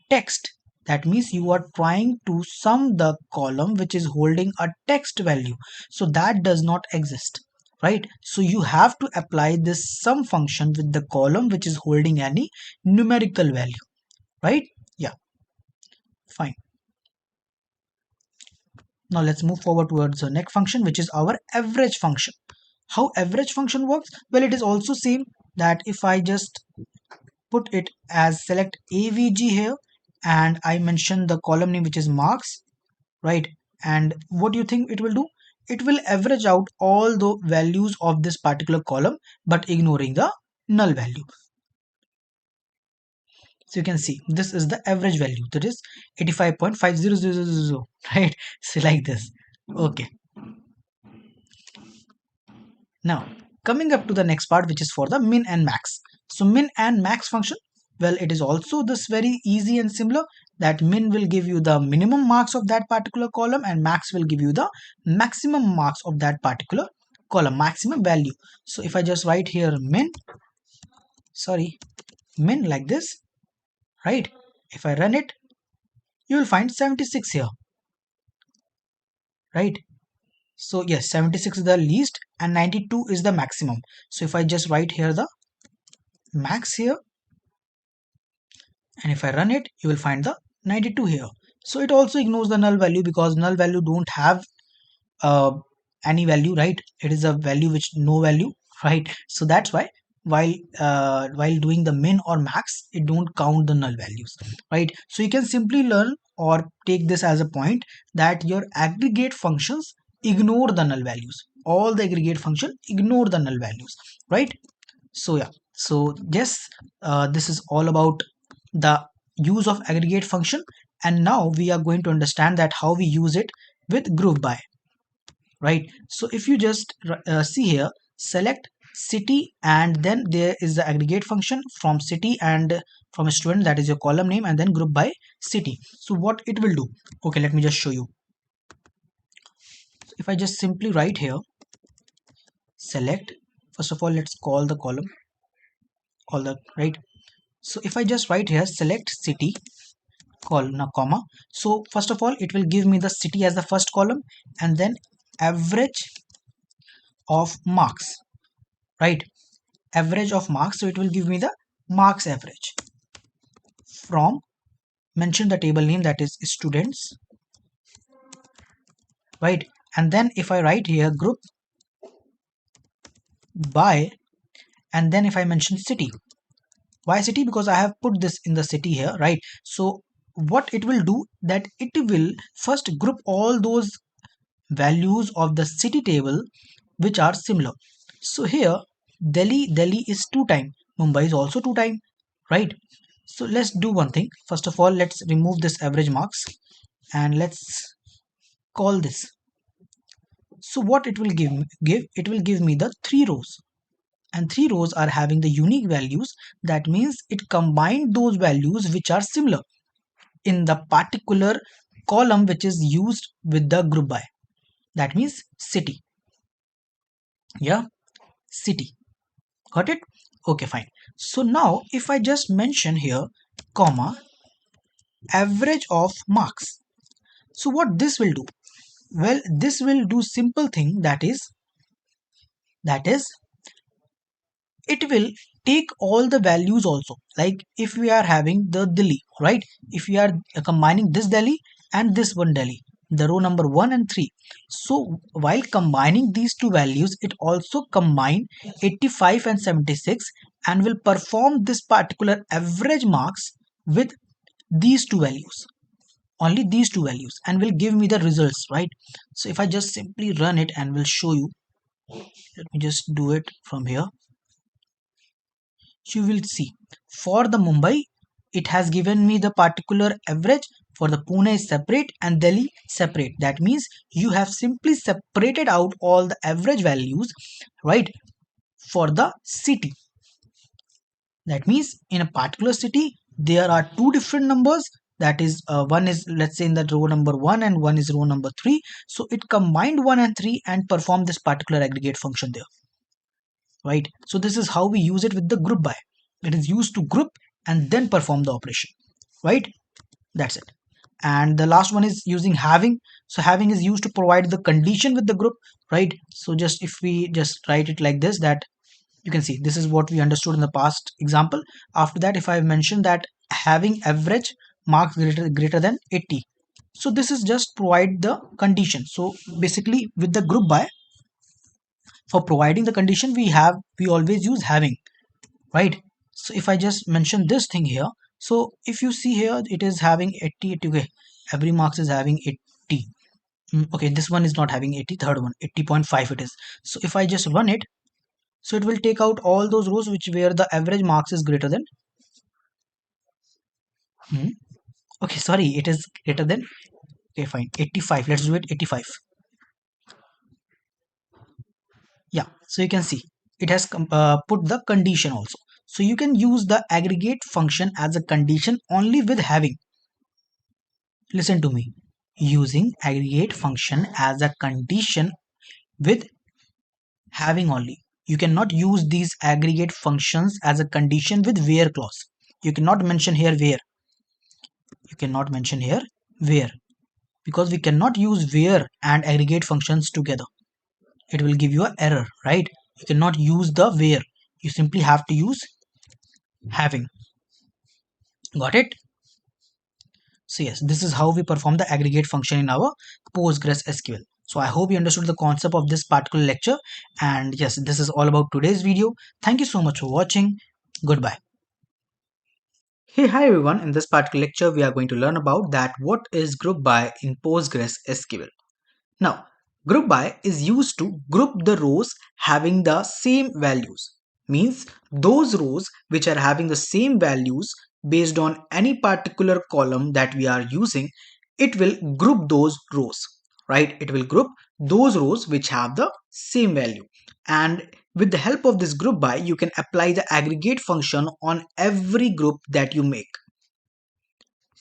text, that means you are trying to sum the column which is holding a text value, so that does not exist, right? So you have to apply this sum function with the column which is holding any numerical value, right? Yeah, fine. Now let's move forward towards the next function, which is our average function. How average function works? Well, it is also same, that if I just put it as select avg here, and I mention the column name which is marks, right? And what do you think it will do? It will average out all the values of this particular column, but ignoring the null value. So you can see this is the average value, that is 85.50000, right? So like this. Okay. Now coming up to the next part, which is for the min and max. So min and max function, well, it is also this very easy and similar, that min will give you the minimum marks of that particular column, and max will give you the maximum marks of that particular column, maximum value. So if I just write here min like this, right? If I run it, you will find 76 here, right? So yes, 76 is the least and 92 is the maximum. So if I just write here the max here, and if I run it, you will find the 92 here. So it also ignores the null value, because null value don't have uh, any value, right? It is a value which no value, right? So that's why while doing the min or max, it don't count the null values, right? So you can simply learn or take this as a point, that your aggregate functions ignore the null values. All the aggregate function ignore the null values, right? So yeah, so yes, this is all about the use of aggregate function, and now we are going to understand that how we use it with group by, right? So if you just see here, select city, and then there is the aggregate function from city and from a student, that is your column name, and then group by city. So what it will do? Okay, let me just show you. So if I just simply write here select, first of all let's call the column, all the right. So if I just write here select city column comma, so first of all it will give me the city as the first column, and then average of marks, right? Average of marks, so it will give me the marks average from mention the table name, that is students, right? And then if I write here group by, and then if I mention city. Why city? Because I have put this in the city here, right? So what it will do, that it will first group all those values of the city table which are similar. So here Delhi is 2 time, Mumbai is also 2 time, right? So let's do one thing. First of all, let's remove this average marks and let's call this. So what it will give it will give me the 3 rows, and 3 rows are having the unique values. That means it combined those values which are similar in the particular column which is used with the group by. That means city. Yeah, city. Got it? Okay, fine. So now if I just mention here comma average of marks, so what this will do? Well, this will do simple thing, that is it will take all the values also. Like if we are having the Delhi, right? If we are combining this Delhi and this one Delhi, the row number 1 and 3. So while combining these two values, it also combine 85 and 76 and will perform this particular average marks with these two values, only these two values, and will give me the results, right? So if I just simply run it and will show you, let me just do it from here. You will see for the Mumbai it has given me the particular average. For the Pune is separate and Delhi separate. That means you have simply separated out all the average values, right, for the city. That means in a particular city there are two different numbers. That is one is, let's say, in the row number 1 and one is row number 3. So it combined 1 and 3 and performed this particular aggregate function there, right? So this is how we use it with the group by. It is used to group and then perform the operation, right? That's it. And the last one is using having. So having is used to provide the condition with the group, right? So just if we just write it like this, that you can see this is what we understood in the past example. After that, if I mention that having average marks greater than 80, so this is just provide the condition. So basically with the group by, for providing the condition, we always use having, right? So if I just mention this thing here, so if you see here it is having 80, okay, every marks is having 80. Okay, this one is not having 80, third one 80.5 it is. So if I just run it, so it will take out all those rows which where the average marks is greater than hmm, okay, sorry, it is greater than, okay, fine, 85. Let's do it 85. Yeah, so you can see it has put the condition also. So you can use the aggregate function as a condition only with having. Listen to me. Using aggregate function as a condition with having only. You cannot use these aggregate functions as a condition with where clause. You cannot mention here where. You cannot mention here where, because we cannot use where and aggregate functions together. It will give you an error, right? You cannot use the where. You simply have to use having. Got it? So yes, this is how we perform the aggregate function in our PostgreSQL. So I hope you understood the concept of this particular lecture. And yes, this is all about today's video. Thank you so much for watching. Goodbye. Hey, hi everyone. In this particular lecture, we are going to learn about that what is group by in PostgreSQL. Now, group by is used to group the rows having the same values. Means those rows which are having the same values based on any particular column that we are using, it will group those rows, right? It will group those rows which have the same value. And with the help of this group by, you can apply the aggregate function on every group that you make.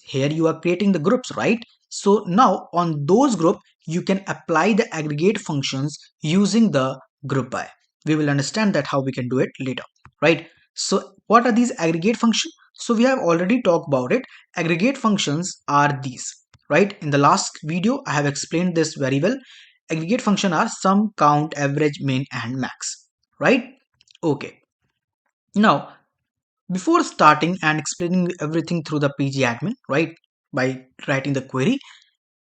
Here you are creating the groups, right? So now on those group you can apply the aggregate functions using the group by. We will understand that how we can do it later, right? So what are these aggregate functions? So we have already talked about it. Aggregate functions are these, right? In the last video I have explained this very well. Aggregate function are sum, count, average, min and max, right? Okay, now Before starting and explaining everything through the pgadmin, right, by writing the query,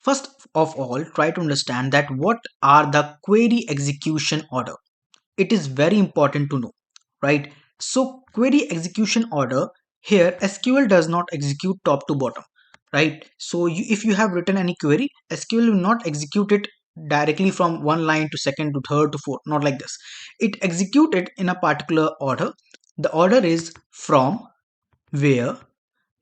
first of all, try to understand that what are the query execution order. It is very important to know, right? So query execution order, here SQL does not execute top to bottom, right? So if you have written any query, SQL will not execute it directly from one line to second to third to fourth, not like this. It execute it in a particular order. The order is from, where,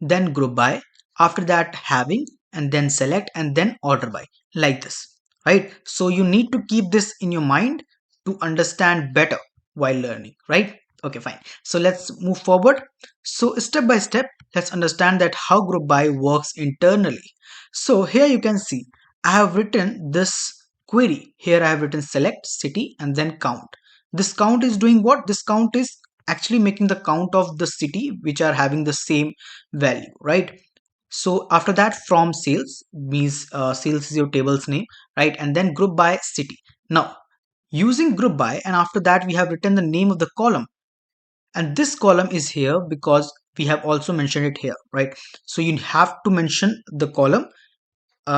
then group by, after that having, and then select, and then order by, like this, right? So you need to keep this in your mind to understand better while learning, right? Okay, fine. So let's move forward. So step by step, let's understand that how group by works internally. So here you can see I have written this query. Here I have written select city and then count. This count is doing what? This count is actually making the count of the city which are having the same value, right? So after that, from sales means sales is your table's name, right? And then group by city. Now using group by, and after that we have written the name of the column, and this column is here because we have also mentioned it here, right? So you have to mention the column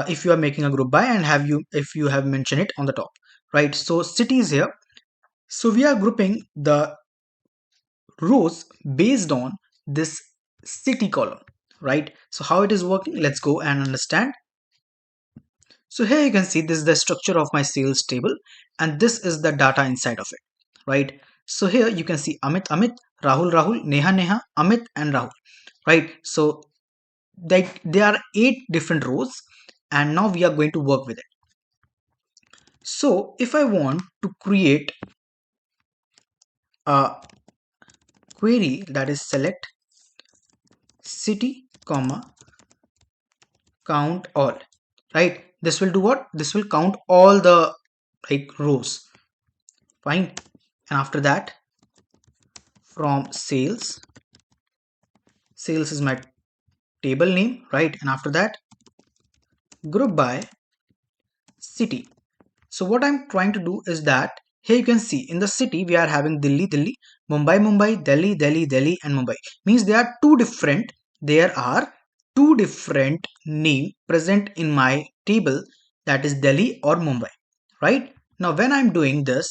if you are making a group by, and have you if you have mentioned it on the top, right? So city is here. So we are grouping the rows based on this city column, right? So how it is working, let's go and understand. So here you can see this is the structure of my sales table, and this is the data inside of it, right? So here you can see Amit, Rahul, Neha, Amit and Rahul, right? So like there are 8 different rows, and now we are going to work with it. So if I want to create a query that is select city comma count all, right? This will do what? This will count all the like rows, fine. And after that, from sales is my table name, right? And after that, group by city. So what I'm trying to do is that here you can see in the city we are having Delhi, Mumbai, Delhi, and Mumbai. Means there are two different name present in my table, that is Delhi or Mumbai, right? Now when I'm doing this,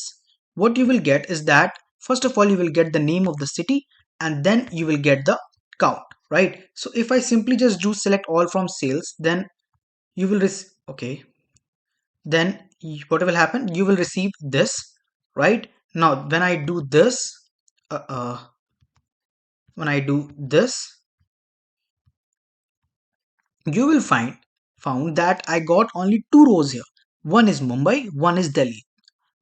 what you will get is that first of all you will get the name of the city, and then you will get the count, right? So if I simply just do select all from sales, then you will okay, then what will happen, you will receive this, right? Now when I do this, uh, uh, when I do this, you will found that I got only 2 rows here. One is Mumbai, one is Delhi.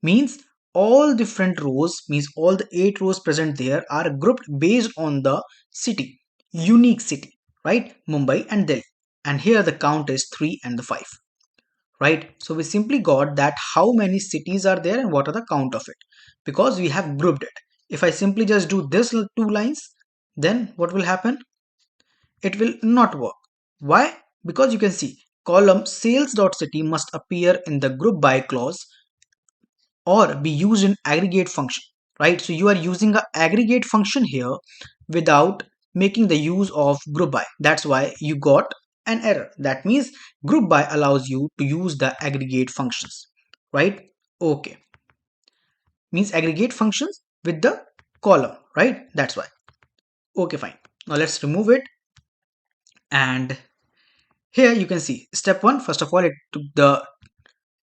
Means all different rows, means all the 8 rows present there are grouped based on the city, unique city, right? Mumbai and Delhi. And here the count is 3 and the 5, right? So we simply got that how many cities are there and what are the count of it, because we have grouped it. If I simply just do this 2 lines, then what will happen? It will not work. Why? Because you can see column sales.city must appear in the group by clause or be used in aggregate function, right? So you are using a aggregate function here without making the use of group by. That's why you got an error. That means group by allows you to use the aggregate functions, right? Okay, means aggregate functions with the column, right? That's why. Okay, fine. Now let's remove it. And here you can see step 1, first of all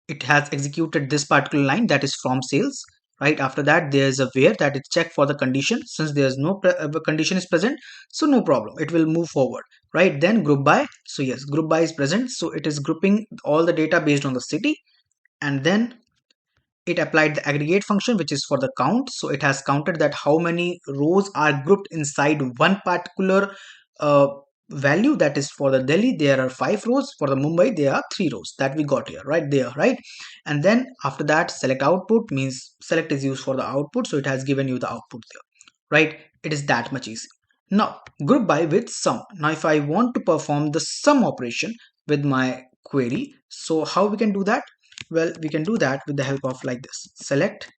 it has executed this particular line, that is from sales, right? After that there's a where, that is check for the condition. Since there's no condition is present, so no problem, it will move forward, right? Then group by, so yes, group by is present, so it is grouping all the data based on the city. And then it applied the aggregate function, which is for the count. So it has counted that how many rows are grouped inside one particular uh, value. That is for the Delhi there are 5 rows, for the Mumbai there are 3 rows, that we got here, right there, right? And then after that, select output, means select is used for the output, so it has given you the output there, right? It is that much easy. Now group by with sum. Now if I want to perform the sum operation with my query, so how we can do that? Well, we can do that with the help of like this, select,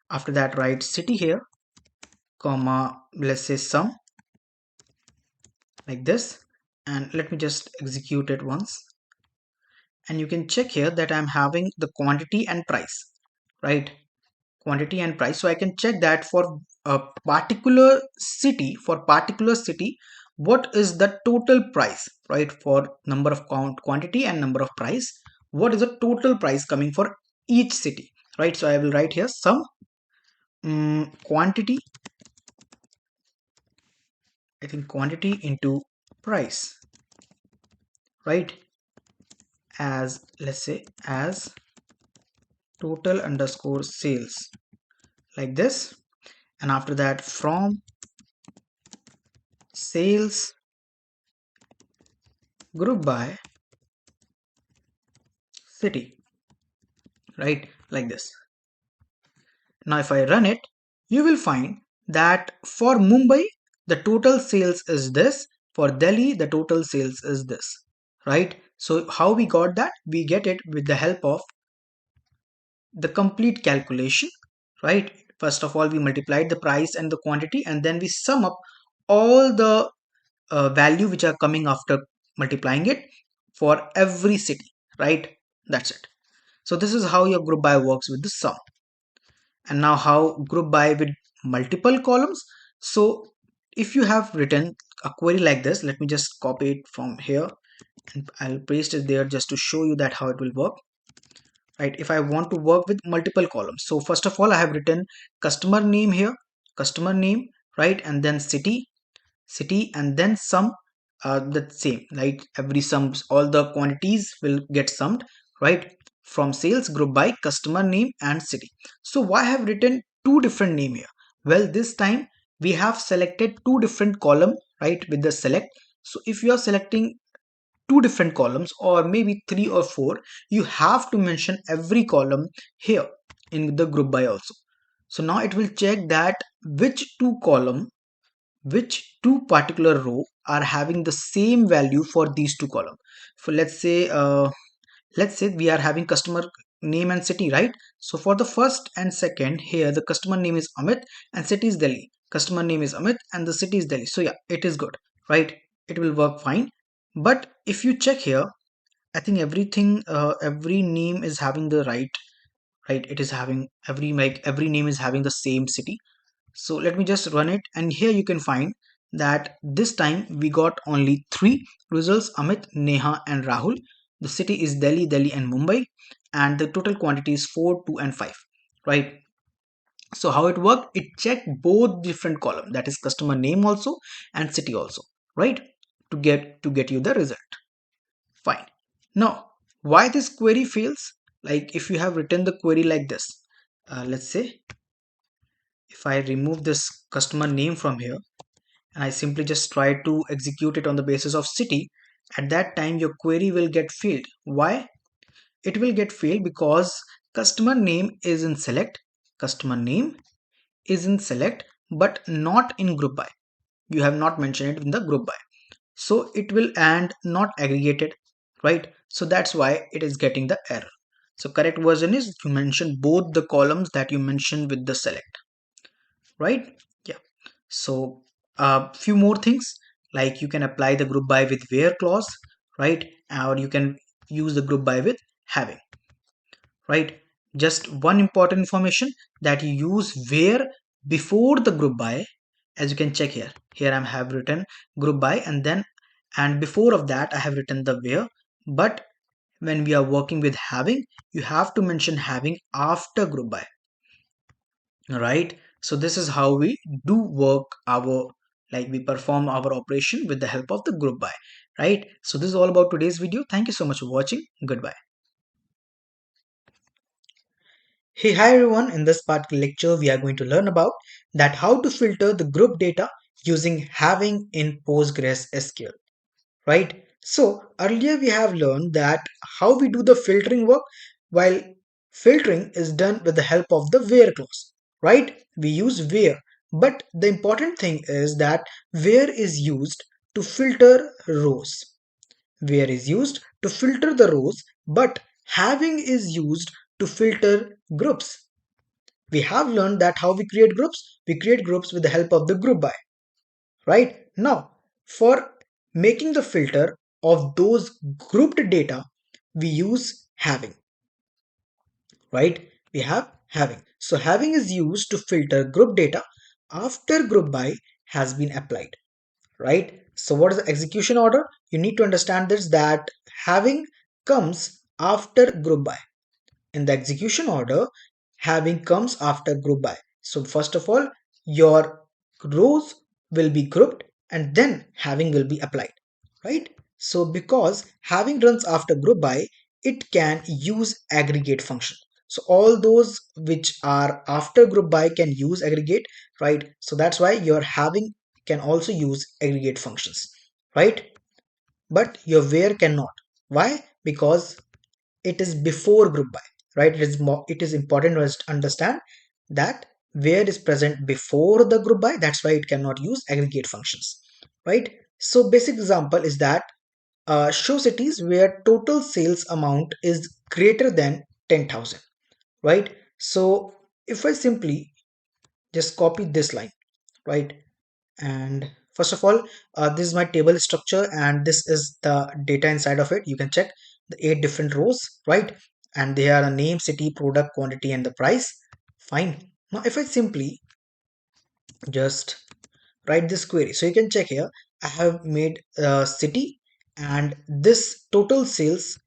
after that write city here, comma, let's say sum, like this. And let me just execute it once. And you can check here that I'm having the quantity and price, right? Quantity and price. So I can check that for a particular city, what is the total price, right? For number of quantity and number of price, what is the total price coming for each city, right? So I will write here some quantity, I think quantity into price, right? As, let's say, as total underscore sales, like this. And after that, from sales group by city, right? Like this. Now if I run it, you will find that for Mumbai the total sales is this, for Delhi the total sales is this, right? So how we got that? We get it with the help of the complete calculation, right? First of all, we multiplied the price and the quantity, and then we sum up all the value which are coming after multiplying it for every city, right? That's it. So this is how your group by works with the sum. And now how group by with multiple columns. So if you have written a query like this, let me just copy it from here and I'll paste it there just to show you that how it will work, right? If I want to work with multiple columns, so first of all I have written customer name here, customer name, right? And then city, and then sum, the same, right? Every sums, all the quantities will get summed, right? From sales group by customer name and city. So why I have written two different name here? Well, this time we have selected two different column, right? With the select. So if you are selecting two different columns or maybe three or four, you have to mention every column here in the group by also. So now it will check that which two particular row are having the same value for these two columns. For let's say we are having customer name and city, right? So for the first and second, here the customer name is Amit and city is Delhi. Customer name is Amit and the city is Delhi. So yeah, it is good, right? It will work fine. But if you check here, I think everything, every name is having the right, it is having every name is having the same city. So let me just run it, and here you can find that this time we got only three results: Amit, Neha, and Rahul. The city is Delhi, Delhi, and Mumbai, and the total quantity is 4, 2, and 5. Right. So how it worked? It checked both different column, that is customer name also and city also, right? To get you the result. Fine. Now, why this query fails? Like if you have written the query like this, let's say if I remove this customer name from here and I simply just try to execute it on the basis of city, at that time your query will get failed. Why? It will get failed because customer name is in select, customer name is in select, but not in group by. You have not mentioned it in the group by. So it will and not aggregated, right? So that's why it is getting the error. So correct version is you mention both the columns that you mentioned with the select, right? Yeah. So a few more things, like you can apply the group by with where clause, right? Or you can use the group by with having, right? Just one important information, that you use where before the group by. As you can check here, I have written group by, and before of that I have written the where. But when we are working with having, you have to mention having after group by, right? So this is how we do work our, like we perform our operation with the help of the group by, right? So this is all about today's video. Thank you so much for watching. Goodbye. Hey, hi everyone. In this particular lecture, we are going to learn about that how to filter the group data using having in PostgreSQL, right? So earlier we have learned that how we do the filtering work, while filtering is done with the help of the where clause, right? We use where, but the important thing is that where is used to filter rows. Where is used to filter the rows, but having is used to filter groups. We have learned that how we create groups. We create groups with the help of the group by, right? Now, for making the filter of those grouped data, we use having, right? We have having. So having is used to filter group data after group by has been applied, right? So what is the execution order? You need to understand this, that having comes after group by. In the execution order, having comes after group by. So first of all, your rows will be grouped and then having will be applied, right? So because having runs after group by, it can use aggregate function. So all those which are after group by can use aggregate, right? So that's why your having can also use aggregate functions, right? But your where cannot. Why? Because it is before group by, right? It is important to understand that where is present before the group by. That's why it cannot use aggregate functions, right? So basic example is that show cities where total sales amount is greater than 10,000, right? So if I simply just copy this line, right? And first of all, this is my table structure and this is the data inside of it. You can check the 8 different rows, right? And they are the name, city, product, quantity, and the price. Fine. Now if I simply just write this query, so you can check here, I have made a city and this total sales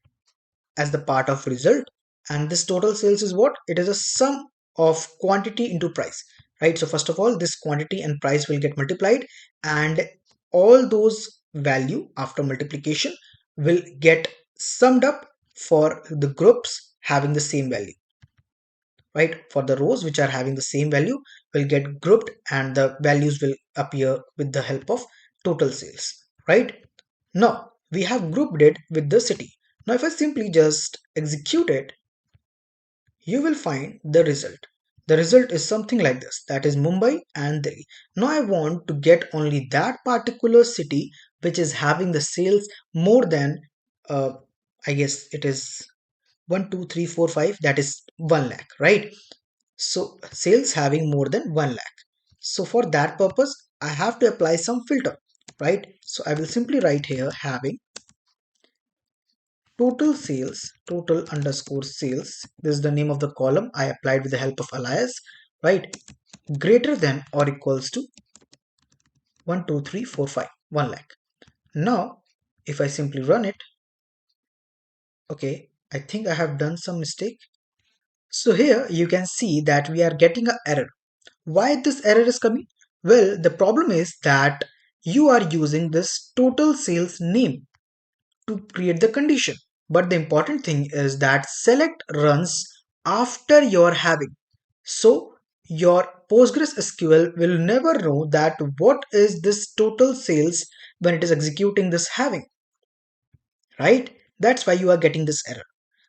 as the part of result, and this total sales is what? It is a sum of quantity into price, right? So first of all, this quantity and price will get multiplied, and all those value after multiplication will get summed up for the groups having the same value, right? For the rows which are having the same value will get grouped and the values will appear with the help of total sales, right? Now we have grouped it with the city. Now if I simply just execute it, you will find the result. The result is something like this, that is Mumbai and Delhi. Now I want to get only that particular city which is having the sales more than uh, I guess it is 1 2 3 4 5, that is 1 lakh, right? So sales having more than 1 lakh. So for that purpose I have to apply some filter, right? So I will simply write here having total sales, total underscore sales, this is the name of the column I applied with the help of alias, right? Greater than or equals to 1 2 3 4 5, 1 lakh. Now if I simply run it, okay, I think I have done some mistake. So here you can see that we are getting an error. Why this error is coming? Well, the problem is that you are using this total sales name to create the condition. But the important thing is that select runs after your having. So your PostgreSQL will never know that what is this total sales when it is executing this having, right? That's why you are getting this error.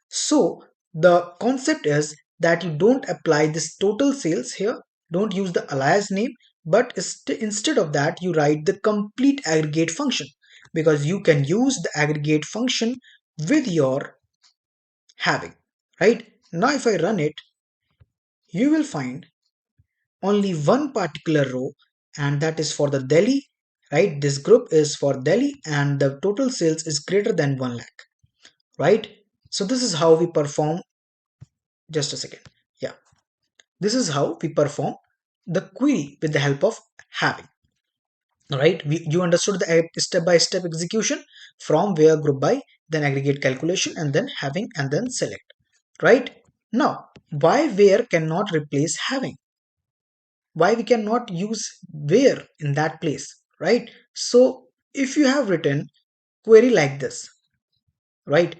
So the concept is that you don't apply this total sales here, don't use the alias name, but instead of that you write the complete aggregate function, because you can use the aggregate function with your having, right? Now if I run it, you will find only one particular row, and that is for the Delhi, right? This group is for Delhi and the total sales is greater than 1 lakh, right? So this is how we perform. Just a second. Yeah, this is how we perform the query with the help of having, right? You understood the step-by-step execution from where group by, then aggregate calculation, and then having, and then select, right? Now why where cannot replace having? Why we cannot use where in that place, right? So if you have written query like this, right?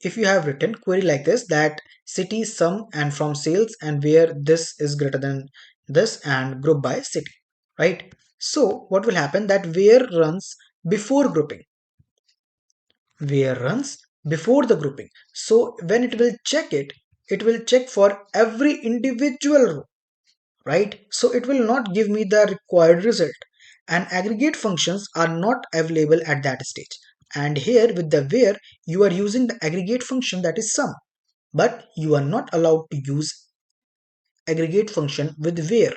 If you have written query like this, that city sum and from sales and where this is greater than this and group by city, right? So what will happen, that where runs before grouping, where runs before the grouping. So when it will check it, it will check for every individual row, right? So it will not give me the required result, and aggregate functions are not available at that stage. And here with the where, you are using the aggregate function, that is sum, but you are not allowed to use aggregate function with where.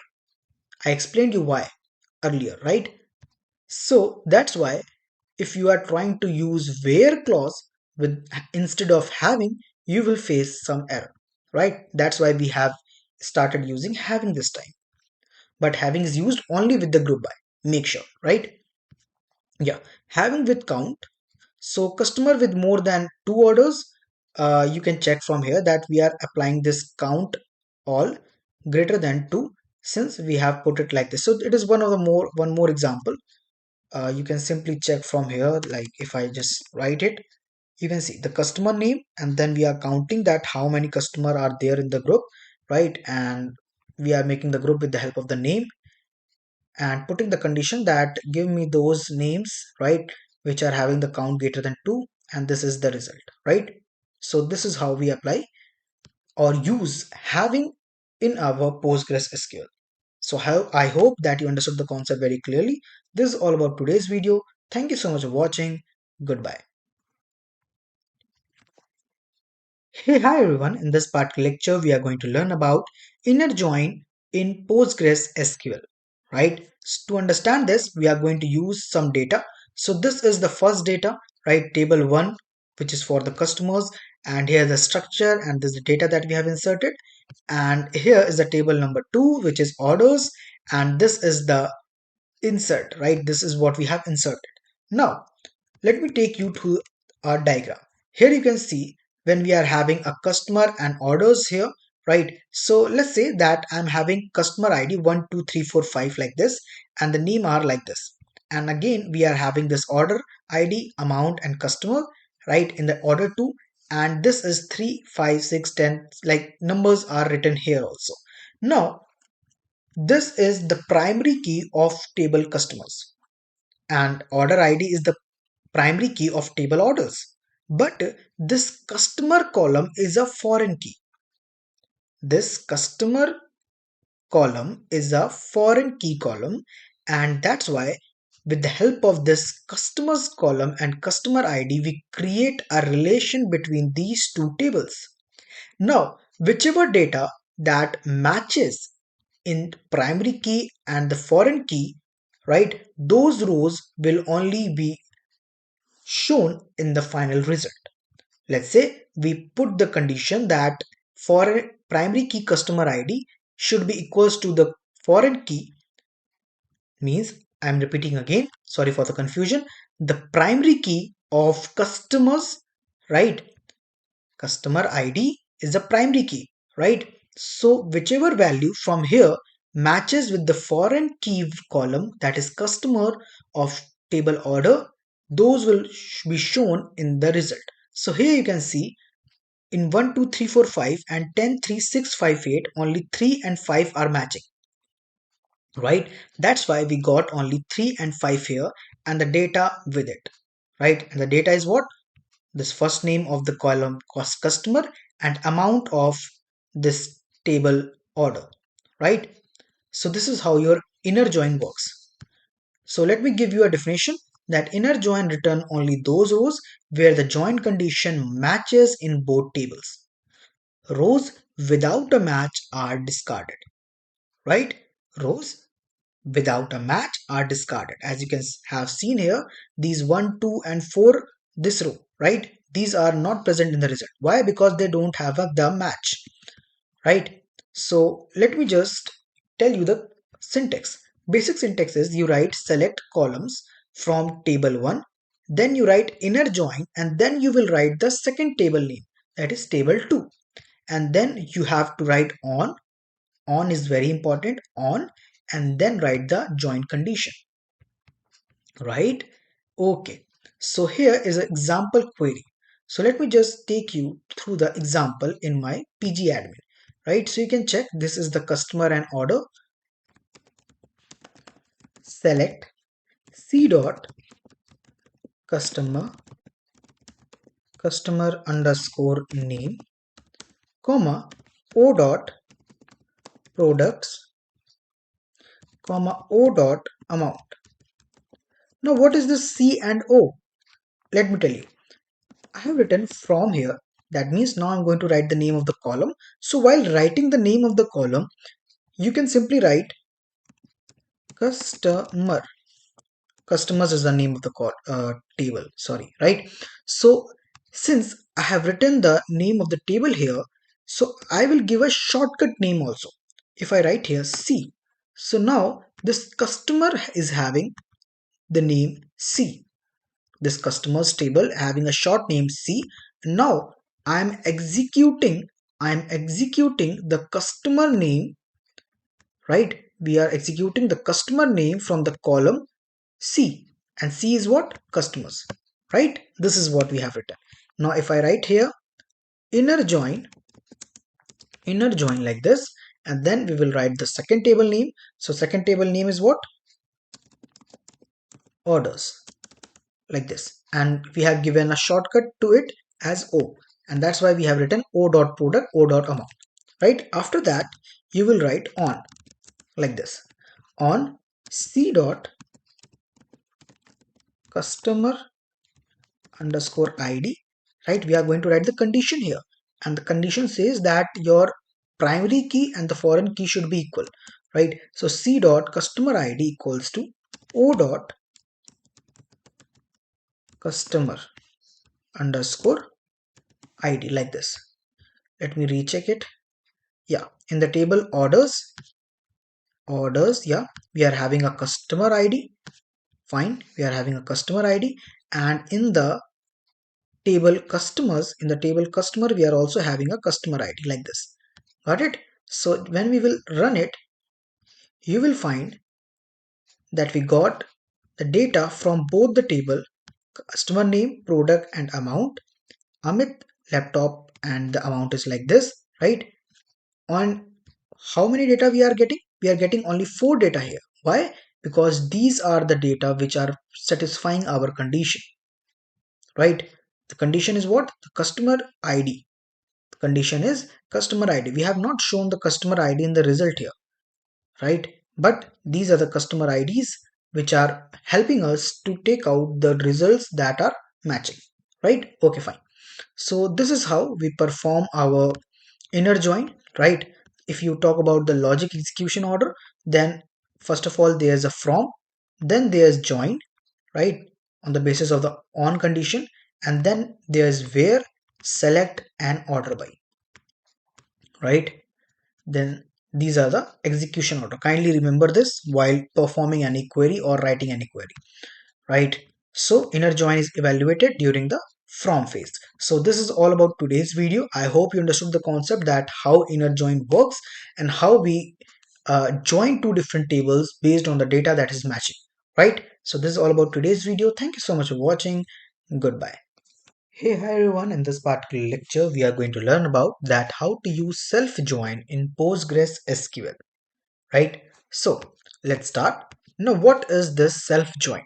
I explained you why earlier, right? So that's why if you are trying to use where clause with instead of having, you will face some error, right? That's why we have started using having this time. But having is used only with the group by. Make sure, right? Yeah, having with count. So customer with more than two orders, you can check from here that we are applying this count all greater than two since we have put it like this. So it is one more example. You can simply check from here, like if I just write it, you can see the customer name and then we are counting that how many customer are there in the group, right? And we are making the group with the help of the name and putting the condition that give me those names, right, which are having the count greater than 2, and this is the result, right? So this is how we apply or use having in our PostgreSQL. So I hope that you understood the concept very clearly. This is all about today's video. Thank you so much for watching. Goodbye. Hey, hi everyone. In this particular lecture, we are going to learn about inner join in PostgreSQL, right? To understand this, we are going to use some data. So this is the first data, right? Table 1, which is for the customers. And here the structure and this is the data that we have inserted. And here is the table number 2, which is orders. And this is the insert, right? This is what we have inserted. Now, let me take you to our diagram. Here you can see when we are having a customer and orders here, right? So let's say that I'm having customer ID 12345 like this and the name are like this. And again, we are having this order ID, amount and customer, right, in the order 2. And this is 3, 5, 6, 10, like numbers are written here also. Now, this is the primary key of table customers and order ID is the primary key of table orders. But this customer column is a foreign key. This customer column is a foreign key column, and that's why with the help of this customers column and customer ID, we create a relation between these two tables. Now, whichever data that matches in primary key and the foreign key, right, those rows will only be shown in the final result. Let's say we put the condition that foreign primary key customer ID should be equals to the foreign key, means I'm repeating again, sorry for the confusion. The primary key of customers, right? Customer ID is the primary key, right? So whichever value from here matches with the foreign key column, that is customer of table order, those will be shown in the result. So here you can see in 1 2 3 4 5 and 10 3 6 5 8 only 3 and 5 are matching, right? That's why we got only 3 and 5 here and the data with it, right? And the data is what? This first name of the column cost customer and amount of this table order, right? So this is how your inner join works. So let me give you a definition that inner join return only those rows where the join condition matches in both tables. Rows without a match are discarded, right? Rows without a match are discarded. As you can have seen here, these 1, 2 and 4, this row, right? These are not present in the result. Why? Because they don't have the match, right? So let me just tell you the syntax. Basic syntax is you write select columns from table 1, then you write inner join and then you will write the second table name, that is table 2, and then you have to write on is very important, on, and then write the join condition, right? Okay, so here is an example query. So let me just take you through the example in my PG admin, right? So you can check this is the customer and order. Select c dot customer customer underscore name comma o dot products comma o dot amount. Now what is this C and O? Let me tell you. I have written from here That means now I'm going to write the name of the column. So while writing the name of the column, you can simply write customer. Customers is the name of the table, sorry, right? So since I have written the name of the table here, so I will give a shortcut name also. If I write here C, so now this customer is having the name C. This customers table having a short name C. Now I'm executing the customer name, right? We are executing the customer name from the column C, and C is what? Customers, right? This is what we have written. Now if I write here inner join, like this, and then we will write the second table name. So second table name is what? Orders, like this, and we have given a shortcut to it as O, and that's why we have written O dot product, O dot amount, right? After that you will write on, like this, on C dot customer underscore id, right? We are going to write the condition here, and the condition says that your primary key and the foreign key should be equal, right? So C dot customer id equals to O dot customer underscore id, like this. Let me recheck it. Yeah, in the table orders, yeah, we are having a customer id. Fine, we are having a customer id, and in the table customer, we are also having a customer id, like this. Got it? So when we will run it, you will find that we got the data from both the table, customer name, product, and amount. Amit laptop, and the amount is like this, right? On how many data we are getting? We are getting only 4 data here. Why? Because these are the data which are satisfying our condition, right? The condition is what? The customer id. The condition is customer id. We have not shown the customer id in the result here, right? But these are the customer IDs which are helping us to take out the results that are matching, right? Okay, fine. So this is how we perform our inner join, right? If you talk about the logic execution order, then first of all there's a from, then there's join, right, on the basis of the on condition, and then there's where, select, and order by, right? Then these are the execution order. Kindly remember this while performing any query or writing any query, right? So inner join is evaluated during the from phase. So this is all about today's video. I hope you understood the concept that how inner join works and how we join two different tables based on the data that is matching, right? So this is all about today's video. Thank you so much for watching. Goodbye. Hey, hi everyone. In this particular lecture, we are going to learn about that how to use self-join in PostgreSQL, right? So let's start. Now, what is this self-join?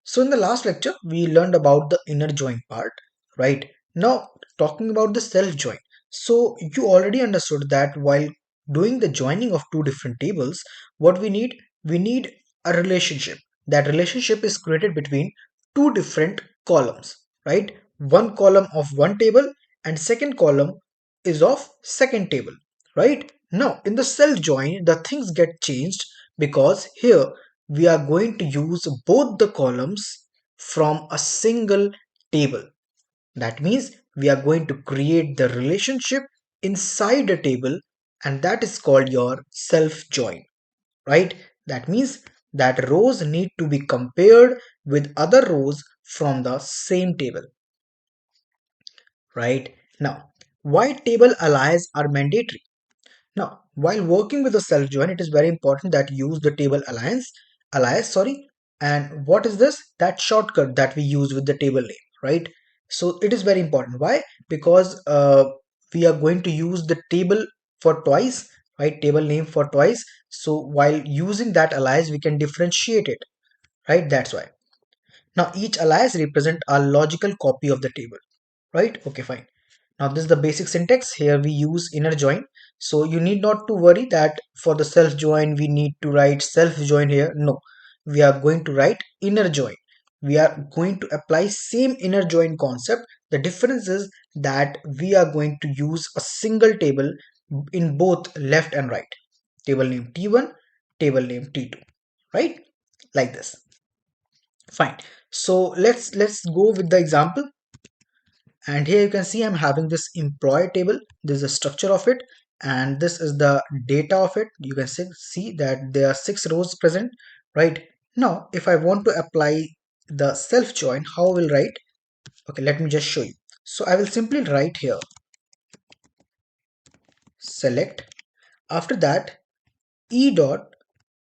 So in the last lecture, we learned about the inner join part, right? Now, talking about the self-join. So you already understood that while doing the joining of two different tables, what we need a relationship. That relationship is created between two different columns, right? One column of one table and second column is of second table, right? Now, in the self-join, the things get changed because here we are going to use both the columns from a single table. That means we are going to create the relationship inside a table, and that is called your self join, right? That means that rows need to be compared with other rows from the same table, right? Now, why table alias are mandatory? Now, while working with the self join, it is very important that you use the table alias, sorry. And what is this? That shortcut that we use with the table name, right? So it is very important. Why? Because we are going to use the table for twice, right? Table name for twice. So while using that alias, we can differentiate it, right? That's why. Now each alias represent a logical copy of the table, right? Okay, fine. Now this is the basic syntax. Here we use inner join. So you need not to worry that for the self join we need to write self join here. No, we are going to write inner join. we are going to apply same inner join concept. The difference is that we are going to use a single table in both left and right. Table name T1, table name T2, right? Like this. Fine. So let's go with the example. And here you can see I'm having this employee table. This is the structure of it, and this is the data of it. You can see that there are 6 rows present, right? Now if I want to apply the self join, how I will write? Okay, let me just show you. So I will simply write here select. After that, e dot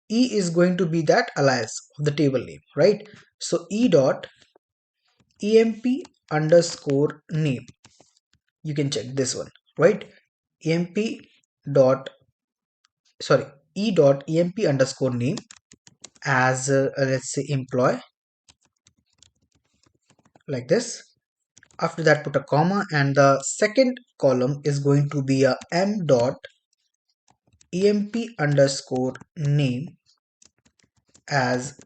e is going to be that alias of the table name, right? So e dot emp underscore name, you can check this one, right? emp dot sorry e dot emp underscore name as let's say employee, like this. After that, put a comma, and the second column is going to be a m dot emp underscore name as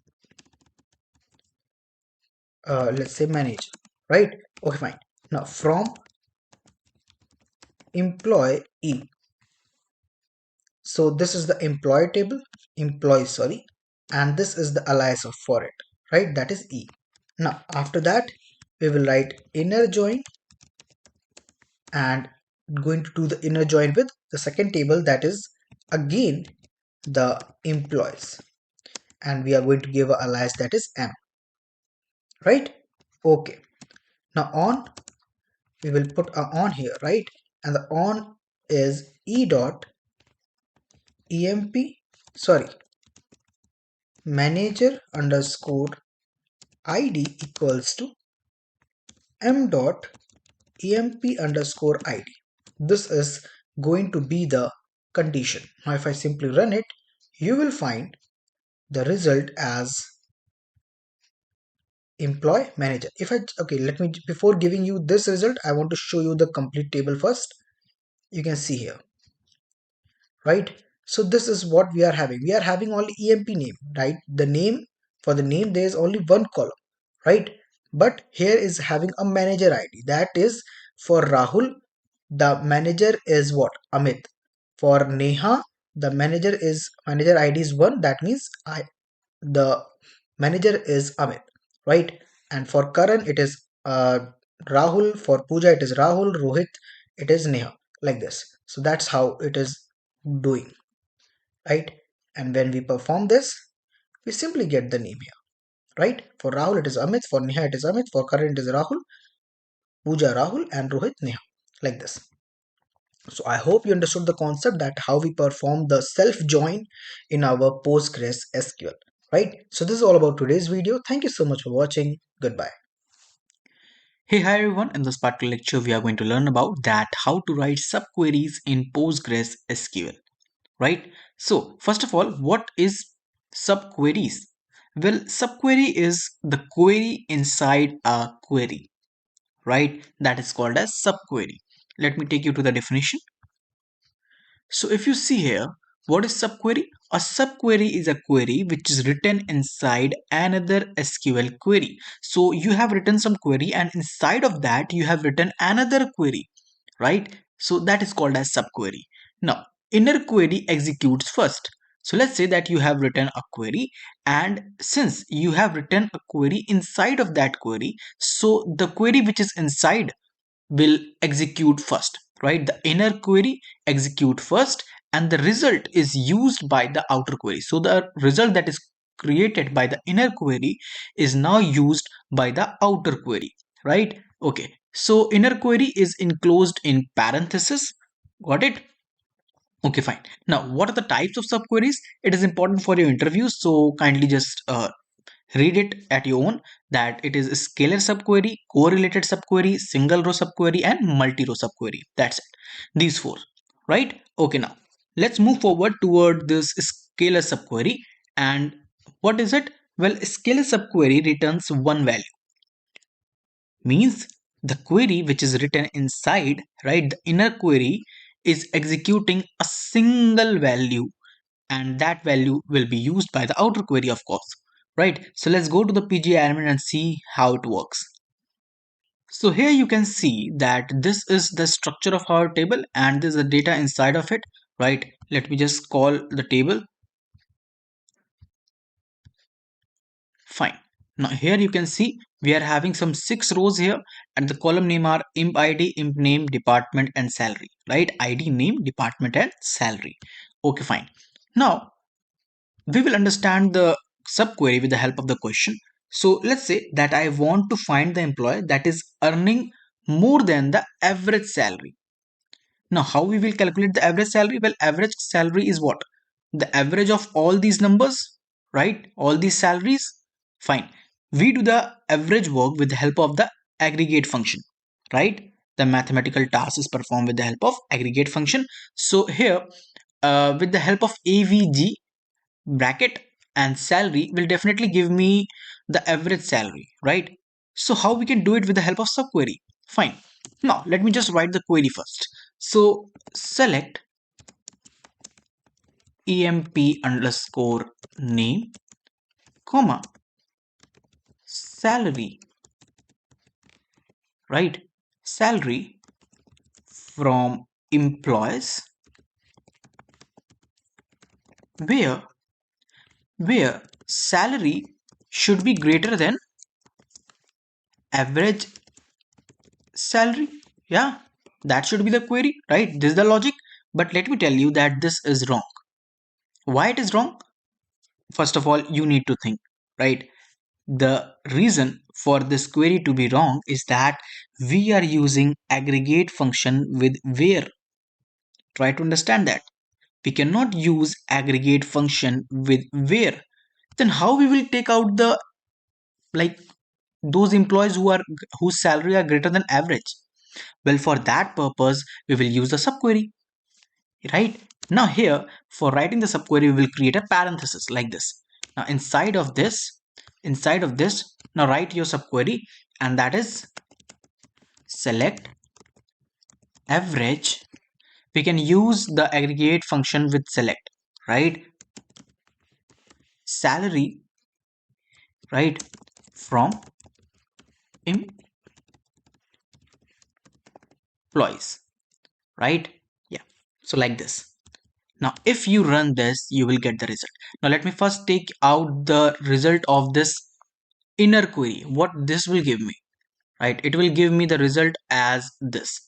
let's say manager, right? Okay, fine. Now from employee, so this is the employee table, employee, sorry, and this is the alias of for it, right? That is e. Now after that, we will write inner join, and going to do the inner join with the second table, that is again the employees, and we are going to give a alias that is m, right? Okay. Now on, we will put a on here, right? And the on is e dot emp, sorry, manager underscore id equals to m dot emp underscore id. This is going to be the condition. Now if I simply run it, you will find the result as employee manager. If I, okay, let me, before giving you this result, I want to show you the complete table first. You can see here, right? So this is what we are having. We are having only emp name, right? The name, for the name there is only one column, right? But here is having a manager id, that is for Rahul, the manager is what? Amit. For Neha, the manager id is 1, that means the manager is Amit, right? And for Karan it is Rahul, for Pooja it is Rahul, Rohit it is Neha, like this. So that's how it is doing, right? And when we perform this, we simply get the name here, right? For Rahul it is Amit, for Neha it is Amit, for Karan it is Rahul, Pooja Rahul, and Rohit Neha, like this. So I hope you understood the concept that how we perform the self join in our Postgres SQL, right? So this is all about today's video. Thank you so much for watching. Goodbye. Hey, hi everyone. In this particular lecture, we are going to learn about that how to write subqueries in PostgreSQL, right? So first of all, what is subqueries? Well, subquery is the query inside a query, right? That is called as subquery. Let me take you to the definition. So if you see here, what is subquery? A subquery is a query which is written inside another SQL query. So you have written some query and inside of that you have written another query, right? So that is called as subquery. Now, inner query executes first. So let's say that you have written a query, and since you have written a query inside of that query, so the query which is inside will execute first, right? The inner query execute first, and the result is used by the outer query. So the result that is created by the inner query is now used by the outer query, right? Okay, so inner query is enclosed in parenthesis. Got it? Okay, fine. Now what are the types of subqueries? It is important for your interview, so kindly just read it at your own, that it is a scalar subquery, correlated subquery, single row subquery, and multi-row subquery. That's it. These four, right? Okay, now let's move forward toward this scalar subquery. And what is it? Well, scalar subquery returns one value, means the query which is written inside, right? The inner query is executing a single value, and that value will be used by the outer query, of course. right? So let's go to the PG admin and see how it works. So here you can see that this is the structure of our table and this is the data inside of it, right? Let me just call the table. Fine. Now here you can see we are having some 6 rows here and the column name are imp ID, imp name, department and salary, right? ID, name, department and salary. Okay, fine. Now we will understand the subquery with the help of the question. So let's say that I want to find the employee that is earning more than the average salary. Now, how we will calculate the average salary? Well, average salary is what? The average of all these numbers, right? All these salaries. Fine. We do the average work with the help of the aggregate function, right? The mathematical task is performed with the help of aggregate function. So here, with the help of AVG bracket and salary will definitely give me the average salary, right? So how we can do it with the help of subquery? Fine. Now let me just write the query first. So select emp underscore name comma salary, right? Salary from employees where salary should be greater than average salary. Yeah, that should be the query, right? This is the logic. But let me tell you that this is wrong. Why it is wrong? First of all, you need to think, right? The reason for this query to be wrong is that we are using aggregate function with where. Try to understand that. We cannot use aggregate function with where. Then how we will take out the, like, those employees whose salary are greater than average? Well, for that purpose, we will use the subquery, right? Now here, for writing the subquery, we will create a parenthesis like this. Now inside of this, now write your subquery, and that is select average. We can use the aggregate function with select, right? Salary, right, from employees, right? Yeah, so like this. Now if you run this, you will get the result. Now let me first take out the result of this inner query. What this will give me, right? It will give me the result as this.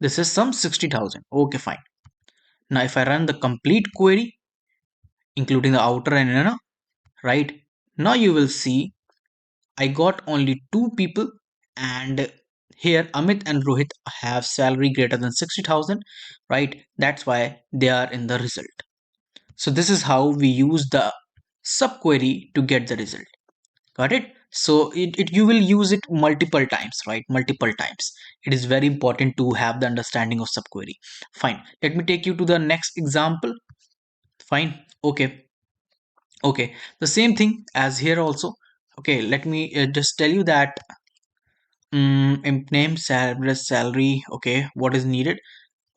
This is some 60,000. Okay, fine. Now if I run the complete query, including the outer and inner, right? Now you will see I got only 2 people, and here Amit and Rohit have salary greater than 60,000, right? That's why they are in the result. So this is how we use the subquery to get the result. Got it? So you will use it multiple times, right? Multiple times. It is very important to have the understanding of subquery. Fine. Let me take you to the next example. Fine. Okay. Okay. The same thing as here also. Okay. Let me just tell you that name salary. Okay. What is needed?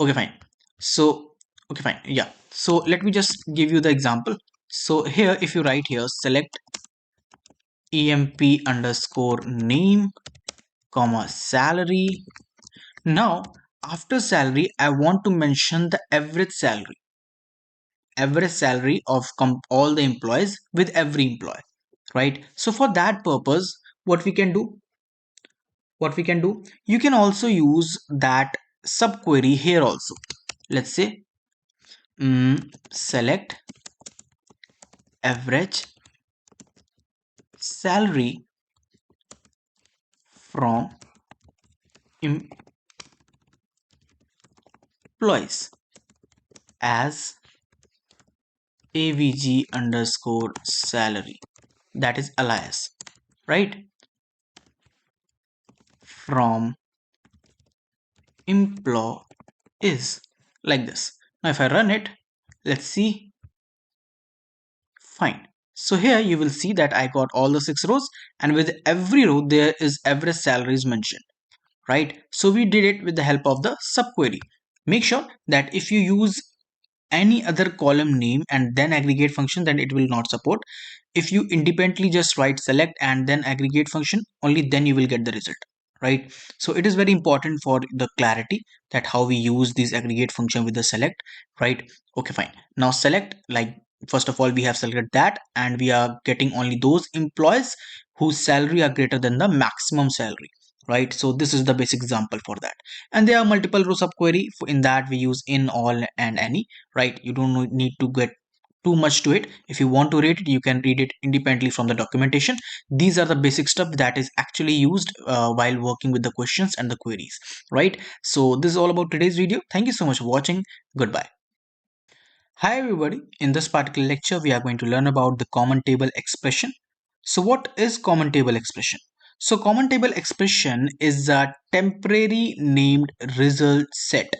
Okay. Fine. So, okay. Fine. Yeah. So let me just give you the example. So here, if you write here, select emp underscore name comma salary. Now after salary I want to mention the average salary of all the employees with every employee, right? So for that purpose, what we can do, you can also use that subquery here also. Let's say select average salary from employees as avg underscore salary, that is alias, right, from employees, like this. Now if I run it, let's see. Fine. So here you will see that I got all the 6 rows, and with every row there is average salaries mentioned, right? So we did it with the help of the subquery. Make sure that if you use any other column name and then aggregate function, then it will not support. if you independently just write select and then aggregate function, only then you will get the result, right? So it is very important for the clarity that how we use this aggregate function with the select, right? Okay, fine. Now select, like, first of all we have selected that, and we are getting only those employees whose salary are greater than the maximum salary, right? So this is the basic example for that. And there are multiple row subquery. In that we use in, all, and any, right? You don't need to get too much to it. If you want to read it, you can read it independently from the documentation. These are the basic stuff that is actually used while working with the questions and the queries, right? So this is all about today's video. Thank you so much for watching. Goodbye. Hi everybody. In this particular lecture we are going to learn about the common table expression. So what is common table expression? So common table expression is a temporary named result set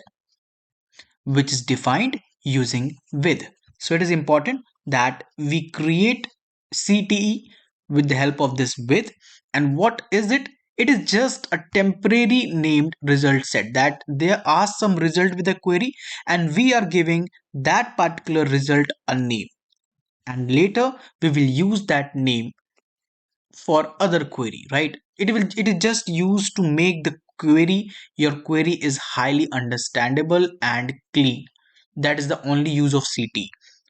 which is defined using with. So it is important that we create CTE with the help of this with. And what is it? It is just a temporary named result set, that there are some result with a query and we are giving that particular result a name, and later we will use that name for other query, right? It is just used to make the query, your query is highly understandable and clean. That is the only use of CT,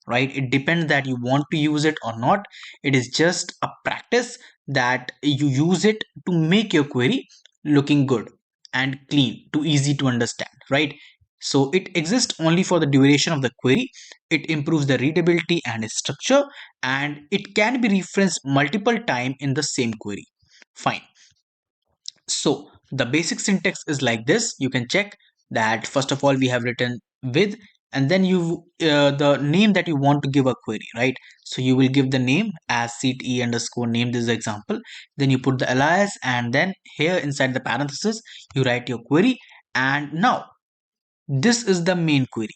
right? It depends that you want to use it or not. It is just a practice that you use it to make your query looking good and clean, too easy to understand, right? So it exists only for the duration of the query. It improves the readability and structure, and it can be referenced multiple times in the same query. Fine. So the basic syntax is like this. You can check that first of all we have written with, and then you the name that you want to give a query, right? So you will give the name as CTE underscore name. This is the example. Then you put the alias, and then here inside the parenthesis you write your query. And now this is the main query.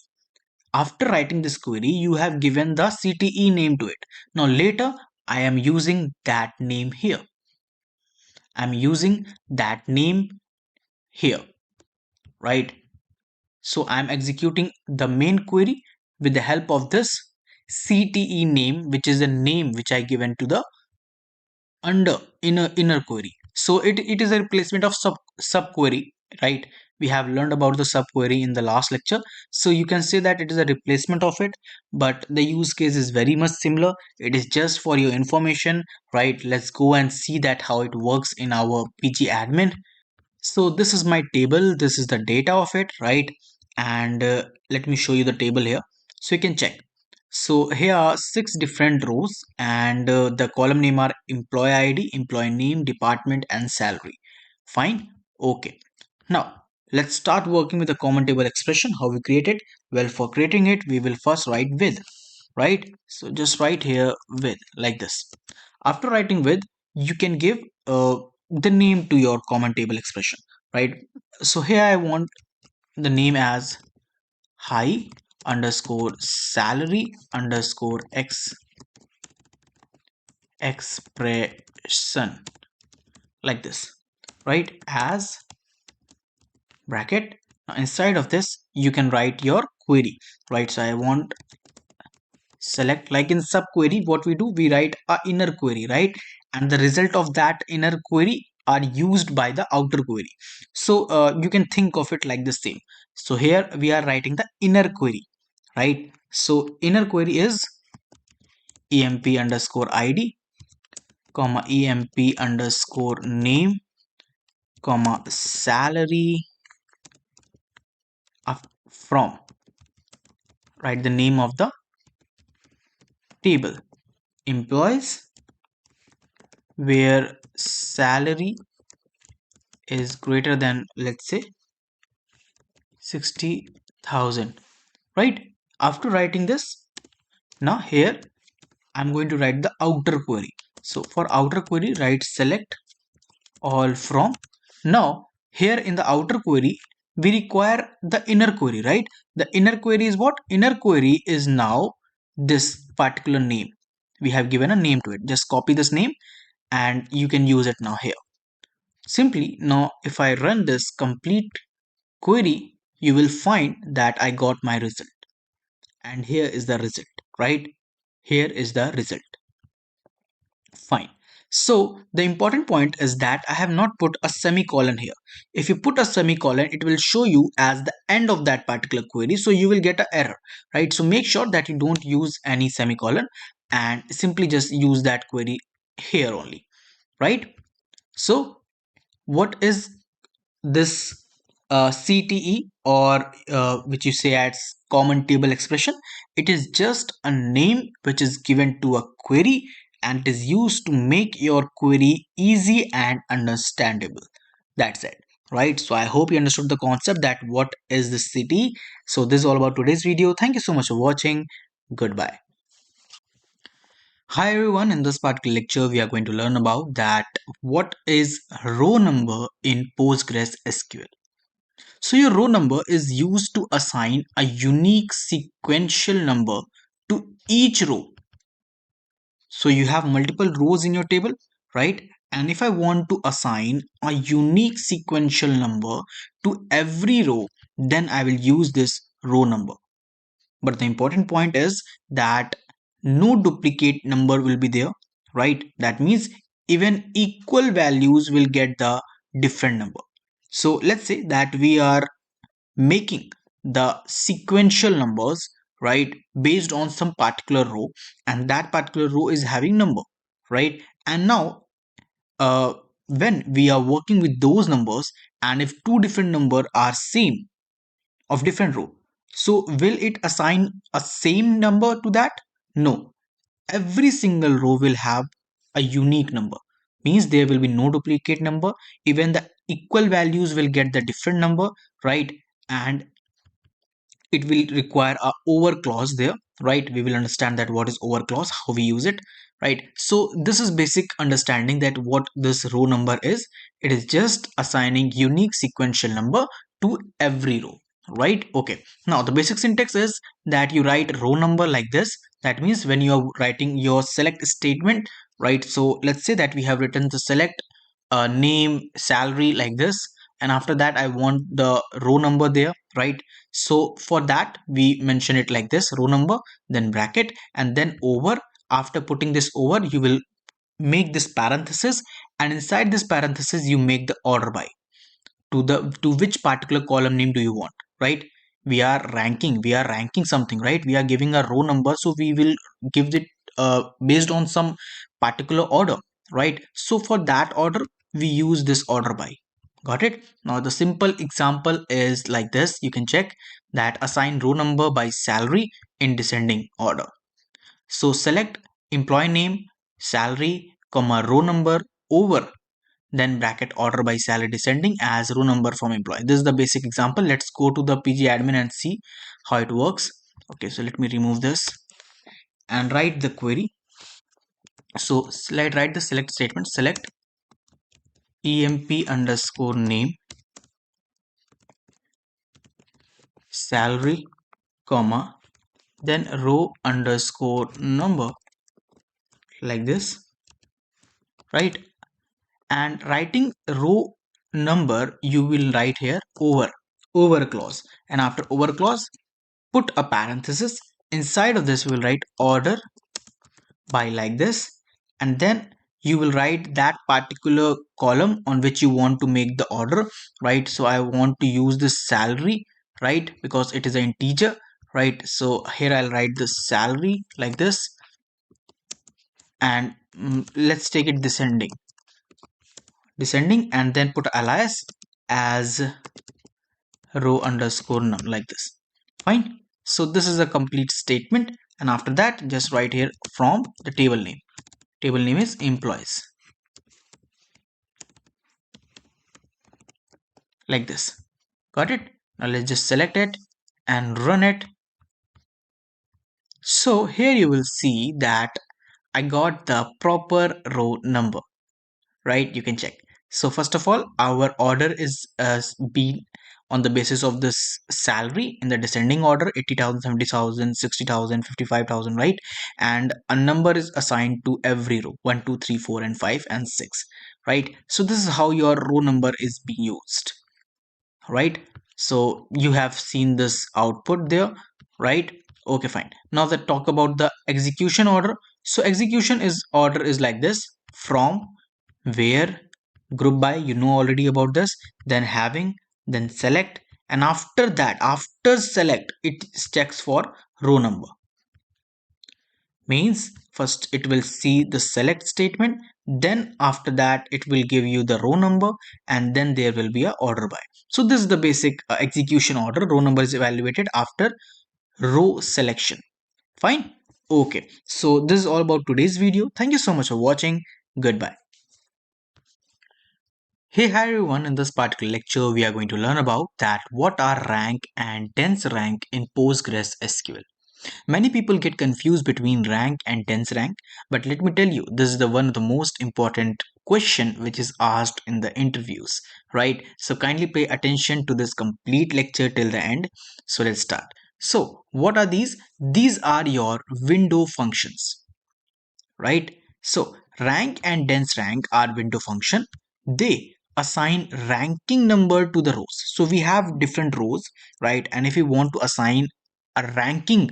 After writing this query, you have given the CTE name to it. Now later, I am using that name here. I'm using that name here, right? So I'm executing the main query with the help of this CTE name, which is a name which I given to the under inner query. So it is a replacement of subquery, right? We have learned about the subquery in the last lecture. So you can say that it is a replacement of it, but the use case is very much similar. It is just for your information, right? Let's go and see that how it works in our PG admin. So this is my table. This is the data of it, right? And let me show you the table here so you can check. So here are 6 different rows, and the column name are employee ID, employee name, department, and salary. Fine. Okay. Now let's start working with the common table expression. How we create it? Well, for creating it, we will first write with, right? So just write here with like this. After writing with, you can give the name to your common table expression, right? So here I want the name as high underscore salary underscore expression, like this, right? As bracket. Now inside of this you can write your query, right? So I want select, like in subquery what we do, we write a inner query, right? And the result of that inner query are used by the outer query. So you can think of it like the same. So here we are writing the inner query, right? So inner query is emp underscore id comma emp underscore name comma salary from, right, the name of the table, employees where salary is greater than, let's say, 60,000, right? After writing this, now here I'm going to write the outer query. So for outer query, write select all from. Now here in the outer query we require the inner query, right? The inner query is what? Inner query is now this particular name. We have given a name to it. Just copy this name and you can use it now here. Simply now if I run this complete query, you will find that I got my result. And here is the result, right? Here is the result. Fine. So the important point is that I have not put a semicolon here. If you put a semicolon, it will show you as the end of that particular query. So you will get an error, right? So make sure that you don't use any semicolon and simply just use that query here only, right? So what is this CTE, or which you say as common table expression? It is just a name which is given to a query, and it is used to make your query easy and understandable. That's it, right? So I hope you understood the concept that what is the CTE. So this is all about today's video. Thank you so much for watching. Goodbye. Hi everyone, in this particular lecture we are going to learn about that what is row number in PostgreSQL. So your row number is used to assign a unique sequential number to each row. So you have multiple rows in your table, right? And if I want to assign a unique sequential number to every row, then I will use this row number. But the important point is that no duplicate number will be there, right? That means even equal values will get the different number. So let's say that we are making the sequential numbers, right, based on some particular row, and that particular row is having number, right? And now uh, when we are working with those numbers, and if two different number are same of different row, so will it assign a same number to that? No, every single row will have a unique number, means there will be no duplicate number. Even the equal values will get the different number, right? And it will require a over clause there, right? We will understand that what is over clause, how we use it, right? So this is basic understanding that what this row number is. It is just assigning unique sequential number to every row, right? Okay, now the basic syntax is that you write row number like this. That means when you are writing your select statement, right? So let's say that we have written the select name salary like this, and after that I want the row number there, right? So for that we mention it like this: row number, then bracket, and then over. After putting this over, you will make this parenthesis, and inside this parenthesis you make the order by to which particular column name do you want, right? We are ranking something, right? We are giving a row number, so we will give it based on some particular order, right? So for that order we use this order by. Got it? Now the simple example is like this. You can check that: assign row number by salary in descending order. So select employee name, salary, comma row number, over, then bracket order by salary descending as row number from employee. This is the basic example. Let's go to the PG admin and see how it works. Okay, so let me remove this and write the query. So let's write the select statement: select emp underscore name, salary, comma, then row underscore number, like this, right? And writing row number, you will write here over clause, and after over clause put a parenthesis. Inside of this we will write order by, like this, and then you will write that particular column on which you want to make the order, right? So I want to use this salary, right, because it is an integer, right? So here I'll write the salary like this, and let's take it descending, and then put alias as row underscore num, like this. Fine. So this is a complete statement, and after that just write here from the table name. Table name is employees, like this. Got it? Now let's just select it and run it. So here you will see that I got the proper row number, right? You can check. So first of all, our order is being on the basis of this salary in the descending order: 80,000, 70,000, 60,000, 55,000, right? And a number is assigned to every row: 1, 2, 3, 4, and 5 and 6, right? So this is how your row number is being used, right? So you have seen this output there, right? Okay, fine. Now let's talk about the execution order. So execution is order is like this: from, where, group by, you know already about this, then having, then select, and after that, after select, it checks for row number. Means first it will see the select statement, then after that it will give you the row number, and then there will be a order by. So this is the basic execution order. Row number is evaluated after row selection. Fine. Okay, so this is all about today's video. Thank you so much for watching. Goodbye. Hey, hi everyone. In this particular lecture we are going to learn about that what are rank and dense rank in PostgreSQL. Many people get confused between rank and dense rank, but let me tell you, this is the one of the most important question which is asked in the interviews, right? So kindly pay attention to this complete lecture till the end. So let's start. So what are these? These are your window functions, right? So rank and dense rank are window function. They assign ranking number to the rows. So we have different rows, right? And if we want to assign a ranking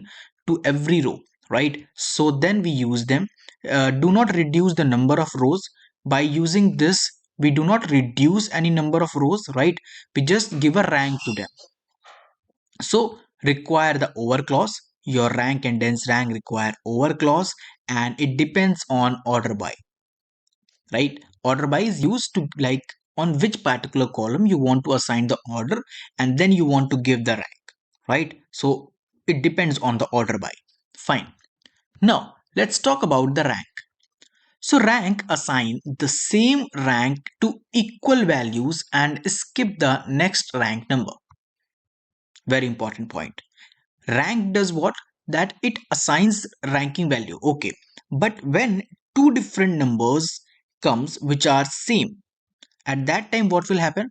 to every row, right? So then we use them. Do not reduce the number of rows. By using this, we do not reduce any number of rows, right? We just give a rank to them. So require the over clause. Your rank and dense rank require over clause, and it depends on order by, right? Order by is used to like on which particular column you want to assign the order, and then you want to give the rank, right? So it depends on the order by. Fine. Now let's talk about the rank. So rank assign the same rank to equal values and skip the next rank number. Very important point. Rank does what? That it assigns ranking value. Okay, but when two different numbers comes which are same, at that time what will happen?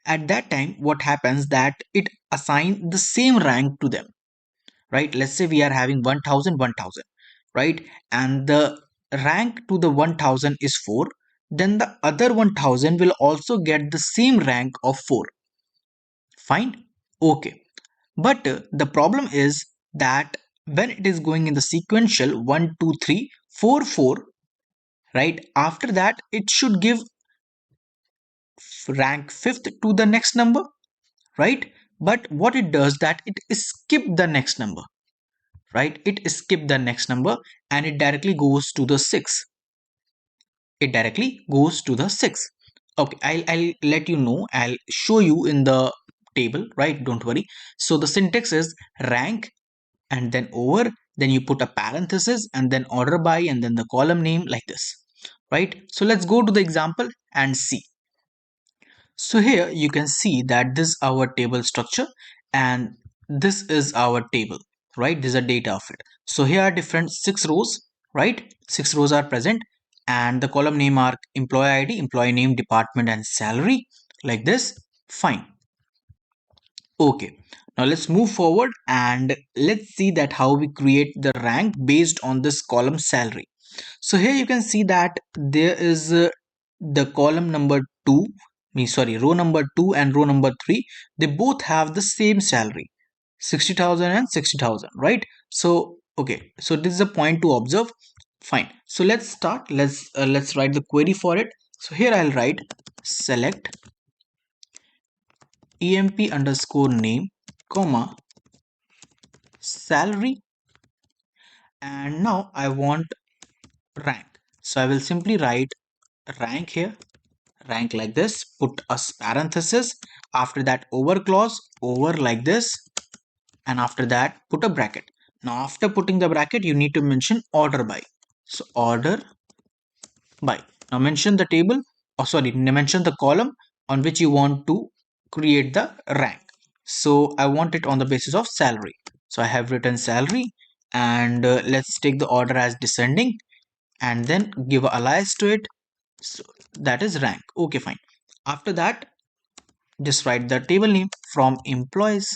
At that time what happens that it assigns the same rank to them, right? Let's say we are having 1000, 1000, right? And the rank to the 1000 is 4, then the other 1000 will also get the same rank of 4. Fine. Okay, but the problem is that when it is going in the sequential 1, 2, 3, 4, 4, right? After that, it should give rank 5th to the next number, right? But what it does that it skip the next number, right? It skip the next number and it directly goes to the 6. It directly goes to the 6. Okay, I'll let you know. I'll show you in the table, right? Don't worry. So the syntax is rank and then over, then you put a parenthesis and then order by and then the column name like this, right? So let's go to the example and see. So here you can see that this is our table structure and this is our table, right? This is a data of it. So here are different 6 rows, right? 6 rows are present and the column name are employee ID, employee name, department and salary like this. Fine. Okay, now let's move forward and let's see that how we create the rank based on this column salary. So here you can see that there is the column number 2, row number 2 and row number 3. They both have the same salary, 60,000 and 60,000, right? So okay, so this is a point to observe. Fine. So let's start. Let's write the query for it. So here I'll write select emp underscore name comma salary, and now I want rank. So I will simply write rank here, rank like this, put a parenthesis, after that over clause, over like this, and after that put a bracket. Now after putting the bracket you need to mention order by. So order by. Now mention the table, or sorry, mention the column on which you want to create the rank. So I want it on the basis of salary. So I have written salary and let's take the order as descending and then give a alias to it. So that is rank. Okay, fine. After that, just write the table name from employees,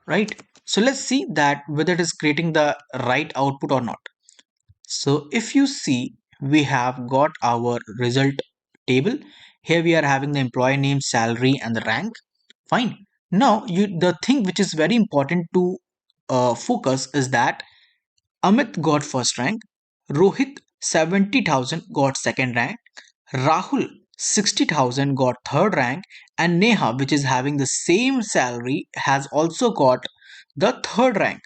right? So let's see that whether it is creating the right output or not. So if you see, we have got our result table. Here we are having the employee name, salary and the rank. Fine. Now the thing which is very important to focus is that Amit got first rank, Rohit 70,000 got second rank, Rahul 60,000 got third rank, and Neha, which is having the same salary, has also got the third rank.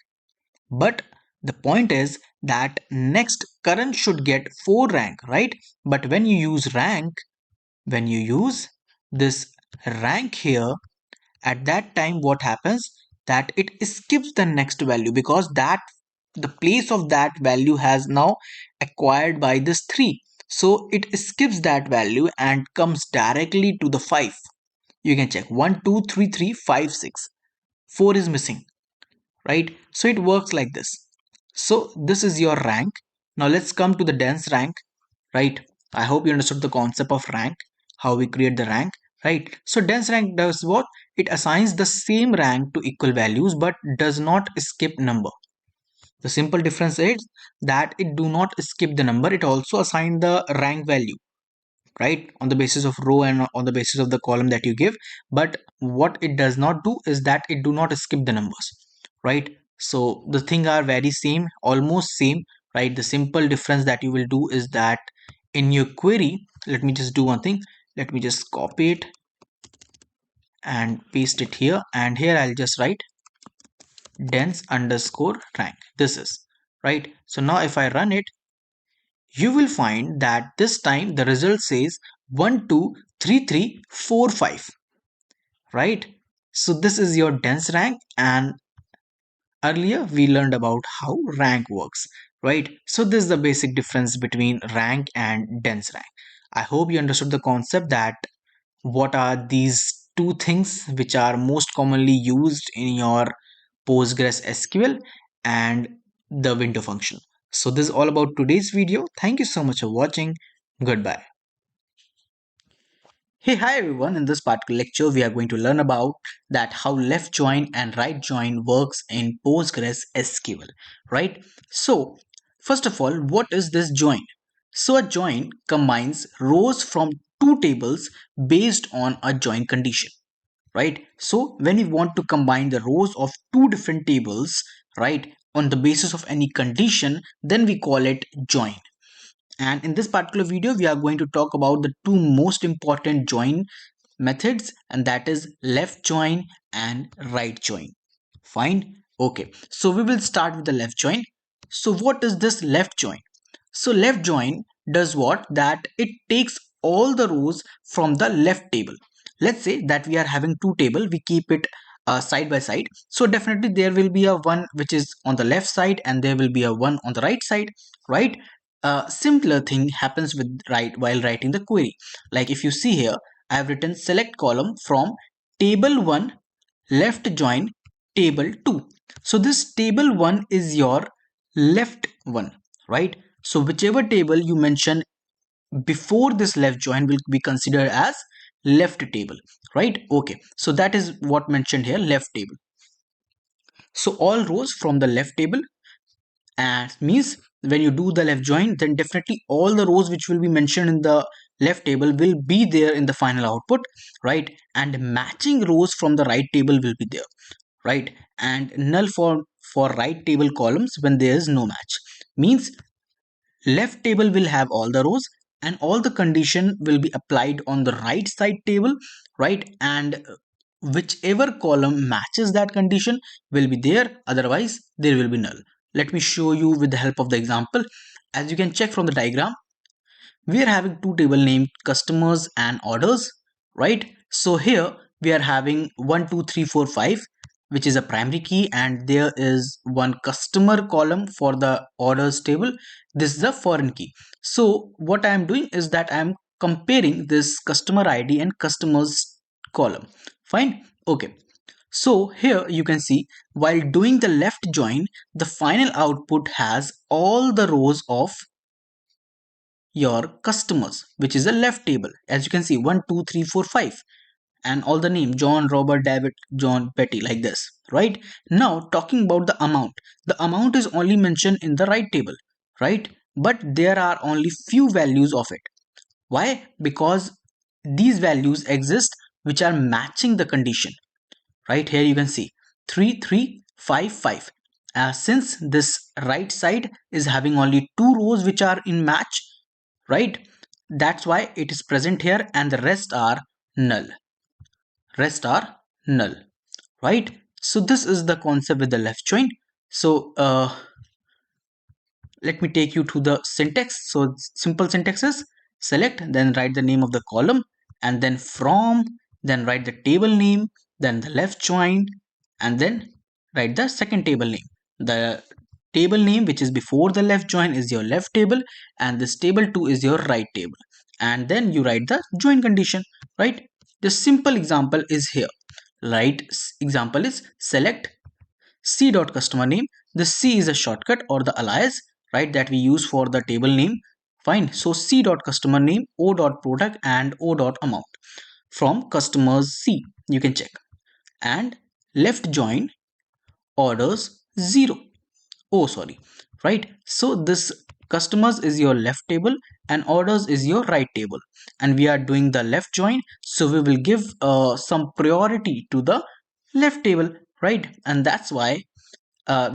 But the point is that next Karan should get 4 rank, right? But when you use rank, when you use this rank here, at that time what happens, that it skips the next value, because that the place of that value has now acquired by this 3, so it skips that value and comes directly to the 5. You can check 1 2 3 3 5 6, 4 is missing, right? So it works like this. So this is your rank. Now let's come to the dense rank, right? I hope you understood the concept of rank, how we create the rank, right? So dense rank does what? It assigns the same rank to equal values but does not skip number. The simple difference is that it do not skip the number, it also assign the rank value, right, on the basis of row and on the basis of the column that you give. But what it does not do is that it do not skip the numbers, right? So the thing are very same, almost same, right? The simple difference that you will do is that in your query, let me just do one thing, let me just copy it and paste it here, and here I'll just write dense underscore rank. This is right. So now if I run it, you will find that this time the result says 1 2 3 3 4 5, right? So this is your dense rank, and earlier we learned about how rank works, right? So this is the basic difference between rank and dense rank. I hope you understood the concept that what are these two things which are most commonly used in your PostgreSQL and the window function. So this is all about today's video. Thank you so much for watching. Goodbye. Hey, hi everyone. In this particular lecture, we are going to learn about that how left join and right join works in PostgreSQL, right? So, first of all, what is this join? So, a join combines rows from two tables based on a join condition, right? So, when we want to combine the rows of two different tables, right, on the basis of any condition, then we call it join. And in this particular video, we are going to talk about the two most important join methods, and that is left join and right join. Fine. Okay. So we will start with the left join. So what is this left join? So left join does what? That it takes all the rows from the left table. Let's say that we are having two table, we keep it side by side. So definitely there will be a one which is on the left side and there will be a one on the right side, right? A similar thing happens with right while writing the query. Like if you see here, I have written select column from table 1 left join table 2. So this table 1 is your left one, right? So whichever table you mention before this left join will be considered as left table, right? Okay, so that is what mentioned here, left table. So all rows from the left table, and means when you do the left join, then definitely all the rows which will be mentioned in the left table will be there in the final output, right? And matching rows from the right table will be there, right? And null for right table columns when there is no match, means left table will have all the rows and all the condition will be applied on the right side table, right? And whichever column matches that condition will be there, otherwise there will be null. Let me show you with the help of the example. As you can check from the diagram, we are having two table named customers and orders, right? So here we are having 1 2 3 4 5, which is a primary key, and there is one customer column for the orders table. This is a foreign key. So what I am doing is that I am comparing this customer id and customers column. Fine. Okay, so here you can see while doing the left join, the final output has all the rows of your customers, which is a left table. As you can see, 1 2 3 4 5, and all the name John, Robert, David, John, Betty, like this, right? Now talking about the amount is only mentioned in the right table, right? But there are only few values of it. Why? Because these values exist which are matching the condition. Right here you can see 3 3 5 5, since this right side is having only two rows which are in match, right? That's why it is present here, and the rest are null. Rest are null, right? So this is the concept with the left join. So let me take you to the syntax. So simple syntax is select, then write the name of the column, and then from, then write the table name, then the left join, and then write the second table name. The table name which is before the left join is your left table, and this table 2 is your right table, and then you write the join condition, right? The simple example is here. Right example is select c dot customer name. The c is a shortcut or the alias, right, that we use for the table name. Fine. So c dot customer name, o dot product, and o dot amount from customers c. You can check. And left join orders 0. Oh, sorry. Right. So this customers is your left table and orders is your right table, and we are doing the left join, so we will give some priority to the left table, right? And that's why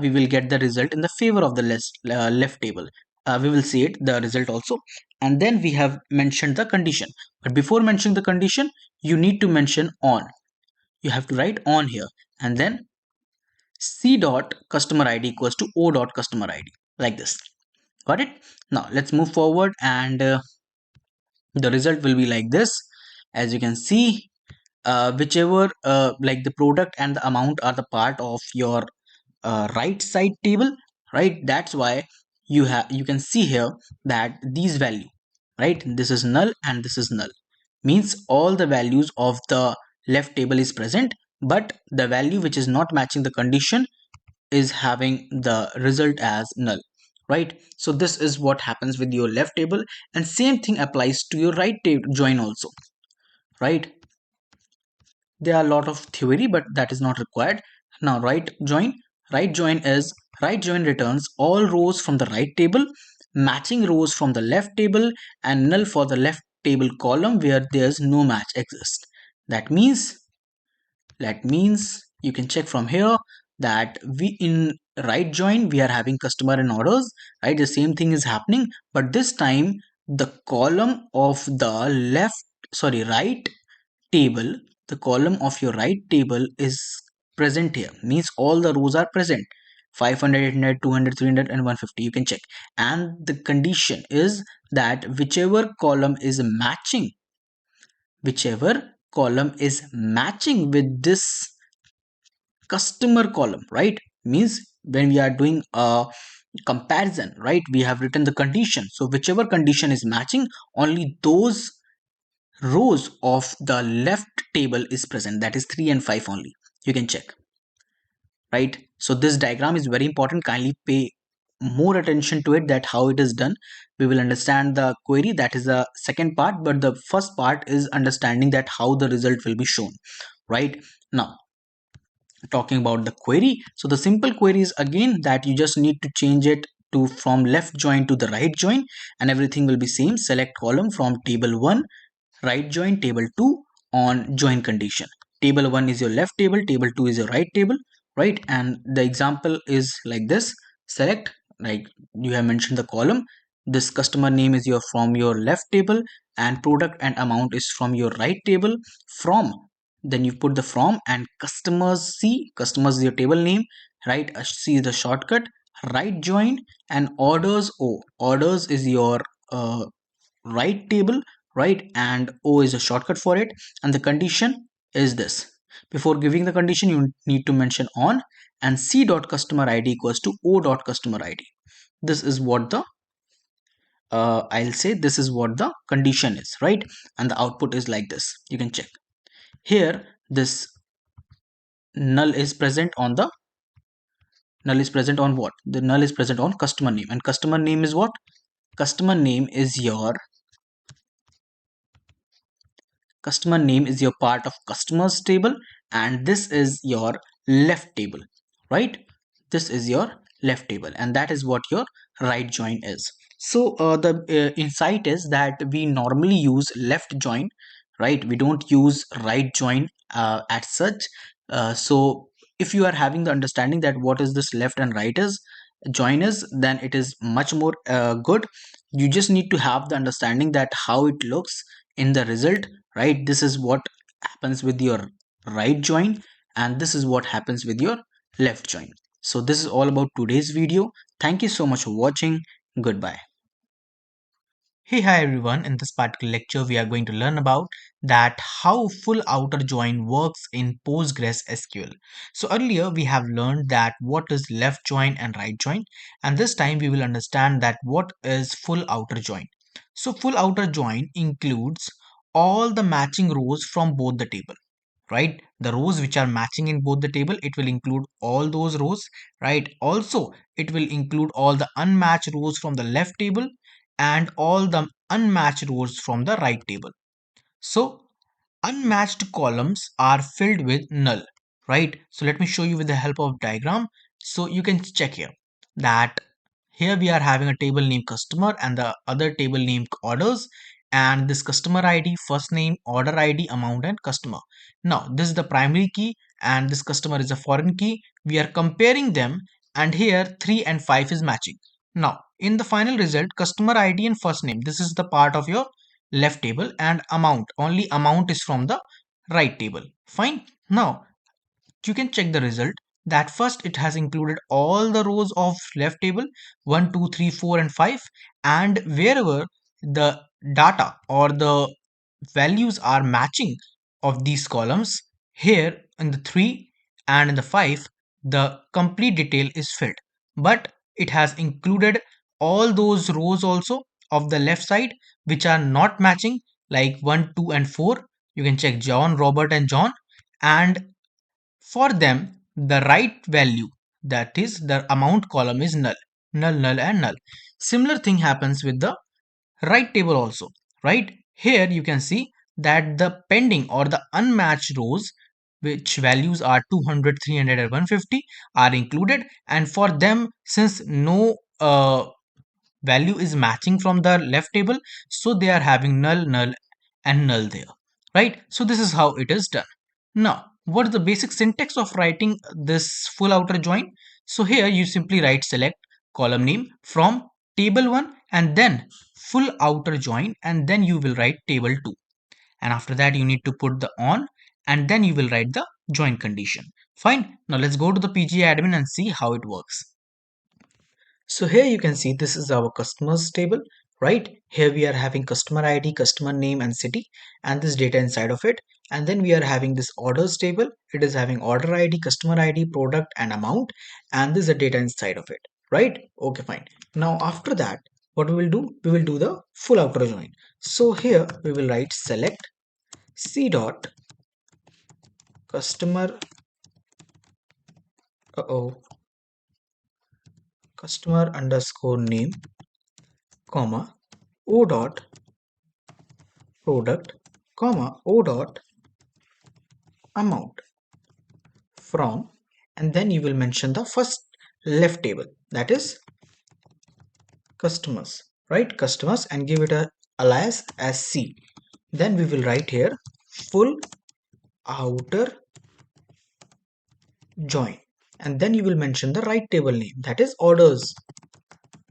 we will get the result in the favor of the left table. We will see it the result also. And then we have mentioned the condition, but before mentioning the condition you need to mention on. You have to write on here, and then c dot customer id equals to o dot customer id, like this. Got it? Now let's move forward, and the result will be like this. As you can see, whichever like the product and the amount are the part of your right side table, right? That's why you can see here that these value, right, this is null and this is null, means all the values of the left table is present, but the value which is not matching the condition is having the result as null, right? So this is what happens with your left table, and same thing applies to your right table join also, right? There are a lot of theory, but that is not required. Now right join is right join returns all rows from the right table, matching rows from the left table, and null for the left table column where there's no match exist. That means you can check from here that we in right join we are having customer and orders, right? The same thing is happening, but this time the column of the right table, the column of your right table is present here, means all the rows are present. 500, 800, 200, 300, and 150, you can check. And the condition is that whichever column is matching with this customer column, right? Means when we are doing a comparison, right, we have written the condition, so whichever condition is matching, only those rows of the left table is present, that is 3 and 5 only. You can check, right? So this diagram is very important, kindly pay more attention to it, that how it is done. We will understand the query, that is the second part, but the first part is understanding that how the result will be shown, right? Now talking about the query, so the simple query is again that you just need to change it to from left join to the right join, and everything will be same. Select column from table 1, right join table 2 on join condition. Table 1 is your left table, table 2 is your right table, right? And the example is like this. Select, like you have mentioned the column, this customer name is your from your left table, and product and amount is from your right table. From, then you put the from, and customers is your table name, right? C is the shortcut. Right join, and orders is your right table, right? And o is a shortcut for it, and the condition is this. Before giving the condition you need to mention on, and c dot customer id equals to o dot customer id. This is what the I'll say this is what the condition is, right? And the output is like this. You can check here. This null is present on the null is present on what? The null is present on customer name, and customer name is what? Customer name is your part of customers table, and this is your left table, right? This is your left table, and that is what your right join is. So the insight is that we normally use left join, right? We don't use right join as such. So if you are having the understanding that what is this left and right is join is, then it is much more good. You just need to have the understanding that how it looks in the result, right? This is what happens with your right join, and this is what happens with your left join. So this is all about today's video. Thank you so much for watching. Goodbye. Hey, hi everyone. In this particular lecture, we are going to learn about that how full outer join works in PostgreSQL. So earlier we have learned that what is left join and right join, and this time we will understand that what is full outer join. So full outer join includes all the matching rows from both the table, right? The rows which are matching in both the table, it will include all those rows, right? Also it will include all the unmatched rows from the left table and all the unmatched rows from the right table. So unmatched columns are filled with null, right? So let me show you with the help of diagram. So you can check here that here we are having a table named customer and the other table named orders, and this customer ID, first name, order ID, amount, and customer. Now this is the primary key and this customer is a foreign key. We are comparing them, and here 3 and 5 is matching. Now in the final result, customer ID and first name, this is the part of your left table, and amount, only amount is from the right table. Fine. Now you can check the result that first it has included all the rows of left table 1 2 3 4 and 5, and wherever the data or the values are matching of these columns, here in the 3 and in the 5 the complete detail is filled, but it has included all those rows also of the left side which are not matching, like 1 2 and 4. You can check John, Robert, and John, and for them, the right value, that is the amount column, is null. Null, null, and null. Similar thing happens with the right table also, right? Here you can see that the pending or the unmatched rows, which values are 200, 300, and 150, are included, and for them, since no value is matching from the left table, so they are having null, null, and null there, right? So this is how it is done. Now what is the basic syntax of writing this full outer join? So here you simply write select column name from table 1 and then full outer join, and then you will write table 2, and after that you need to put the on, and then you will write the join condition. Fine. Now let's go to the PG admin and see how it works. So here you can see this is our customers table, right? Here we are having customer ID, customer name, and city, and this data inside of it. And then we are having this orders table. It is having order ID, customer ID, product, and amount, and this is the data inside of it, right? Okay, fine. Now after that, what we will do? We will do the full outer join. So here we will write select c dot customer. Customer underscore name, comma o dot product, comma o dot amount from, and then you will mention the first left table, that is customers, right? Customers, and give it a alias as C. Then we will write here full outer join, and then you will mention the right table name, that is orders,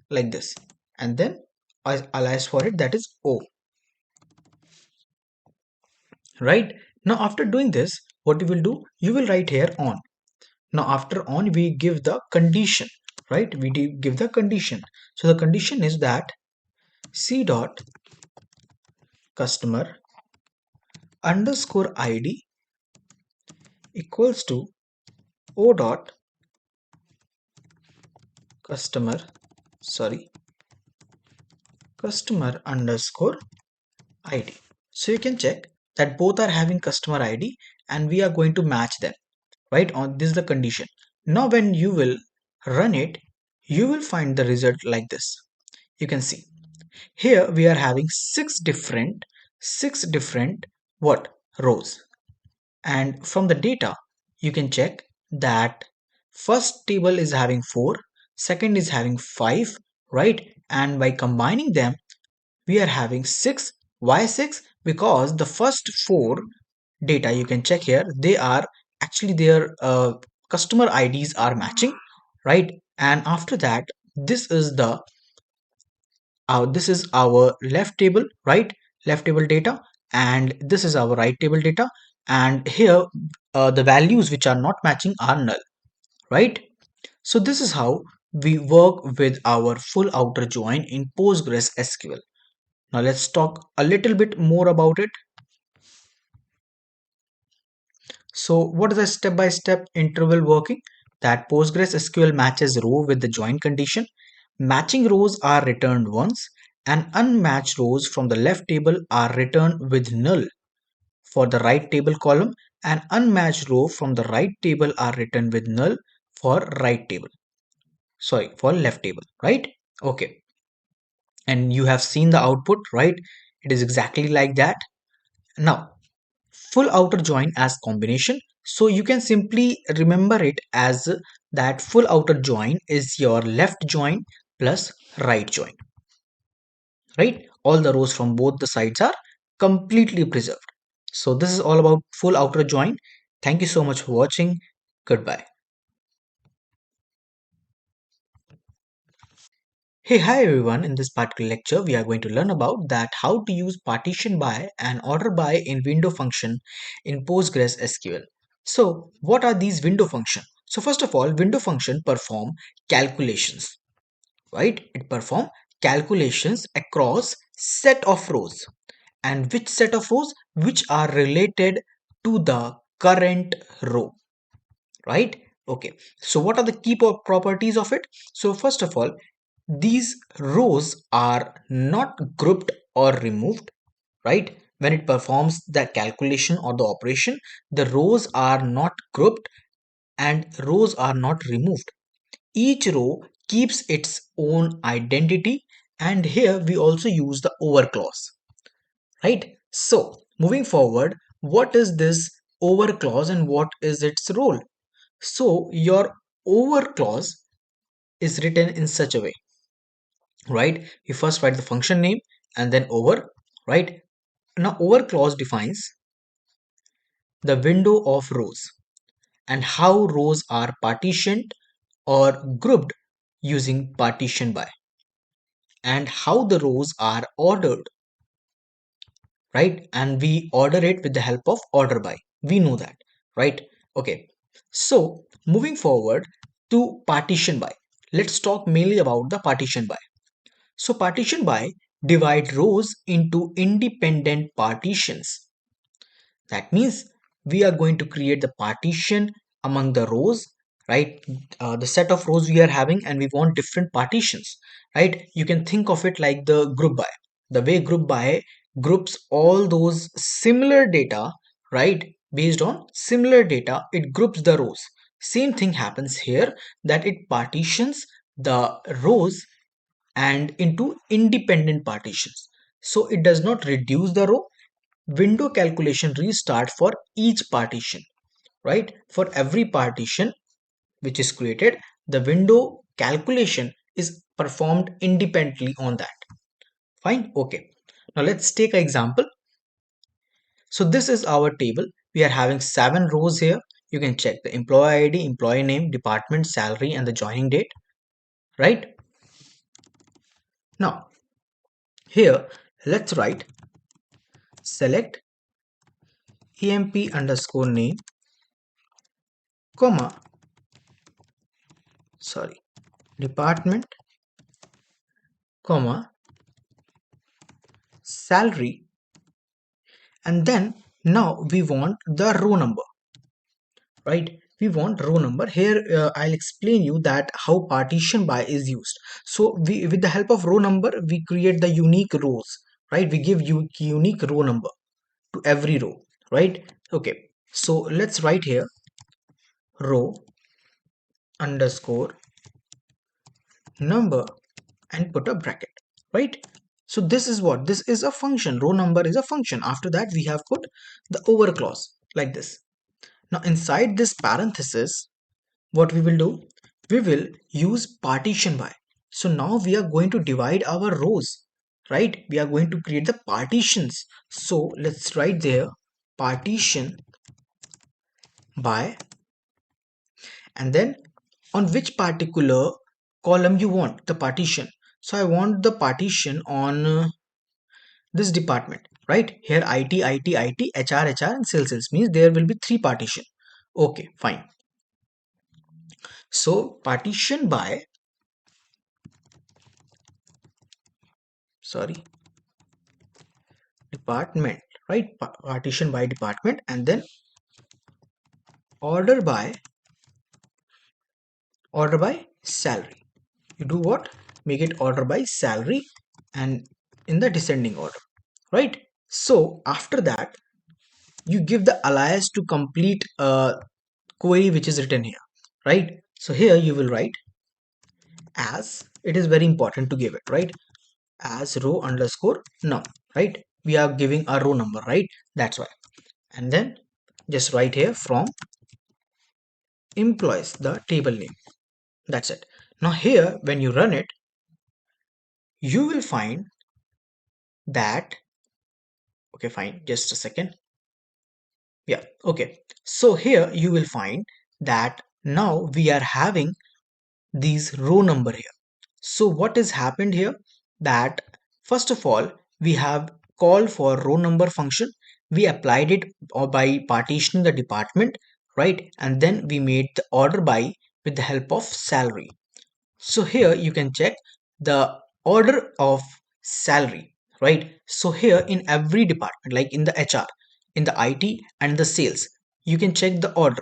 like this, and then alias for it, that is O, right? Now after doing this, what you will do, you will write here on. Now after on, we give the condition, right? We give the condition. So the condition is that c dot customer underscore id equals to o dot customer, sorry, customer underscore id. So you can check that both are having customer id and we are going to match them, right? On this is the condition. Now when you will run it, you will find the result like this. You can see here we are having six different what rows, and from the data you can check that first table is having 4, second is having 5, right? And by combining them we are having 6. Why 6? Because the first 4 data, you can check here, they are actually their customer IDs are matching, right? And after that, this is the this is our left table, right? Left table data, and this is our right table data. And here, the values which are not matching are null, right? So this is how we work with our full outer join in PostgreSQL. Now let's talk a little bit more about it. So what is the step-by-step interval working? That PostgreSQL matches row with the join condition. Matching rows are returned once, and unmatched rows from the left table are returned with null for the right table column, and unmatched row from the right table are written with null for right table. Sorry, for left table, right? Okay. And you have seen the output, right? It is exactly like that. Now, full outer join as combination. So you can simply remember it as that full outer join is your left join plus right join, right? All the rows from both the sides are completely preserved. So this is all about full outer join. Thank you so much for watching. Goodbye. Hey, hi everyone. In this particular lecture, we are going to learn about that how to use partition by and order by in window function in PostgreSQL. So what are these window function? So first of all, window function perform calculations, right? It perform calculations across set of rows. And which set of rows? Which are related to the current row, right? Okay, so what are the key properties of it? So first of all, these rows are not grouped or removed, right? When it performs the calculation or the operation, the rows are not grouped and rows are not removed. Each row keeps its own identity, and here we also use the over clause, right? So moving forward, what is this over clause and what is its role? So your over clause is written in such a way, right? You first write the function name and then over, right? Now over clause defines the window of rows and how rows are partitioned or grouped using partition by, and how the rows are ordered, right? And we order it with the help of order by. We know that, right? Okay. So moving forward to partition by, let's talk mainly about the partition by. So partition by divide rows into independent partitions. That means we are going to create the partition among the rows, right? The set of rows we are having, and we want different partitions, right? You can think of it like the group by. The way group by groups all those similar data, right? Based on similar data, it groups the rows. Same thing happens here, that it partitions the rows and into independent partitions. So it does not reduce the row. Window calculation restart for each partition, right? For every partition which is created, the window calculation is performed independently on that. Fine. Okay. Now let's take an example. So this is our table. We are having 7 rows here. You can check the employee ID, employee name, department, salary, and the joining date, right? Now here, let's write select emp underscore name, comma, sorry, department, comma, salary, and then now we want the row number, right? We want row number here. I'll explain you that how partition by is used. So we, with the help of row number, we create the unique rows, right? We give you unique row number to every row, right? Okay, so let's write here row underscore number and put a bracket, right? So this is what, this is a function, row number is a function. After that we have put the over clause like this. Now inside this parenthesis, what we will do, we will use partition by. So now we are going to divide our rows, right? We are going to create the partitions. So let's write there partition by, and then on which particular column you want the partition. So I want the partition on this department, right? Here IT, HR, and sales means there will be three partition. Okay, fine. So partition by, sorry, department, right? Partition by department, and then order by salary. You do what? Make it order by salary and in the descending order, right? So after that, you give the alias to complete a query which is written here, right? So here you will write as, it is very important to give it, right? As row underscore num, right? We are giving a row number, right? That's why. And then just write here from employees the table name. That's it. Now here when you run it, you will find that, okay, fine, just a second. Yeah, okay. So here you will find that now we are having these row number here. So what has happened here, that first of all we have call for row number function, we applied it by partitioning the department, right? And then we made the order by with the help of salary. So here you can check the order of salary, right? So here in every department, like in the HR, in the IT and the sales, you can check the order.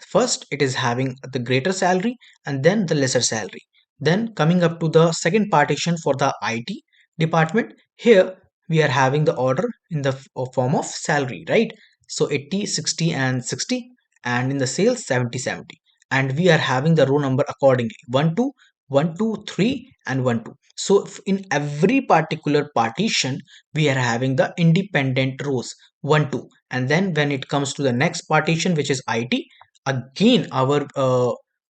First, it is having the greater salary and then the lesser salary. Then coming up to the second partition for the IT department, here we are having the order in the form of salary, right? So 80, 60 and 60, and in the sales 70, 70. And we are having the row number accordingly, 1, 2, 1, 2, 3 and 1, 2. So in every particular partition, we are having the independent rows 1, 2. And then when it comes to the next partition, which is IT, again our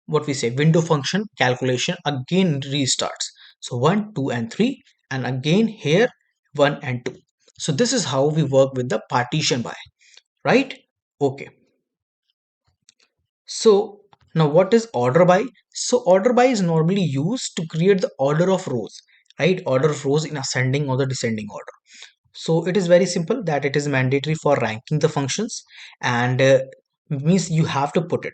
what we say window function calculation again restarts. So 1, 2 and 3, and again here 1 and 2. So this is how we work with the partition by, right? Okay. So now what is order by? So order by is normally used to create the order of rows, right? Order of rows in ascending or the descending order. So it is very simple that it is mandatory for ranking the functions, and means you have to put it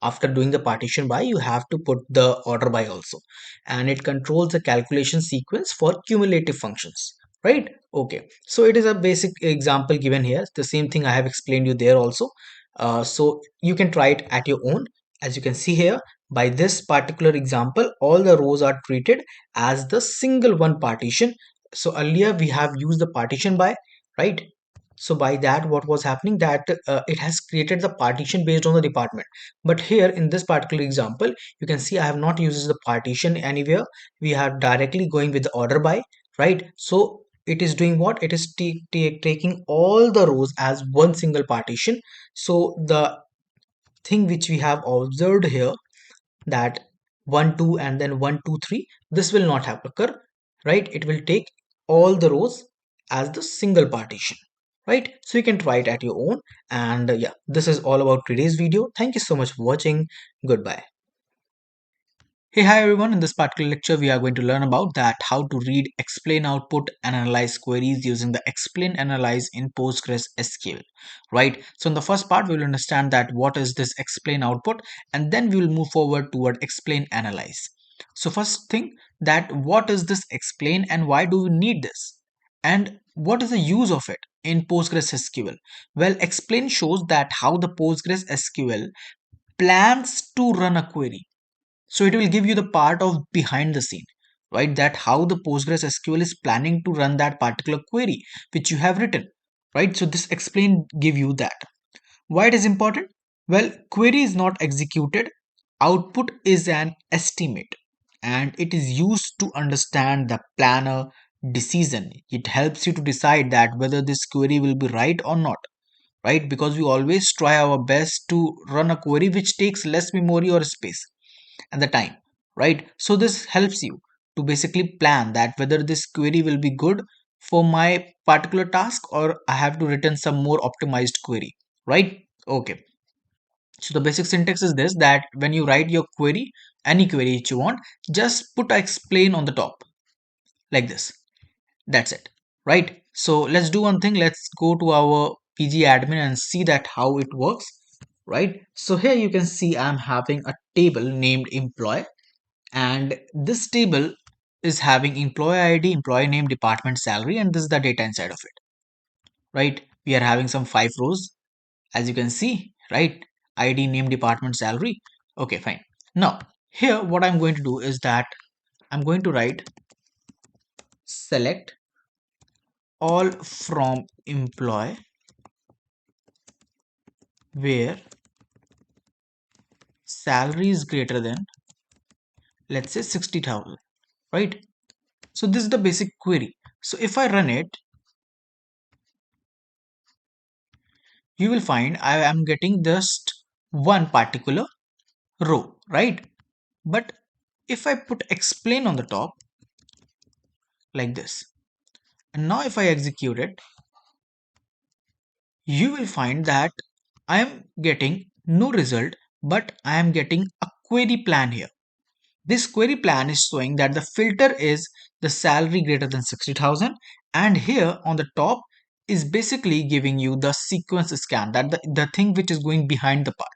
after doing the partition by, you have to put the order by also, and it controls the calculation sequence for cumulative functions, right? Okay, so it is a basic example given here, the same thing I have explained you there also. So you can try it at your own. As you can see here, by this particular example, all the rows are treated as the single one partition. So earlier we have used the partition by, right? So by that what was happening, that it has created the partition based on the department. But here in this particular example, you can see I have not used the partition anywhere. We are directly going with the order by, right? So it is doing what, it is taking all the rows as one single partition. So the thing which we have observed here, that 1, 2 and then 1, 2, 3, this will not have occur, right? It will take all the rows as the single partition, right? So you can try it at your own. And yeah, this is all about today's video. Thank you so much for watching. Goodbye. Hey, hi everyone. In this particular lecture, we are going to learn about that how to read, explain output, and analyze queries using the explain analyze in PostgreSQL, right? So in the first part, we will understand that what is this explain output, and then we will move forward toward explain analyze. So first thing, that what is this explain and why do we need this? And what is the use of it in PostgreSQL? Well, explain shows that how the PostgreSQL plans to run a query. So it will give you the part of behind the scene, right? That how the PostgreSQL is planning to run that particular query which you have written, right? So this explain give you that. Why it is important? Well, query is not executed. Output is an estimate, and it is used to understand the planner decision. It helps you to decide that whether this query will be right or not, right? Because we always try our best to run a query which takes less memory or space and the time, right? So this helps you to basically plan that whether this query will be good for my particular task or I have to return some more optimized query, right? Okay. So the basic syntax is this, that when you write your query, any query which you want, just put a explain on the top like this. That's it, right? So let's do one thing. Let's go to our PG admin and see that how it works, right? So here you can see I'm having a table named employee, and this table is having employee ID, employee name, department, salary, and this is the data inside of it, right? We are having some 5 rows, as you can see, right? ID, name, department, salary. Okay, fine. Now here what I'm going to do is that I'm going to write select all from employee where salary is greater than, let's say, 60,000, right? So this is the basic query. So if I run it, you will find I am getting just one particular row, right? But if I put explain on the top like this, and now if I execute it, you will find that I am getting no result, but I am getting a query plan here. This query plan is showing that the filter is the salary greater than 60,000, and here on the top is basically giving you the sequence scan, that the thing which is going behind the part,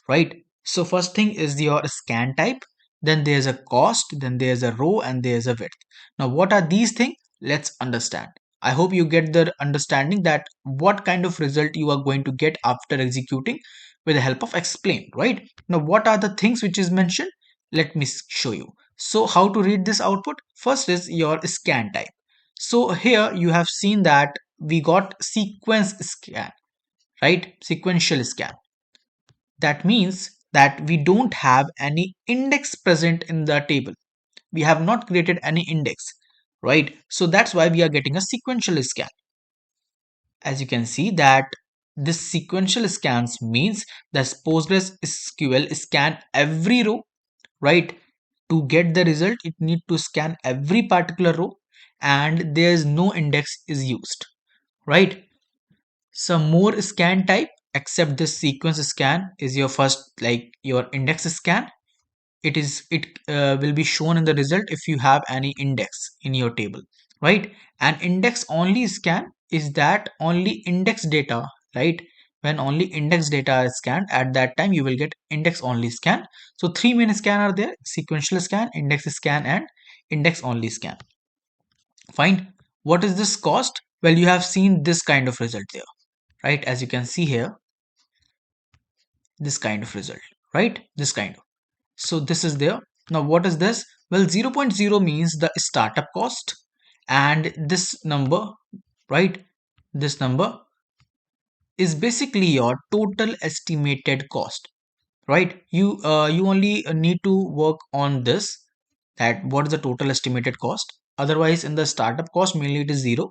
right? So first thing is your scan type, then there's a cost, then there's a row, and there's a width. Now what are these things? Let's understand. I hope you get the understanding that what kind of result you are going to get after executing with the help of explain, right? Now what are the things which is mentioned? Let me show you. So how to read this output? First is your scan type. So here you have seen that we got sequence scan, right? Sequential scan. That means that we don't have any index present in the table. We have not created any index, right? So that's why we are getting a sequential scan. As you can see that this sequential scans means that PostgreSQL scan every row, right? To get the result, it need to scan every particular row, and there's no index is used, right? Some more scan type except this sequence scan is your first, like your index scan. It will be shown in the result if you have any index in your table, right? And index only scan is that only index data, right? When only index data is scanned, at that time you will get index only scan. So three main scan are there: sequential scan, index scan, and index only scan. Fine. What is this cost? Well, you have seen this kind of result there, right? As you can see here, this kind of result, right? This kind of. So this is there. Now what is this? Well, 0.0 means the startup cost, and this number, right? This number is basically your total estimated cost, right? You only need to work on this, that what is the total estimated cost. Otherwise in the startup cost mainly it is zero.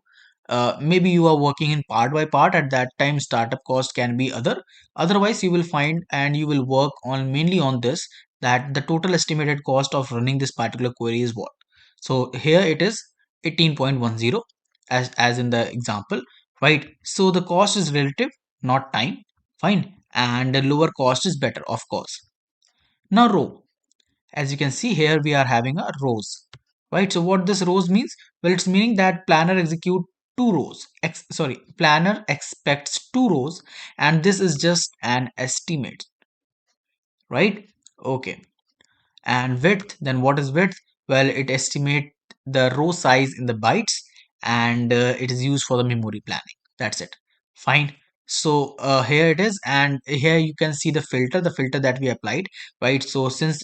Maybe you are working in part by part, at that time startup cost can be other. Otherwise you will find and you will work on mainly on this, that the total estimated cost of running this particular query is what. So here it is 18.10, as in the example, right? So the cost is relative, not time. Fine. And the lower cost is better, of course. Now row, as you can see here, we are having a rows, right? So what this rows means? Well, it's meaning that planner execute two rows, planner expects two rows, and this is just an estimate, right? Okay. And width, then what is width? Well, it estimates the row size in the bytes, and it is used for the memory planning. That's it. Fine. So here it is, and here you can see the filter that we applied, right? So since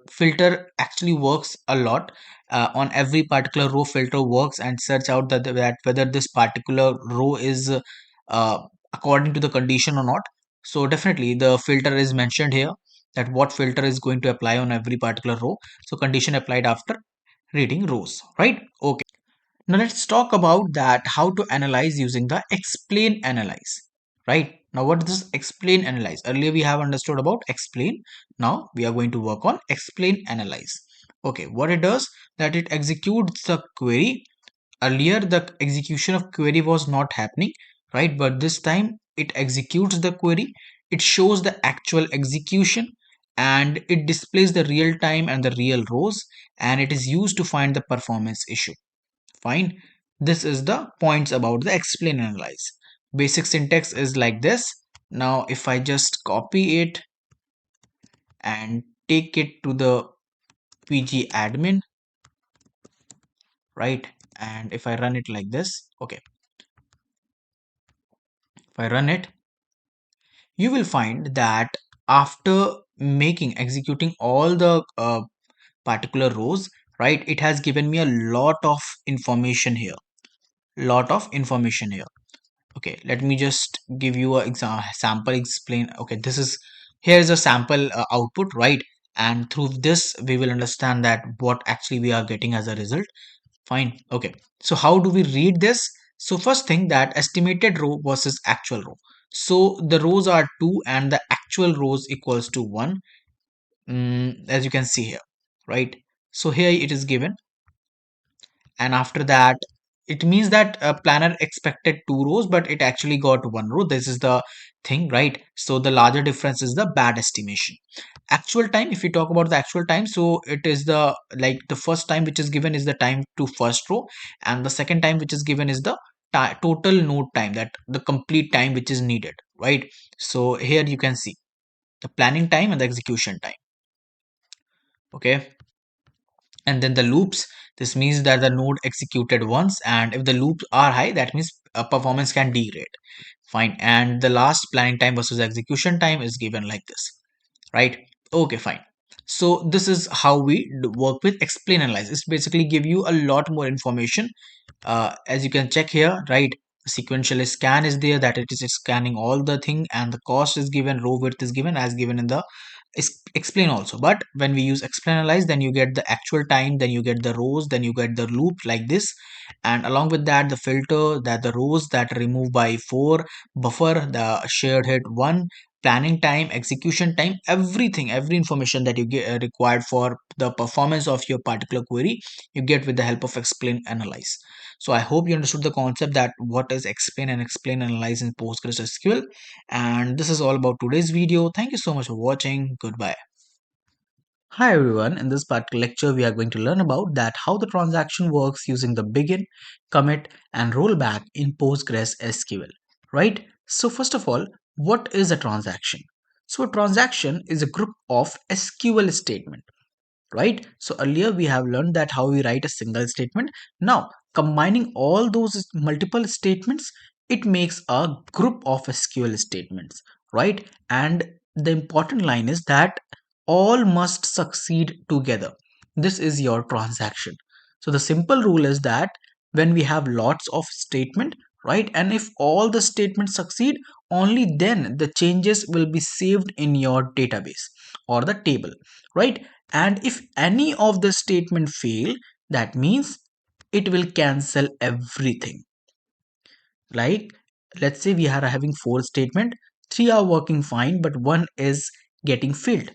filter actually works a lot on every particular row, filter works and search out that whether this particular row is according to the condition or not. So definitely the filter is mentioned here, that what filter is going to apply on every particular row. So condition applied after reading rows, right? Okay. Now let's talk about that how to analyze using the explain analyze, right? Now what is this explain analyze? Earlier we have understood about explain. Now we are going to work on explain analyze. Okay, what it does, that it executes the query. Earlier the execution of query was not happening, right? But this time it executes the query, it shows the actual execution, and it displays the real time and the real rows, and it is used to find the performance issue. Fine. This is the points about the explain analyze. Basic syntax is like this. Now if I just copy it and take it to the pg admin, right, and if I run it like this, okay, if I run it, you will find that after executing all the particular rows, right, it has given me a lot of information here, okay. Let me just give you a sample explain. Okay, this is, here is a sample output, right, and through this we will understand that what actually we are getting as a result. Fine. Okay, so how do we read this? So first thing, that estimated row versus actual row. So the rows are 2 and the actual rows equals to 1, as you can see here, right. So here it is given, and after that it means that a planner expected 2 rows but it actually got 1 row. This is the thing, right. So the larger difference is the bad estimation. Actual time, if we talk about the actual time, so it is the, like, the first time which is given is the time to first row, and the second time which is given is the total node time, that the complete time which is needed, right. So here you can see the planning time and the execution time, okay. And then the loops, this means that the node executed once, and if the loops are high, that means performance can degrade. Fine. And the last planning time versus execution time is given like this, right. Okay, fine. So this is how we work with explain analyze. It's basically give you a lot more information, as you can check here, right. Sequential scan is there, that it is scanning all the thing, and the cost is given, row width is given as given in the explain also. But when we use explain analyze, then you get the actual time, then you get the rows, then you get the loop like this, and along with that the filter, that the rows that remove by 4, buffer, the shared hit 1, planning time, execution time, everything, every information that you get required for the performance of your particular query, you get with the help of explain analyze. So I hope you understood the concept that what is explain and explain analyze in PostgreSQL. And this is all about today's video. Thank you so much for watching. Goodbye. Hi everyone, in this particular lecture we are going to learn about that how the transaction works using the begin, commit and rollback in PostgreSQL, right? So first of all, what is a transaction? So a transaction is a group of SQL statement, right? So earlier we have learned that how we write a single statement. Now combining all those multiple statements, it makes a group of SQL statements, right? And the important line is that all must succeed together. This is your transaction. So the simple rule is that when we have lots of statement, right, and if all the statements succeed, only then the changes will be saved in your database or the table, right? And if any of the statement fail, that means it will cancel everything. Like, let's say we are having 4 statement, 3 are working fine but one is getting failed.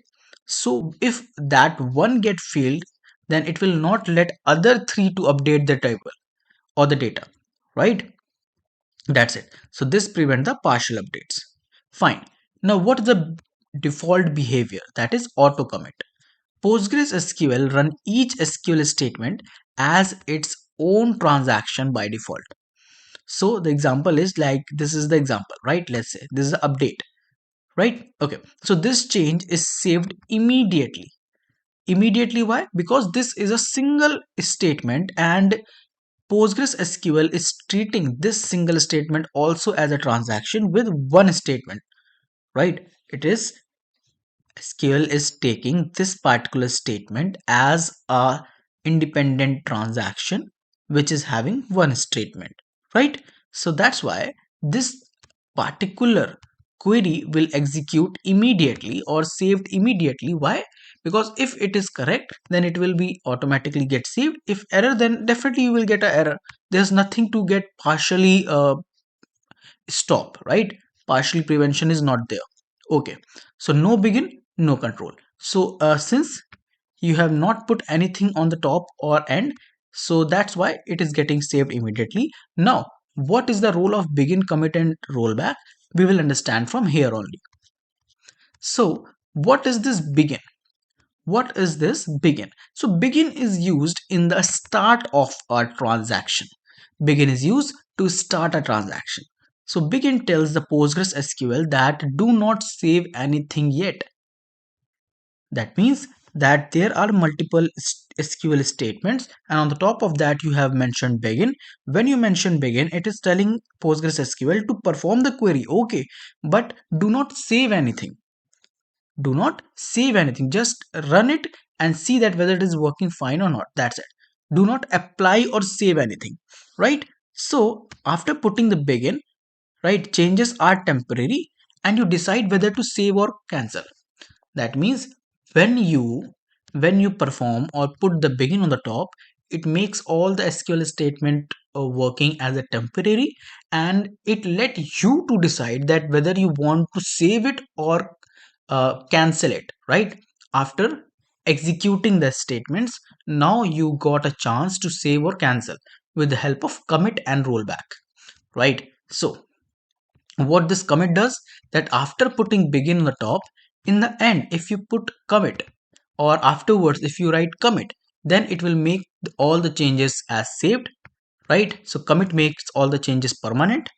So if that one get failed, then it will not let other 3 to update the table or the data, right? That's it. So this prevent the partial updates. Fine. Now what is the default behavior? That is auto commit. PostgreSQL run each SQL statement as its own transaction by default. So the example is like, this is the example, right? Let's say this is the update, right? Okay, so this change is saved immediately. Immediately, why? Because this is a single statement, and PostgreSQL is treating this single statement also as a transaction with one statement, right? It is, SQL is taking this particular statement as a independent transaction which is having one statement, right? So that's why this particular query will execute immediately or saved immediately. Why? Because if it is correct, then it will be automatically get saved. If error, then definitely you will get an error. There's nothing to get partially stop, right? Partial prevention is not there. Okay, so no begin, no control. So since you have not put anything on the top or end, so that's why it is getting saved immediately. Now what is the role of begin, commit and rollback? We will understand from here only. So what is this begin? What is this begin? So begin is used in the start of a transaction. Begin is used to start a transaction. So begin tells the PostgreSQL that do not save anything yet. That means that there are multiple SQL statements, and on the top of that you have mentioned begin. When you mention begin, it is telling PostgreSQL to perform the query. Okay, but do not save anything. Do not save anything. Just run it and see that whether it is working fine or not. That's it. Do not apply or save anything, right? So after putting the begin, right, changes are temporary and you decide whether to save or cancel. That means when you perform or put the begin on the top, it makes all the SQL statement working as a temporary, and it let you to decide that whether you want to save it or cancel it, right? After executing the statements, now you got a chance to save or cancel with the help of commit and rollback, right? So what this commit does, that after putting begin on the top, in the end if you put commit, or afterwards if you write commit, then it will make all the changes as saved, right? So commit makes all the changes permanent.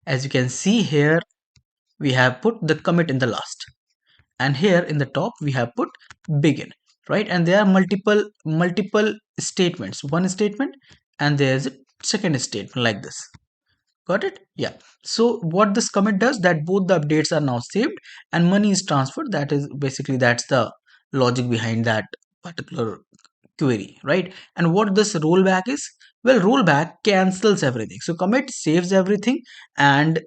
As you can see here, we have put the commit in the last, and here in the top we have put begin, right? And there are multiple statements, one statement and there's a second statement like this. Got it? Yeah. So what this commit does, that both the updates are now saved and money is transferred. That is basically, that's the logic behind that particular query, right? And what this rollback is, well, rollback cancels everything. So commit saves everything and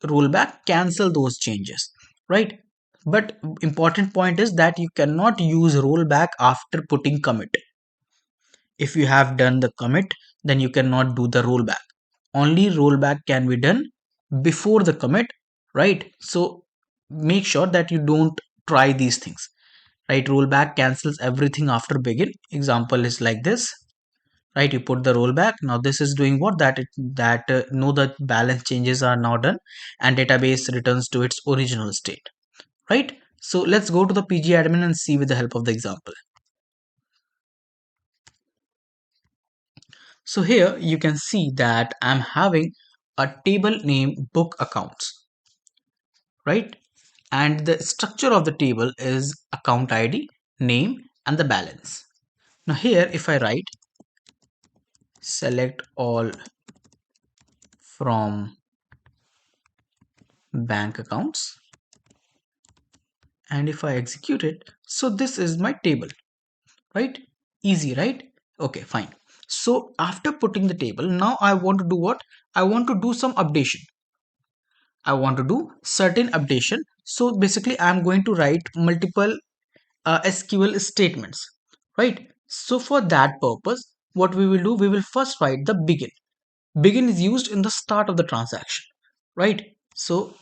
rollback cancel those changes, right? But important point is that you cannot use rollback after putting commit. If you have done the commit, then you cannot do the rollback. Only rollback can be done before the commit, right? So make sure that you don't try these things, right? Rollback cancels everything after begin. Example is like this, right? You put the rollback. Now this is doing what, know the balance changes are now done and database returns to its original state, right? So let's go to the PG admin and see with the help of the example. So here you can see that I'm having a table named book accounts, right? And the structure of the table is account ID, name, and the balance. Now here if I write select all from bank accounts, and if I execute it, so this is my table, right? Easy, right? Okay, fine. So after putting the table, now I want to do what? I want to do some updation. I want to do certain updation. So basically I'm going to write multiple SQL statements, right? So for that purpose, what we will do, we will first write the begin. Begin is used in the start of the transaction, right? So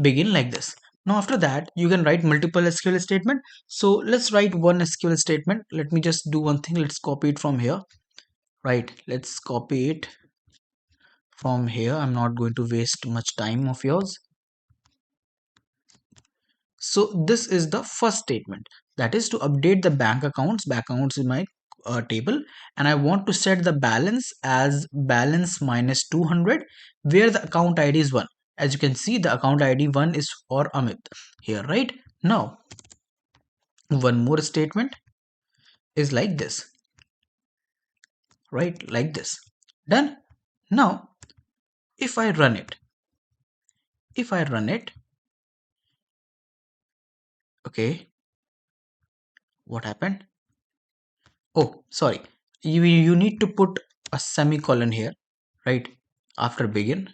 begin like this. Now after that, you can write multiple SQL statement. So let's write one SQL statement. Let me just do one thing. Let's copy it from here, right? Let's copy it from here. I'm not going to waste much time of yours. So this is the first statement, that is to update the bank accounts. Bank accounts in my table, and I want to set the balance as balance minus 200, where the account ID is 1. As you can see, the account ID 1 is for Amit here, right? Now one more statement is like this, right? Like this. Done. Now if I run it, okay, what happened? Oh, sorry. You need to put a semicolon here, right? After begin,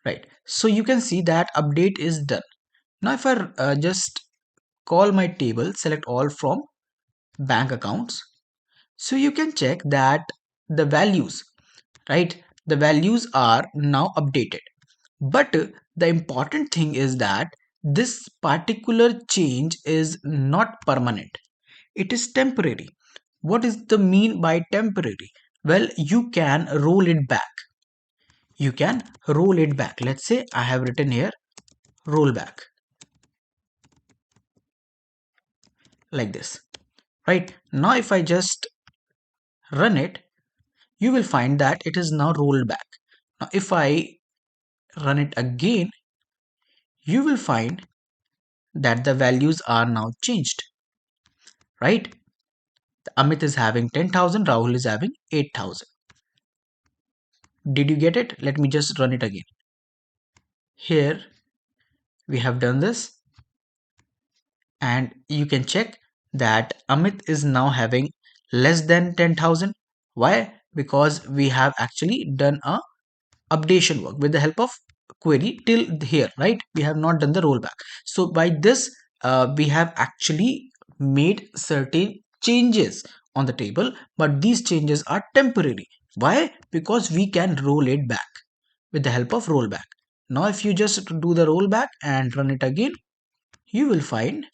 right? So you can see that update is done. Now if I just call my table, select all from bank accounts. So you can check that the values, right? The values are now updated. But the important thing is that this particular change is not permanent. It is temporary. What is the mean by temporary? Well, you can roll it back. You can roll it back. Let's say I have written here rollback like this. Right now, if I just run it, you will find that it is now rolled back. Now, if I run it again, you will find that the values are now changed. Right? Amit is having 10,000, Rahul is having 8,000. Did you get it? Let me just run it again. Here we have done this, and you can check that Amit is now having less than 10,000. Why? Because we have actually done a updation work with the help of query till here, right? We have not done the rollback. So by this, we have actually made certain changes on the table, but these changes are temporary. Why? Because we can roll it back with the help of rollback. Now, if you just do the rollback and run it again, you will find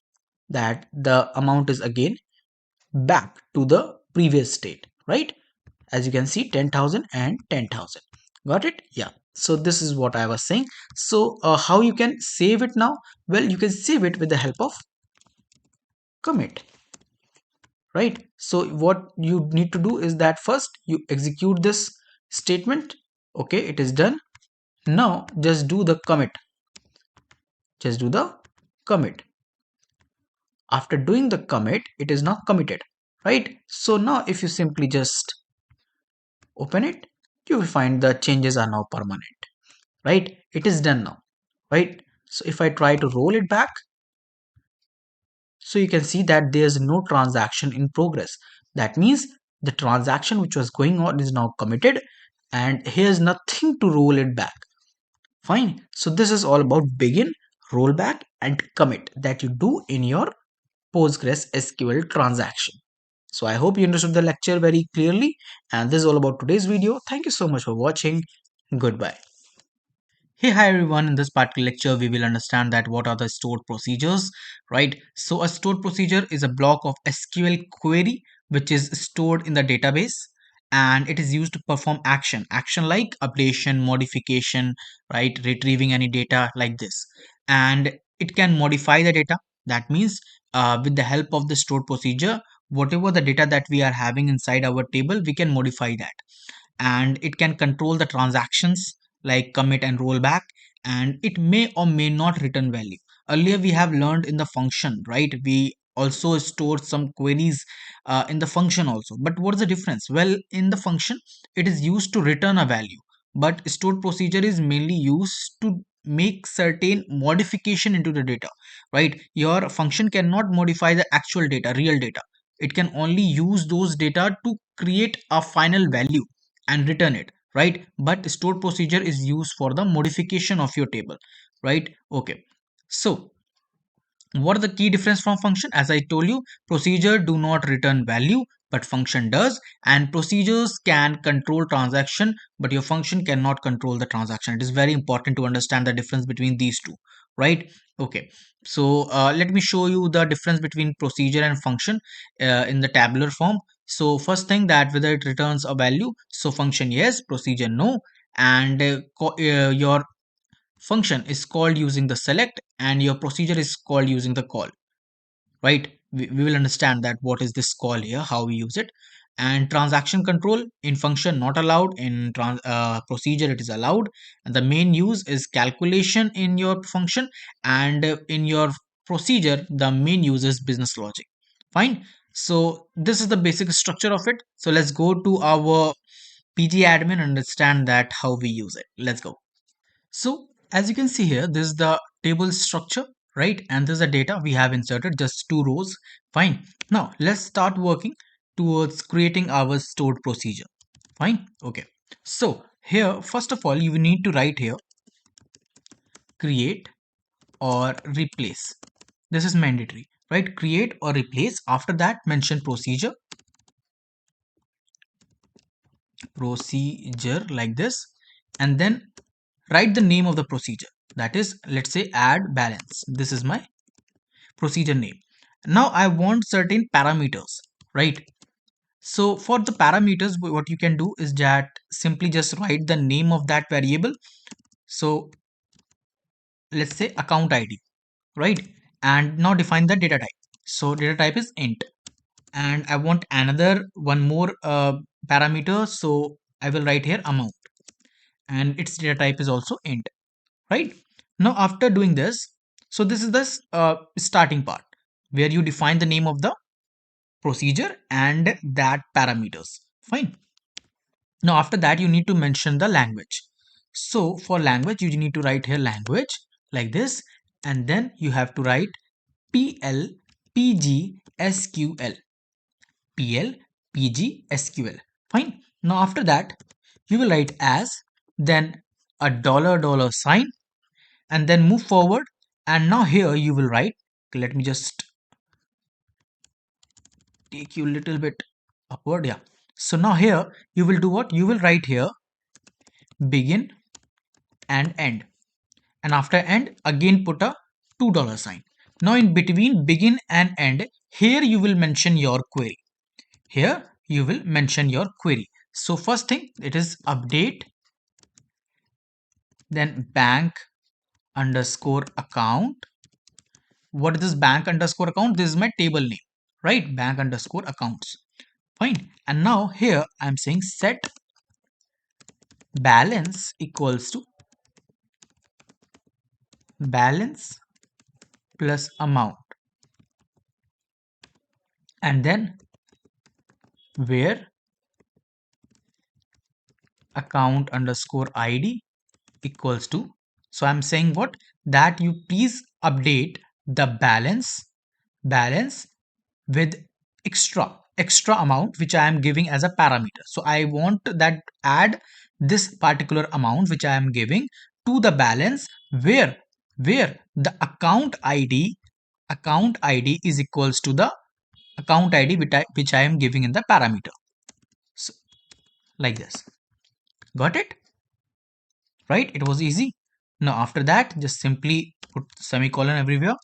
that the amount is again back to the previous state, right? As you can see, 10,000 and 10,000. Got it? Yeah. So this is what I was saying. So how you can save it now? Well, you can save it with the help of commit, right? So what you need to do is that first you execute this statement. Okay, it is done. Now just do the commit. Just do the commit. After doing the commit, it is now committed, right? So now if you simply just open it, you will find the changes are now permanent, right? It is done now, right? So if I try to roll it back, so you can see that there's no transaction in progress. That means the transaction which was going on is now committed, and here's nothing to roll it back. Fine. So this is all about begin, rollback, and commit that you do in your PostgreSQL transaction. So I hope you understood the lecture very clearly, and this is all about today's video. Thank you so much for watching. Goodbye. Hey, hi everyone. In this particular lecture, we will understand that what are the stored procedures, right? So a stored procedure is a block of SQL query which is stored in the database, and it is used to perform action like updation, modification, right? Retrieving any data like this. And it can modify the data. That means with the help of the stored procedure, whatever the data that we are having inside our table, we can modify that, and it can control the transactions like commit and rollback, and it may or may not return value. Earlier we have learned in the function, right? We also stored some queries in the function also, but what is the difference? Well, in the function it is used to return a value, but stored procedure is mainly used to make certain modification into the data, right? Your function cannot modify the actual data, real data. It can only use those data to create a final value and return it, right? But stored procedure is used for the modification of your table, right? Okay, so what are the key difference from function? As I told you, procedure do not return value, but function does, and procedures can control transaction, but your function cannot control the transaction. It is very important to understand the difference between these two, right? Okay, so let me show you the difference between procedure and function in the tabular form. So first thing, that whether it returns a value, so function yes, procedure no, and your function is called using the select and your procedure is called using the call, right? We will understand that what is this call here, how we use it. And transaction control in function not allowed, in procedure it is allowed, and the main use is calculation in your function, and in your procedure the main use is business logic. Fine. So this is the basic structure of it. So let's go to our pg admin and understand that how we use it. Let's go. So as you can see here, this is the table structure, right? And this is the data we have inserted, just two rows. Fine. Now let's start working towards creating our stored procedure. Fine. Okay. So here, first of all, you need to write here create or replace. This is mandatory, right? Create or replace. After that, mention procedure like this, and then write the name of the procedure. That is, let's say add balance. This is my procedure name. Now I want certain parameters, right? So for the parameters, what you can do is that simply just write the name of that variable. So let's say account ID, right? And now define the data type. So data type is int, and I want another one more parameter, so I will write here amount, and its data type is also int, right? Now after doing this, so this is the starting part where you define the name of the procedure and that parameters, fine. Now after that you need to mention the language. So for language you need to write here language like this, and then you have to write PL PG PL PG fine. Now after that you will write as, then a dollar sign, and then move forward. And now here you will write, let me just take you a little bit upward, yeah. So now here you will do what? You will write here begin and end, and after end again put a $2 sign. Now in between begin and end, here you will mention your query. Here you will mention your query. So first thing, it is update, then bank underscore account. What is this bank underscore account? This is my table name, right? Bank underscore accounts, fine. And now here I'm saying set balance equals to balance plus amount, and then where account underscore id equals to, so I'm saying what, that you please update the balance with extra amount which I am giving as a parameter. So I want that add this particular amount which I am giving to the balance where the account id is equals to the account id which I am giving in the parameter. So like this, got it, right? It was easy. Now after that just simply put semicolon everywhere,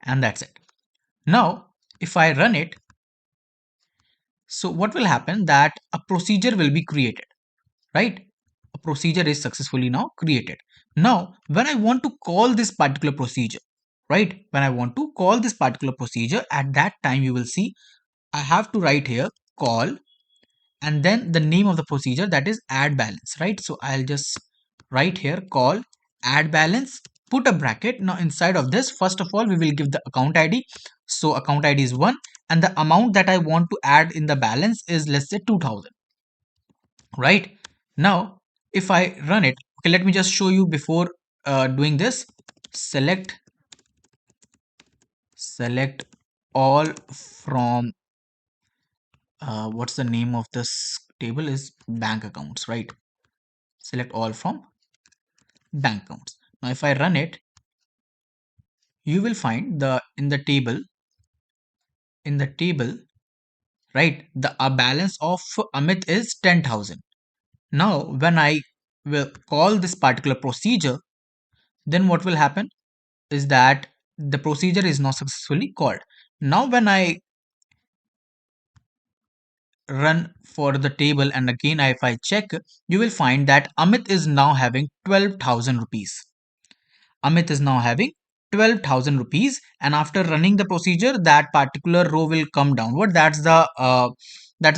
and that's it. Now if I run it, so what will happen, that a procedure will be created, right? A procedure is successfully now created. Now when I want to call this particular procedure, right, when I want to call this particular procedure, at that time you will see I have to write here call, and then the name of the procedure, that is add balance, right? So I'll just write here call add balance, put a bracket. Now inside of this, first of all we will give the account id. So account id is 1, and the amount that I want to add in the balance is, let's say, 2000, right? Now if I run it, okay, let me just show you before doing this. Select all from what's the name of this table, is bank accounts, right? Select all from bank accounts. Now if I run it, you will find the in the table, right, the balance of Amit is 10,000. Now when I will call this particular procedure, then what will happen is that the procedure is not successfully called. Now when I run for the table, and again if I check, you will find that Amit is now having 12,000 rupees. Amit is now having 12,000 rupees, and after running the procedure, that particular row will come downward. That's the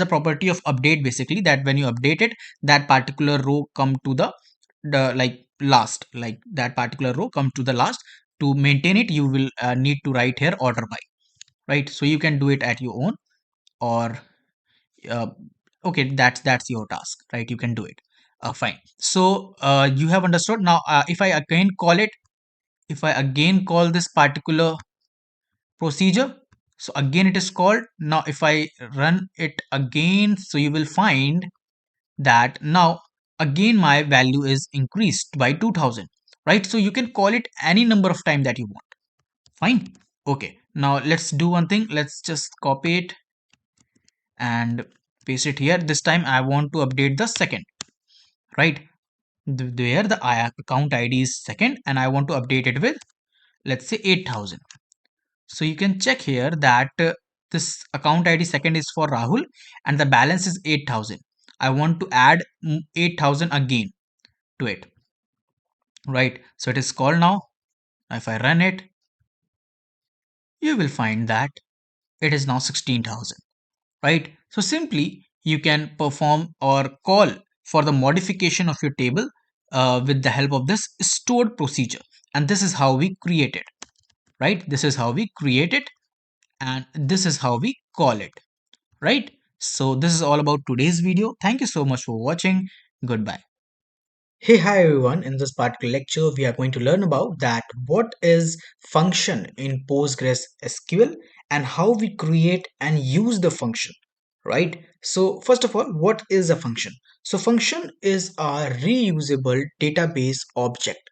property of update, basically, that when you update it, that particular row come to the like last, like that particular row come to the last. To maintain it, you will need to write here order by, right? So you can do it at your own, or uh, okay, that's your task, right? You can do it, fine. So you have understood. Now if I again call this particular procedure, so again it is called. Now if I run it again, so you will find that now again my value is increased by 2000, right? So you can call it any number of time that you want, fine. Okay, now let's do one thing. Let's just copy it and paste it here. This time I want to update the second, right? Where the account id is second, and I want to update it with, let's say, 8000. So you can check here that this account ID second is for Rahul, and the balance is 8000. I want to add 8000 again to it, right? So it is called now. Now if I run it, you will find that it is now 16,000, right? So simply you can perform or call for the modification of your table with the help of this stored procedure. And this is how we create it, right? This is how we create it, and this is how we call it, right? So this is all about today's video. Thank you so much for watching. Goodbye. Hey, hi everyone. In this particular lecture, we are going to learn about that what is function in PostgreSQL and how we create and use the function, right? So first of all, what is a function? So function is a reusable database object,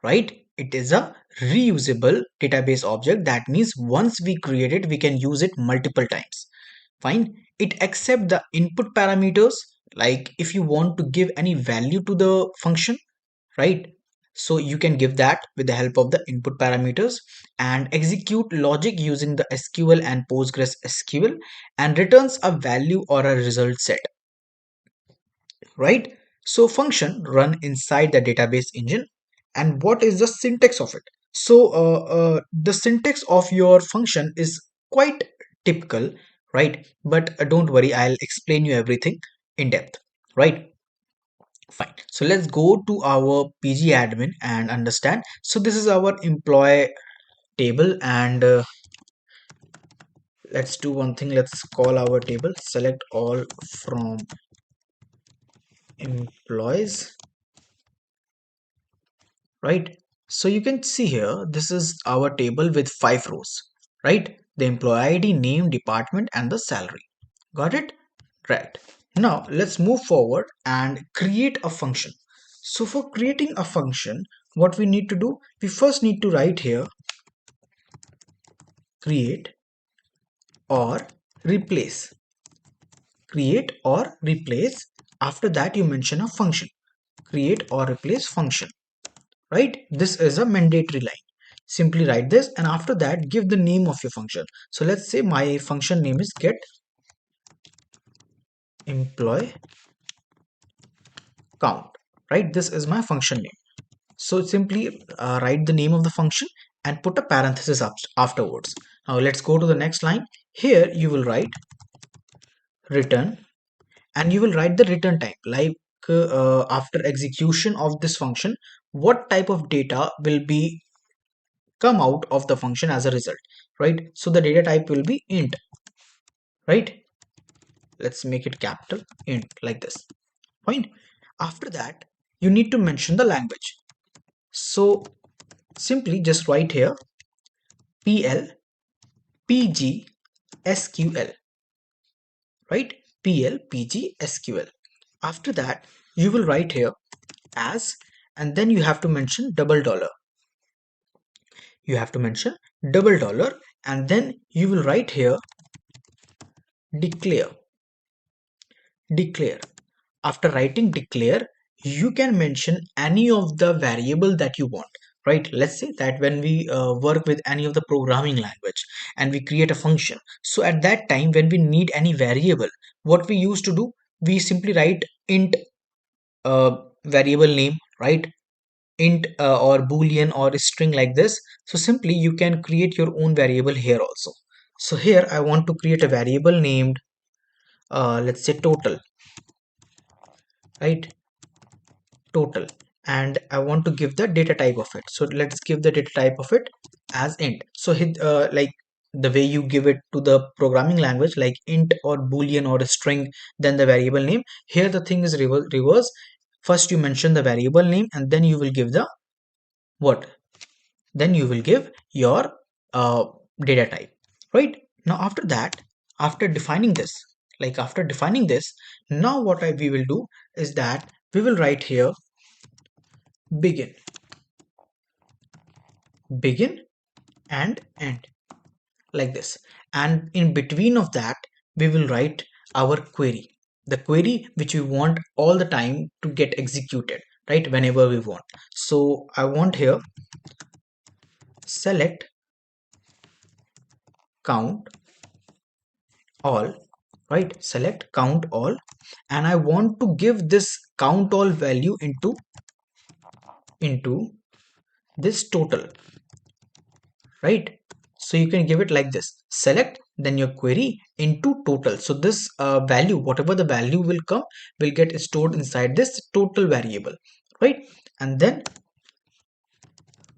right? It is a reusable database object. That means once we create it, we can use it multiple times. Fine. It accepts the input parameters, like if you want to give any value to the function, right? So you can give that with the help of the input parameters and execute logic using the SQL and PostgreSQL and returns a value or a result set, right? So function run inside the database engine. And what is the syntax of it? So the syntax of your function is quite typical, right? But don't worry, I'll explain you everything in depth, right? Fine. So let's go to our PG admin and understand. So this is our employee table, and let's do one thing. Let's call our table select all from employees, right? So you can see here, this is our table with 5 rows, right? The employee ID, name, department, and the salary. Got it? Right. Now let's move forward and create a function. So for creating a function, what we need to do, we first need to write here create or replace. Create or replace. After that, you mention a function. Create or replace function, right? This is a mandatory line. Simply write this, and after that give the name of your function. So let's say my function name is get employee count, right? This is my function name. So simply write the name of the function and put a parenthesis up afterwards. Now let's go to the next line. Here you will write return, and you will write the return type, like after execution of this function, what type of data will be come out of the function as a result, right? So the data type will be int, right? Let's make it capital int like this. Fine. After that, you need to mention the language. So simply just write here PL PG SQL, right? PL PG SQL. After that, you will write here as, and then you have to mention double dollar. You have to mention double dollar, and then you will write here declare. Declare. After writing declare, you can mention any of the variable that you want, right? Let's say that when we work with any of the programming language and we create a function, so at that time when we need any variable, what we used to do, we simply write int variable name, right? Int or boolean or string like this. So simply you can create your own variable here also. So here I want to create a variable named let's say total, right? Total, and I want to give the data type of it. So let's give the data type of it as int. So like the way you give it to the programming language, like int or boolean or a string, then the variable name. Here the thing is reverse. First you mention the variable name, and then you will give the what, then you will give your uh, data type, right? Now after that, after defining this, now what we will do is that we will write here begin, begin and end, like this. And in between of that, we will write our query, the query which we want all the time to get executed, right? Whenever we want. So I want here select count all, right? Select count all, and I want to give this count all value into this total, right? So you can give it like this, select then your query into total. So this value, whatever the value will come, will get stored inside this total variable, right? And then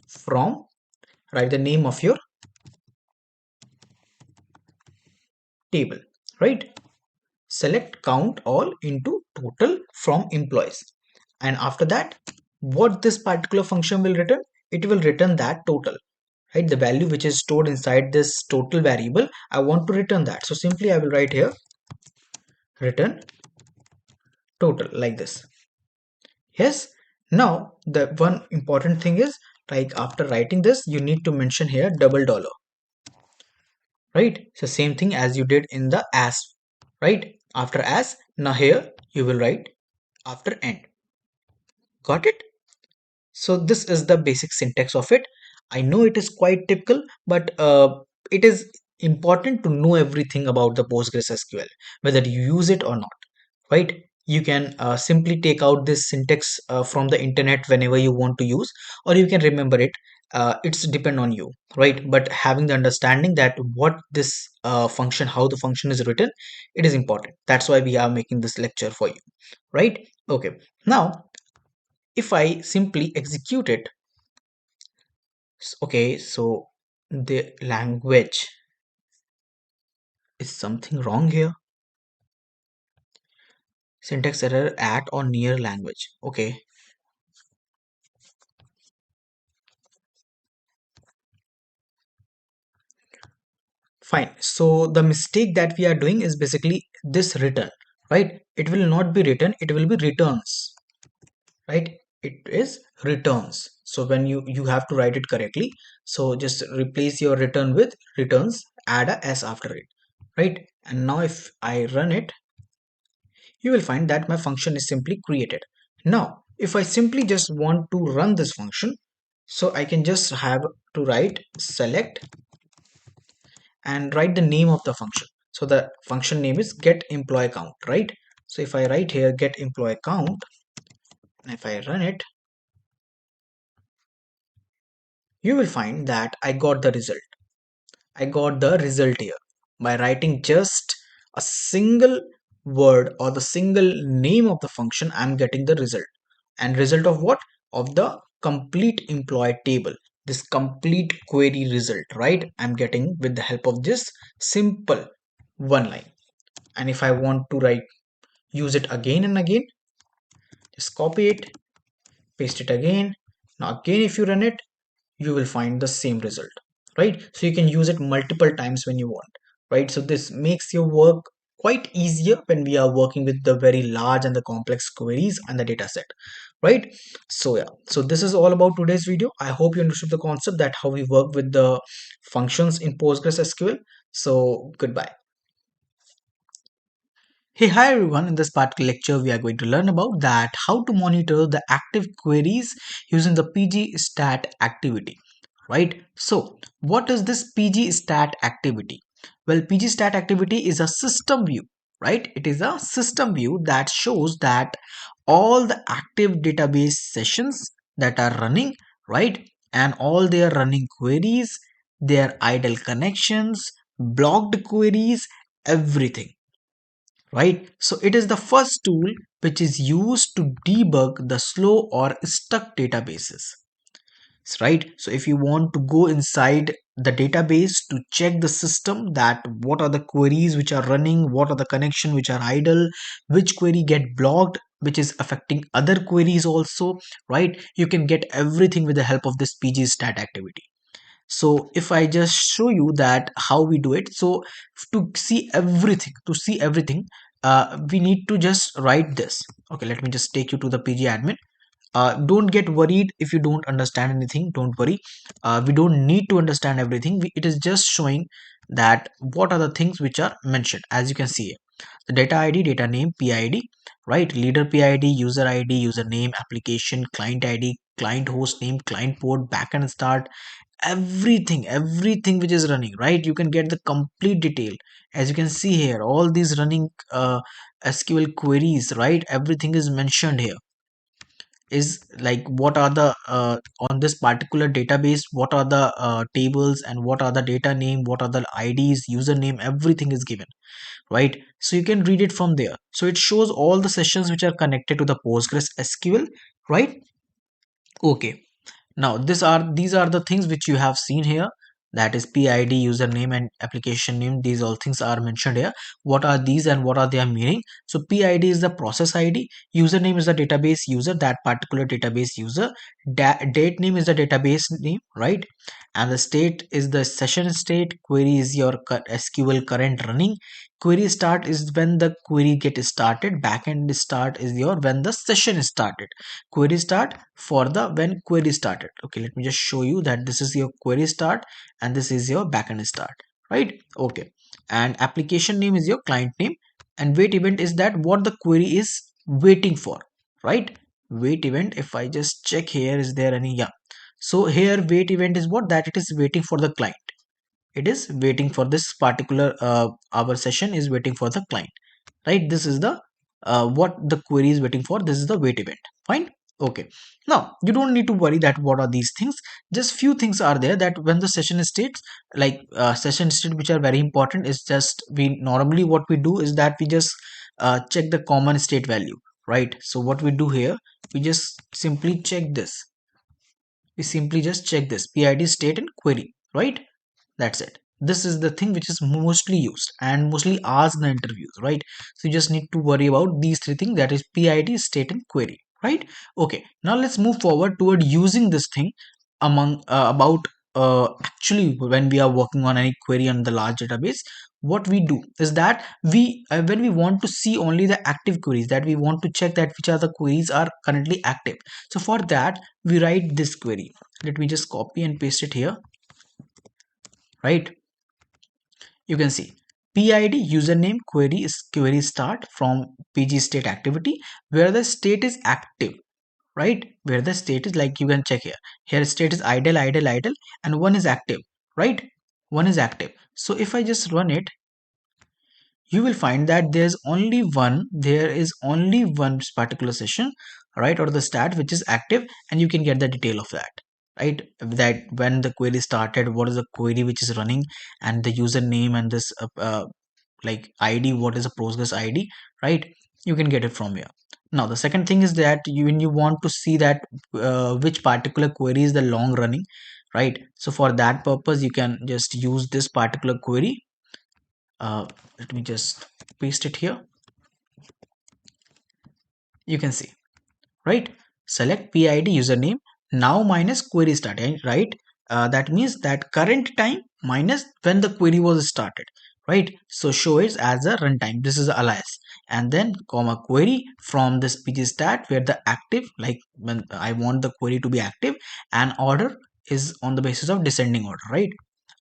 from, write the name of your table, right? Select count all into total from employees. And after that, what this particular function will return, it will return that total, right? The value which is stored inside this total variable, I want to return that. So simply I will write here return total like this. Yes. Now the one important thing is, like after writing this, you need to mention here double dollar, right? So same thing as you did in the as, right? After as, now here you will write after end. Got it? So this is the basic syntax of it. I know it is quite typical, but it is important to know everything about the PostgreSQL, whether you use it or not, right? You can simply take out this syntax from the internet whenever you want to use, or you can remember it. It's depend on you, right? But having the understanding that what this function, how the function is written, it is important. That's why we are making this lecture for you, right? Okay. Now if I simply execute it, okay, so the language is something wrong here. Syntax error at or near language. Okay, fine. So the mistake that we are doing is basically this return, right? It will not be written, it will be returns, right? It is returns. So when you have to write it correctly, so just replace your return with returns, add a s after it, right? And now if I run it, you will find that my function is simply created. Now, if I simply just want to run this function, so I can just have to write select and write the name of the function. So the function name is get employee count, right? So if I write here get employee count, and if I run it, you will find that I got the result. I got the result here by writing just a single word or the single name of the function. I'm getting the result. And result of what? Of the complete employee table, this complete query result, right? I'm getting with the help of this simple one line. And if I want to write, use it again and again, just copy it, paste it again. Now again if you run it, you will find the same result, right? So you can use it multiple times when you want, right? So this makes your work quite easier when we are working with the very large and the complex queries and the data set, right? So yeah, so this is all about today's video. I hope you understood the concept that how we work with the functions in PostgreSQL. So goodbye. Hey, hi everyone. In this particular lecture, we are going to learn about that how to monitor the active queries using the PG stat activity, right? So, what is this PG stat activity? Well, PG stat activity is a system view, right? It is a system view that shows that all the active database sessions that are running, right? And all their running queries, their idle connections, blocked queries, everything, right? So it is the first tool which is used to debug the slow or stuck databases, right? So if you want to go inside the database to check the system, that what are the queries which are running, what are the connection which are idle, which query get blocked, which is affecting other queries also, right? You can get everything with the help of this pg stat activity. So if I just show you that how we do it, so to see everything, we need to just write this. Okay, let me just take you to the pg admin. Don't get worried if you don't understand anything, don't worry. We don't need to understand everything. It is just showing that what are the things which are mentioned. As you can see here, the data id, data name, pid, right? Leader pid, user id, username, application, client id, client host name, client port, backend start, everything which is running, right? You can get the complete detail. As you can see here, all these running sql queries, right? Everything is mentioned here. is like what are the on this particular database, what are the tables, and what are the data name, what are the IDs, username, everything is given, right? So you can read it from there. So it shows all the sessions which are connected to the Postgres SQL, right? Okay. Now these are the things which you have seen here, that is PID, username, and application name. These all things are mentioned here. What are these and what are their meaning? So PID is the process ID, username is the database user, that particular database user, date name is the database name, right? And the state is the session state, query is your SQL current running, query start is when the query get started, backend start is your when the session is started, query start for the when query started. Okay, let me just show you that this is your query start and this is your backend start, right? Okay, and application name is your client name, and wait event is that what the query is waiting for, right? Wait event, if I just check here, is there any, yeah, so here wait event is what, that it is waiting for the client, it is waiting for this particular our session is waiting for the client, right? This is the what the query is waiting for, this is the wait event. Fine. Okay, now you don't need to worry that what are these things, just few things are there that when the session states, like session state which are very important is just we normally what we do is that we just check the common state value, right? So what we do here, we just simply check this, we simply just check this PID state and query, right? That's it. This is the thing which is mostly used and mostly asked in the interviews, right? So you just need to worry about these three things, that is PID, state, and query, right? Okay, now let's move forward toward using this thing among about actually when we are working on any query on the large database. What we do is that we when we want to see only the active queries, that we want to check that which are the queries are currently active. So for that we write this query. Let me just copy and paste it here, right? You can see PID username query is query start from PG state activity where the state is active, right? Where the state is, like you can check here, here state is idle, idle, idle, and one is active, right? One is active. So if I just run it, you will find that there is only one particular session, right, or the stat which is active, and you can get the detail of that, right? That when the query started, what is the query which is running, and the username, and this like ID, what is a Postgres ID, right? You can get it from here. Now the second thing is that when you want to see that which particular query is the long running, right? So for that purpose you can just use this particular query. Let me just paste it here. You can see, right? Select PID username now minus query start, right? That means that current time minus when the query was started, right? So show it as a runtime, this is a alias, and then comma query from this pg stat where the active, like when I want the query to be active, and order is on the basis of descending order, right?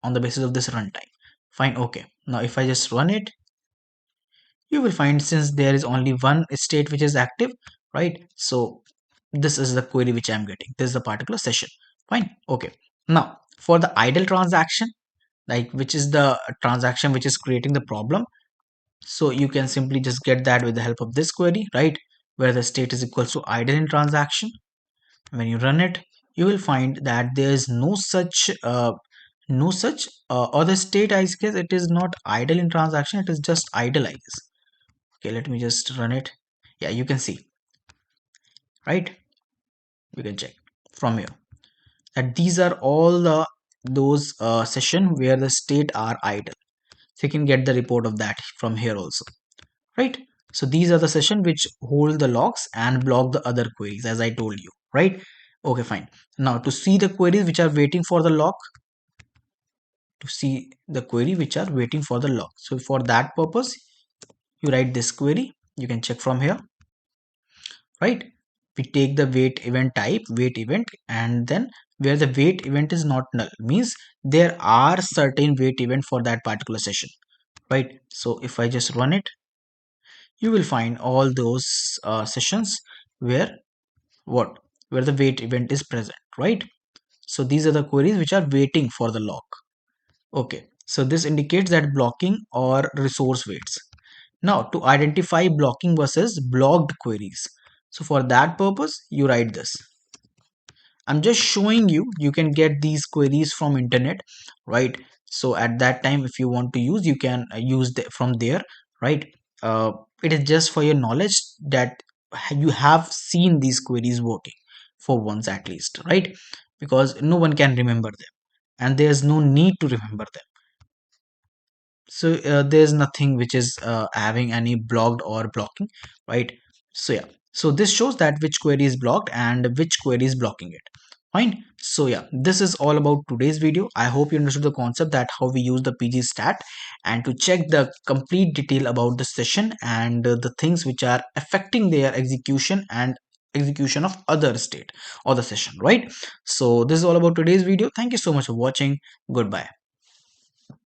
On the basis of this runtime. Fine. Okay, now if I just run it, you will find since there is only one state which is active, right? So this is the query which I'm getting, this is the particular session. Fine. Okay, now for the idle transaction, like which is the transaction which is creating the problem, so you can simply just get that with the help of this query, right? Where the state is equals to idle in transaction. When you run it, you will find that there is no such or the state, I guess it is not idle in transaction, it is just idle, I guess. Okay, let me just run it. Yeah, you can see, right? You can check from here that these are all the those session where the state are idle. So you can get the report of that from here also, right? So these are the session which hold the logs and block the other queries, as I told you, right? Okay, fine. Now to see the queries which are waiting for the log, to see the query which are waiting for the log, so for that purpose you write this query. You can check from here, right? We take the wait event type, wait event, and then where the wait event is not null means there are certain wait event for that particular session, right? So if I just run it, you will find all those sessions where what, where the wait event is present, right? So these are the queries which are waiting for the log. Okay, so this indicates that blocking or resource waits. Now to identify blocking versus blocked queries, So for that purpose, you write this. I'm just showing you, you can get these queries from internet, right? So at that time, if you want to use, you can use from there, right? uh, it is just for your knowledge that you have seen these queries working for once at least, right? Because no one can remember them, and there's no need to remember them. So there's nothing which is having any blocked or blocking, right? So yeah, so this shows that which query is blocked and which query is blocking it. Fine. So yeah, this is all about today's video. I hope you understood the concept that how we use the pg stat, and to check the complete detail about the session and the things which are affecting their execution and execution of other state or the session, right? So this is all about today's video. Thank you so much for watching. Goodbye.